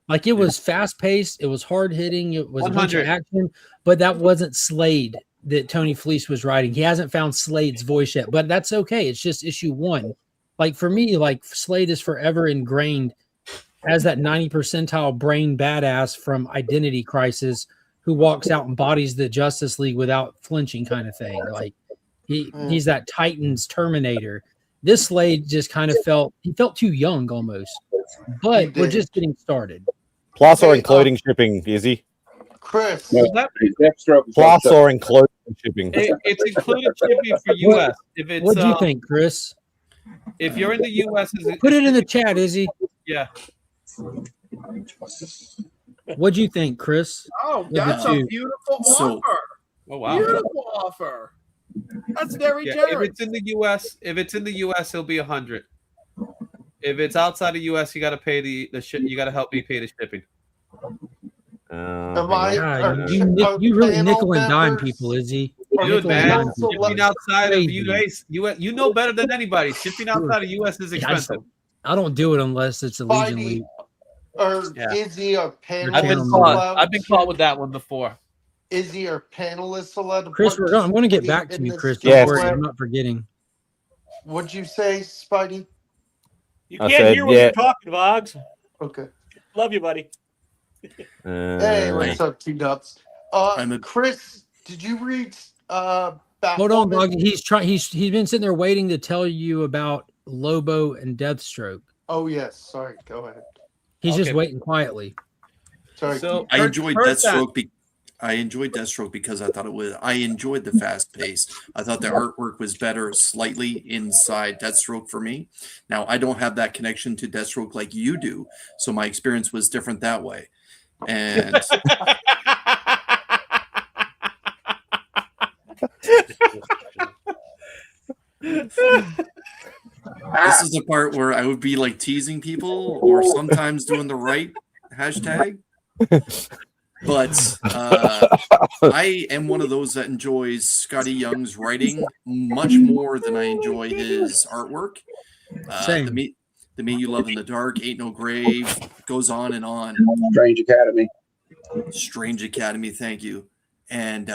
Like, it was fast-paced, it was hard-hitting, it was 100. A bunch of action, but that wasn't Slade that Tony Fleece was writing. He hasn't found Slade's voice yet, but that's okay. It's just issue 1. Like, for me, like, Slade is forever ingrained as that 90 percentile brain badass from Identity Crisis who walks out and bodies the Justice League without flinching kind of thing. Like, he's that Titans Terminator. This Slade just kind of felt too young almost, but we're just getting started. Plus or including shipping, Izzy? Chris. Plus or including shipping? It's included shipping for US. If it's, what do you think, Chris? If you're in the US, put it in the chat, Izzy. Yeah. What do you think, Chris? Oh, that's a beautiful offer. Oh wow. Beautiful offer. That's very generous. If it's in the US, it'll be 100. If it's outside the US, you got to pay the you got to help me pay the shipping. You really nickel and dime people, Izzy. Dude, man, shipping outside of US, you know better than anybody. Shipping outside of US is expensive. I don't do it unless it's a Legion League. Or Izzy or panelists I've been caught with that one before. Izzy or panelists allowed to Chris, I'm going to get back to you, Chris. Don't worry, I'm not forgetting. What'd you say, Spidey? You can't hear what you're talking, Vogs. Okay. Love you, buddy. Hey, what's up, T-Dubs? Chris, did you read Hold on, Dog. He's been sitting there waiting to tell you about Lobo and Deathstroke. Oh, yes. Sorry. Go ahead. He's just waiting quietly. Sorry. So I enjoyed Deathstroke. I enjoyed Deathstroke because I enjoyed the fast pace. I thought the artwork was better slightly inside Deathstroke for me. Now, I don't have that connection to Deathstroke like you do, so my experience was different that way. And this is the part where I would be like teasing people or sometimes doing the right hashtag. But I am one of those that enjoys Scotty Young's writing much more than I enjoy his artwork. The Me You Love in the Dark, Ain't No Grave, goes on and on. Strange Academy, thank you. And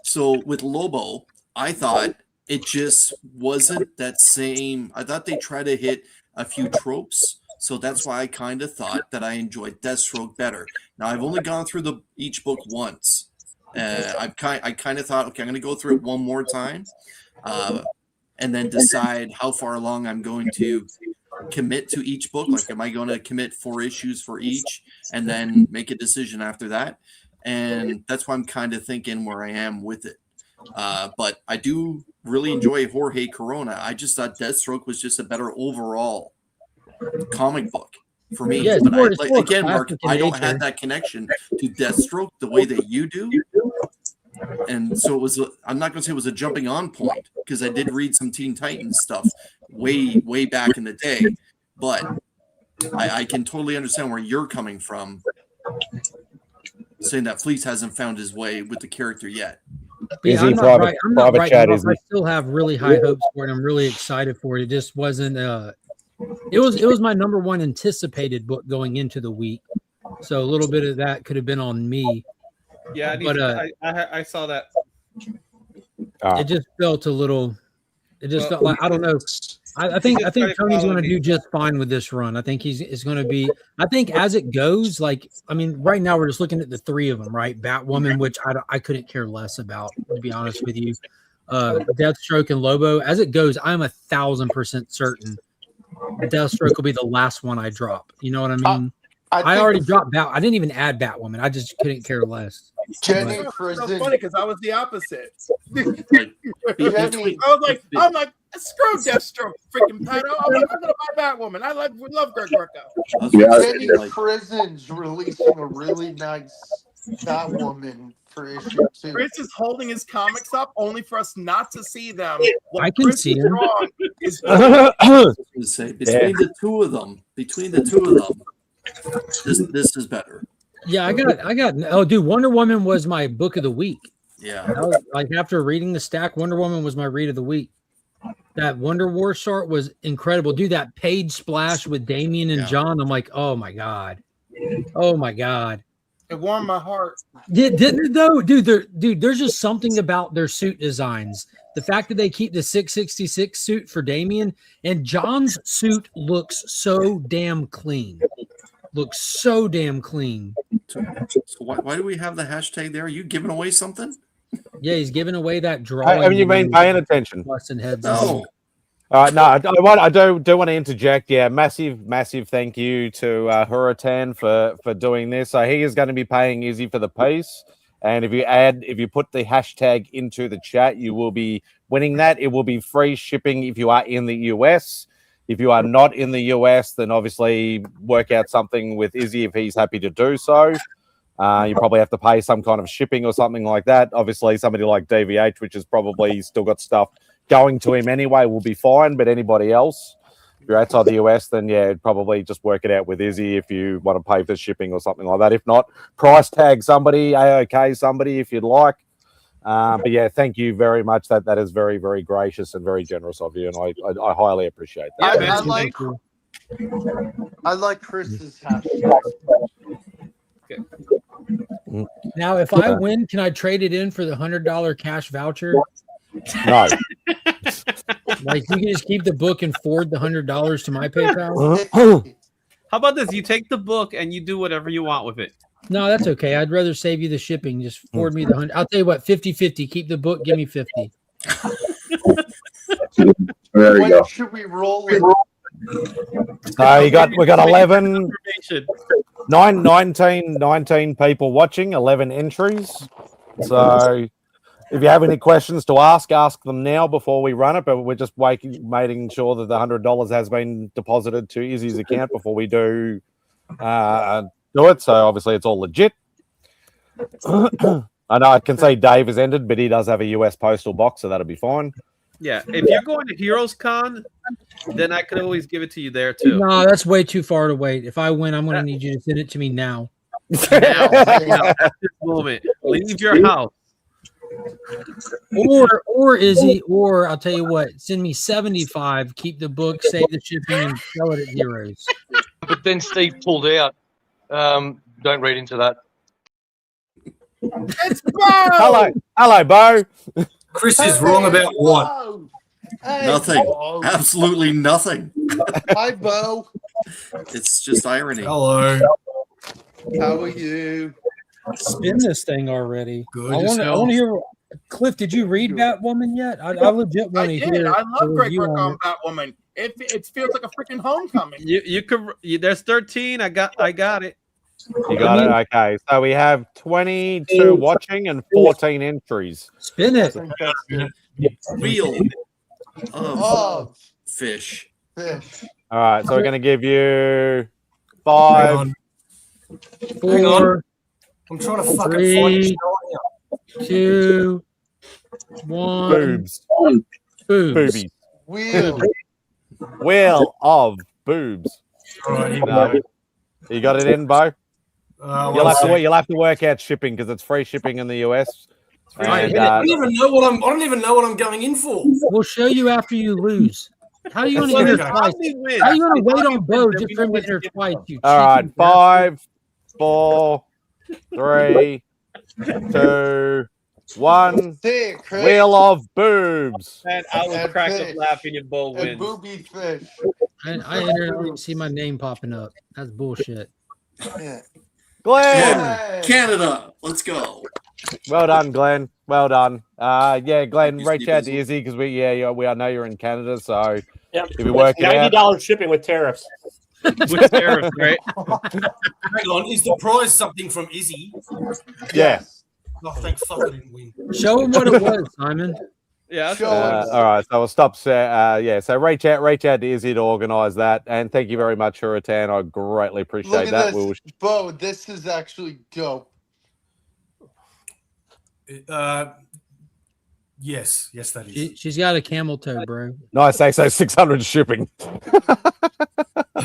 so with Lobo, I thought it just wasn't that same. I thought they tried to hit a few tropes. So that's why I kind of thought that I enjoyed Deathstroke better. Now, I've only gone through each book once. I kind of thought, okay, I'm going to go through it one more time and then decide how far along I'm going to commit to each book. Like, am I going to commit 4 issues for each and then make a decision after that? And that's why I'm kind of thinking where I am with it. But I do really enjoy Jorge Corona. I just thought Deathstroke was just a better overall comic book for me. Yeah, but again, Mark, I don't have that connection to Deathstroke the way that you do. And so it was, I'm not going to say it was a jumping on point because I did read some Teen Titans stuff way back in the day, but I can totally understand where you're coming from saying that Fleece hasn't found his way with the character yet. Yeah, I'm not right. I still have really high hopes for it. I'm really excited for it. It just wasn't It was my number one anticipated book going into the week, so a little bit of that could have been on me. Yeah, but I saw that. It just felt a little. It just felt like I don't know. I think Tony's going to do just fine with this run. I think he's going to be. I think as it goes, like I mean, right now we're just looking at the three of them, right? Batwoman, which I couldn't care less about, to be honest with you. Deathstroke and Lobo. As it goes, I'm 1,000% certain Deathstroke will be the last one I drop. You know what I mean? I already dropped Bat. I didn't even add Batwoman. I just couldn't care less. Jenny, it's so funny because I was the opposite. I was like, screw Deathstroke, freaking pedo. I'm gonna buy Batwoman. We love Greg Rucka. Jenny Prison's releasing a really nice Batwoman for issue 2. Chris is holding his comics up only for us not to see them. I can see them. Between the two of them, this is better. Yeah, I got. Oh, dude, Wonder Woman was my book of the week. Yeah, like after reading the stack, Wonder Woman was my read of the week. That Wonder War start was incredible, dude. That page splash with Damian and John, I'm like, oh my god. It warmed my heart. Didn't it though, dude? There's just something about their suit designs. The fact that they keep the 666 suit for Damian and John's suit looks so damn clean. So why do we have the hashtag there? Are you giving away something? Yeah, he's giving away that drawing. Have you been paying attention? No. No, I do want to interject. Yeah, massive thank you to Hurricane for doing this. So he is going to be paying Izzy for the piece. And if you put the hashtag into the chat, you will be winning that. It will be free shipping if you are in the US. If you are not in the US, then obviously work out something with Izzy if he's happy to do so. You probably have to pay some kind of shipping or something like that. Obviously, somebody like DVH, which has probably still got stuff going to him anyway, will be fine. But anybody else, if you're outside the US, then yeah, probably just work it out with Izzy if you want to pay for shipping or something like that. If not, price tag somebody, AOK somebody if you'd like. But yeah, thank you very much. That is very, very gracious and very generous of you, and I highly appreciate that. I like Chris's hashtag. Okay. Now, if I win, can I trade it in for the $100 cash voucher? No. Like you can just keep the book and forward the $100 to my PayPal. How about this? You take the book and you do whatever you want with it. No, that's okay. I'd rather save you the shipping. Just forward me the 100. I'll tell you what, 50-50. Keep the book, give me 50. There you go. Should we roll it? We got 11, 19 people watching, 11 entries. So if you have any questions to ask them now before we run it. But we're just making sure that the $100 has been deposited to Izzy's account before we do it. So obviously it's all legit. I know I can say Dave has ended, but he does have a US postal box, so that'll be fine. Yeah, if you're going to Heroes Con, then I could always give it to you there too. No, that's way too far to wait. If I win, I'm going to need you to send it to me now. Now, at this moment, leave your house. Or Izzy, or I'll tell you what, send me 75, keep the book, save the shipping, and sell it at Heroes. But then Steve pulled out. Don't read into that. It's Bo! Hello, Bo. Chris is wrong about what? Hey, Nothing. Bo. Absolutely nothing. Hi, Bo. It's just irony. Hello. How are you? Spin this thing already. Good I want to hear. Cliff, did you read Batwoman yet? I legit want to hear. I love a Greg review Rucka on on Batwoman. It feels like a freaking homecoming. You could. There's 13. I got it. You got it? Okay. So we have 22 watching and 14 entries. Spin it. Reel of fish. All right. So we're going to give you 5, 4, I'm trying to fucking find it. 2, 1. boobs. Boobs. Boobies. Wheel of boobs. All right, here we No. go. You got it in, Bo? You'll You'll have to work out shipping because it's free shipping in the US. And, I don't even know what I'm going in for. We'll show you after you lose. How are you going to Well, enter there's twice? Omni wins. How are you going to It's wait Omni on Bo wins just every for him to once enter again. twice? You All right, cheeky bastard. 5, 4, 3, 2, 1. Say it, Chris. Wheel of boobs. And I will And crack up fish. laughing if Bo And wins. booby fish. I entered. I don't even see my name popping up. That's bullshit. Yeah. Glenn. Yeah, Canada. Let's go. Well done, Glenn. Well done. Yeah, Glenn, reach out to Izzy because we I know you're in Canada, so Yep. if you work it out. $90 shipping with tariffs. With tariffs, right? Hang on, is the prize something from Izzy? Yeah. Oh, thank fuck I didn't win. Show him what it was, Simon. Yeah. All right, so we'll stop. So reach out to Izzy to organise that, and thank you very much, Hurricane. I greatly appreciate Look at that. this. Bo, this is actually dope. Yes, that is. She's got a camel toe, bro. Nice, say so 600 shipping.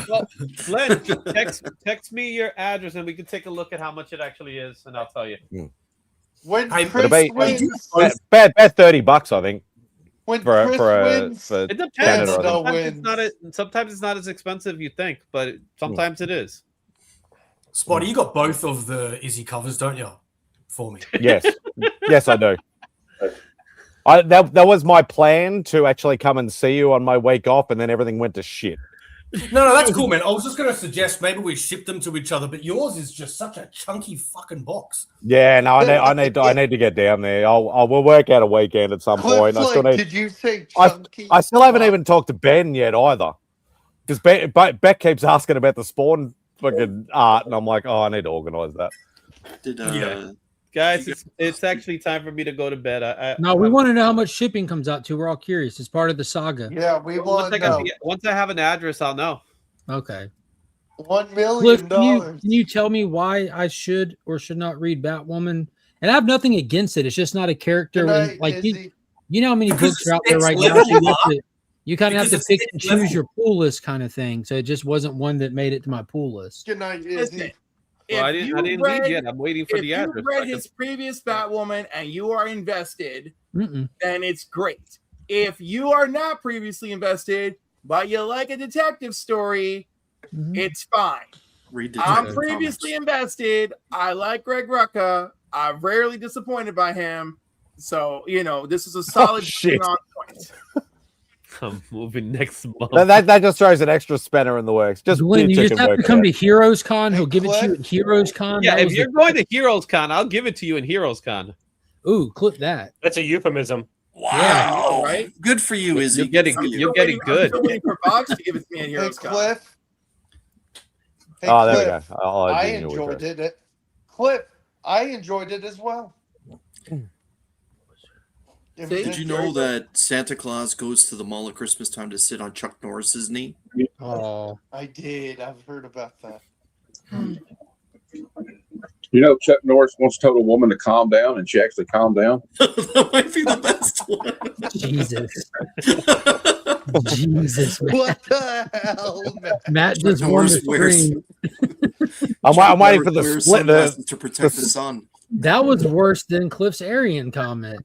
Well, Glenn, text me your address and we can take a look at how much it actually is, and I'll tell you. When It'll Chris be wins, about $30, I think. when for Chris wins, wins, It depends. Canada, Sometimes it's not as expensive you think, but sometimes it is. Spotty, you got both of the Izzy covers, don't you? For me. Yes, yes, I do. That was my plan to actually come and see you on my week off, and then everything went to shit. No, that's cool, man. I was just going to suggest maybe we ship them to each other, but yours is just such a chunky fucking box. Yeah, no, I need to get down there. We'll work out a weekend at some point. I still need. Did you say chunky? I still haven't even talked to Ben yet either, because Beck keeps asking about the Spawn fucking art, and I'm like, I need to organise that. Guys, it's actually time for me to go to bed. No, we want to know how much shipping comes out to. We're all curious. It's part of the saga. Yeah, we want to know. Once I have an address, I'll know. Okay. $1 million. Cliff, can you tell me why I should or should not read Batwoman? And I have nothing against it. It's just not a character. You know how many books are out there right now. You kind of have to pick and choose your pool list kind of thing. So it just wasn't one that made it to my pool list. Good night, Izzy. Well, I didn't read yet. I'm waiting for the address. If you read his previous Batwoman and you are invested, then it's great. If you are not previously invested, but you like a detective story, it's fine. I'm previously invested. I like Greg Rucka. I'm rarely disappointed by him. So, this is a solid on point. I'm moving next month. That just throws an extra spanner in the works. Just Glenn, you just have to come to Heroes Con. He'll give it to you at Heroes Con. Yeah, if you're going to Heroes Con, I'll give it to you in Heroes Con. Ooh, clip that. That's a euphemism. Wow. Yeah, right? Good for you, Izzy. You're getting good. I'm still waiting for Box to give it to me at Heroes Con. Cliff. Hey, Oh, there we Cliff, go. I enjoyed it. Cliff, I enjoyed it as well. Did you know that Santa Claus goes to the mall at Christmas time to sit on Chuck Norris's knee? Oh, I did. I've heard about that. Chuck Norris once told a woman to calm down, and she actually calmed down. That might be the best one. Jesus. Jesus, man. What the hell, man? Matt just warned the screen. I'm waiting for the split to protect the sun. That was worse than Cliff's Aryan comment.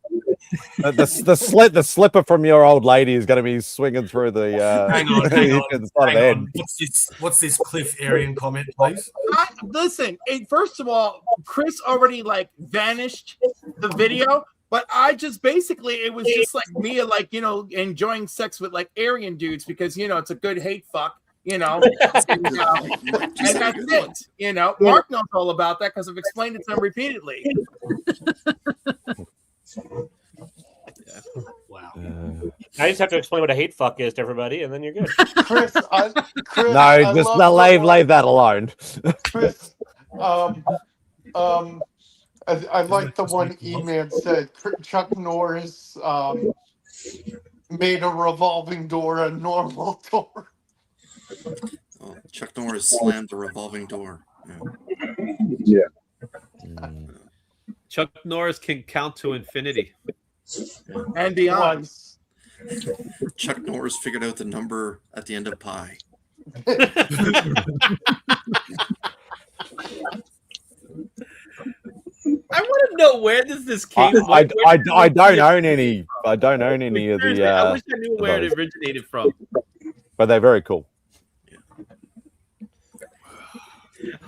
The slipper from your old lady is going to be swinging through the. Hang on. the side of the head. What's this Cliff Aryan comment, please? Listen, first of all, Chris already vanished the video, but I just basically it was just like me enjoying sex with Aryan dudes because it's a good hate fuck. And that's it. Mark knows all about that because I've explained it to him repeatedly. Wow. I just have to explain what a hate fuck is to everybody, and then you're good. Chris, no, just leave that alone. Chris, I like the one E-Man said. Chuck Norris made a revolving door a normal door. Oh, Chuck Norris slammed the revolving door. Yeah. Chuck Norris can count to infinity. And beyond. Chuck Norris figured out the number at the end of pi. I want to know where does this came from. I don't own any. I don't own any of the. I wish I knew where it originated from. but they're very cool.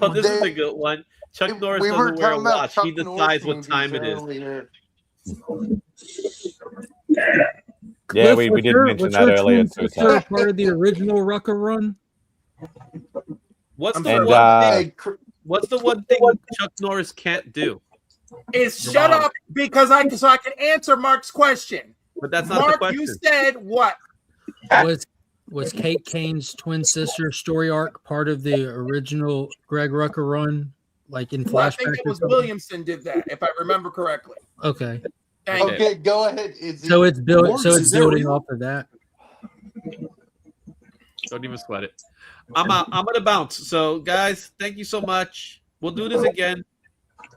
Oh, this is a good one. Chuck Norris doesn't wear a watch. He decides what time it is. Yeah, we did mention that earlier too. Is there a part of the original Rucker run? What's the one thing Chuck Norris can't do? Is shut up because I can answer Mark's question. But that's not Mark, the question. you said what? Was Kate Kane's twin sister story arc part of the original Greg Rucker run, like in Well, I flashback? think it was Williamson did that, if I remember correctly. Okay. Okay, go ahead. So it's building off of that. Don't even sweat it. I'm out. I'm gonna bounce. So, guys, thank you so much. We'll do this again.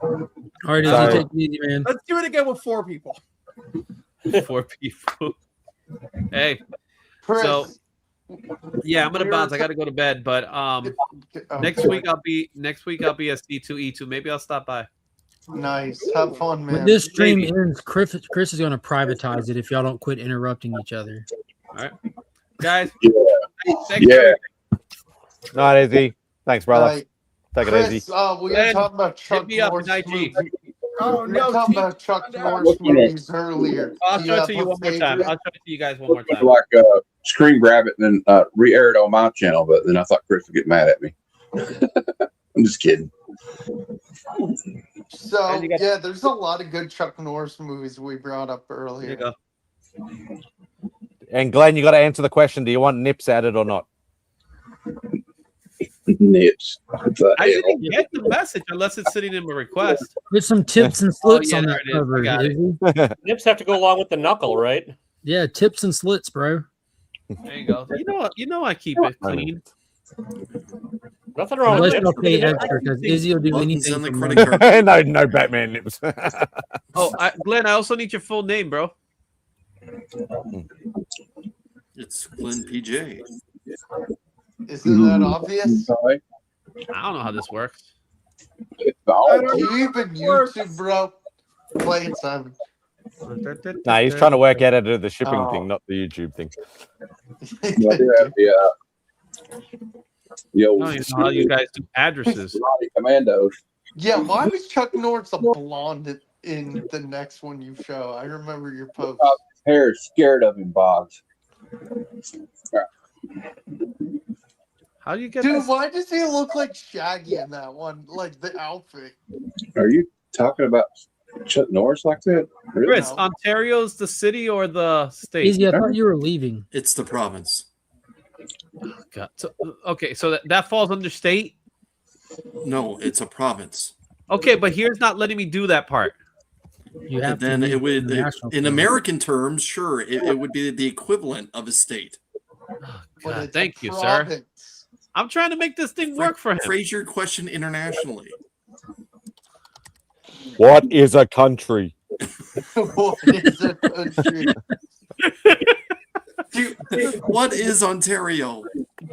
All right, take it easy, man. Let's do it again with 4 people. 4 people. Hey. Chris, So yeah, I'm gonna bounce. I gotta go to bed. But next week I'll be at C2E2. Maybe I'll stop by. Nice. Have fun, man. When this stream ends, Chris is going to privatize it if y'all don't quit interrupting each other. All right, guys. Yeah. All right, Izzy. Thanks, brother. Right. Take it Chris, easy. we were talking about Chuck Norris IG. movies. Oh, We no. were talking about Chuck Norris movies earlier. I'll Do show it have to you a one more time. favorite? I'll show it to you guys one more time. Like screen grab it and then re-air it on my channel, but then I thought Chris would get mad at me. I'm just kidding. So yeah, there's a lot of good Chuck Norris movies we brought up earlier. There you go. And Glenn, you got to answer the question: do you want nips added or not? Nips. I didn't get the message unless it's sitting in my request. There's some tips and slits on that cover. Izzy. Nips have to go along with the knuckle, right? Yeah, tips and slits, bro. There you go. You know I keep it clean. Nothing wrong Unless with you'll nips. pay extra because Izzy will do anything. on the for credit money. card. no Batman nips. Oh, Glenn, I also need your full name, bro. It's Glenn PJ. Isn't that obvious? I don't know how this works. Do you even YouTube, bro? Play it, Simon. Nah, he's trying to work out how to do the shipping thing, not the YouTube thing. I don't even know how you guys do addresses. Commandos. Yeah, why was Chuck Norris a blonde in the next one you show? I remember your post. His hair is scared of him, Boggs. How do you get Dude, this? why does he look like Shaggy in that one? Like the outfit. Are you talking about Chuck Norris like that? Really? Chris, Ontario's the city or the state? Izzy, I thought you were leaving. It's the province. Oh, God. So, okay, so that falls under state? No, it's a province. Okay, but here's not letting me do that part. You have And then to it would, national in American terms, sure, it would be the equivalent of a state. God, thank you, sir. I'm trying to make this thing work for him. Phrase your question internationally. What is a country? What is a country? What is Ontario?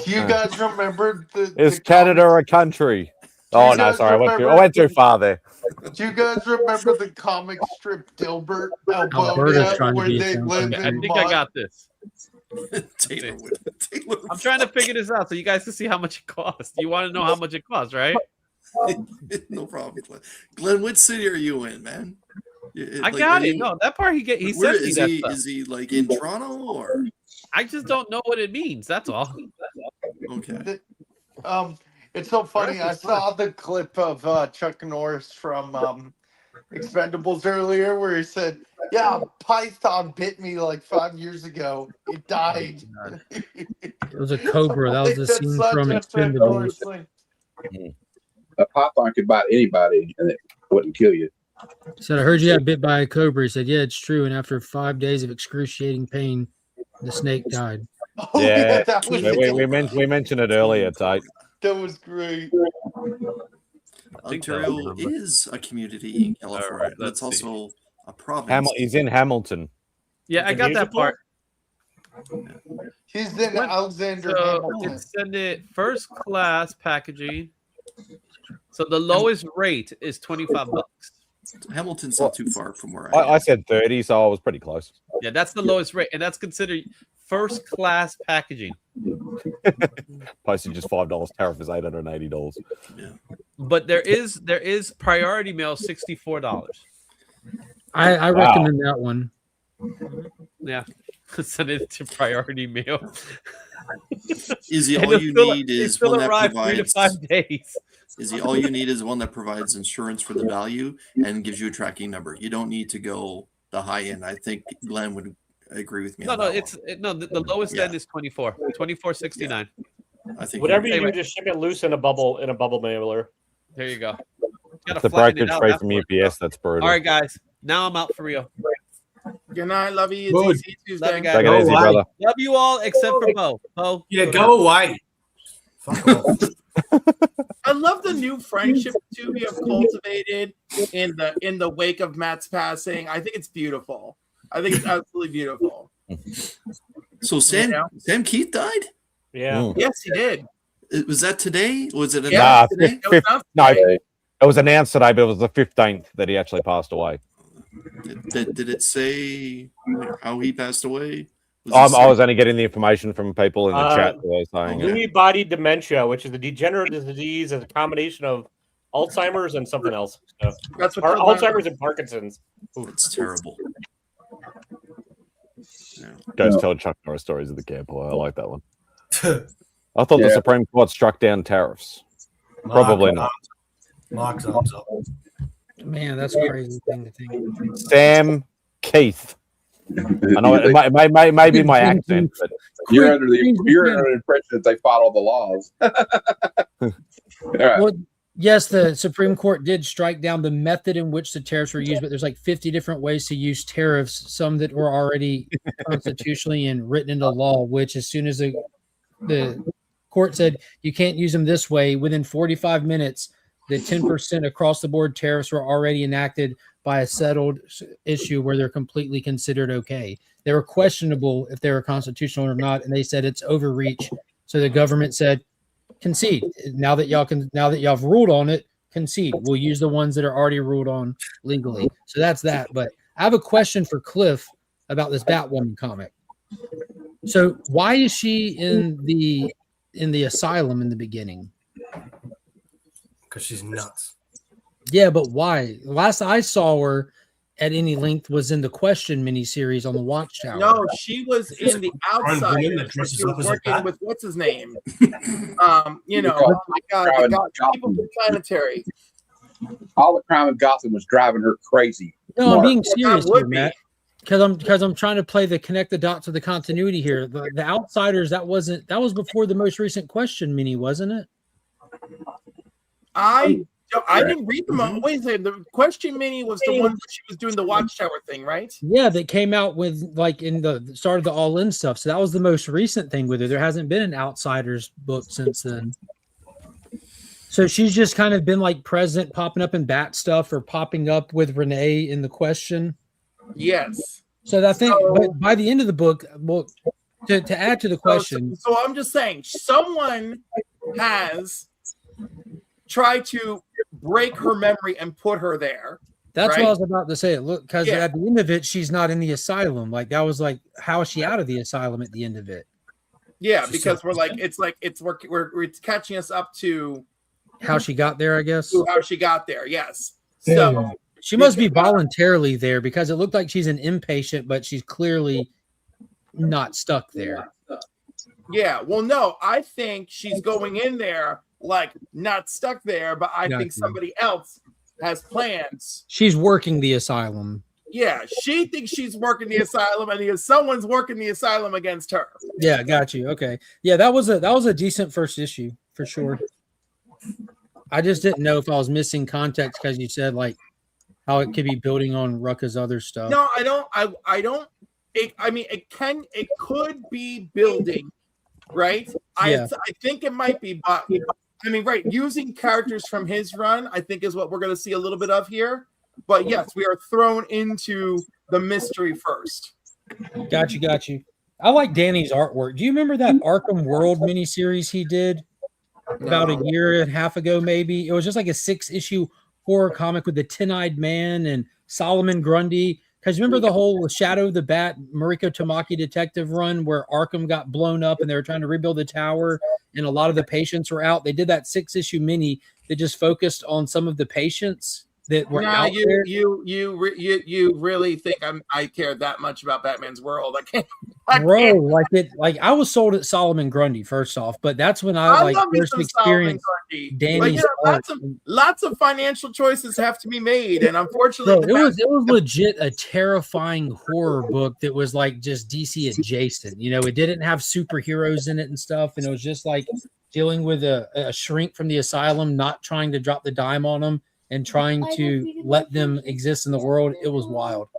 Do you guys remember Is Canada a country? Oh no, sorry, I went too far there. Do you guys remember the comic strip Dilbert, Alberta's Alberta, trying to where be they a live I in think I mud? got this. Taylor I'm trying to figure this out so you guys can see how much it costs. You want to know how much it costs, right? No problem, Glenn. Glenn, what city are you in, man? I got it. No, that part he Where sent me is that he? stuff. Is he like in Toronto or? I just don't know what it means. That's all. Okay. It's so funny. I saw the clip of Chuck Norris from Expendables earlier where he said, "Yeah, Python bit me like 5 years ago. It died." It was a cobra. That was the That's scene such from a Chuck Norris Expendables. thing. A python could bite anybody and it wouldn't kill you. Said, I heard you got bit by a cobra. He said, yeah, it's true. And after 5 days of excruciating pain, the snake died. Oh, Yeah, that was we mentioned it earlier, Tate. That was great. Ontario is a community in California. But it's also a province. He's in Hamilton. Yeah, I got that part. He's in Alexander So Hamilton. it's send it first class packaging. So the lowest rate is $25. Hamilton's not too far from where I am. I said 30, so I was pretty close. Yeah, that's the lowest rate, and that's considered first class packaging. Postage is $5. Tariff is $880. Yeah. But there is priority mail $64. I recommend that one. Yeah. Send it to priority mail. Izzy, And all you need is one that arrive 3 to provides 5 days. Izzy, all you need is one that provides insurance for the value and gives you a tracking number. You don't need to go the high end. I think Glenn would agree with me. No, on no, that one. the lowest end is $24.69. I think Whatever you anyway. do, just ship it loose in a bubble mailer. There you go. It's the brokerage fee from UPS. That's brutal. All right, guys. Now I'm out for real. Good night. Love you. Good. See you Tuesday. Love you guys. Take it easy, brother. Love you all except for Bo. Bo. Yeah, go away. I love the new friendship too we have cultivated in the wake of Matt's passing. I think it's beautiful. I think it's absolutely beautiful. So Sam Keith died? Yeah. Yes, he did. Was that today? Was it Nah, announced today? no, it was announced today, but it was the 15th that he actually passed away. Did it say how he passed away? I was only getting the information from people in the chat that were saying Lewy body dementia, which is a degenerative disease, is a combination of Alzheimer's and something else. So, That's what Alzheimer's and Parkinson's. Ooh, it's terrible. Goes telling Chuck Norris stories of the camp. I like that one. I thought the Supreme Court struck down tariffs. Probably not. Mark's arms up. Man, that's a crazy thing to think. Sam Keith. I know it may be my accent, but you're under the impression that they follow the laws. All right. Well, yes, the Supreme Court did strike down the method in which the tariffs were used, but there's like 50 different ways to use tariffs, some that were already constitutionally and written into law, which as soon as the court said you can't use them this way, within 45 minutes, the 10% across the board tariffs were already enacted by a settled issue where they're completely considered okay. They were questionable if they were constitutional or not, and they said it's overreach. So the government said, concede. Now that y'all have ruled on it, concede. We'll use the ones that are already ruled on legally. So that's that. But I have a question for Cliff about this Batwoman comic. So why is she in the asylum in the beginning? Because she's nuts. Yeah, but why? Last I saw her at any length was in the Question miniseries on the Watchtower. No, she was in the outside. She was working with what's his name? Oh my God, people from Planetary. All the crime in Gotham was driving her crazy. No, I'm being serious here, Matt. Because I'm trying to connect the dots of the continuity here. The Outsiders, that was before the most recent Question mini, wasn't it? I didn't read them. Wait a second. The Question mini was the one that she was doing the Watchtower thing, right? Yeah, that came out with like in the start of the All In stuff. So that was the most recent thing with her. There hasn't been an Outsiders book since then. So she's just kind of been like present, popping up in Bat stuff or popping up with Renee in the Question. Yes. So I think but by the end of the book, well, to add to the question. So I'm just saying, someone has tried to break her memory and put her there. That's right? what I was about to say. Look, because at the end of it, she's not in the asylum. Like that was like, how is she out of the asylum at the end of it? Yeah, because we're catching us up to how she got there, I guess. How she got there, yes. So she must be voluntarily there because it looked like she's an inpatient, but she's clearly not stuck there. Yeah, well, no, I think she's going in there like not stuck there, but I think somebody else has plans. She's working the asylum. Yeah, she thinks she's working the asylum, and someone's working the asylum against her. Yeah, got you. Okay, yeah, that was a decent first issue for sure. I just didn't know if I was missing context because you said like how it could be building on Rucka's other stuff. No, I don't. It could be building, right? Yeah. I think it might be, but I mean, right, using characters from his run, I think is what we're going to see a little bit of here. But yes, we are thrown into the mystery first. Got you. I like Danny's artwork. Do you remember that Arkham World miniseries he did about a year and a half ago, maybe? It was just like a 6-issue horror comic with the 10-eyed man and Solomon Grundy. Because remember the whole Shadow of the Bat, Mariko Tamaki detective run where Arkham got blown up and they were trying to rebuild the tower and a lot of the patients were out. They did that 6-issue mini that just focused on some of the patients that were out there. You really think I care that much about Batman's world? I can't. Bro, I was sold at Solomon Grundy first off, but that's when I love me first some experienced Solomon Grundy. Danny's art. Lots of financial choices have to be made, and unfortunately, Bro, it was legit a terrifying horror book that was like just DC adjacent. You know, it didn't have superheroes in it and stuff, and it was just like dealing with a shrink from the asylum, not trying to drop the dime on them and trying to let them exist in the world. It was wild.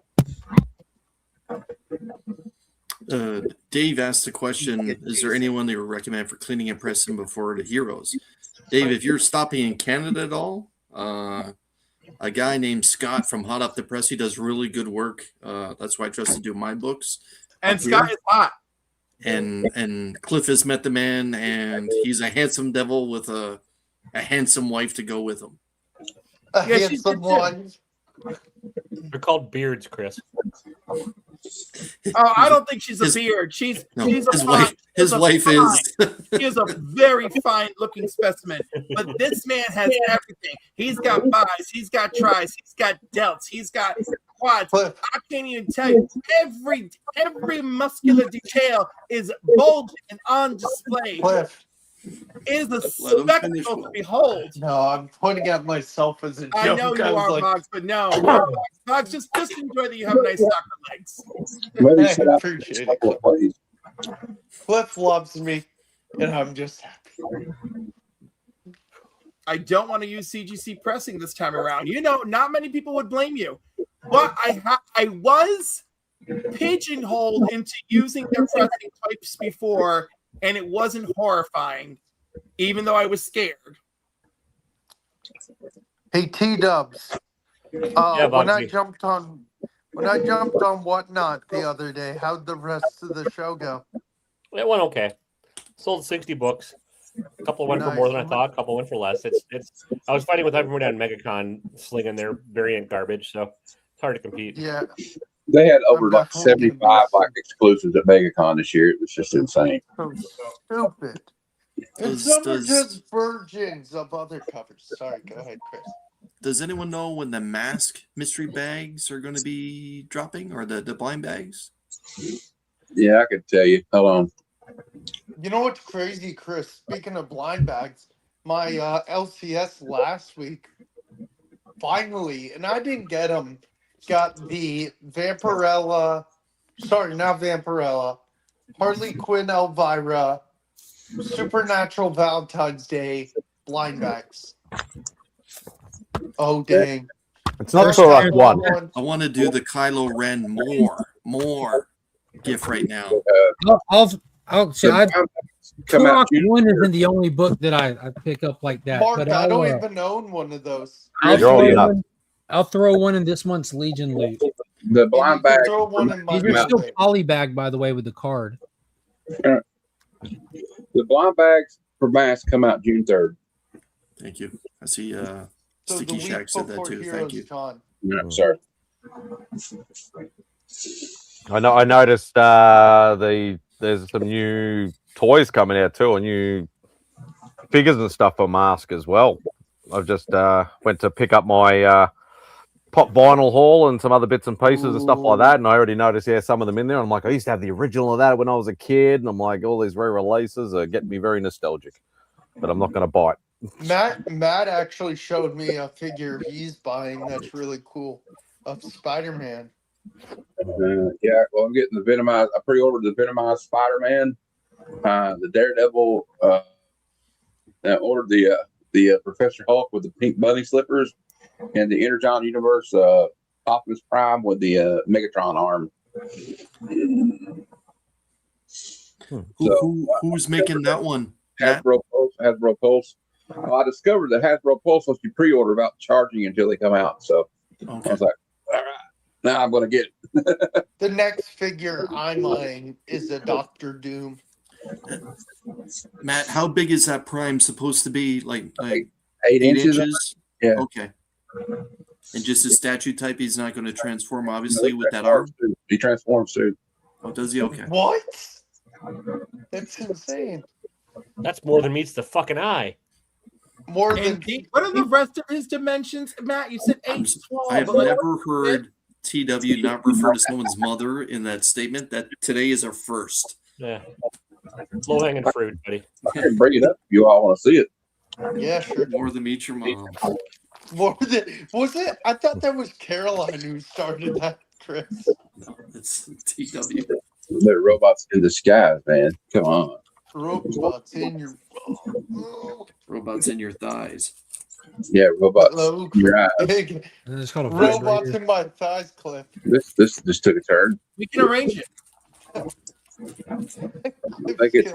Dave asked the question, is there anyone they would recommend for cleaning and pressing before the heroes? Dave, if you're stopping in Canada at all, a guy named Scott from Hot Up the Press, he does really good work. That's why I trust to do my books. And Scott is hot. And Cliff has met the man, and he's a handsome devil with a handsome wife to go with him. A handsome one. They're called beards, Chris. Oh, I don't think she's a beard. She's his a wife. His wife is. She is a very fine looking specimen. But this man has everything. He's got buys. He's got tries. He's got delts. He's got quads. I can't even tell you. Every muscular detail is bulging and on display. It is a spectacle to behold. No, I'm pointing at myself as a joke. I know you are, Boggs, but no. Boggs, just enjoy that you have nice soccer legs. I appreciate it. Cliff loves me, and I'm just happy. I don't want to use CGC pressing this time around. You know, not many people would blame you. But I was pigeonholed into using their pressing types before, and it wasn't horrifying, even though I was scared. Hey, T-Dubs. When I jumped on Whatnot the other day, how'd the rest of the show go? It went okay. Sold 60 books. A couple went for more than I thought. A couple went for less. It's. I was fighting with everyone at MegaCon, slinging their variant garbage, so it's hard to compete. Yeah. They had over like 75 exclusives at MegaCon this year. It was just insane. So stupid. And some are just virgins of other covers. Sorry, go ahead, Chris. Does anyone know when the mask mystery bags are going to be dropping, or the blind bags? Yeah, I could tell you. Hold on. You know what's crazy, Chris? Speaking of blind bags, my LCS last week, finally, and I didn't get them, got the Vampirella, sorry, not Vampirella, Harley Quinn Elvira, Supernatural Valentine's Day blind bags. Oh, dang. It's not for like one. I want to do the Kylo Ren more gift right now. Turok 1 isn't the only book that I pick up like that. Mark, but I don't even own one of those. I'll throw one in this month's Legion loot. The blind bag. These are still polybag, by the way, with the card. The blind bags for masks come out June 3rd. Thank you. I see Sticky Shack said that too. Thank you. Yeah, sorry. I noticed there's some new toys coming out too, and new figures and stuff for Mask as well. I've just went to pick up my pop vinyl haul and some other bits and pieces and stuff like that, and I already noticed some of them in there. I'm like, I used to have the original of that when I was a kid, and I'm like, all these re-releases are getting me very nostalgic, but I'm not going to buy it. Matt actually showed me a figure he's buying that's really cool of Spider-Man. Yeah, well, I'm getting the Venomized. I pre-ordered the Venomized Spider-Man, the Daredevil. I ordered the Professor Hulk with the pink bunny slippers, and the Energon Universe Optimus Prime with the Megatron arm. Who's making that one? Hasbro Pulse. I discovered that Hasbro Pulse lets you pre-order without charging until they come out. So I was like, all right, now I'm going to get it. The next figure I'm eyeing is a Doctor Doom. Matt, how big is that Prime supposed to be? Like 8 inches? Yeah. Okay. And just his statue type, he's not going to transform, obviously, with that arm. He transforms too. Oh, does he? Okay. What? That's insane. That's more than meets the fucking eye. More And than what are the rest of his dimensions, Matt? You said 8 to 12. I have but like, never heard TW not refer to someone's mother in that statement. That today is our first. Yeah. Low hanging fruit, buddy. I can bring it up if you all want to see it. Yeah, sure. More than meet your mom. More than was it? I thought that was Caroline who started that, Chris. No, it's TW. They're robots in disguise, man. Come on. Robots in your Robots in your thighs. Yeah, robots. Hello. in your eyes. It's called a Robots vibrator. in my thighs, Cliff. This just took a turn. we can arrange it. I think it's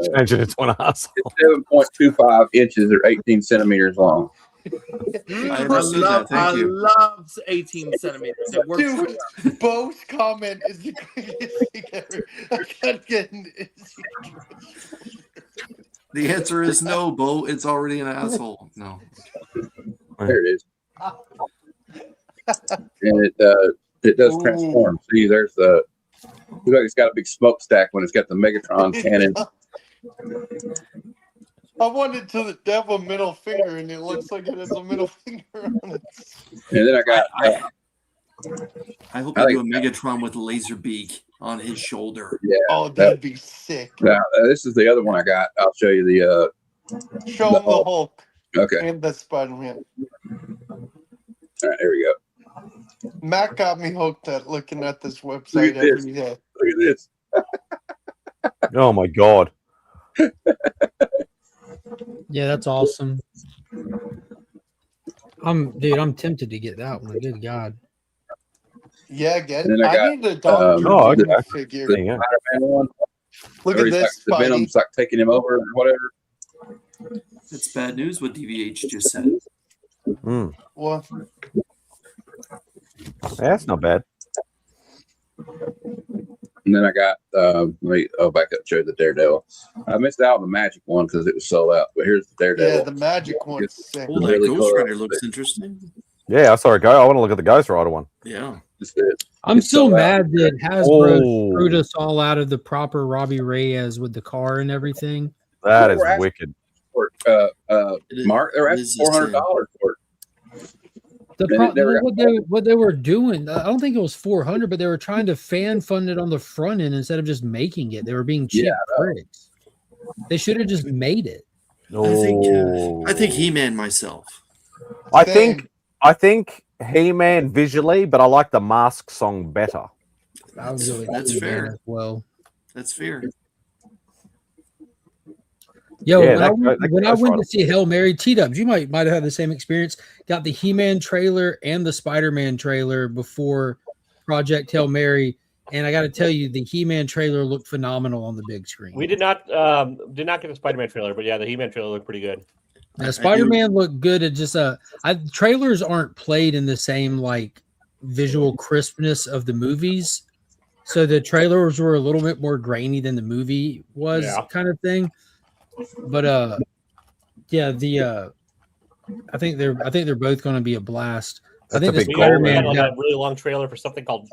Imagine it's one asshole. it's 7.25 inches or 18 centimeters long. I understood that. Thank I you. love 18 centimeters. It works. Dude, Bo's comment is the quickest thing ever. I can't get The answer is no, Bo. It's already an asshole. No. There it is. And it does transform. See, there's the. Looks like it's got a big smokestack when it's got the Megatron cannon. I wanted to the devil middle finger, and it looks like it has a middle finger on it. And then I got. I hope they do a Megatron with a laser beak on his shoulder. Yeah. Oh, that'd be sick. Now, this is the other one I got. I'll show you the. Show him the Hulk. Okay. And the Spider-Man. All right, here we go. Matt got me hooked at looking at this website every day. Look at this. Oh my god. Yeah, that's awesome. I'm tempted to get that one. Good God. Yeah, again. And then I I got, need a Dr. oh, Doom okay. figure. The Spider-Man one. Look Where at he's this, like, the Venom's like taking him over or whatever. It's bad news what DVH just said. Mm. What? That's not bad. And then I got back up and show you the Daredevil. I missed out on the Magic one because it was sold out. But here's the Daredevil. Yeah, the magic one's sick. Oh, that Ghost Rider looks interesting. Yeah, I saw it go. I want to look at the Ghost Rider one. Yeah. I'm still mad that Hasbro Oh. screwed us all out of the proper Robbie Reyes with the car and everything. That is wicked. Mark, they're asking $400 for it. What they were doing, I don't think it was 400, but they were trying to fan fund it on the front end instead of just making it. They were being cheap pricks. They should have just made it. I think He-Man myself. I think He-Man visually, but I like the Mask song better. That's fair. As well. That's fair. Yo, Yeah, when I went to see Hail Mary, T-Dubs, you might have had the same experience. Got the He-Man trailer and the Spider-Man trailer before Project Hail Mary, and I got to tell you, the He-Man trailer looked phenomenal on the big screen. We did not get the Spider-Man trailer, but yeah, the He-Man trailer looked pretty good. Now, Spider-Man looked good. It just trailers aren't played in the same like visual crispness of the movies, so the trailers were a little bit more grainy than the movie was, kind of thing. But yeah, I think they're both going to be a blast. I think the Spider-Man got a really long trailer for something called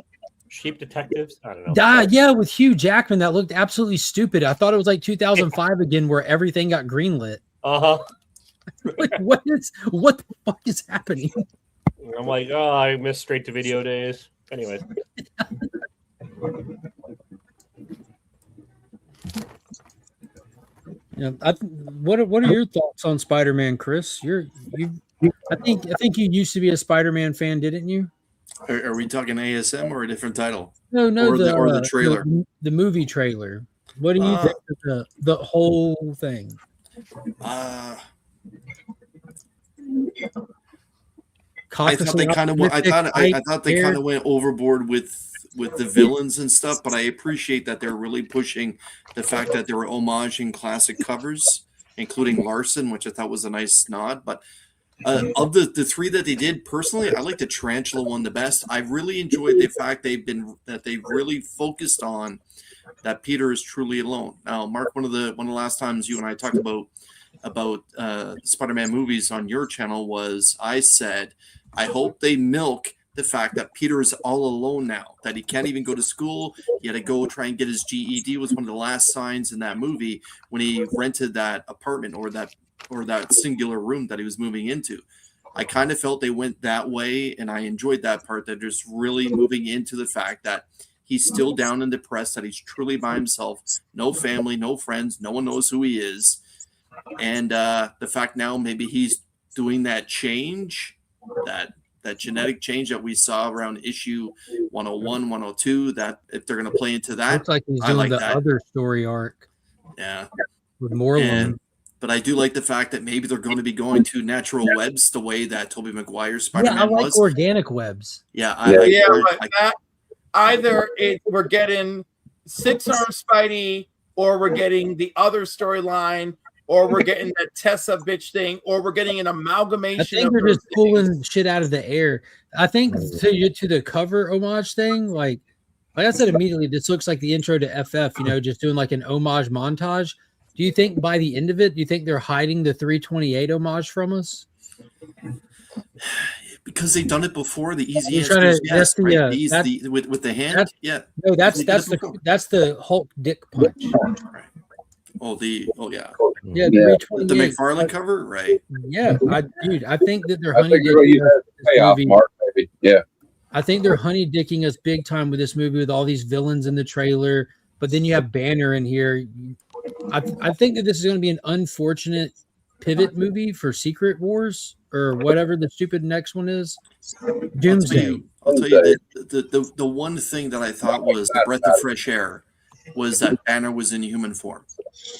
Sheep Detectives. I don't know. Yeah, with Hugh Jackman, that looked absolutely stupid. I thought it was like 2005 again, where everything got greenlit. Like, what the fuck is happening? I'm like, oh, I miss straight to video days. Anyways. Yeah, what are your thoughts on Spider-Man, Chris? I think you used to be a Spider-Man fan, didn't you? Are we talking ASM or a different title? No, or the trailer. The movie trailer. What do you think of the whole thing? I thought they kind of went. I thought they kind of went overboard with the villains and stuff. But I appreciate that they're really pushing the fact that they were homaging classic covers, including Larson, which I thought was a nice nod. But of the three that they did, personally, I like the Tarantula one the best. I really enjoyed the fact they've really focused on that Peter is truly alone. Now, Mark, one of the last times you and I talked about about Spider-Man movies on your channel was I said, I hope they milk the fact that Peter is all alone now, that he can't even go to school. He had to go try and get his GED. Was one of the last signs in that movie when he rented that apartment or that singular room that he was moving into. I kind of felt they went that way, and I enjoyed that part. They're just really moving into the fact that he's still down and depressed, that he's truly by himself, no family, no friends, no one knows who he is. And the fact now maybe he's doing that change, that genetic change that we saw around issue 101, 102, that if they're going to play into that, Looks like he's I doing like the that. other story arc. Yeah. With Moreland. But I do like the fact that maybe they're going to be going to natural webs the way that Tobey Maguire's Spider-Man Yeah, I like was. organic webs. Yeah, But that either we're getting 6-arm Spidey, or we're getting the other storyline, or we're getting that Tessa bitch thing, or we're getting an amalgamation. I think they're just pulling shit out of the air. I think to the cover homage thing, like I said immediately, this looks like the intro to FF, just doing like an homage montage. Do you think by the end of it, do you think they're hiding the 328 homage from us? Because they've done it before. The easy You're answer trying is to- yes. that's the, Right? With the hand, yeah. No, that's the Hulk dick punch. Yeah. Yeah, The 328. McFarlane cover, right? Yeah, I think that they're I honey think you're going to use that as a payoff, Mark, maybe. Yeah. I think they're honey dicking us big time with this movie with all these villains in the trailer. But then you have Banner in here. I think that this is going to be an unfortunate pivot movie for Secret Wars or whatever the stupid next one is. Doomsday. I'll tell you that the one thing that I thought was the breath of fresh air was that Banner was in human form.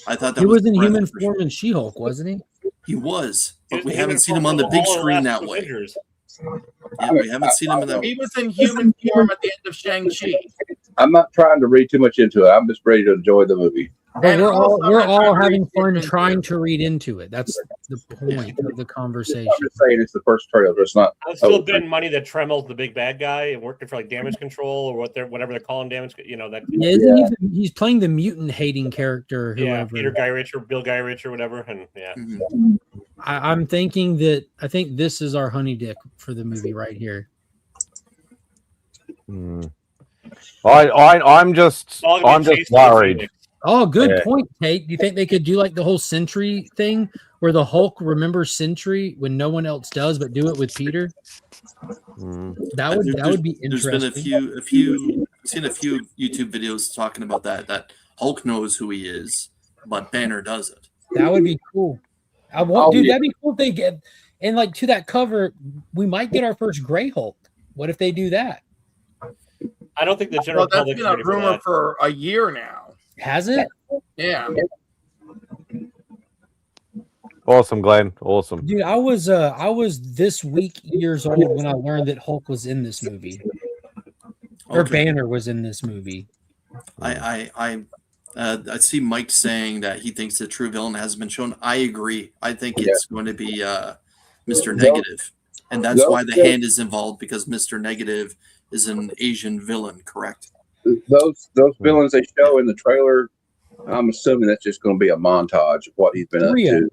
I thought that He was the in breath human of fresh form in She-Hulk, wasn't he? He was, but we in haven't human seen him form on the for big all the screen last that way. Avengers. Yeah, we haven't seen him in that. He was in human form at the end of Shang-Chi. I'm not trying to read too much into it. I'm just ready to enjoy the movie. But we're all having fun trying to read into it. That's the point of the conversation. I'm just saying it's the first trailer. It's not. I'm still betting money that Tremel's the big bad guy and working for like damage control or whatever they're calling damage. That. Yeah, isn't he's playing the mutant hating character? Yeah, Whoever. Peter Guyrich or Bill Guyrich or whatever, and yeah. I'm thinking that I think this is our honey dick for the movie right here. I'm just worried. Oh, good Yeah. point, Tate. Do you think they could do like the whole Sentry thing where the Hulk remembers Sentry when no one else does, but do it with Peter? That would be interesting. There's been seen a few YouTube videos talking about that Hulk knows who he is, but Banner doesn't. That would be cool. Dude, that'd be cool if they get and like to that cover, we might get our first Gray Hulk. What if they do that? I don't think the general Well, that's public been a rumor for a year now. Has it? Yeah. Awesome, Glenn. Awesome. Dude, I was this week years old when I learned that Hulk was in this movie. Or Banner was in this movie. I see Mike saying that he thinks the true villain hasn't been shown. I agree. I think it's going to be Mr. Negative, and that's why the hand is involved because Mr. Negative is an Asian villain. Correct. Those villains they show in the trailer, I'm assuming that's just going to be a montage of what he's been up to.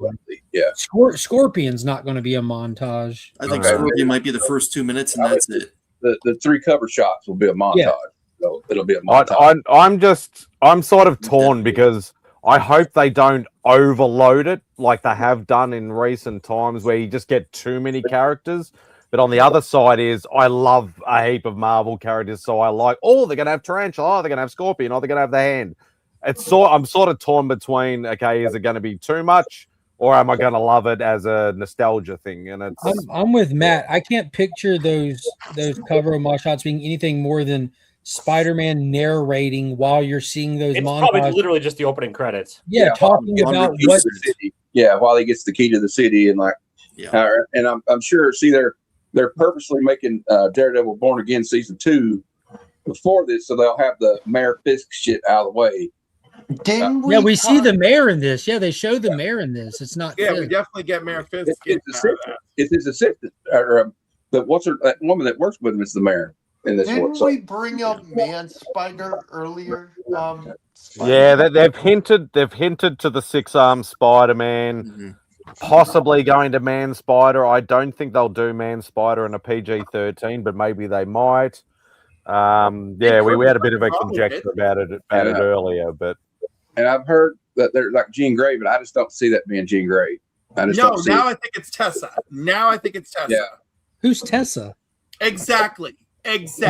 Yeah. Scorpion's not going to be a montage. I think Scorpion might be the first 2 minutes, and that's it. The three cover shots will be a montage. So it'll be a montage. I'm sort of torn because I hope they don't overload it like they have done in recent times where you just get too many characters. But on the other side is I love a heap of Marvel characters, so I like, they're going to have Tarantula, they're going to have Scorpion, they're going to have the Hand. I'm sort of torn between, okay, is it going to be too much or am I going to love it as a nostalgia thing? And I'm with Matt. I can't picture those cover homage shots being anything more than Spider-Man narrating while you're seeing those It's montages. probably literally just the opening credits. Yeah, talking about what. Yeah, while he gets the key to the city and and I'm sure. See, they're purposely making Daredevil Born Again season 2 before this, so they'll have the Mayor Fisk shit out of the way. We see the mayor in this. Yeah, they show the mayor in this. It's not. Yeah, Fisk. we definitely get Mayor Fisk. It's his assistant, or that woman that works with him is the mayor. in this Didn't one. So we bring up MadSpidey earlier? Yeah, they've hinted to the 6-armed Spider-Man, possibly going to Man Spider. I don't think they'll do Man Spider in a PG-13, but maybe they might. Yeah, we had a bit of a conjecture about it earlier, but I've heard that they're like Jean Grey, but I just don't see that being Jean Grey. I just don't see now it. I think it's Tessa. Now I think it's Tessa. Yeah. Who's Tessa? Exactly. It's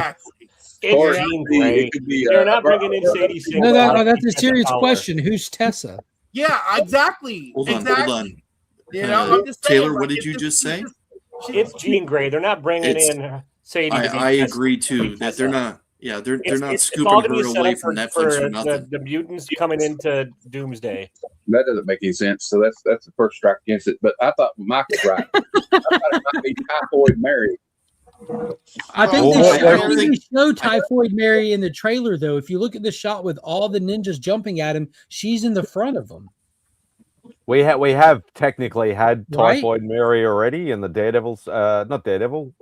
Or Jean Grey. it could be, They're not bringing in Sadie Sink. No, that's a serious question. Who's Tessa? Yeah, exactly. Hold on. You know, I'm just saying, Taylor, what did you just say? It's Jean Grey. They're not bringing in Sadie. I agree too that they're not. Yeah, they're not it's scooping all to be her set away up from Netflix for nothing. The mutants coming into Doomsday. That doesn't make any sense. So that's the first strike against it. But I thought Mike was right. I thought it might be Typhoid Mary. I think they show Typhoid Mary in the trailer, though. If you look at the shot with all the ninjas jumping at him, she's in the front of them. we have technically had Right? Typhoid Mary already in the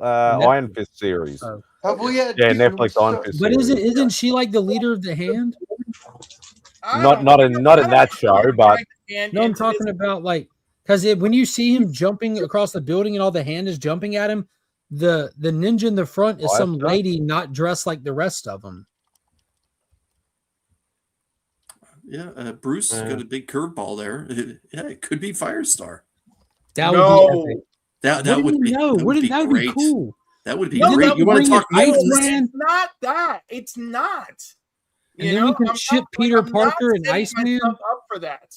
Iron Fist series. Have we had Netflix Iron Fist But series. isn't she like the leader of the Hand? Not in that show, but No, I'm talking about like because when you see him jumping across the building and all the Hand is jumping at him, the ninja in the front is some lady not dressed like the rest of them. Yeah, Bruce got a big curveball there. It could be Firestar. That would be epic. That would be great. Cool. That would be great. You want to talk mutants? It's not that. It's not. And then we can ship Peter Parker and Iceman up for that.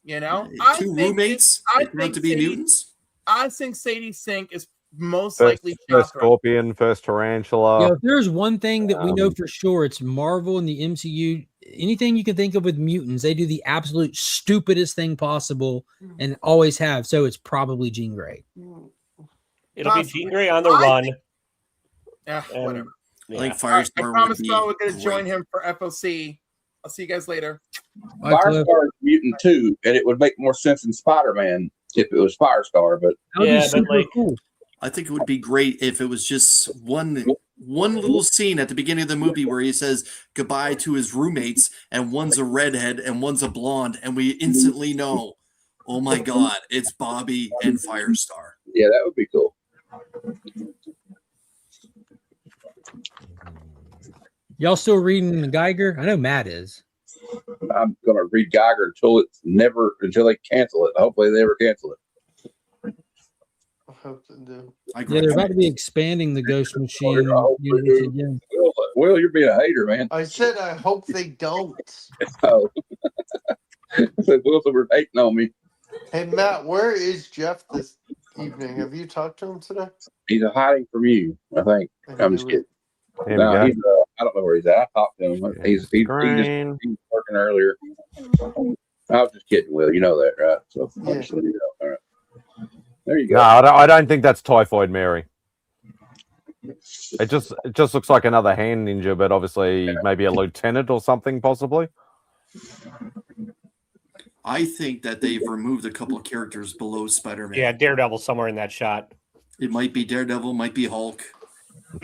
You know, Two roommates want to be mutants. I think Sadie Sink is most first likely Scorpion, first Tarantula. Yeah, if there's one thing that we know for sure, it's Marvel and the MCU. Anything you can think of with mutants, they do the absolute stupidest thing possible and always have. So it's probably Jean Grey. It'll be Jean Grey on the run. Yeah, whatever. Like I Firestar. promise y'all we're going to join him for FOC. I'll see you guys later. Firestar is mutant too, and it would make more sense in Spider-Man if it was Firestar. But cool. I think it would be great if it was just one little scene at the beginning of the movie where he says goodbye to his roommates, and one's a redhead and one's a blonde, and we instantly know, oh my God, it's Bobby and Firestar. Yeah, that would be cool. Y'all still reading Geiger? I know Matt is. I'm gonna read Geiger until they cancel it. Hopefully they never cancel it. I hope they do. Yeah, they're about to be expanding the Ghost Machine universe again. Will, you're being a hater, man. I said I hope they don't. Oh. I said Wilson was hating on me. Hey Matt, where is Jeff this evening? Have you talked to him today? He's hiding from you, I think. I'm just kidding. No, he's, I don't know where he's at. I talked to him. He's working earlier. I was just kidding, Will. You know that, right? So just let you know. All right. There you go. No, I don't think that's Typhoid Mary. It just looks like another hand ninja, but obviously maybe a lieutenant or something, possibly. I think that they've removed a couple of characters below Spider-Man. Yeah, Daredevil somewhere in that shot. It might be Daredevil, might be Hulk.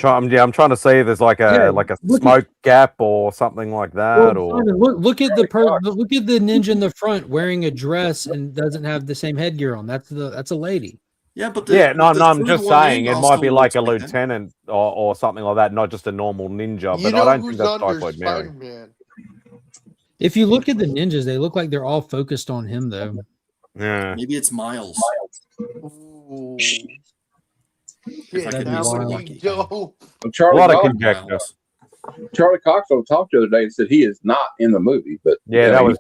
I'm trying to see if there's like a smoke gap or something like that. Or look at the ninja in the front wearing a dress and doesn't have the same headgear on. That's a lady. Yeah, but I'm just saying it might be like a lieutenant or something like that, not just a normal ninja. But I don't think that's Typhoid Mary. If you look at the ninjas, they look like they're all focused on him, though. Yeah, maybe it's Miles. Ooh. If I could be so lucky. Charlie Cox on talk the other day and said he is not in the movie, but that was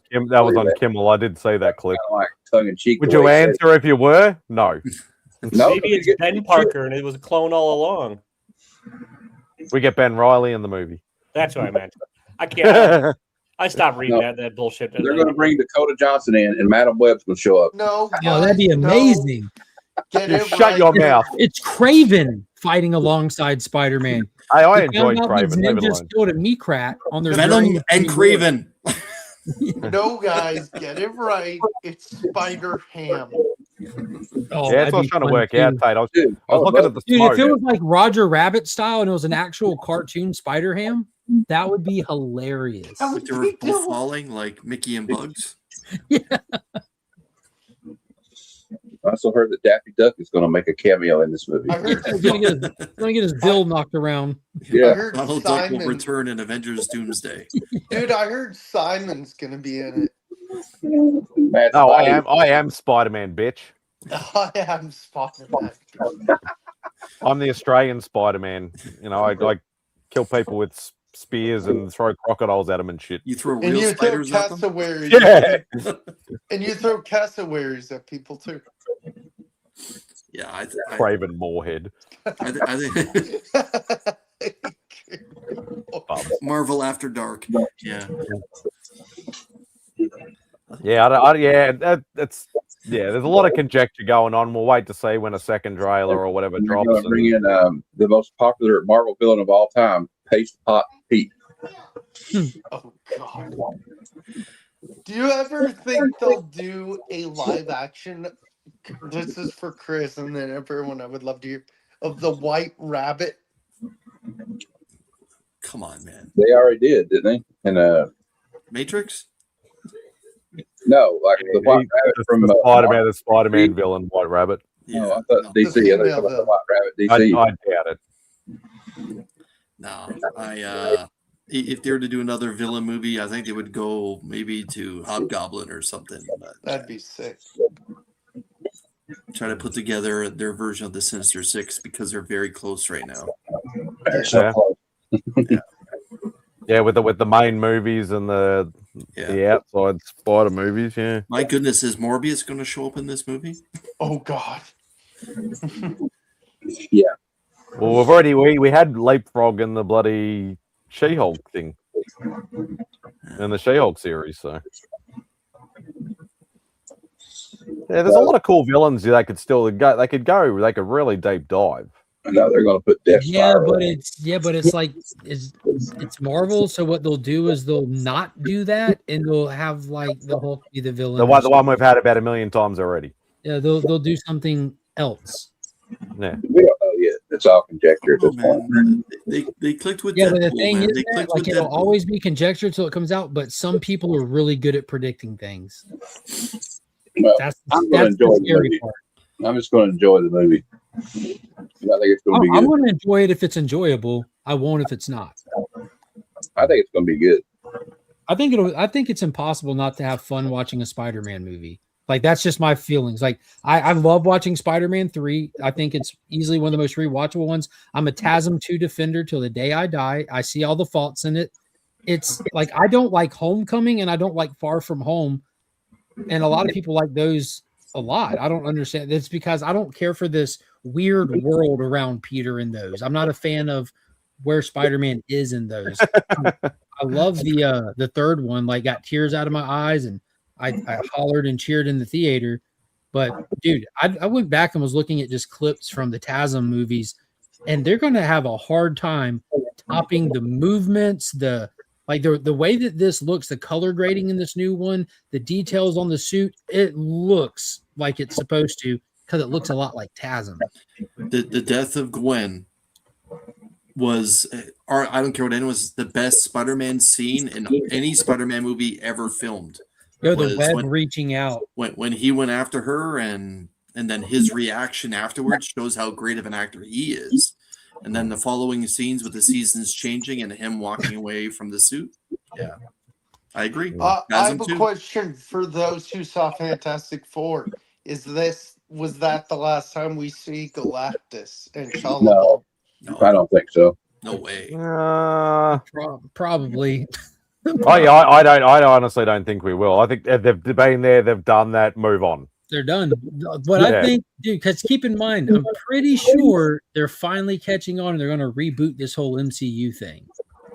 on Kimmel. I did see that clip. Like tongue in cheek. Would you answer if you were? No. Maybe it's Ben Parker and it was a clone all along. We get Ben Reilly in the movie. That's what I meant. I can't. I stopped reading that bullshit. They're going to bring Dakota Johnson in, and Madam Webb's going to show up. No, that'd be amazing. Shut your mouth. It's Craven fighting alongside Spider-Man. I enjoyed Craven. Ninjas killed a Meatcrat on their Venom and Craven. No, guys, get it right. It's Spider Ham. Oh, Yeah, that's what I was trying to work out, Tate. I was looking at the Dude, smoke. if it was like Roger Rabbit style and it was an actual cartoon Spider Ham, that would be hilarious. Like they were both falling like Mickey and Bugs. I also heard that Daffy Duck is going to make a cameo in this movie. He's gonna get his bill knocked around. Yeah. I heard Donald Duck will Simon. return in Avengers Doomsday. Dude, I heard Simon's gonna be in it. No, I am Spider-Man, bitch. I am Spider-Man. I'm the Australian Spider-Man. You know, I kill people with spears and throw crocodiles at them and shit. You throw And real you throw spiders at them? cassowaries. Yeah. And you throw cassowaries at people too. Yeah, I Craven Moorhead. I think Marvel After Dark. Yeah. That's there's a lot of conjecture going on. We'll wait to see when a second trailer or whatever They're drops. going to bring in the most popular Marvel villain of all time, Paste Pot Pete. Oh God. Do you ever think they'll do a live action? This is for Chris and then everyone. I would love to hear of the White Rabbit. Come on, man. They already did, didn't they? And Matrix? no, like the White Rabbit from Spider-Man, the Spider-Man villain, White Rabbit. No, I thought DC. I think it was the White Rabbit DC. I doubt it. No, if they were to do another villain movie, I think they would go maybe to Hobgoblin or something. But That'd be sick. try to put together their version of the Sinister Six because they're very close right now. Yeah, with the main movies and the outside spider movies. Yeah. My goodness, is Morbius going to show up in this movie? Oh God. Yeah. Well, we've already we had Leapfrog in the bloody She-Hulk thing in the She-Hulk series. So yeah, there's a lot of cool villains they could still go. They could really deep dive. I know they're going to put Death Yeah, Star. but it's like it's Marvel. So what they'll do is they'll not do that, and they'll have like the Hulk be the villain. The one we've had about 1 million times already. Yeah, they'll do something else. Yeah. We don't know yet. It's all conjecture at this point. They clicked with Yeah, Deadpool, but the thing man. is, They that, clicked like with it'll Deadpool. always be conjecture till it comes out. But some people are really good at predicting things. Well, That's I'm going to the enjoy the scary movie. part. I'm just going to enjoy the movie. I think it's going to be I'm good. going to enjoy it if it's enjoyable. I won't if it's not. I think it's going to be good. I think it's impossible not to have fun watching a Spider-Man movie. Like that's just my feelings. Like I love watching Spider-Man 3. I think it's easily one of the most rewatchable ones. I'm a TASM 2 defender till the day I die. I see all the faults in it. It's like I don't like Homecoming and I don't like Far From Home. And a lot of people like those a lot. I don't understand. It's because I don't care for this weird world around Peter in those. I'm not a fan of where Spider-Man is in those. I love the third one. Like got tears out of my eyes and I hollered and cheered in the theater. But dude, I went back and was looking at just clips from the TASM movies, and they're going to have a hard time topping the movements, the way that this looks, the color grading in this new one, the details on the suit. It looks like it's supposed to because it looks a lot like TASM. The death of Gwen was, or I don't care what anyone was, the best Spider-Man scene in any Spider-Man movie ever filmed. The web reaching out when he went after her, and then his reaction afterwards shows how great of an actor he is. And then the following scenes with the seasons changing and him walking away from the suit. Yeah, I agree. I have a question for those who saw Fantastic Four. Was that the last time we see Galactus and Chalabal? No, I don't think so. No way. Probably. I honestly don't think we will. I think they've been there, they've done that, move on. They're done. But I think, dude, because keep in mind, I'm pretty sure they're finally catching on and they're going to reboot this whole MCU thing.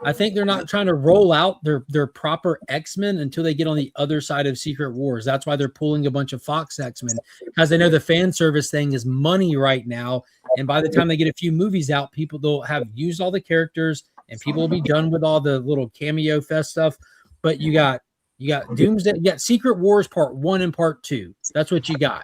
I think they're not trying to roll out their proper X-Men until they get on the other side of Secret Wars. That's why they're pulling a bunch of Fox X-Men, because they know the fan service thing is money right now. And by the time they get a few movies out, people will have used all the characters and people will be done with all the little cameo fest stuff. But you got Doomsday, you got Secret Wars Part 1 and Part 2. That's what you got.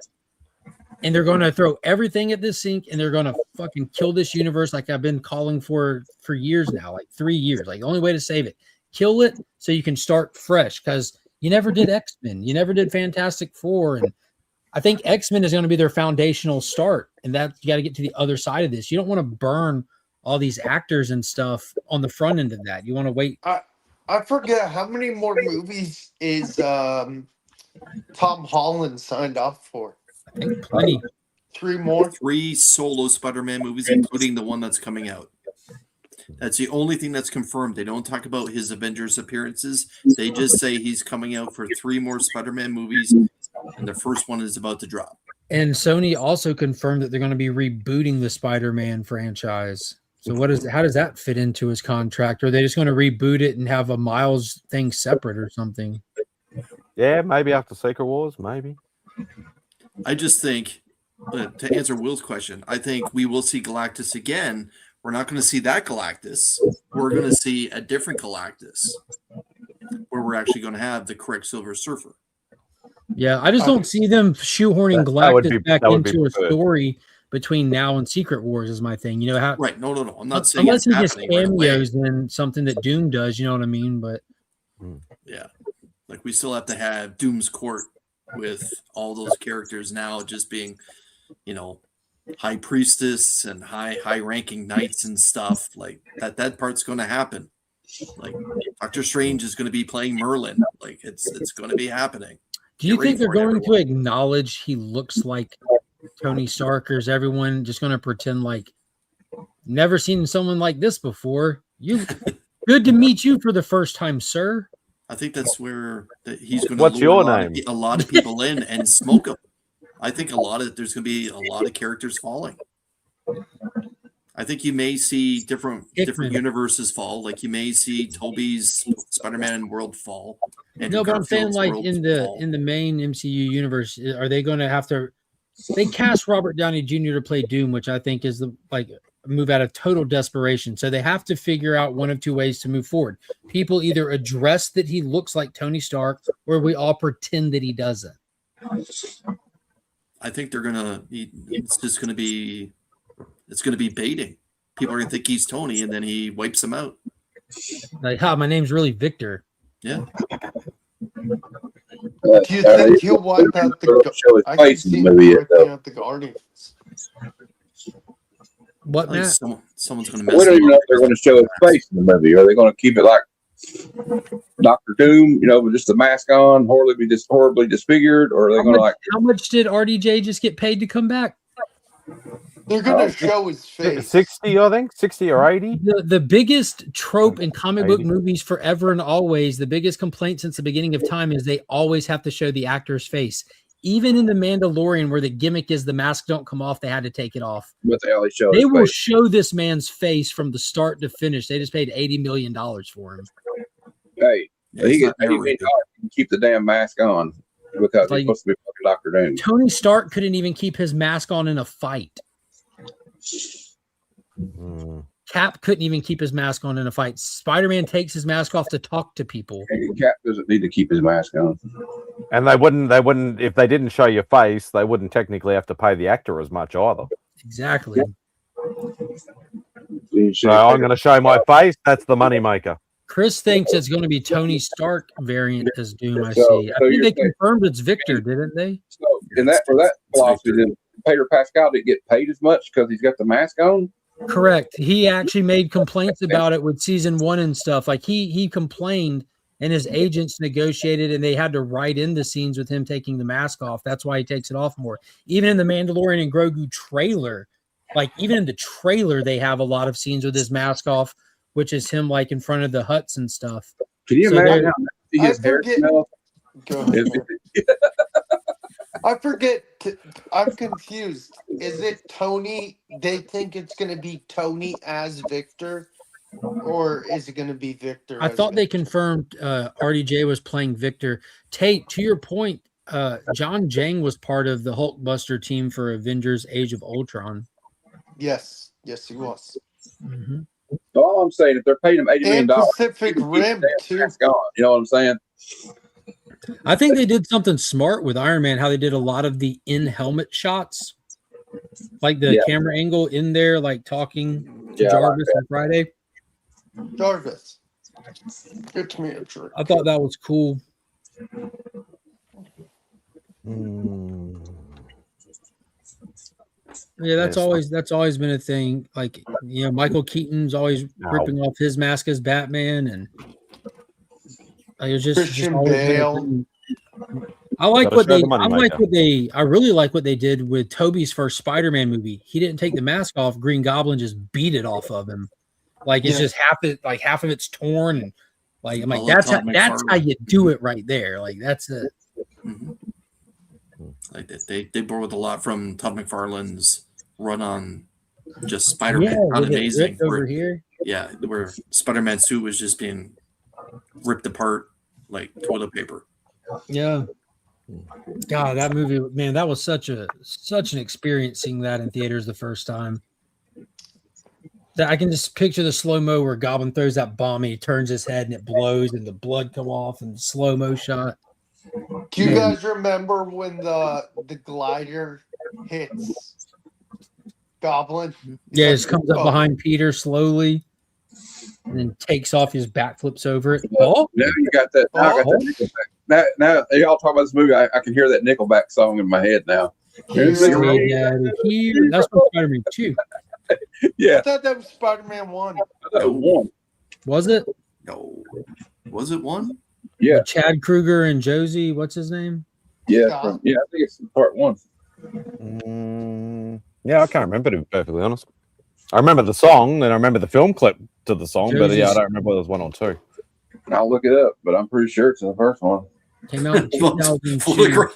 and they're going to throw everything at this sink, and they're going to fucking kill this universe like I've been calling for years now, like 3 years. Like the only way to save it, kill it so you can start fresh, because you never did X-Men, you never did Fantastic Four, and I think X-Men is going to be their foundational start, and that you got to get to the other side of this. You don't want to burn all these actors and stuff on the front end of that. You want to wait. I forget how many more movies is Tom Holland signed up for. I think plenty. 3 more. 3 solo Spider-Man movies, including the one that's coming out. That's the only thing that's confirmed. They don't talk about his Avengers appearances. They just say he's coming out for 3 more Spider-Man movies, and the first one is about to drop. And Sony also confirmed that they're going to be rebooting the Spider-Man franchise. So how does that fit into his contract? Or are they just going to reboot it and have a Miles thing separate or something? Yeah, maybe after Secret Wars, maybe. I just think, to answer Will's question, I think we will see Galactus again. We're not going to see that Galactus. We're going to see a different Galactus, where we're actually going to have the Quicksilver Surfer. Yeah, I just don't see them shoehorning Galactus back into a story between now and Secret Wars is my thing. You know how? Right. No. I'm not saying unless he it's just happening cameos in something that Doom does. You know what I mean? But yeah, like we still have to have Doom's Court with all those characters now just being, High Priestess and high ranking knights and stuff like that. That part's going to happen. Like Doctor Strange is going to be playing Merlin. Like it's going to be happening. do you think they're going to acknowledge he looks like Tony Stark, or is everyone just going to pretend like never seen someone like this before? Good to meet you for the first time, sir. I think that's where he's going to. What's your name? A lot of people in and smoke them. I think there's going to be a lot of characters falling. I think you may see different universes fall. Like you may see Toby's Spider-Man world fall. No, but I'm saying like in the main MCU universe, are they going to have to? They cast Robert Downey Jr. to play Doom, which I think is a move out of total desperation. So they have to figure out one of 2 ways to move forward. People either address that he looks like Tony Stark, or we all pretend that he doesn't. I think they're gonna. It's just gonna be. It's gonna be baiting. People are gonna think he's Tony, and then he wipes them out. Like, my name's really Victor. Yeah. Do you think he'll wipe out the Guardians? What, Matt? Someone's going to mess. We don't even know if they're going to show his face in the movie. Are they going to keep it like Doctor Doom, with just the mask on, horribly disfigured, or are they going to How much did RDJ just get paid to come back? They're going to show his face. 60, I think, 60 or 80. The biggest trope in comic book movies forever and always, the biggest complaint since the beginning of time is they always have to show the actor's face. Even in The Mandalorian, where the gimmick is the mask don't come off, they had to take it off. But they will show this man's face from the start to finish. They just paid $80 million for him. Hey, he gets $80 million to keep the damn mask on because he's supposed to be fucking Dr. Doom. Tony Stark couldn't even keep his mask on in a fight. Cap couldn't even keep his mask on in a fight. Spider-Man takes his mask off to talk to people. Cap doesn't need to keep his mask on. And they wouldn't, if they didn't show your face, they wouldn't technically have to pay the actor as much either. Exactly. So I'm going to show my face. That's the moneymaker. Chris thinks it's going to be Tony Stark variant as Doom. I see. I think they confirmed it's Victor, didn't they? So, for that philosophy, then Peter Pascal didn't get paid as much because he's got the mask on. Correct. He actually made complaints about it with season 1 and stuff. Like he complained, and his agents negotiated, and they had to write in the scenes with him taking the mask off. That's why he takes it off more. Even in the Mandalorian and Grogu trailer, even in the trailer, they have a lot of scenes with his mask off, which is him in front of the huts and stuff. Can you imagine how his hair smells? I forget. I'm confused. Is it Tony? They think it's going to be Tony as Victor, or is it going to be Victor? I thought they confirmed RDJ was playing Victor. Tate, to your point, John Jang was part of the Hulkbuster team for Avengers: Age of Ultron. Yes, he was. Mm-hmm. All I'm saying, if they're paying him $80 million, Pacific Rim too. You know what I'm saying? I think they did something smart with Iron Man, how they did a lot of the in-helmet shots. Like the camera angle in there, like talking to Jarvis on Friday. Jarvis, get me a drink. I thought that was cool. Yeah, that's always been a thing. Like, you know, Michael Keaton's always ripping off his mask as Batman, and it was just always been a thing. I like what they. I really like what they did with Tobey's first Spider-Man movie. He didn't take the mask off. Green Goblin just beat it off of him. Like it's just half of it's torn, and like I'm like that's how you do it right there. Like that's it. Mm-hmm. Like they borrowed a lot from Todd McFarlane's run on just Spider-Man. Not amazing. Over here. Yeah, where Spider-Man suit was just being ripped apart like toilet paper. Yeah. God, that movie, man, that was such an experience seeing that in theaters the first time. That I can just picture the slow-mo where Goblin throws that bomb and he turns his head and it blows and the blood come off and the slow-mo shot. Do you guys remember when the glider hits Goblin? Yeah, it just comes up behind Peter slowly and then takes off, his back flips over it. Now you got that. Now I got that Nickelback. Now y'all talk about this movie. I can hear that Nickelback song in my head now. That's from Spider-Man 2. Yeah. I thought that was Spider-Man 1. Was it? No. Was it 1? Yeah. With Chad Kruger and Josie, what's his name? Yeah, I think it's part 1. Yeah, I can't remember, to be perfectly honest. I remember the song and I remember the film clip to the song, but yeah, I don't remember whether it was 1 or 2. I'll look it up, but I'm pretty sure it's the first one. Came out in 2002.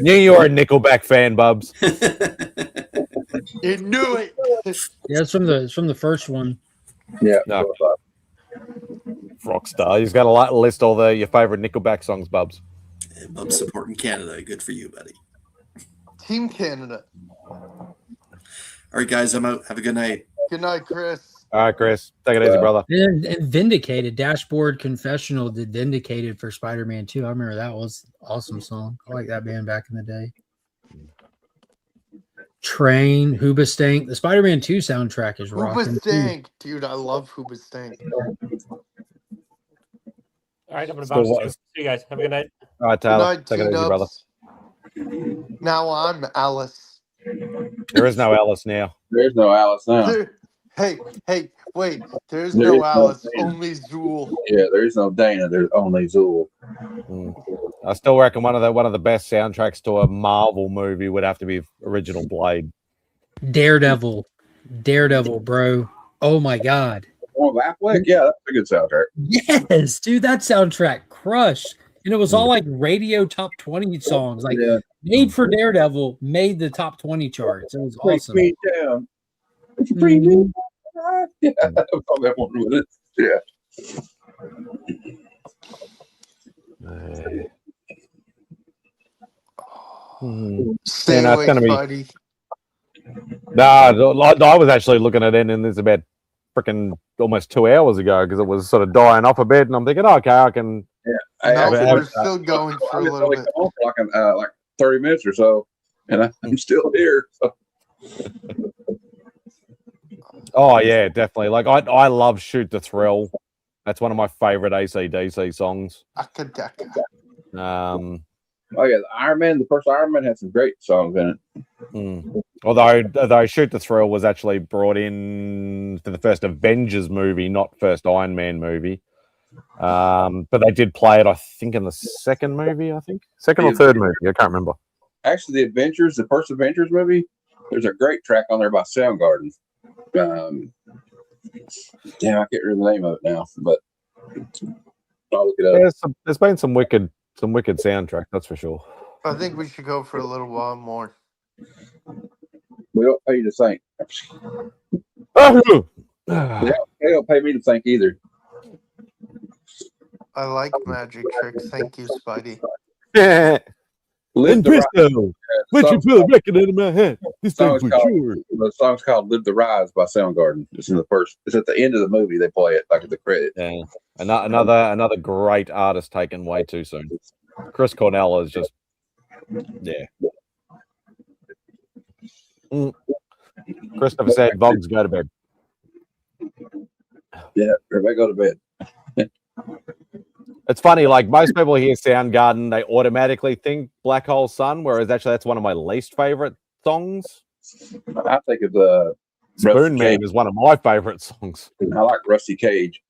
Knew you were a Nickelback fan, Bubs. You knew it. Yeah, it's from the first one. Yeah. No. Rockstar. He's got a list all your favorite Nickelback songs, Bubs. Yeah, Bubs supporting Canada. Good for you, buddy. Team Canada. All right, guys, I'm out. Have a good night. Good night, Chris. All right, Chris. Take it easy, brother. And Vindicated, Dashboard Confessional did Vindicated for Spider-Man 2. I remember that was an awesome song. I like that band back in the day. Train, Hoobastank. The Spider-Man 2 soundtrack is rocking. Hoobastank. Dude, I love Hoobastank. All right, I'm going to bounce. See you guys. Have a good night. All right, Tyler. Good night, Take it easy, brother. Now I'm Alice. There is no Alice now. There's no Alice now. Hey, wait. There's no Alice, only Zool. Yeah, there's no Dana. There's only Zool. I still reckon one of the best soundtracks to a Marvel movie would have to be original Blade. Daredevil, bro. Oh my God. Oh, Affleck? Yeah, that's a good soundtrack. Yes, dude, that soundtrack crushed. And it was all like radio top 20 songs, like made for Daredevil, made the top 20 charts. It was awesome. Break me down. Bring me down. Yeah, that one with it. Yeah. Stay away, buddy. Nah, I was actually looking at it, and it's about freaking almost 2 hours ago because it was sort of dying off a bit, and I'm thinking, okay, I can. Yeah, we're still going for a little bit. Like 30 minutes or so, and I'm still here. So. Oh yeah, definitely. Like I love "Shoot the Thrill." That's one of my favorite AC/DC songs. Oh yeah, the first Iron Man had some great songs in it. Although "Shoot the Thrill" was actually brought in for the first Avengers movie, not first Iron Man movie. But they did play it, I think, in the second movie. Second or third movie. I can't remember. Actually, the first Avengers movie, there's a great track on there by Soundgarden. Damn, I can't remember the name of it now, but I'll look it up. Yeah, there's been some wicked soundtrack, that's for sure. I think we should go for a little while more. We don't pay you to think. They don't pay me to think either. I like magic tricks. Thank you, Spidey. And Bristow, what you put a record into my head? This The thing's mature. song's called "Live the Rise" by Soundgarden. It's in the first. It's at the end of the movie. They play it like at the credit. Yeah, another great artist taken way too soon. Chris Cornell is just, yeah. Christopher said, "Vogs, go to bed." Yeah, everybody go to bed. It's funny, like most people hear Soundgarden, they automatically think Black Hole Sun, whereas actually that's one of my least favorite songs. I think of the Spoon Man is one of my favorite songs. I like Rusty Cage.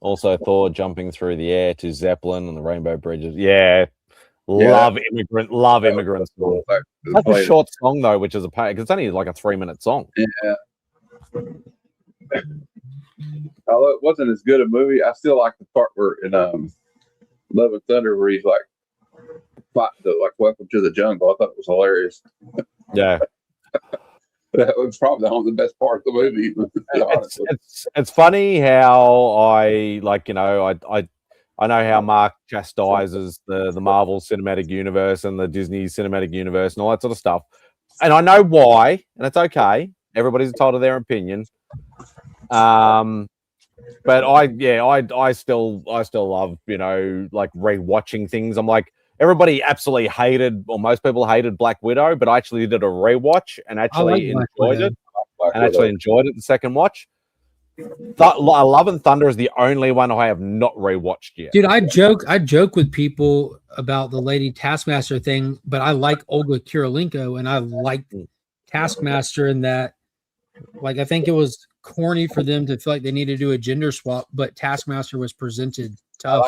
Also, Thor jumping through the air to Zeppelin and the Rainbow Bridges. Yeah, love Immigrant song. That's a short song though, which is a pain because it's only like a 3-minute song. Yeah. Although it wasn't as good a movie, I still like the part where in Love and Thunder where he's like Welcome to the Jungle. I thought it was hilarious. Yeah. That was probably the best part of the movie. It's funny how I know how Mark chastises the Marvel Cinematic Universe and the Disney Cinematic Universe and all that sort of stuff, and I know why, and it's okay. Everybody's entitled to their opinion. But I still love, like rewatching things. I'm like, everybody absolutely hated, or most people hated Black Widow, but I actually did a rewatch and actually enjoyed it. Actually enjoyed it the second watch. Love and Thunder is the only one I have not rewatched yet. Dude, I joke with people about the Lady Taskmaster thing, but I like Olga Kurylenko and I like Taskmaster in that. Like, I think it was corny for them to feel like they needed to do a gender swap, but Taskmaster was presented tough.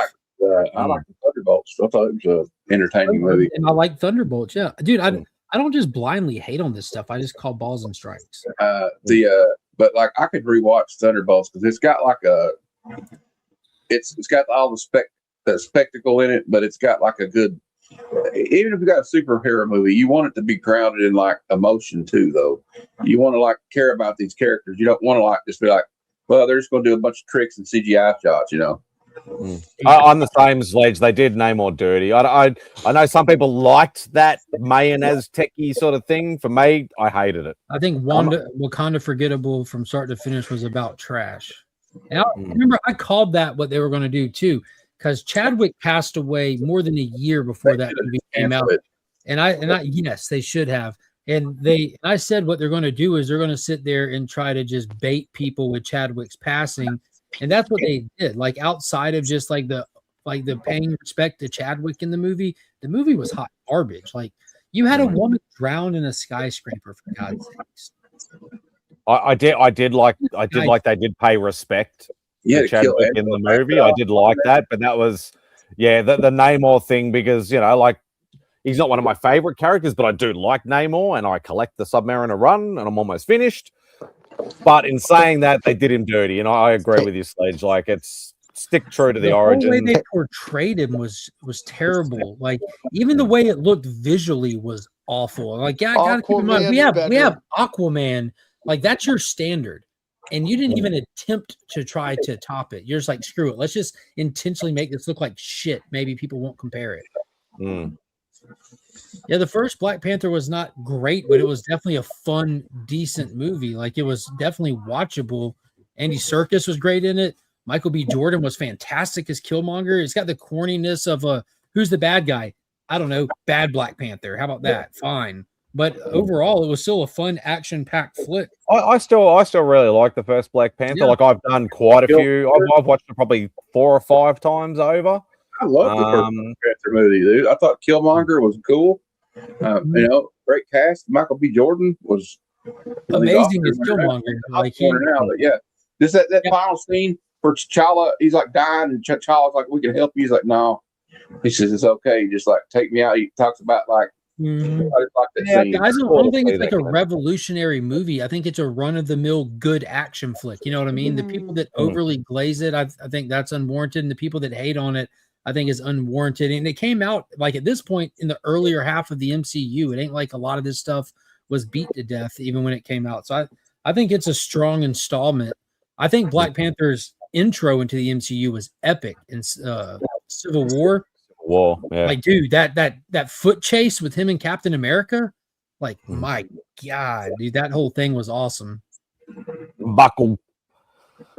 I like the Thunderbolts. I thought it was an entertaining movie. And I like Thunderbolts. Yeah, dude, I don't just blindly hate on this stuff. I just call balls and strikes. But like I could rewatch Thunderbolts because it's got like it's got all the spectacle in it, but it's got like a good. Even if you got a superhero movie, you want it to be grounded in like emotion too, though. You want to like care about these characters. You don't want to like just be like, well, they're just going to do a bunch of tricks and CGI shots, I'm the same Sledge. They did Namor dirty. I know some people liked that mayonnaise techie sort of thing. For me, I hated it. I think Wakanda Forgettable from start to finish was about trash. And I remember I called that what they were going to do too. Because Chadwick passed away more than a year before that movie came out, and I yes, they should have. And I said what they're going to do is they're going to sit there and try to just bait people with Chadwick's passing, and that's what they did. Like outside of just like the paying respect to Chadwick in the movie was hot garbage. Like you had a woman drowned in a skyscraper for God's sakes. I did like they did pay respect. Yeah, Chadwick in the movie. I did like that, but that was the Namor thing because like he's not one of my favorite characters, but I do like Namor and I collect the Submariner run and I'm almost finished. But in saying that, they did him dirty, and I agree with you, Sledge. Like it's stick true to the origin. The way they portrayed him was terrible. Like even the way it looked visually was awful. Like gotta keep in mind we have Aquaman. Like that's your standard. And you didn't even attempt to try to top it. You're just like, screw it. Let's just intentionally make this look like shit. Maybe people won't compare it. Yeah, the first Black Panther was not great, but it was definitely a fun, decent movie. Like it was definitely watchable. Andy Serkis was great in it. Michael B. Jordan was fantastic as Killmonger. It's got the corniness of who's the bad guy? I don't know. Bad Black Panther. How about that? Fine. But overall, it was still a fun, action-packed flick. I still really like the first Black Panther. Yeah. Like I've done quite a few. I've watched it probably 4 or 5 times over. I love the first Black Panther movie, dude. I thought Killmonger was cool. Great cast. Michael B. Jordan was amazing as Killmonger. Like just that final scene where T'Challa, he's like dying, and T'Challa's like, "We can help you." He's like, "No." He says, "It's okay. Just like take me out." He talks about like. I don't think it's like a revolutionary movie. I think it's a run-of-the-mill good action flick. You know what I mean? The people that overly glaze it, I think that's unwarranted, and the people that hate on it, I think is unwarranted. And it came out like at this point in the earlier half of the MCU. It ain't like a lot of this stuff was beat to death even when it came out. So I think it's a strong installment. I think Black Panther's intro into the MCU was epic in Civil War. War. Yeah. Like, dude, that foot chase with him and Captain America, like, my God, dude, that whole thing was awesome. Buckle.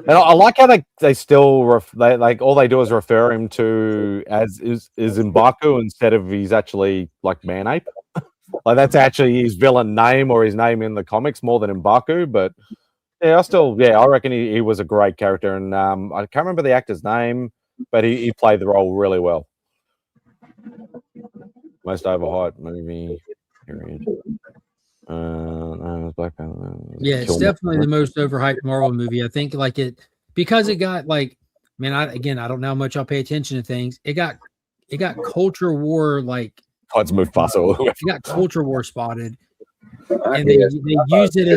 And I like how they still they like all they do is refer him to as is M'Baku instead of he's actually like Man-Ape. Like that's actually his villain name or his name in the comics more than M'Baku. But yeah, I reckon he was a great character, and I can't remember the actor's name, but he played the role really well. Most overhyped movie. Period. Black Panther. Yeah, it's definitely the most overhyped Marvel movie. I think like because it got like, man, I don't know how much I'll pay attention to things. It got culture war like. It's Mufasa. It got culture war spotted, and they used it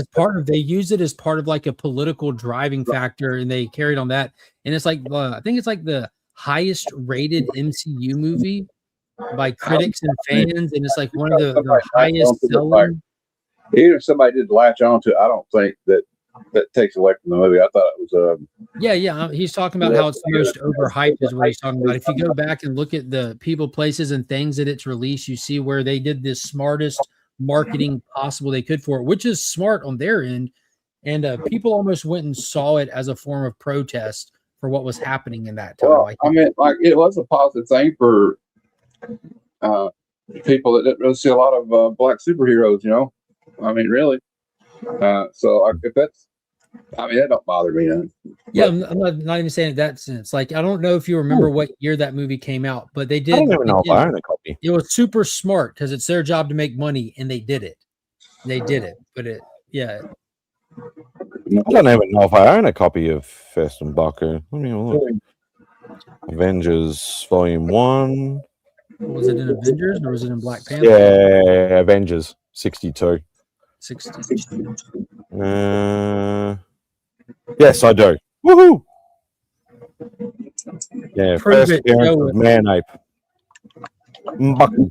as part of like a political driving factor, and they carried on that. And it's like I think it's like the highest rated MCU movie by critics and fans, and it's like one of the highest selling. Even if somebody did latch onto it, I don't think that takes away from the movie. I thought it was Yeah. He's talking about how it's the most overhyped is what he's talking about. If you go back and look at the people, places, and things that it's released, you see where they did the smartest marketing possible they could for it, which is smart on their end. And people almost went and saw it as a form of protest for what was happening in that time. Well, I mean, like it was a positive thing for people that didn't really see a lot of black superheroes, you know. I mean, really. So if that's, I mean, that don't bother me none. Yeah, I'm not even saying it that sense. Like, I don't know if you remember what year that movie came out, but they did. I don't even know if I own a copy. It was super smart because it's their job to make money, and they did it. But yeah. I don't even know if I own a copy of Fest and Baku. Let me look. Avengers Volume 1. Was it in Avengers or was it in Black Panther? Yeah, Avengers 62. 62. Yes, I do. Woohoo! Yeah, Prove first it, appearance show of it. Man-Ape. M'Baku.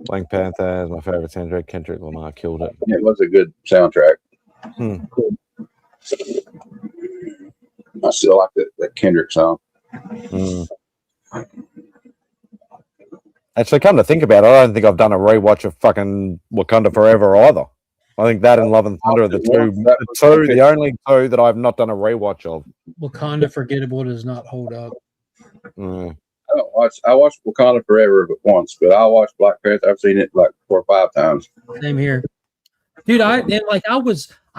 Black Panther is my favorite soundtrack. Kendrick Lamar killed it. It was a good soundtrack. I still like that Kendrick song. Actually, come to think about it, I don't think I've done a rewatch of fucking Wakanda Forever either. I think that and Love and Thunder are the only two that I've not done a rewatch of. Wakanda Forgettable does not hold up. I watched Wakanda Forever but once, but I watched Black Panther. I've seen it like 4 or 5 times. Same here, dude. I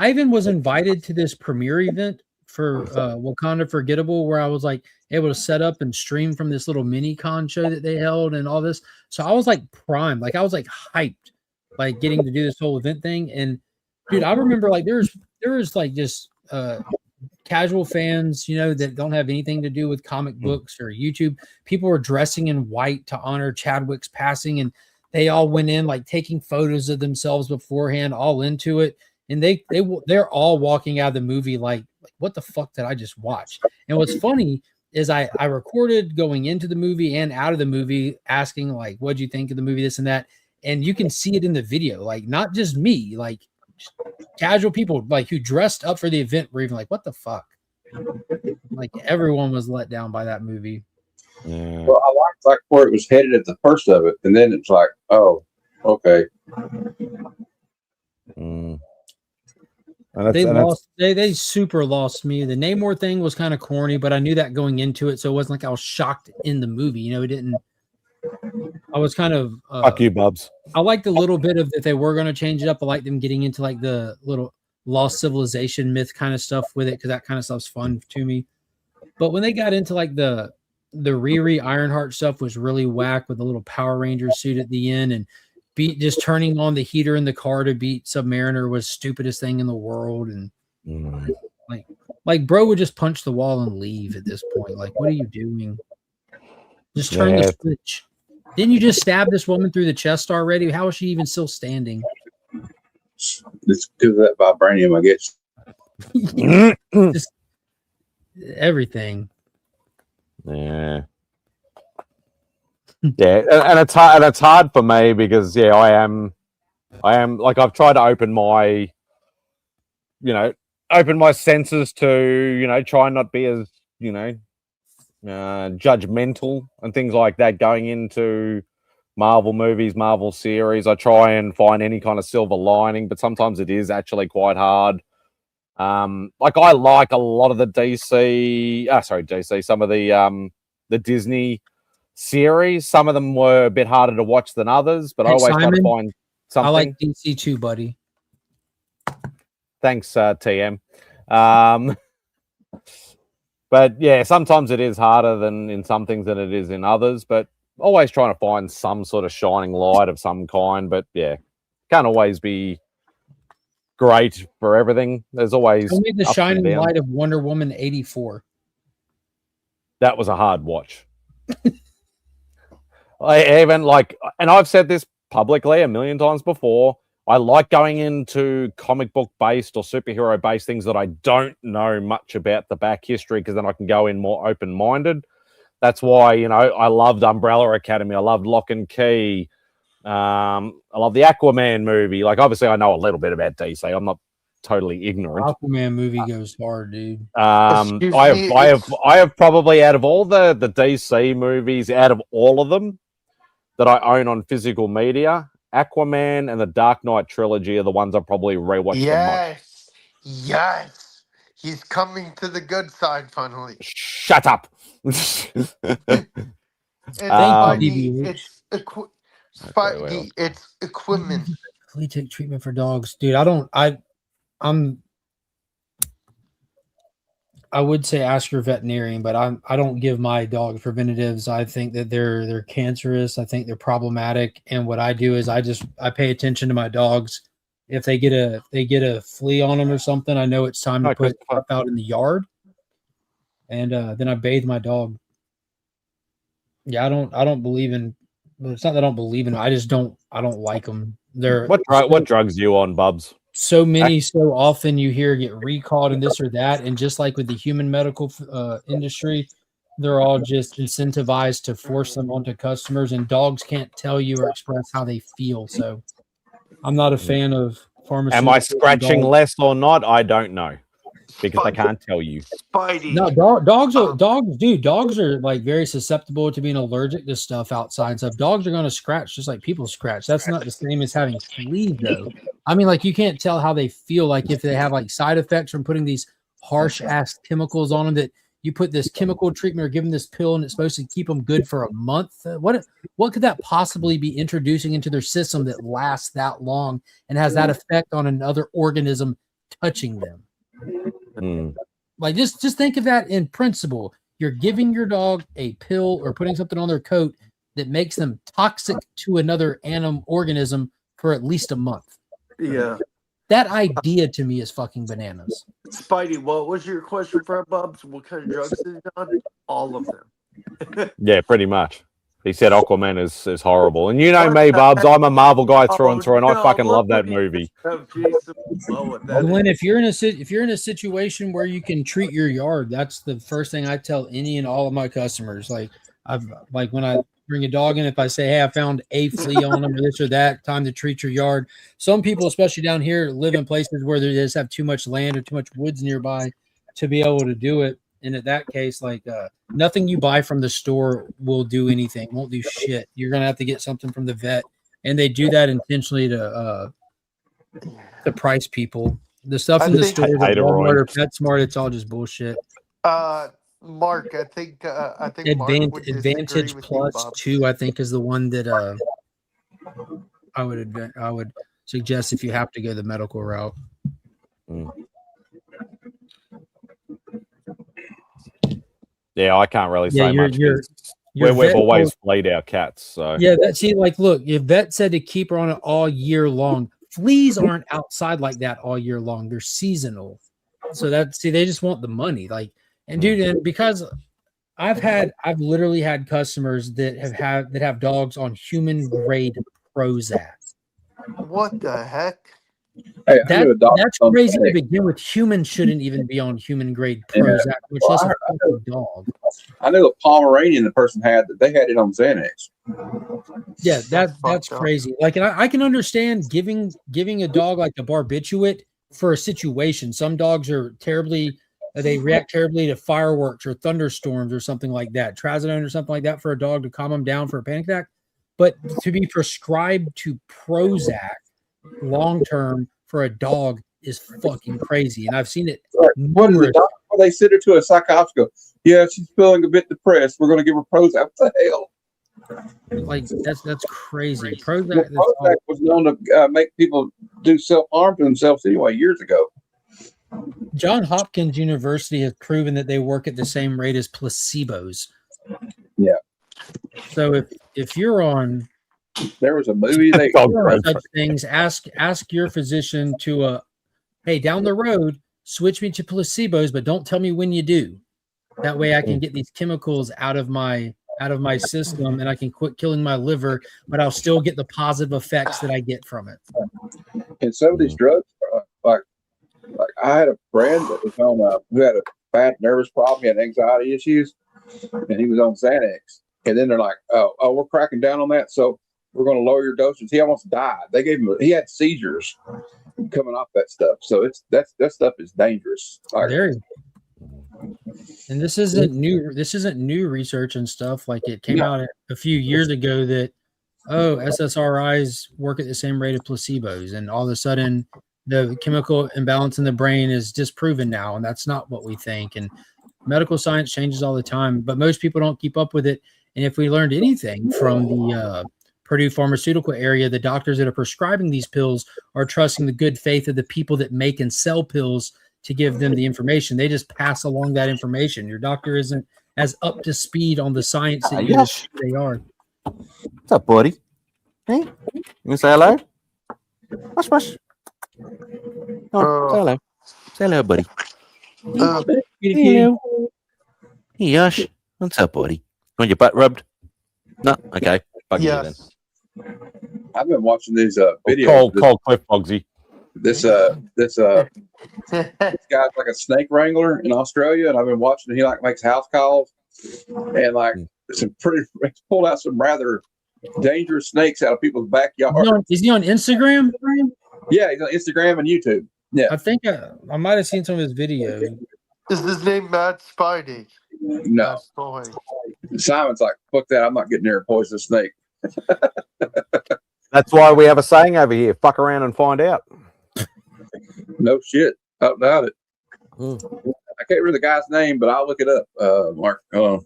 even was invited to this premiere event for Wakanda Forgettable, where I was like able to set up and stream from this little mini con show that they held and all this. So I was like primed, like I was like hyped, like getting to do this whole event thing. And dude, I remember like there was like just casual fans, you know, that don't have anything to do with comic books or YouTube. People were dressing in white to honor Chadwick's passing, and they all went in like taking photos of themselves beforehand, all into it. And they're all walking out of the movie like what the fuck did I just watch? And what's funny is I recorded going into the movie and out of the movie, asking like, what'd you think of the movie, this and that. And you can see it in the video, like not just me, like casual people like who dressed up for the event were even like, what the fuck? Like everyone was let down by that movie. Yeah. Well, I liked like where it was headed at the first of it, and then it's like, oh, okay. They super lost me. The Namor thing was kind of corny, but I knew that going into it, so it wasn't like I was shocked in the movie. You know, it didn't. I was kind of fuck you, Bubs. I liked a little bit of that they were going to change it up. I liked them getting into like the little lost civilization myth kind of stuff with it, because that kind of stuff's fun to me. But when they got into like the Riri Ironheart stuff was really whack with the little Power Ranger suit at the end, and just turning on the heater in the car to beat Submariner was stupidest thing in the world. And like bro would just punch the wall and leave at this point. Like, what are you doing? Just turn the switch. Didn't you just stab this woman through the chest already? How is she even still standing? It's because of that vibranium, I guess. Just everything. Yeah. Yeah, and it's hard for me because I am like I've tried to open my senses to, try and not be as, judgmental and things like that going into Marvel movies, Marvel series. I try and find any kind of silver lining, but sometimes it is actually quite hard. Like I like a lot of the DC, some of the Disney series. Some of them were a bit harder to watch than others, but I always try to find something. I like DC too, buddy. Thanks, TM. But yeah, sometimes it is harder than in some things than it is in others, but always trying to find some sort of shining light of some kind. But yeah, can't always be great for everything. There's always Tell me the ups and shining downs. light of Wonder Woman 84. That was a hard watch. I even and I've said this publicly a million times before. I like going into comic book based or superhero based things that I don't know much about the back history, because then I can go in more open minded. That's why, I loved Umbrella Academy. I loved Lock and Key. I love the Aquaman movie. Like, obviously, I know a little bit about DC. I'm not totally ignorant. Aquaman movie goes hard, dude. I have probably, out of all the DC movies, out of all of them that I own on physical media, Aquaman and the Dark Knight trilogy are the ones I probably rewatched the most. Yes. He's coming to the good side finally. Shut up. It's Spidey. It's equipment. Flea-tick treatment for dogs, dude. I would say ask your veterinarian, but I don't give my dog preventatives. I think that they're cancerous. I think they're problematic. And what I do is I pay attention to my dogs. If they get a flea on them or something, I know it's time to put stuff out in the yard. And then I bathe my dog. Yeah, I don't believe in. It's not that I don't believe in them. I don't like them. What drugs you on, Bubs? So many, so often you hear get recalled and this or that. And just like with the human medical industry, they're all just incentivized to force them onto customers, and dogs can't tell you or express how they feel. So I'm not a fan of pharmaceuticals. Am I scratching less or not? I don't know, because I can't tell you. Spidey. No, dogs are like very susceptible to being allergic to stuff outside. So if dogs are going to scratch just like people scratch, that's not the same as having fleas, though. I mean, like, you can't tell how they feel, like if they have like side effects from putting these harsh ass chemicals on them, that you put this chemical treatment or give them this pill and it's supposed to keep them good for a month. What could that possibly be introducing into their system that lasts that long and has that effect on another organism touching them? Like, just think of that in principle. You're giving your dog a pill or putting something on their coat that makes them toxic to another animal organism for at least a month. Yeah. That idea to me is fucking bananas. Spidey, what was your question for Bubs? What kind of drugs is he on? All of them. Yeah, pretty much. He said Aquaman is horrible. And you know me, Bubs, I'm a Marvel guy through and through, and I fucking love that movie. Glenn, if you're in a situation where you can treat your yard, that's the first thing I tell any and all of my customers. Like, when I bring a dog in, if I say, hey, I found a flea on them or this or that, time to treat your yard. Some people, especially down here, live in places where they just have too much land or too much woods nearby to be able to do it. And in that case, like, nothing you buy from the store will do anything, won't do shit. You're going to have to get something from the vet. And they do that intentionally to price people. The stuff in the store, Walmart or PetSmart, it's all just bullshit. Mark, I think Advantage Plus 2, I think, is the one that I would suggest if you have to go the medical route. Yeah, I can't really say much. We've always played our cats. So yeah, look, if vet said to keep her on it all year long, fleas aren't outside like that all year long. They're seasonal. So they just want the money. Like, and dude, and because I've literally had customers that have dogs on human grade Prozac. What the heck? Hey, that's crazy to begin with. Humans shouldn't even be on human grade Prozac, much less a fucking dog. I knew a Pomeranian the person had that they had it on Xanax. Yeah, that's crazy. Like, and I can understand giving a dog like a barbiturate for a situation. Some dogs are terribly they react terribly to fireworks or thunderstorms or something like that. Trazodone or something like that for a dog to calm them down for a panic attack. But to be prescribed to Prozac long term for a dog is fucking crazy. And I've seen it. What is the doctor? They send her to a psychiatrist. Go, yeah, she's feeling a bit depressed. We're going to give her Prozac. What the hell? Like that's crazy. Prozac was known to make people do self-harm to themselves anyway years ago. Johns Hopkins University has proven that they work at the same rate as placebos. Yeah. So if you're on, there was a movie they such things. Ask your physician to hey, down the road, switch me to placebos, but don't tell me when you do. That way I can get these chemicals out of my system and I can quit killing my liver, but I'll still get the positive effects that I get from it. And some of these drugs, like I had a friend that was on who had a bad nervous problem, he had anxiety issues, and he was on Xanax. And then they're like, oh, we're cracking down on that, so we're going to lower your dosage. He almost died. They gave him he had seizures coming off that stuff. So that stuff is dangerous. Very. And this isn't new. This isn't new research and stuff. Like it came out a few years ago that SSRIs work at the same rate of placebos, and all of a sudden the chemical imbalance in the brain is disproven now, and that's not what we think. And medical science changes all the time, but most people don't keep up with it. And if we learned anything from the Purdue pharmaceutical area, the doctors that are prescribing these pills are trusting the good faith of the people that make and sell pills to give them the information. They just pass along that information. Your doctor isn't as up to speed on the science that they are. What's up, buddy? Hey, you want to say hello? Mush, mush. Oh, say hello. Say hello, buddy. Hello. Hey, Yosh. What's up, buddy? Want your butt rubbed? No? Okay. Bug you then. I've been watching these videos. Cold Cliff Bogsy. This guy's like a snake wrangler in Australia, and I've been watching. He like makes house calls, and like he's pulled out some rather dangerous snakes out of people's backyard. Is he on Instagram? Yeah, he's on Instagram and YouTube. Yeah, I think I might have seen some of his videos. Is his name MadSpidey? No. Simon's like, fuck that. I'm not getting near a poisonous snake. That's why we have a saying over here: fuck around and find out. No shit. I doubt it. I can't remember the guy's name, but I'll look it up. Mark. Well,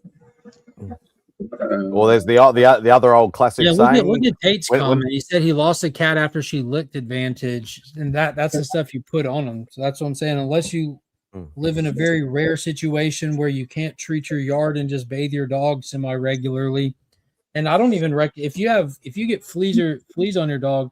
there's the other old classic saying. Look at Tate's comment. He said he lost a cat after she licked Advantage, and that's the stuff you put on them. So that's what I'm saying. Unless you live in a very rare situation where you can't treat your yard and just bathe your dog semi-regularly. And I don't even if you get fleas on your dog,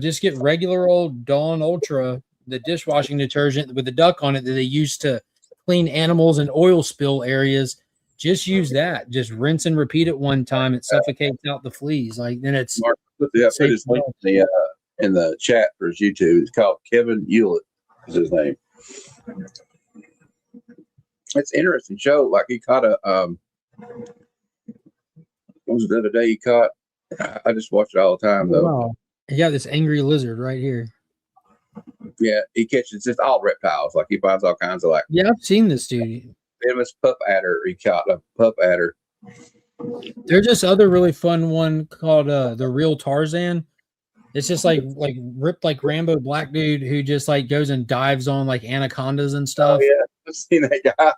just get regular old Dawn Ultra, the dishwashing detergent with the duck on it that they use to clean animals and oil spill areas. Just use that. Just rinse and repeat it one time. It suffocates out the fleas. Like then it's Mark put his link in the chat for his YouTube. It's called Kevin Hewlett is his name. It's an interesting show. Like he caught what was it the other day he caught? I just watch it all the time though. Wow. Yeah, this angry lizard right here. Yeah, he catches just all reptiles. Like he finds all kinds of Yeah, I've seen this dude. Venomous pup adder. He caught a pup adder. There's this other really fun one called the Real Tarzan. It's just like ripped like Rambo black dude who just like goes and dives on like anacondas and stuff. Oh yeah, I've seen that guy.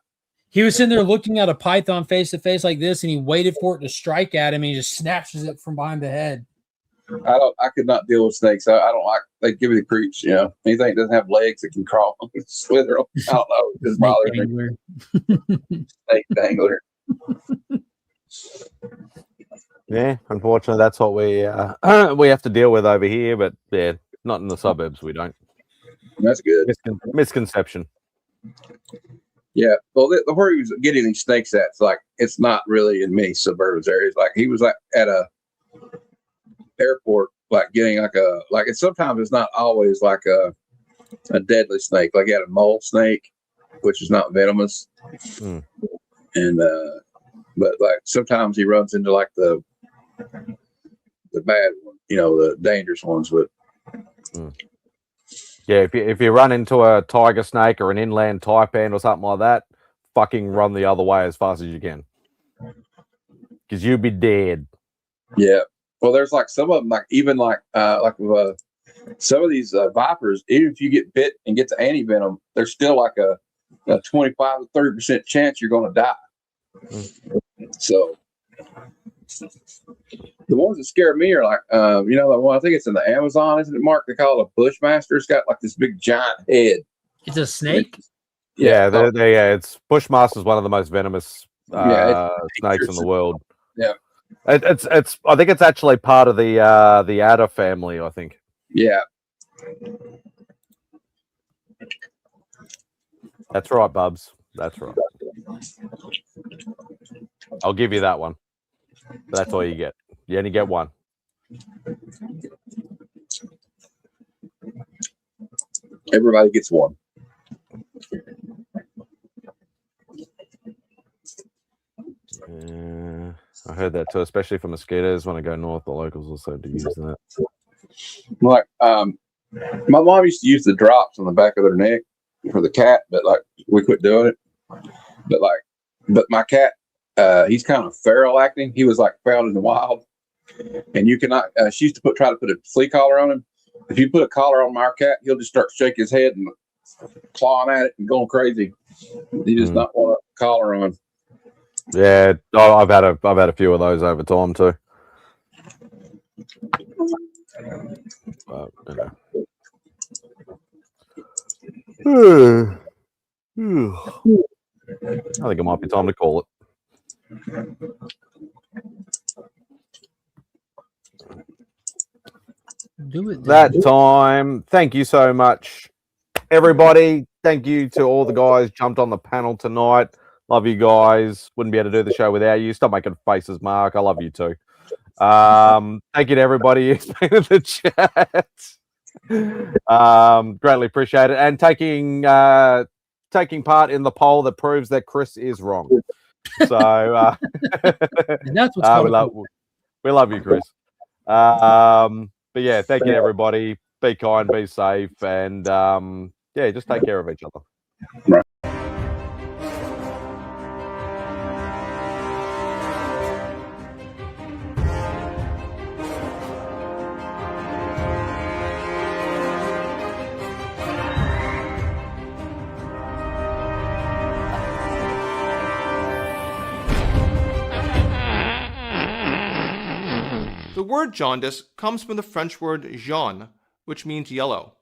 He was sitting there looking at a python face to face like this, and he waited for it to strike at him, and he just snatches it from behind the head. I could not deal with snakes. I don't like. They give me the creeps. You know, anything that doesn't have legs that can crawl, slither. I don't know. It just bothers me. Snake dangler. Yeah, unfortunately, that's what we have to deal with over here. But yeah, not in the suburbs. We don't. That's good. Misconception. Yeah, well, where he was getting these snakes at, it's not really in many suburban areas. Like he was like at a airport, like getting sometimes it's not always like a deadly snake. Like he had a mole snake, which is not venomous, and but like sometimes he runs into like the bad one, the dangerous ones. But Yeah, if you run into a tiger snake or an inland taipan or something like that, fucking run the other way as fast as you can, because you'd be dead. Yeah. Well, there's like some of them, like even like some of these vipers. Even if you get bit and get the antivenom, there's still like a 25 to 30% chance you're going to die. So the ones that scare me are like, you know, the one I think it's in the Amazon, isn't it, Mark? They call it a bushmaster. It's got like this big giant head. It's a snake. Yeah, it's bushmaster's one of the most venomous snakes in the world. Yeah, it's I think it's actually part of the adder family. I think. Yeah. That's right, Bubs. That's right. I'll give you that one. That's all you get. You only get one. Everybody gets one. I heard that too, especially for mosquitoes. When I go north, the locals also do use that. Like, my mom used to use the drops on the back of their neck for the cat, but like we quit doing it. But my cat, he's kind of feral acting. He was like found in the wild, and you cannot. She used to try to put a flea collar on him. If you put a collar on our cat, he'll just start shaking his head and clawing at it and going crazy. He does not want a collar on. Yeah, I've had a few of those over time too. I think it might be time to call it. Do it. That time. Thank you so much, everybody. Thank you to all the guys jumped on the panel tonight. Love you guys. Wouldn't be able to do the show without you. Stop making faces, Mark. I love you too. Thank you to everybody who's been in the chat. Greatly appreciate it. And taking part in the poll that proves that Chris is wrong. So and that's what's we love you, Chris. But yeah, thank you to everybody. Be kind, be safe, and yeah, just take care of each other. Right. The word jaundice comes from the French word jaune, which means yellow.